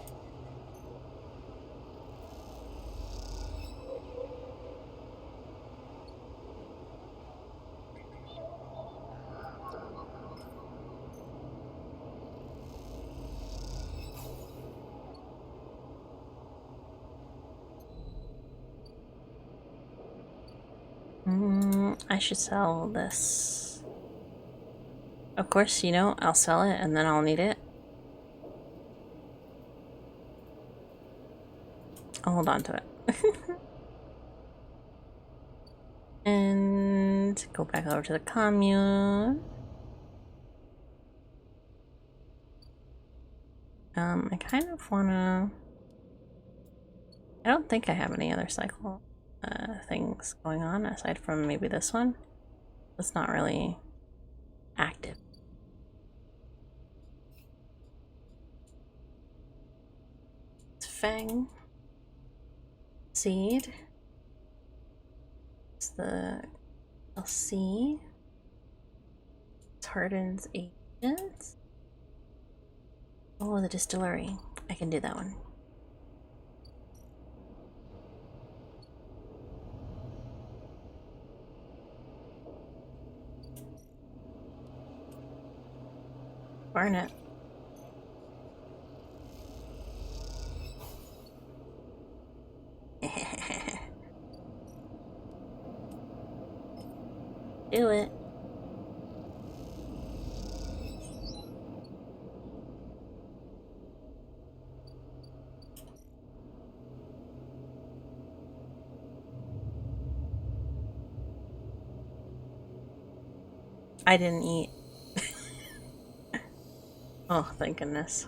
I should sell this. Of course, you know, I'll sell it and then I'll need it. I'll hold on to it. And go back over to the commune. I kind of wanna... I don't think I have any other cycle things going on aside from maybe this one. It's not really active. It's Fang. Seed. It's the LC. It's Harden's agents. Oh, the distillery. I can do that one. Barnet. Do it. I didn't eat. Oh, thank goodness.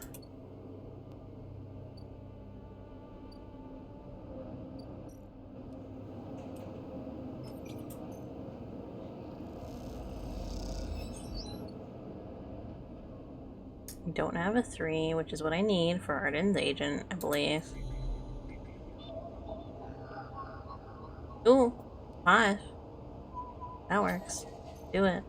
I don't have a 3, which is what I need for Arden's agent, I believe. Ooh, 5. That works. Do it.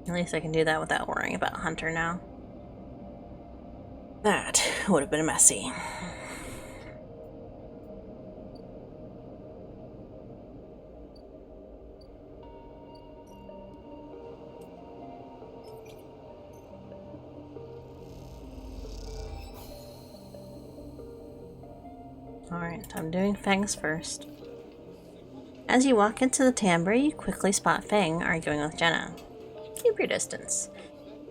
At least I can do that without worrying about Hunter now. That would have been messy. Alright, I'm doing Fang's first. As you walk into the timbre, you quickly spot Fang arguing with Jenna. Keep your distance.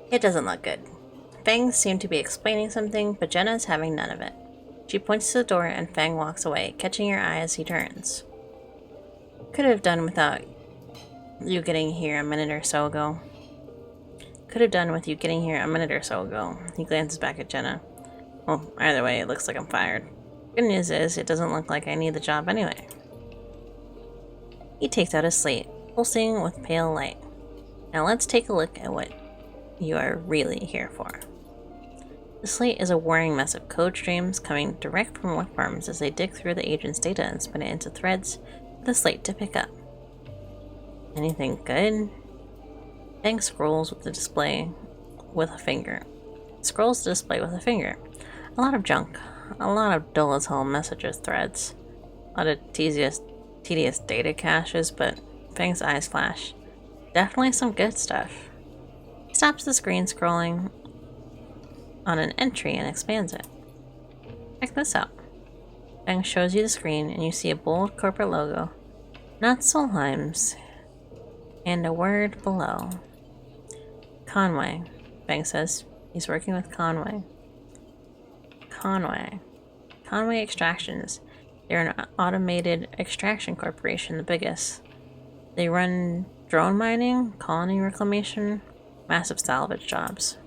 It doesn't look good. Fang seemed to be explaining something, but Jenna is having none of it. She points to the door and Fang walks away, catching her eye as he turns. Could have done without you getting here a minute or so ago. Could have done with you getting here a minute or so ago. He glances back at Jenna. Well, either way, it looks like I'm fired. Good news is, it doesn't look like I need the job anyway. He takes out his slate, pulsing with pale light. Now let's take a look at what you are really here for. The slate is a warring mess of code streams coming direct from web farms as they dig through the agent's data and spin it into threads for the slate to pick up. Anything good? Fang scrolls with the display with a finger. Scrolls the display with a finger. A lot of junk. A lot of dull as hell messages threads. A lot of tedious data caches, but Fang's eyes flash. Definitely some good stuff. He stops the screen scrolling on an entry and expands it. Check this out. Fang shows you the screen and you see a bold corporate logo Not Solheim's. And a word below. Conway, Bang says. He's working with Conway. Conway Extractions. They're an automated extraction corporation, the biggest. They run drone mining, colony reclamation, massive salvage jobs.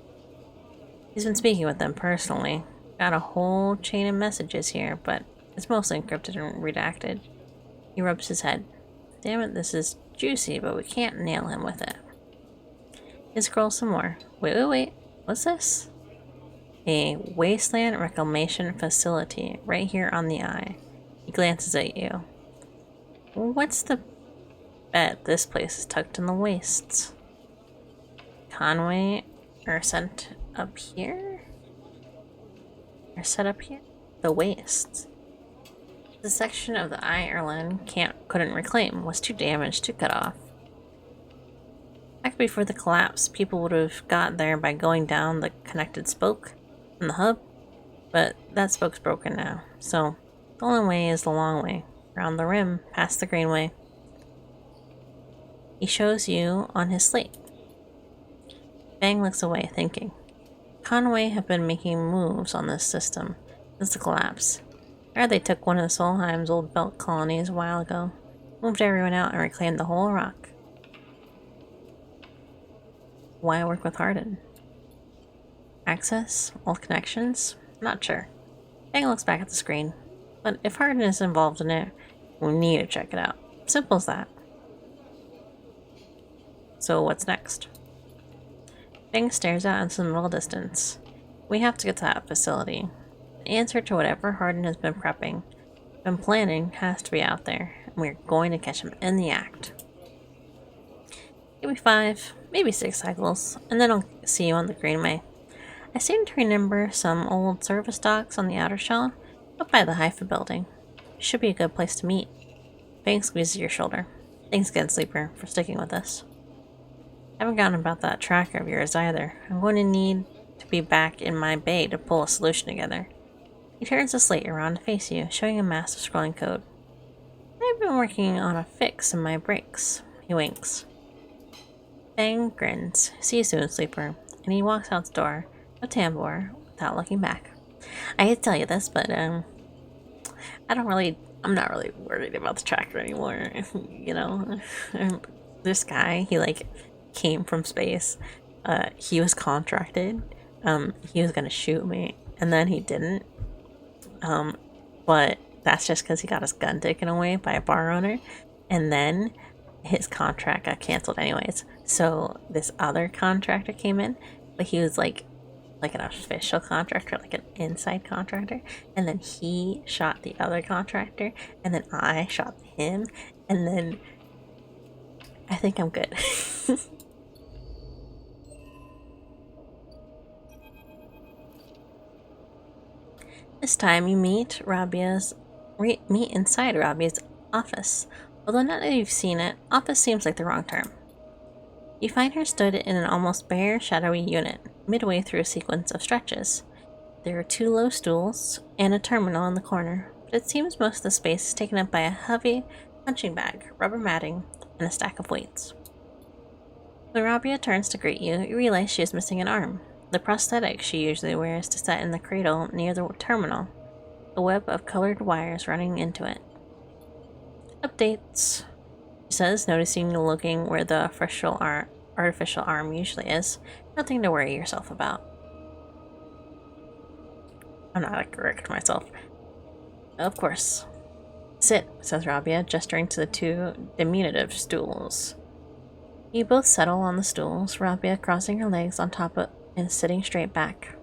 He's been speaking with them personally. Got a whole chain of messages here, but it's mostly encrypted and redacted. He rubs his head. Damn it, this is juicy, but we can't nail him with it. He scrolls some more. Wait. What's this? A wasteland reclamation facility right here on the eye. He glances at you. What's the bet this place is tucked in the wastes? Conway are sent up here? The wastes. The section of the eye Erlen couldn't reclaim was too damaged to cut off. Back before the collapse, people would have got there by going down the connected spoke from the hub, but that spoke's broken now, so the only way is the long way, around the rim, past the greenway. He shows you on his slate. Bang looks away, thinking. Conway have been making moves on this system since the collapse. Or they took one of Solheim's old belt colonies a while ago, moved everyone out and reclaimed the whole rock. Why work with Hardin? Access? Old connections? Not sure. Bang looks back at the screen. But if Hardin is involved in it, we need to check it out. Simple as that. So what's next? Bang stares out into the middle distance. We have to get to that facility. The answer to whatever Hardin has been prepping, been planning, has to be out there, and we're going to catch him in the act. Give me 5, maybe 6 cycles, and then I'll see you on the greenway. I seem to remember some old service docks on the outer shell, up by the Haifa building. Should be a good place to meet. Bang squeezes your shoulder. Thanks again, Sleeper, for sticking with us. I haven't forgotten about that tracker of yours either. I'm going to need to be back in my bay to pull a solution together. He turns the slate around to face you, showing a massive scrolling code. I've been working on a fix in my brakes. He winks. Bang grins. See you soon, Sleeper. And he walks out the door of Tambor without looking back. I hate to tell you this, but I'm not really worried about the tracker anymore. You know, this guy, he came from space. He was contracted. He was gonna shoot me, and then he didn't. But that's just because he got his gun taken away by a bar owner, and then his contract got canceled anyways. So this other contractor came in, but he was like an official contractor, like an inside contractor, and then he shot the other contractor, and then I shot him, and then I think I'm good. This time you meet inside Rabia's office. Although now that you've seen it, office seems like the wrong term. You find her stood in an almost bare, shadowy unit, midway through a sequence of stretches. There are 2 low stools and a terminal in the corner, but it seems most of the space is taken up by a heavy punching bag, rubber matting, and a stack of weights. When Rabia turns to greet you, you realize she is missing an arm. The prosthetic she usually wears to set in the cradle near the terminal, a web of colored wires running into it. Updates, she says, noticing you looking where the artificial arm usually is. Nothing to worry yourself about. I'm not a correct myself. Of course. Sit, says Rabia, gesturing to the 2 diminutive stools. You both settle on the stools, Rabia crossing her legs on top of and sitting straight back.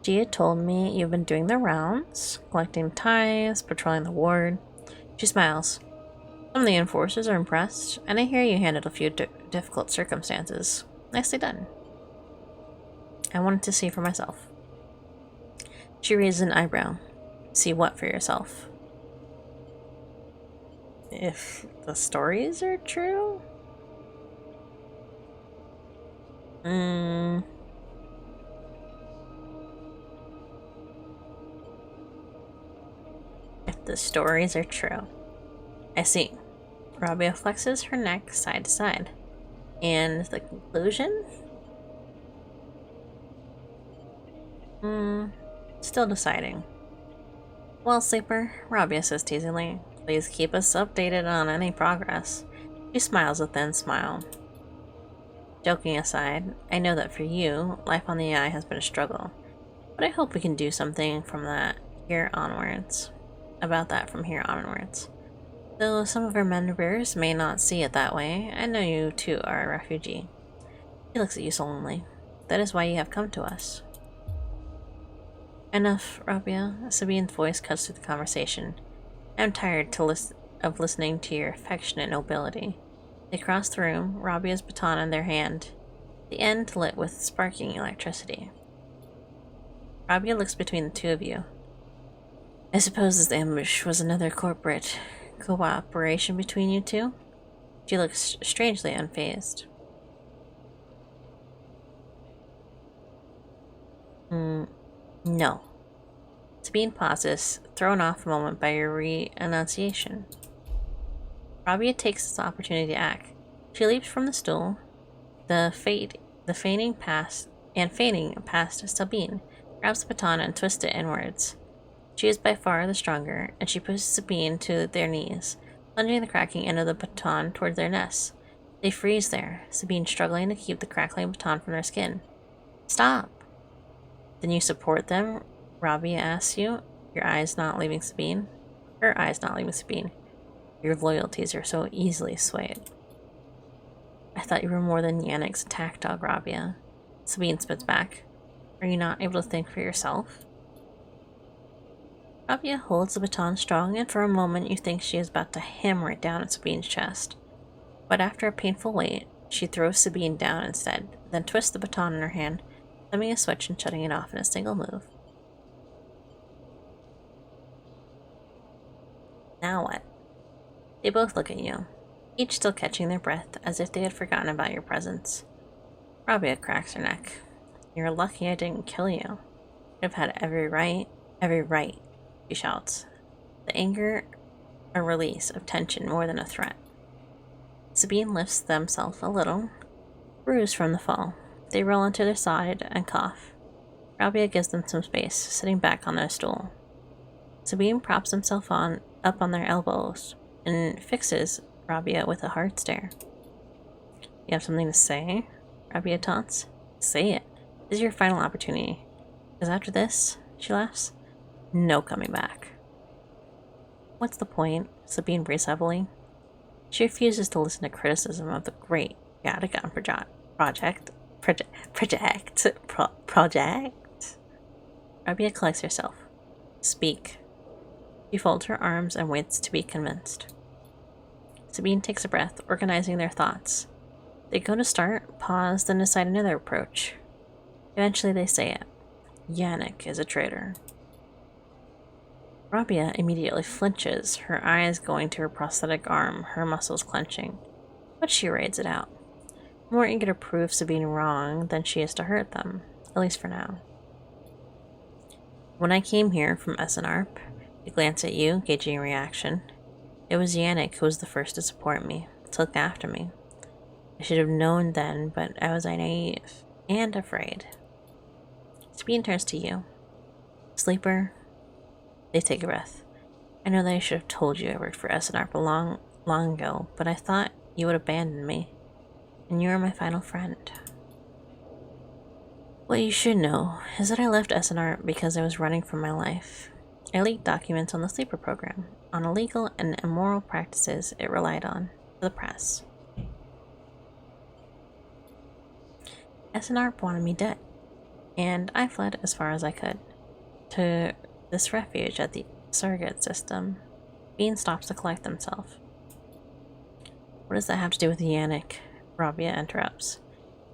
Gia told me you've been doing the rounds, collecting ties, patrolling the ward. She smiles. Some of the enforcers are impressed, and I hear you handled a few difficult circumstances. Nicely done. I wanted to see for myself. She raises an eyebrow. See what for yourself? If the stories are true? If the stories are true. I see. Rabia flexes her neck side to side. And the conclusion? Still deciding. Well, Sleeper, Rabia says teasingly, please keep us updated on any progress. She smiles a thin smile. Joking aside, I know that for you, life on the eye has been a struggle. But I hope we can do something from that here onwards. About that from here onwards. Though some of our members may not see it that way, I know you too are a refugee. He looks at you solemnly. That is why you have come to us. Enough, Rabia. Sabine's voice cuts through the conversation. I am tired of listening to your affectionate nobility. They cross the room, Rabia's baton in their hand, the end lit with sparking electricity. Rabia looks between the two of you. I suppose this ambush was another corporate cooperation between you two? She looks strangely unfazed. No. Sabine pauses, thrown off a moment by your re-enunciation. Rabia takes this opportunity to act. She leaps from the stool, feigning past Sabine, grabs the baton and twists it inwards. She is by far the stronger, and she pushes Sabine to their knees, plunging the cracking end of the baton towards their nests. They freeze there, Sabine struggling to keep the crackling baton from their skin. Stop! Then you support them? Rabia asks you, your eyes not leaving Sabine. Her eyes not leaving Sabine. Your loyalties are so easily swayed. I thought you were more than Yannick's attack dog, Rabia. Sabine spits back. Are you not able to think for yourself? Rabia holds the baton strong, and for a moment you think she is about to hammer it down at Sabine's chest. But after a painful wait, she throws Sabine down instead, then twists the baton in her hand, thumbing a switch and shutting it off in a single move. Now what? They both look at you, each still catching their breath as if they had forgotten about your presence. Rabia cracks her neck. You're lucky I didn't kill you. I'd have had every right, she shouts. The anger, a release of tension more than a threat. Sabine lifts themselves a little, bruised from the fall. They roll onto their side and cough. Rabia gives them some space, sitting back on their stool. Sabine props himself up on their elbows and fixes Rabia with a hard stare. You have something to say? Rabia taunts. Say it. This is your final opportunity. Because after this, she laughs, no coming back. What's the point? Sabine breathes heavily. She refuses to listen to criticism of the great Yatagan project. Rabia collects herself. Speak. She folds her arms and waits to be convinced. Sabine takes a breath, organizing their thoughts. They go to start, pause, then decide another approach. Eventually they say it. Yannick is a traitor. Rabia immediately flinches, her eyes going to her prosthetic arm, her muscles clenching. But she raids it out. More eager to prove Sabine wrong than she is to hurt them, at least for now. When I came here from SNARP, I glanced at you, gauging your reaction. It was Yannick who was the first to support me, to look after me. I should have known then, but I was naive and afraid. Sabine turns to you. Sleeper. They take a breath. I know that I should have told you I worked for SNARP long ago, but I thought you would abandon me. And you are my final friend. What you should know is that I left SNR because I was running for my life. I leaked documents on the Sleeper program, on illegal and immoral practices it relied on, to the press. SNR wanted me dead, and I fled as far as I could, to this refuge at the surrogate system. Bean stops to collect himself. What does that have to do with Yannick? Rabia interrupts.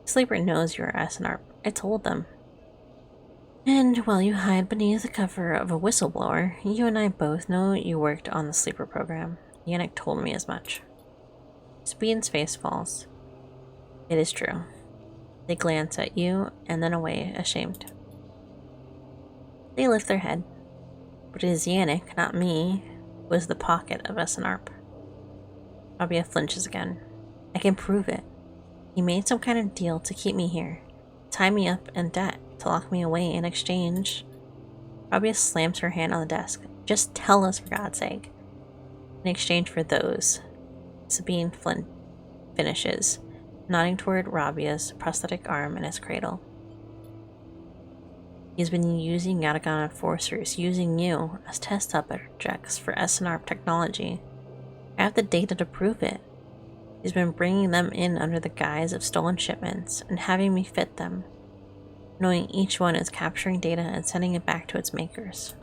Sleeper knows you're SNR. I told them. And while you hide beneath the cover of a whistleblower, you and I both know you worked on the Sleeper program. Yannick told me as much. Sabine's face falls. It is true. They glance at you and then away, ashamed. They lift their head. But it is Yannick, not me, who is the pocket of SNARP. Rabia flinches again. I can prove it. He made some kind of deal to keep me here. Tie me up in debt to lock me away in exchange. Rabia slams her hand on the desk. Just tell us, for God's sake. In exchange for those. Sabine finishes, nodding toward Rabia's prosthetic arm in its cradle. He's been using Yatagan enforcers, using you as test subjects for SNR technology. I have the data to prove it. He's been bringing them in under the guise of stolen shipments and having me fit them, knowing each one is capturing data and sending it back to its makers.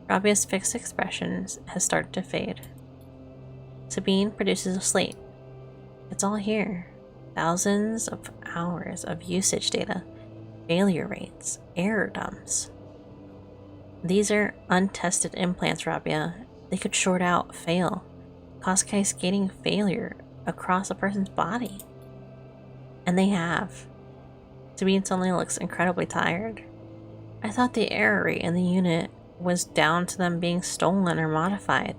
Rabia's fixed expression has started to fade. Sabine produces a slate. It's all here. Thousands of hours of usage data, failure rates, error dumps. These are untested implants, Rabia. They could short out, fail, cause cascading failure across a person's body. And they have. Sabine suddenly looks incredibly tired. I thought the error rate in the unit was down to them being stolen or modified.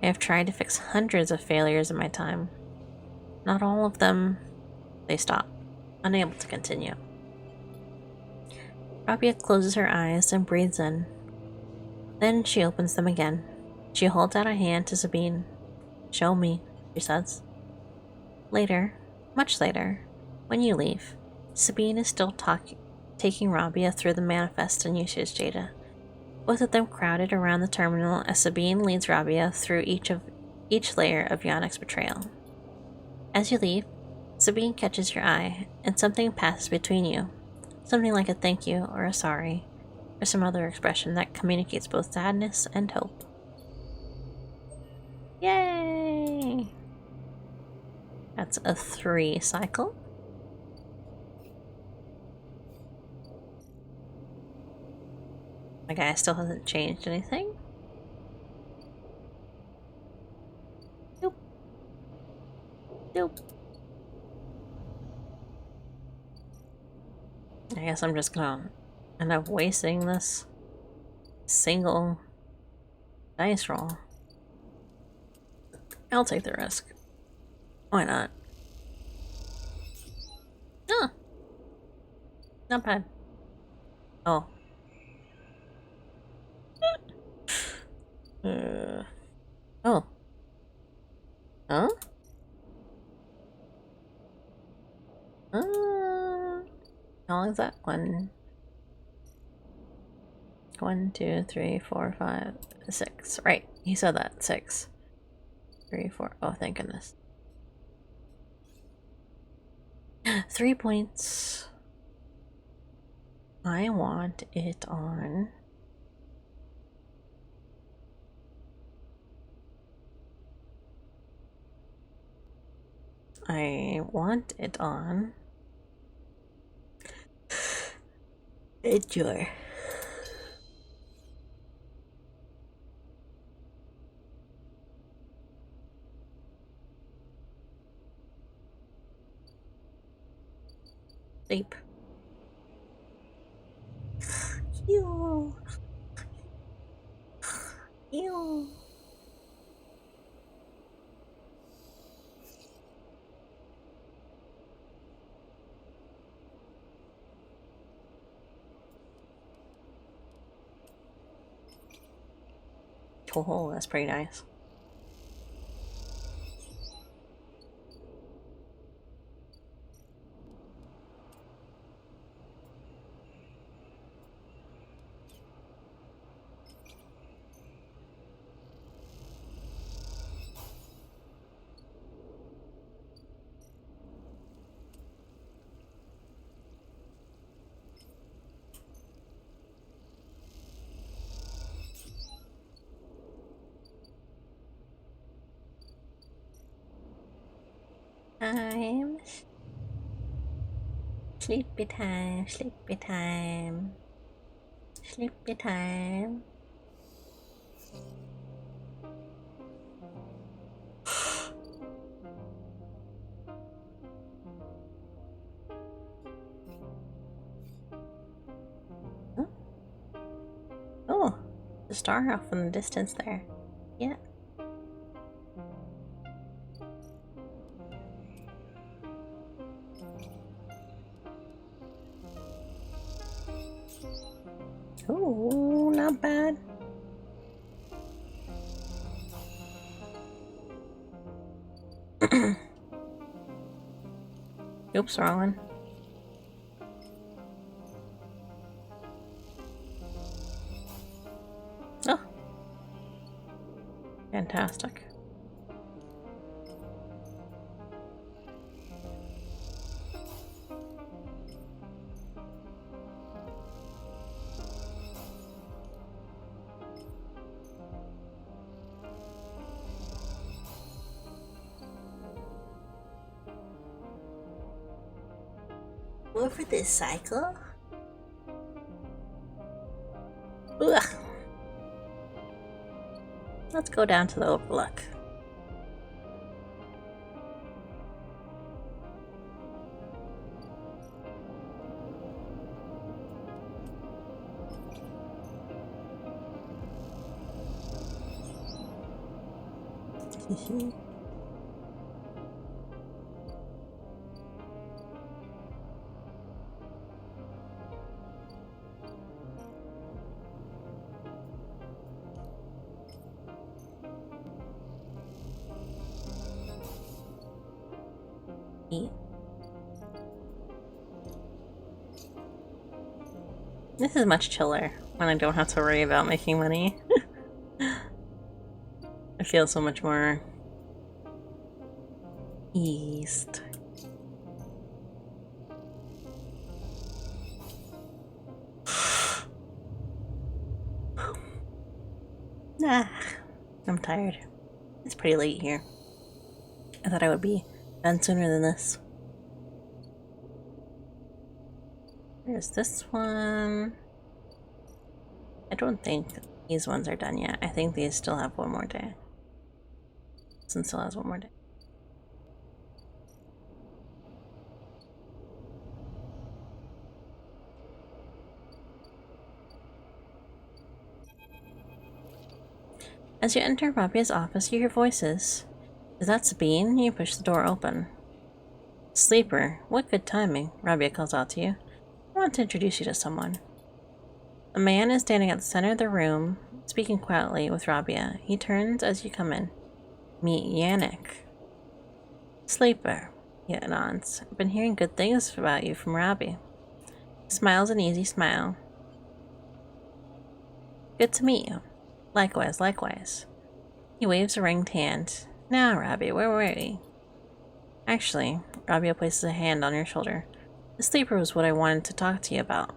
I have tried to fix hundreds of failures in my time. Not all of them. They stop, unable to continue. Rabia closes her eyes and breathes in. Then she opens them again. She holds out a hand to Sabine. Show me, she says. Later, much later, when you leave, Sabine is still taking Rabia through the manifest and usage data. Both of them crowded around the terminal as Sabine leads Rabia through each layer of Yannick's betrayal. As you leave, Sabine catches your eye, and something passes between you. Something like a thank you or a sorry, or some other expression that communicates both sadness and hope. Yay! That's a 3 cycle. My guy still hasn't changed anything. Nope. Nope. I guess I'm just gonna end up wasting this single dice roll. I'll take the risk. Why not? Oh. Not bad. Oh. Oh. Huh? How long is that? 1, 2, 3, 4, 5, 6. Right. He said that. 6. 3, 4. Oh, thank goodness. 3 points. I want it on. Enjoy. Sleep. Ew. Ew. Oh, that's pretty nice. Time. Sleepy time, sleepy time. Sleepy time. Huh? Oh, the star off in the distance there. Yeah. Ooh, not bad. Oops, wrong one. Oh. Fantastic. What for this cycle? Ugh. Let's go down to the overlook. This is much chiller when I don't have to worry about making money. I feel so much more eased. Nah, I'm tired. It's pretty late here. I thought I would be done sooner than this. There's this one. I don't think these ones are done yet. I think these still have one more day. This one still has one more day. As you enter Rabia's office, you hear voices. Is that Sabine? You push the door open. Sleeper, what good timing, Rabia calls out to you. I want to introduce you to someone. A man is standing at the center of the room, speaking quietly with Rabia. He turns as you come in. Meet Yannick. Sleeper, he nods. I've been hearing good things about you from Rabia. He smiles an easy smile. Good to meet you. Likewise, likewise. He waves a ringed hand. Now, Rabia, where were we? Actually, Rabia places a hand on your shoulder. The sleeper was what I wanted to talk to you about.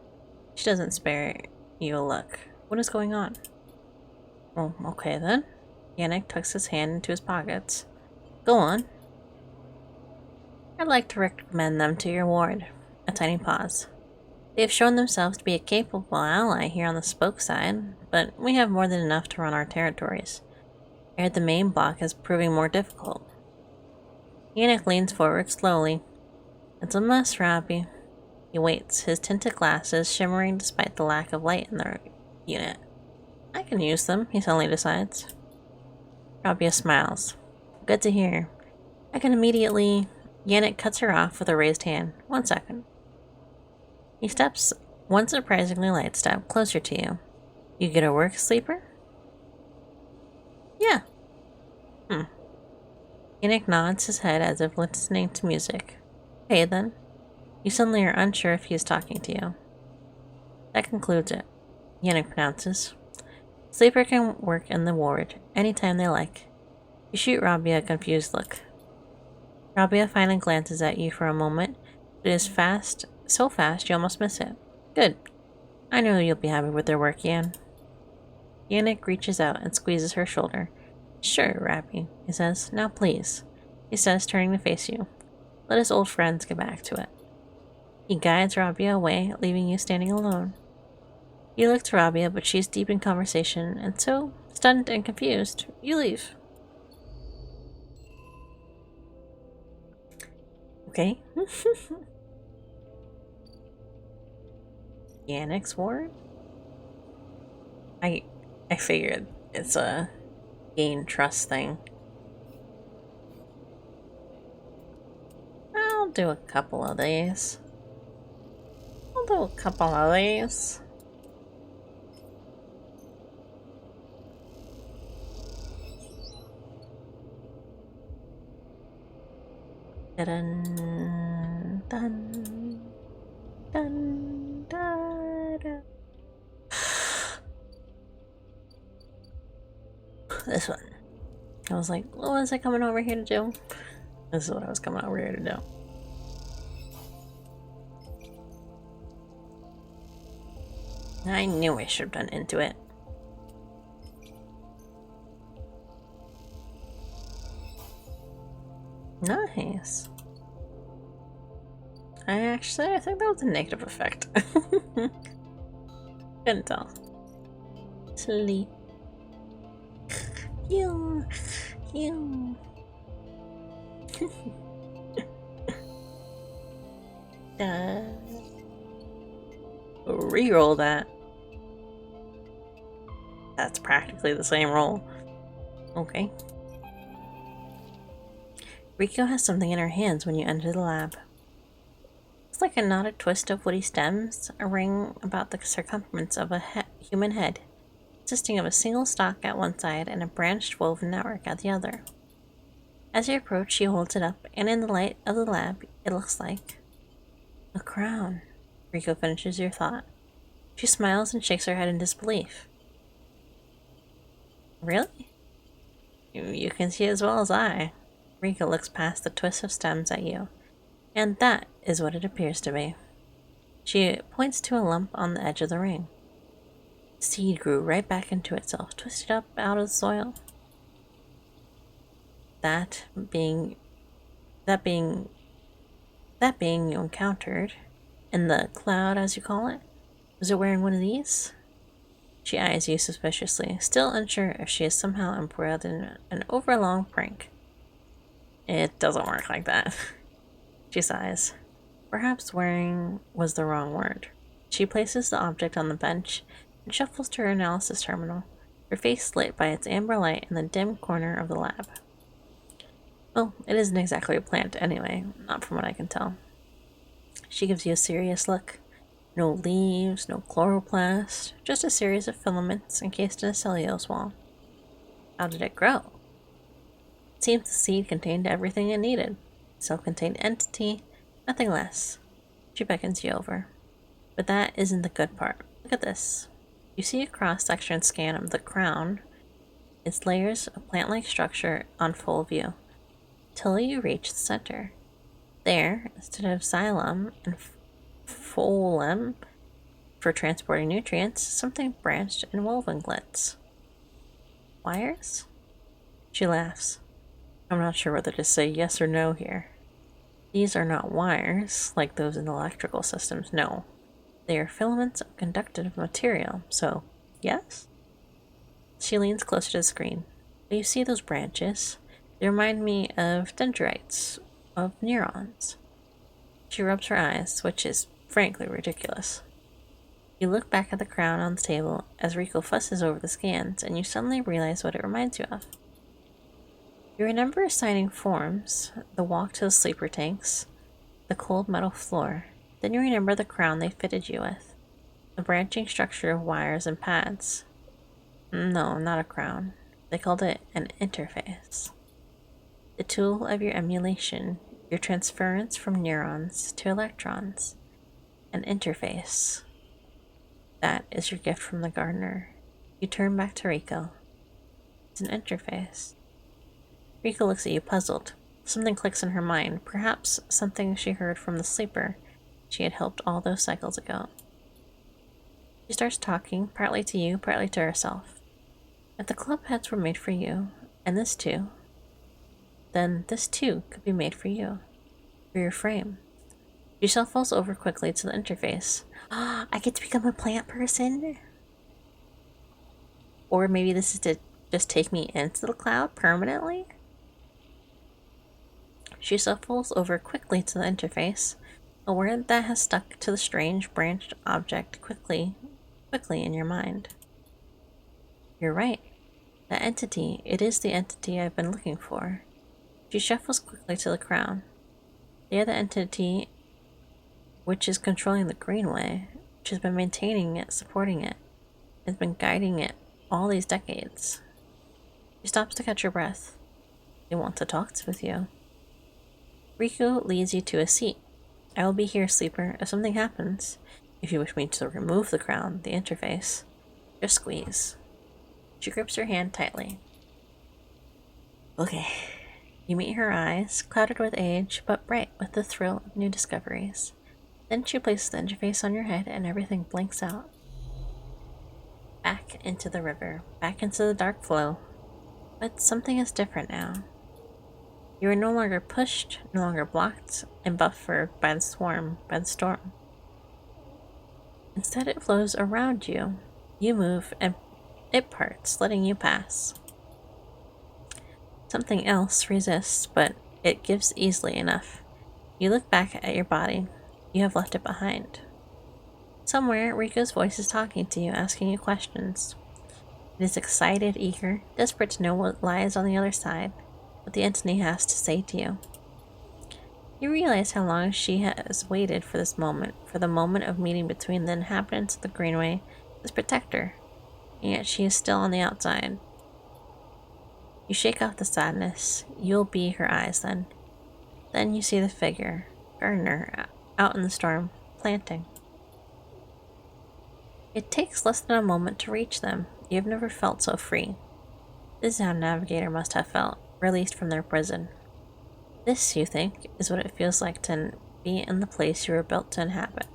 She doesn't spare you a look. What is going on? Oh, okay then. Yannick tucks his hand into his pockets. Go on. I'd like to recommend them to your ward. A tiny pause. They have shown themselves to be a capable ally here on the spoke side, but we have more than enough to run our territories. I heard the main block is proving more difficult. Yannick leans forward slowly. It's a mess, Rabi. He waits, his tinted glasses shimmering despite the lack of light in the unit. I can use them, he suddenly decides. Rabia smiles. Good to hear. I can immediately... Yannick cuts her off with a raised hand. 1 second. He steps one surprisingly light step closer to you. You get a work, Sleeper? Yeah. Yannick nods his head as if listening to music. Okay then. You suddenly are unsure if he is talking to you. That concludes it, Yannick pronounces. Sleeper can work in the ward anytime they like. You shoot Rabia a confused look. Rabia finally glances at you for a moment, but it is fast, so fast you almost miss it. Good. I know you'll be happy with their work, Yan. Yannick reaches out and squeezes her shoulder. Sure, Rabbi, he says. Now please, he says, turning to face you. Let us old friends get back to it. He guides Rabia away, leaving you standing alone. You look to Rabia, but she's deep in conversation, and so, stunned and confused, you leave. Okay. Yannick's ward? I figured it's a gain trust thing. I'll do a couple of these. Dun, dun, dun, dun, dun. This one. I was like, what was I coming over here to do? This is what I was coming over here to do. I knew I should have done into it. Nice. I think that was a negative effect. Couldn't tell. Sleep. You. Reroll that. That's practically the same roll. Okay. Riko has something in her hands when you enter the lab. It's like a knotted twist of woody stems, a ring about the circumference of a human head, consisting of a single stalk at one side and a branched woven network at the other. As you approach, she holds it up, and in the light of the lab, it looks like a crown. Riko finishes your thought. She smiles and shakes her head in disbelief. Really? You can see as well as I. Riko looks past the twist of stems at you, and that is what it appears to be. She points to a lump on the edge of the ring. The seed grew right back into itself, twisted up out of the soil. That being you encountered in the cloud, as you call it, was it wearing one of these? She eyes you suspiciously, still unsure if she is somehow embroiled in an overlong prank. It doesn't work like that. She sighs. Perhaps wearing was the wrong word. She places the object on the bench and shuffles to her analysis terminal, her face lit by its amber light in the dim corner of the lab. Well, it isn't exactly a plant anyway, not from what I can tell. She gives you a serious look. No leaves, no chloroplast, just a series of filaments encased in a cellulose wall. How did it grow? It seems the seed contained everything it needed. Self-contained entity, nothing less. She beckons you over. But that isn't the good part. Look at this. You see a cross-section scan of the crown, its layers of plant-like structure on full view, till you reach the center. There, instead of xylem and phloem for transporting nutrients, something branched and woven glitz. Wires? She laughs. I'm not sure whether to say yes or no here. These are not wires, like those in electrical systems, no. They are filaments of conductive material, so yes? She leans closer to the screen. Do you see those branches? They remind me of dendrites, of neurons. She rubs her eyes, which is frankly ridiculous. You look back at the crown on the table as Riko fusses over the scans, and you suddenly realize what it reminds you of. You remember assigning forms, the walk to the sleeper tanks, the cold metal floor. Then you remember the crown they fitted you with, the branching structure of wires and pads. No, not a crown. They called it an interface. The tool of your emulation, your transference from neurons to electrons. An interface. That is your gift from the gardener. You turn back to Riko. It's an interface. Riko looks at you puzzled. Something clicks in her mind, perhaps something she heard from the sleeper she had helped all those cycles ago. She starts talking, partly to you, partly to herself. If the club heads were made for you, and this too, then this too could be made for you, for your frame. She shuffles over quickly to the interface. I get to become a plant person? Or maybe this is to just take me into the cloud permanently? She shuffles over quickly to the interface, a word that has stuck to the strange branched object quickly in your mind. You're right. That entity, it is the entity I've been looking for. She shuffles quickly to the crown. They are the entity which is controlling the Greenway, which has been maintaining it, supporting it, has been guiding it all these decades. She stops to catch her breath. They want to talk with you. Riku leads you to a seat. I will be here, sleeper, if something happens. If you wish me to remove the crown, the interface, just squeeze. She grips your hand tightly. Okay. You meet her eyes, clouded with age, but bright with the thrill of new discoveries. Then she places the interface on your head and everything blinks out. Back into the river, back into the dark flow. But something is different now. You are no longer pushed, no longer blocked, and buffered by the storm. Instead, it flows around you. You move, and it parts, letting you pass. Something else resists, but it gives easily enough. You look back at your body. You have left it behind. Somewhere, Riku's voice is talking to you, asking you questions. It is excited, eager, desperate to know what lies on the other side, what the entity has to say to you. You realize how long she has waited for this moment, for the moment of meeting between the inhabitants of the Greenway, this protector, and yet she is still on the outside. You shake off the sadness. You'll be her eyes then. Then you see the figure, Gardner, out in the storm, planting. It takes less than a moment to reach them. You have never felt so free. This is how Navigator must have felt, released from their prison. This, you think, is what it feels like to be in the place you were built to inhabit.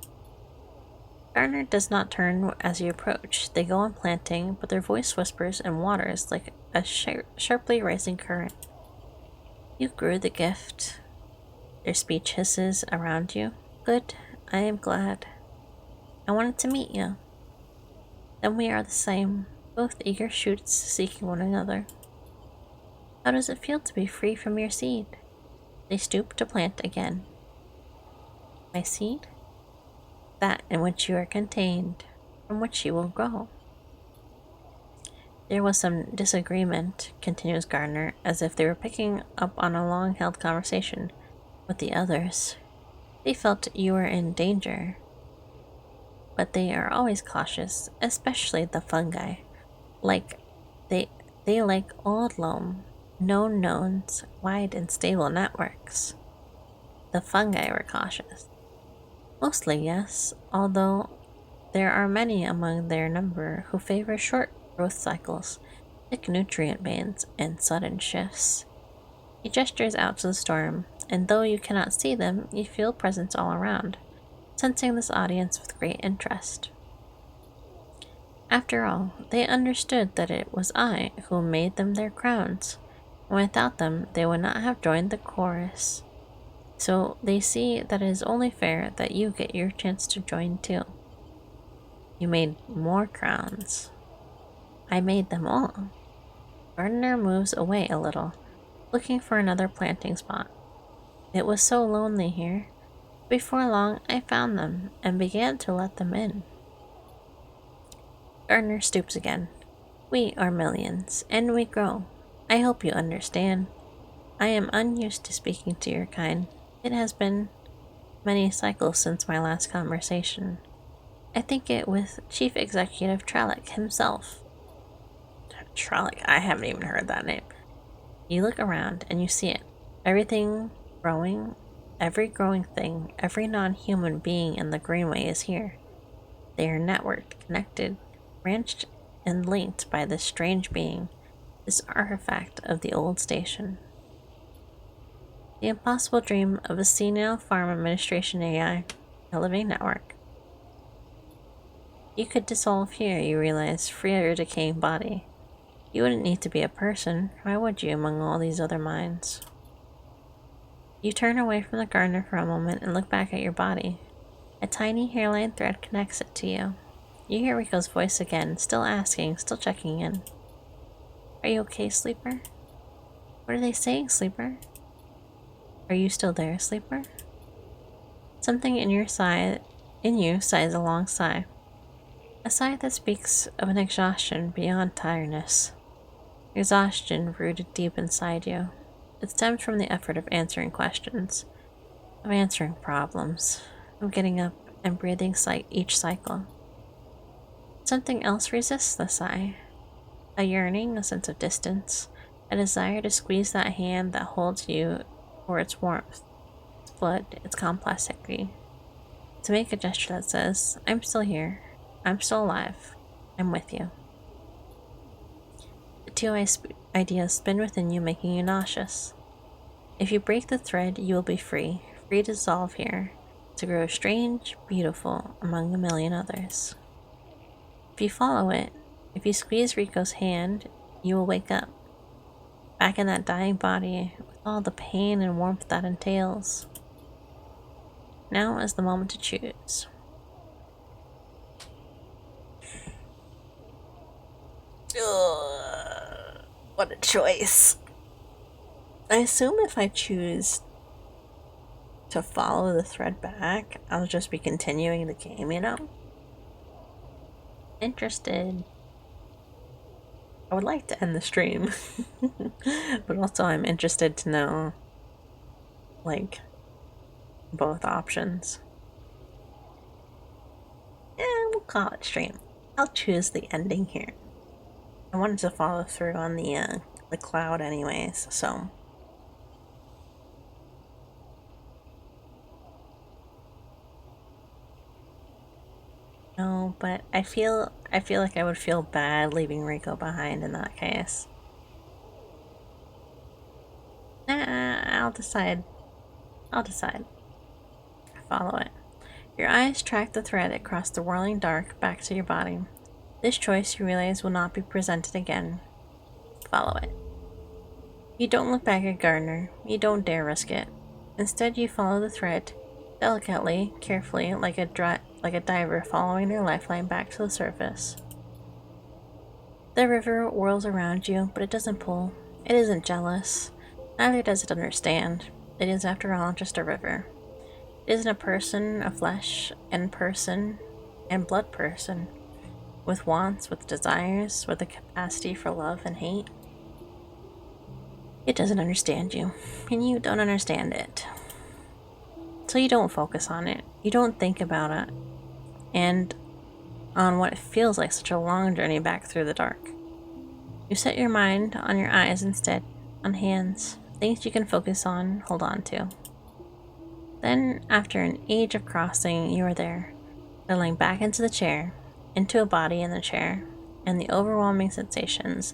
Gardner does not turn as you approach. They go on planting, but their voice whispers and waters like a sharply rising current. You grew the gift. Their speech hisses around you. Good, I am glad. I wanted to meet you. Then we are the same, both eager shoots seeking one another. How does it feel to be free from your seed? They stoop to plant again. My seed? That in which you are contained, from which you will grow. There was some disagreement, continues Gardner, as if they were picking up on a long-held conversation with the others. They felt you were in danger, but they are always cautious, especially the fungi. They like old loam, known knowns, wide and stable networks. The fungi were cautious. Mostly, yes, although there are many among their number who favor short growth cycles, thick nutrient bands, and sudden shifts. He gestures out to the storm, and though you cannot see them, you feel presence all around, sensing this audience with great interest. After all, they understood that it was I who made them their crowns, and without them they would not have joined the chorus. So they see that it is only fair that you get your chance to join too. You made more crowns. I made them all. Gardner moves away a little, looking for another planting spot. It was so lonely here. Before long, I found them and began to let them in. Gardner stoops again. We are millions, and we grow. I hope you understand. I am unused to speaking to your kind. It has been many cycles since my last conversation. I think it with Chief Executive Trallick himself. Trallick? I haven't even heard that name. You look around and you see it. Everything growing, every growing thing, every non-human being in the Greenway is here. They are networked, connected, branched, and linked by this strange being, this artifact of the old station. The impossible dream of a senile farm administration AI, a living network. You could dissolve here, you realize, free of your decaying body. You wouldn't need to be a person, why would you, among all these other minds? You turn away from the Gardner for a moment and look back at your body. A tiny hairline thread connects it to you. You hear Rico's voice again, still asking, still checking in. Are you okay, Sleeper? What are they saying, Sleeper? Are you still there, Sleeper? Something in you sighs a long sigh. A sigh that speaks of an exhaustion beyond tiredness. Exhaustion rooted deep inside you. It stems from the effort of answering questions, of answering problems, of getting up and breathing each cycle. Something else resists the sigh. A yearning, a sense of distance, a desire to squeeze that hand that holds you for its warmth. foot, it's gone plasticity. To make a gesture that says, I'm still here. I'm still alive. I'm with you. The two ideas spin within you, making you nauseous. If you break the thread, you will be free. Free to dissolve here. To grow strange, beautiful, among a million others. If you follow it, if you squeeze Rico's hand, you will wake up. Back in that dying body, with all the pain and warmth that entails. Now is the moment to choose. Ugh, what a choice. I assume if I choose to follow the thread back, I'll just be continuing the game, you know? Interested. I would like to end the stream, but also I'm interested to know, like, both options. Yeah, we'll call it stream. I'll choose the ending here. I wanted to follow through on the cloud anyways, so. No, but I feel like I would feel bad leaving Rico behind in that case. Nah, I'll decide. Follow it. Your eyes track the thread across the whirling dark back to your body. This choice, you realize, will not be presented again. Follow it. You don't look back at Gardner. You don't dare risk it. Instead, you follow the thread, delicately, carefully, like a diver following their lifeline back to the surface. The river whirls around you, but it doesn't pull. It isn't jealous. Neither does it understand. It is, after all, just a river. It isn't a person, a flesh and person and blood person, with wants, with desires, with a capacity for love and hate. It doesn't understand you, and you don't understand it. So you don't focus on it. You don't think about it, and on what feels like such a long journey back through the dark. You set your mind on your eyes instead, on hands, things you can focus on, hold on to. Then, after an age of crossing, you are there, settling back into the chair, into a body in the chair, and the overwhelming sensations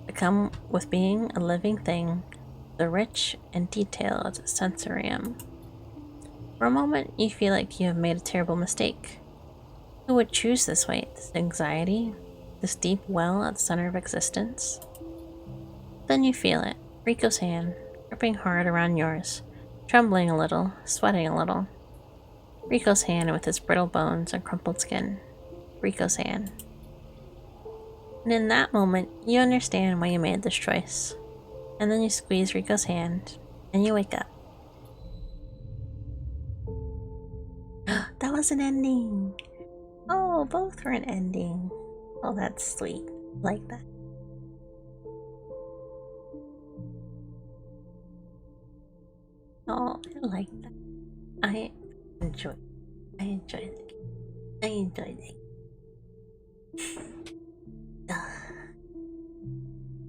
that come with being a living thing, the rich and detailed sensorium. For a moment, you feel like you have made a terrible mistake. Who would choose this weight, this anxiety, this deep well at the center of existence? Then you feel it, Rico's hand, gripping hard around yours, trembling a little, sweating a little. Rico's hand with its brittle bones and crumpled skin. Rico's hand. And in that moment, you understand why you made this choice. And then you squeeze Rico's hand, and you wake up. That was an ending! Oh, both were an ending. Oh, that's sweet. Like that. Oh, I like that. I enjoyed it. I enjoyed it.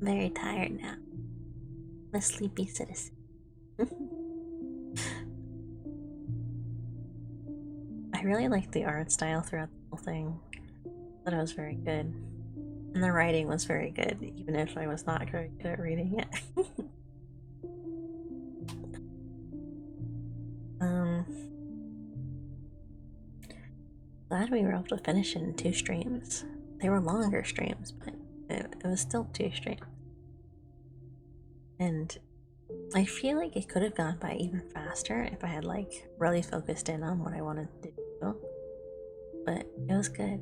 Very tired now. I'm a sleepy citizen. I really liked the art style throughout the whole thing. I thought it was very good. And the writing was very good, even if I was not very good at reading it. Glad we were able to finish it in 2 streams. They were longer streams, but it was still 2 streams. And I feel like it could have gone by even faster if I had like really focused in on what I wanted to do. But it was good.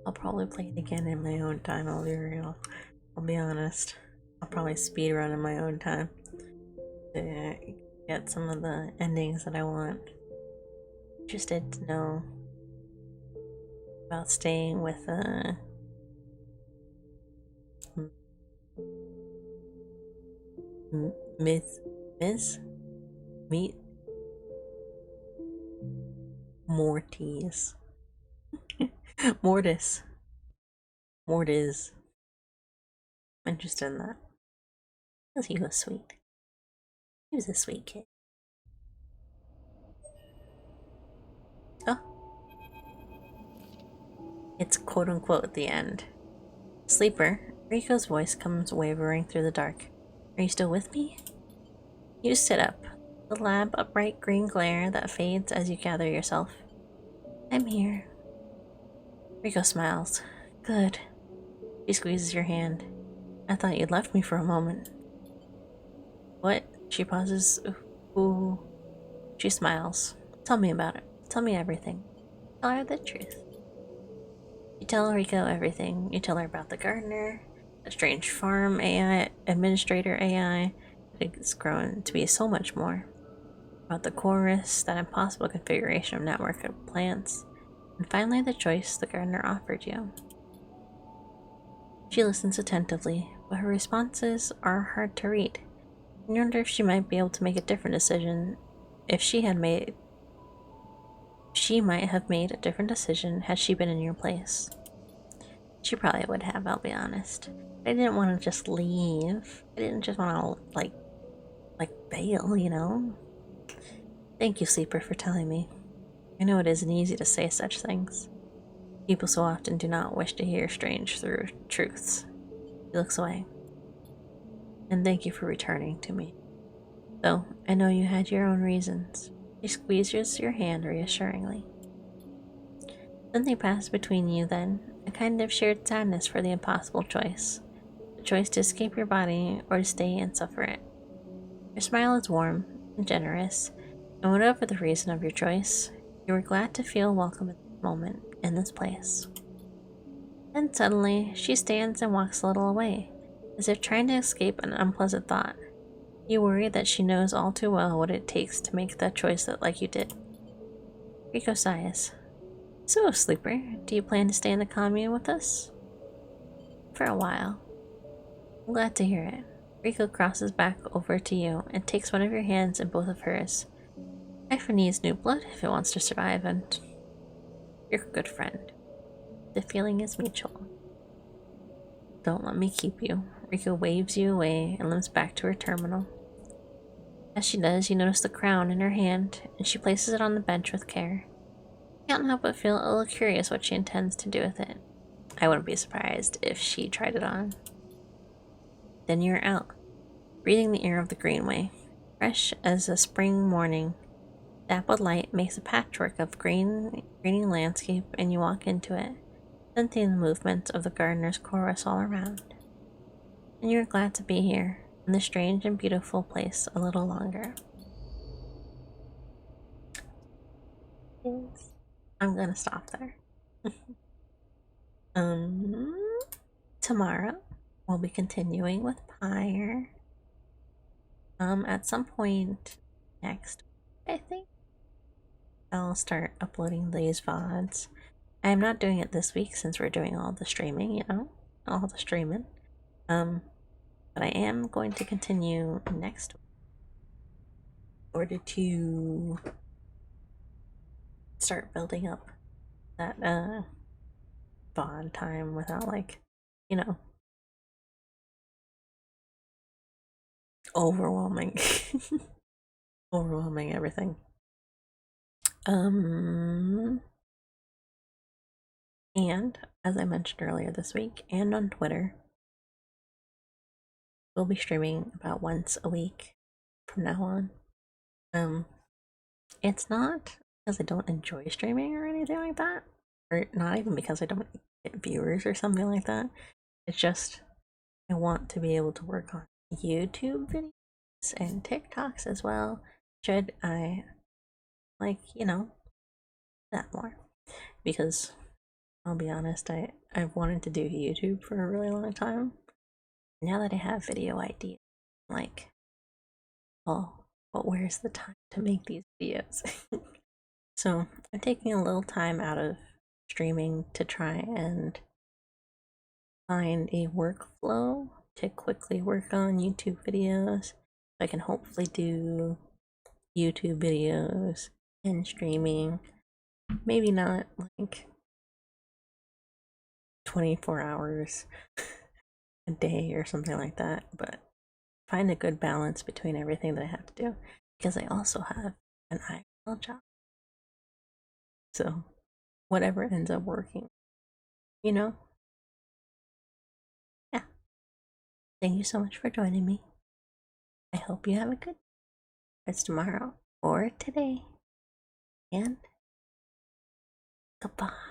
I'll probably play it again in my own time, I'll be real. I'll be honest. I'll probably speedrun in my own time to get some of the endings that I want. Interested to know about staying with Meet Mortis. Mortis. Mortis. I'm interested in that. Because he was sweet. He was a sweet kid. Oh, it's quote unquote at the end. Sleeper, Rico's voice comes wavering through the dark. Are you still with me? You sit up, the lab a bright green glare that fades as you gather yourself. I'm here. Rico smiles. Good. She squeezes your hand. I thought you'd left me for a moment. What? She pauses. Ooh. She smiles. Tell me about it. Tell me everything. Tell her the truth. You tell Rico everything. You tell her about the gardener, the strange farm AI, administrator AI. It's grown to be so much more. About the chorus, that impossible configuration of network of plants, and finally the choice the gardener offered you. She listens attentively, but her responses are hard to read. You wonder if she might be able to make a different decision if she had made. She might have made a different decision had she been in your place. She probably would have, I'll be honest. I didn't want to just leave. I didn't just want to, like bail, you know? Thank you, Sleeper, for telling me. I know it isn't easy to say such things. People so often do not wish to hear strange through truths. He looks away. And thank you for returning to me. Though I know you had your own reasons. He squeezes your hand reassuringly. Something passed between you then, a kind of shared sadness for the impossible choice. The choice to escape your body or to stay and suffer it. Your smile is warm and generous, and whatever the reason of your choice, you were glad to feel welcome in this moment, in this place. Then suddenly, she stands and walks a little away, as if trying to escape an unpleasant thought. You worry that she knows all too well what it takes to make that choice that like you did. Rico sighs. So, Sleeper, do you plan to stay in the commune with us? For a while. I'm glad to hear it. Rico crosses back over to you and takes one of your hands in both of hers. Life needs new blood if it wants to survive, and you're a good friend. The feeling is mutual. Don't let me keep you. Rico waves you away and limps back to her terminal. As she does, you notice the crown in her hand, and she places it on the bench with care. You can't help but feel a little curious what she intends to do with it. I wouldn't be surprised if she tried it on. Then you're out, breathing the air of the Greenway. Fresh as a spring morning, dappled light makes a patchwork of greening landscape, and you walk into it, sensing the movement of the gardener's chorus all around. And you're glad to be here, in this strange and beautiful place a little longer. Yes. I'm gonna stop there. Tomorrow we'll be continuing with Pyre. At some point next week, I think I'll start uploading these VODs. I am not doing it this week since we're doing all the streaming, all the streaming. But I am going to continue next week in order to start building up that VOD time without you know, overwhelming overwhelming everything. And as I mentioned earlier this week and on Twitter, we'll be streaming about once a week from now on. It's not because I don't enjoy streaming or anything like that, or not even because I don't get viewers or something like that. It's just I want to be able to work on YouTube videos and TikToks as well. Should I that more? Because I'll be honest, I've wanted to do YouTube for a really long time. Now that I have video ideas, like, well, but where's the time to make these videos? So I'm taking a little time out of streaming to try and find a workflow to quickly work on YouTube videos. So I can hopefully do YouTube videos and streaming. Maybe not like 24 hours a day or something like that, but find a good balance between everything that I have to do, because I also have an IRL job. So whatever ends up working, you know? Yeah. Thank you so much for joining me. I hope you have a good rest tomorrow or today. And goodbye.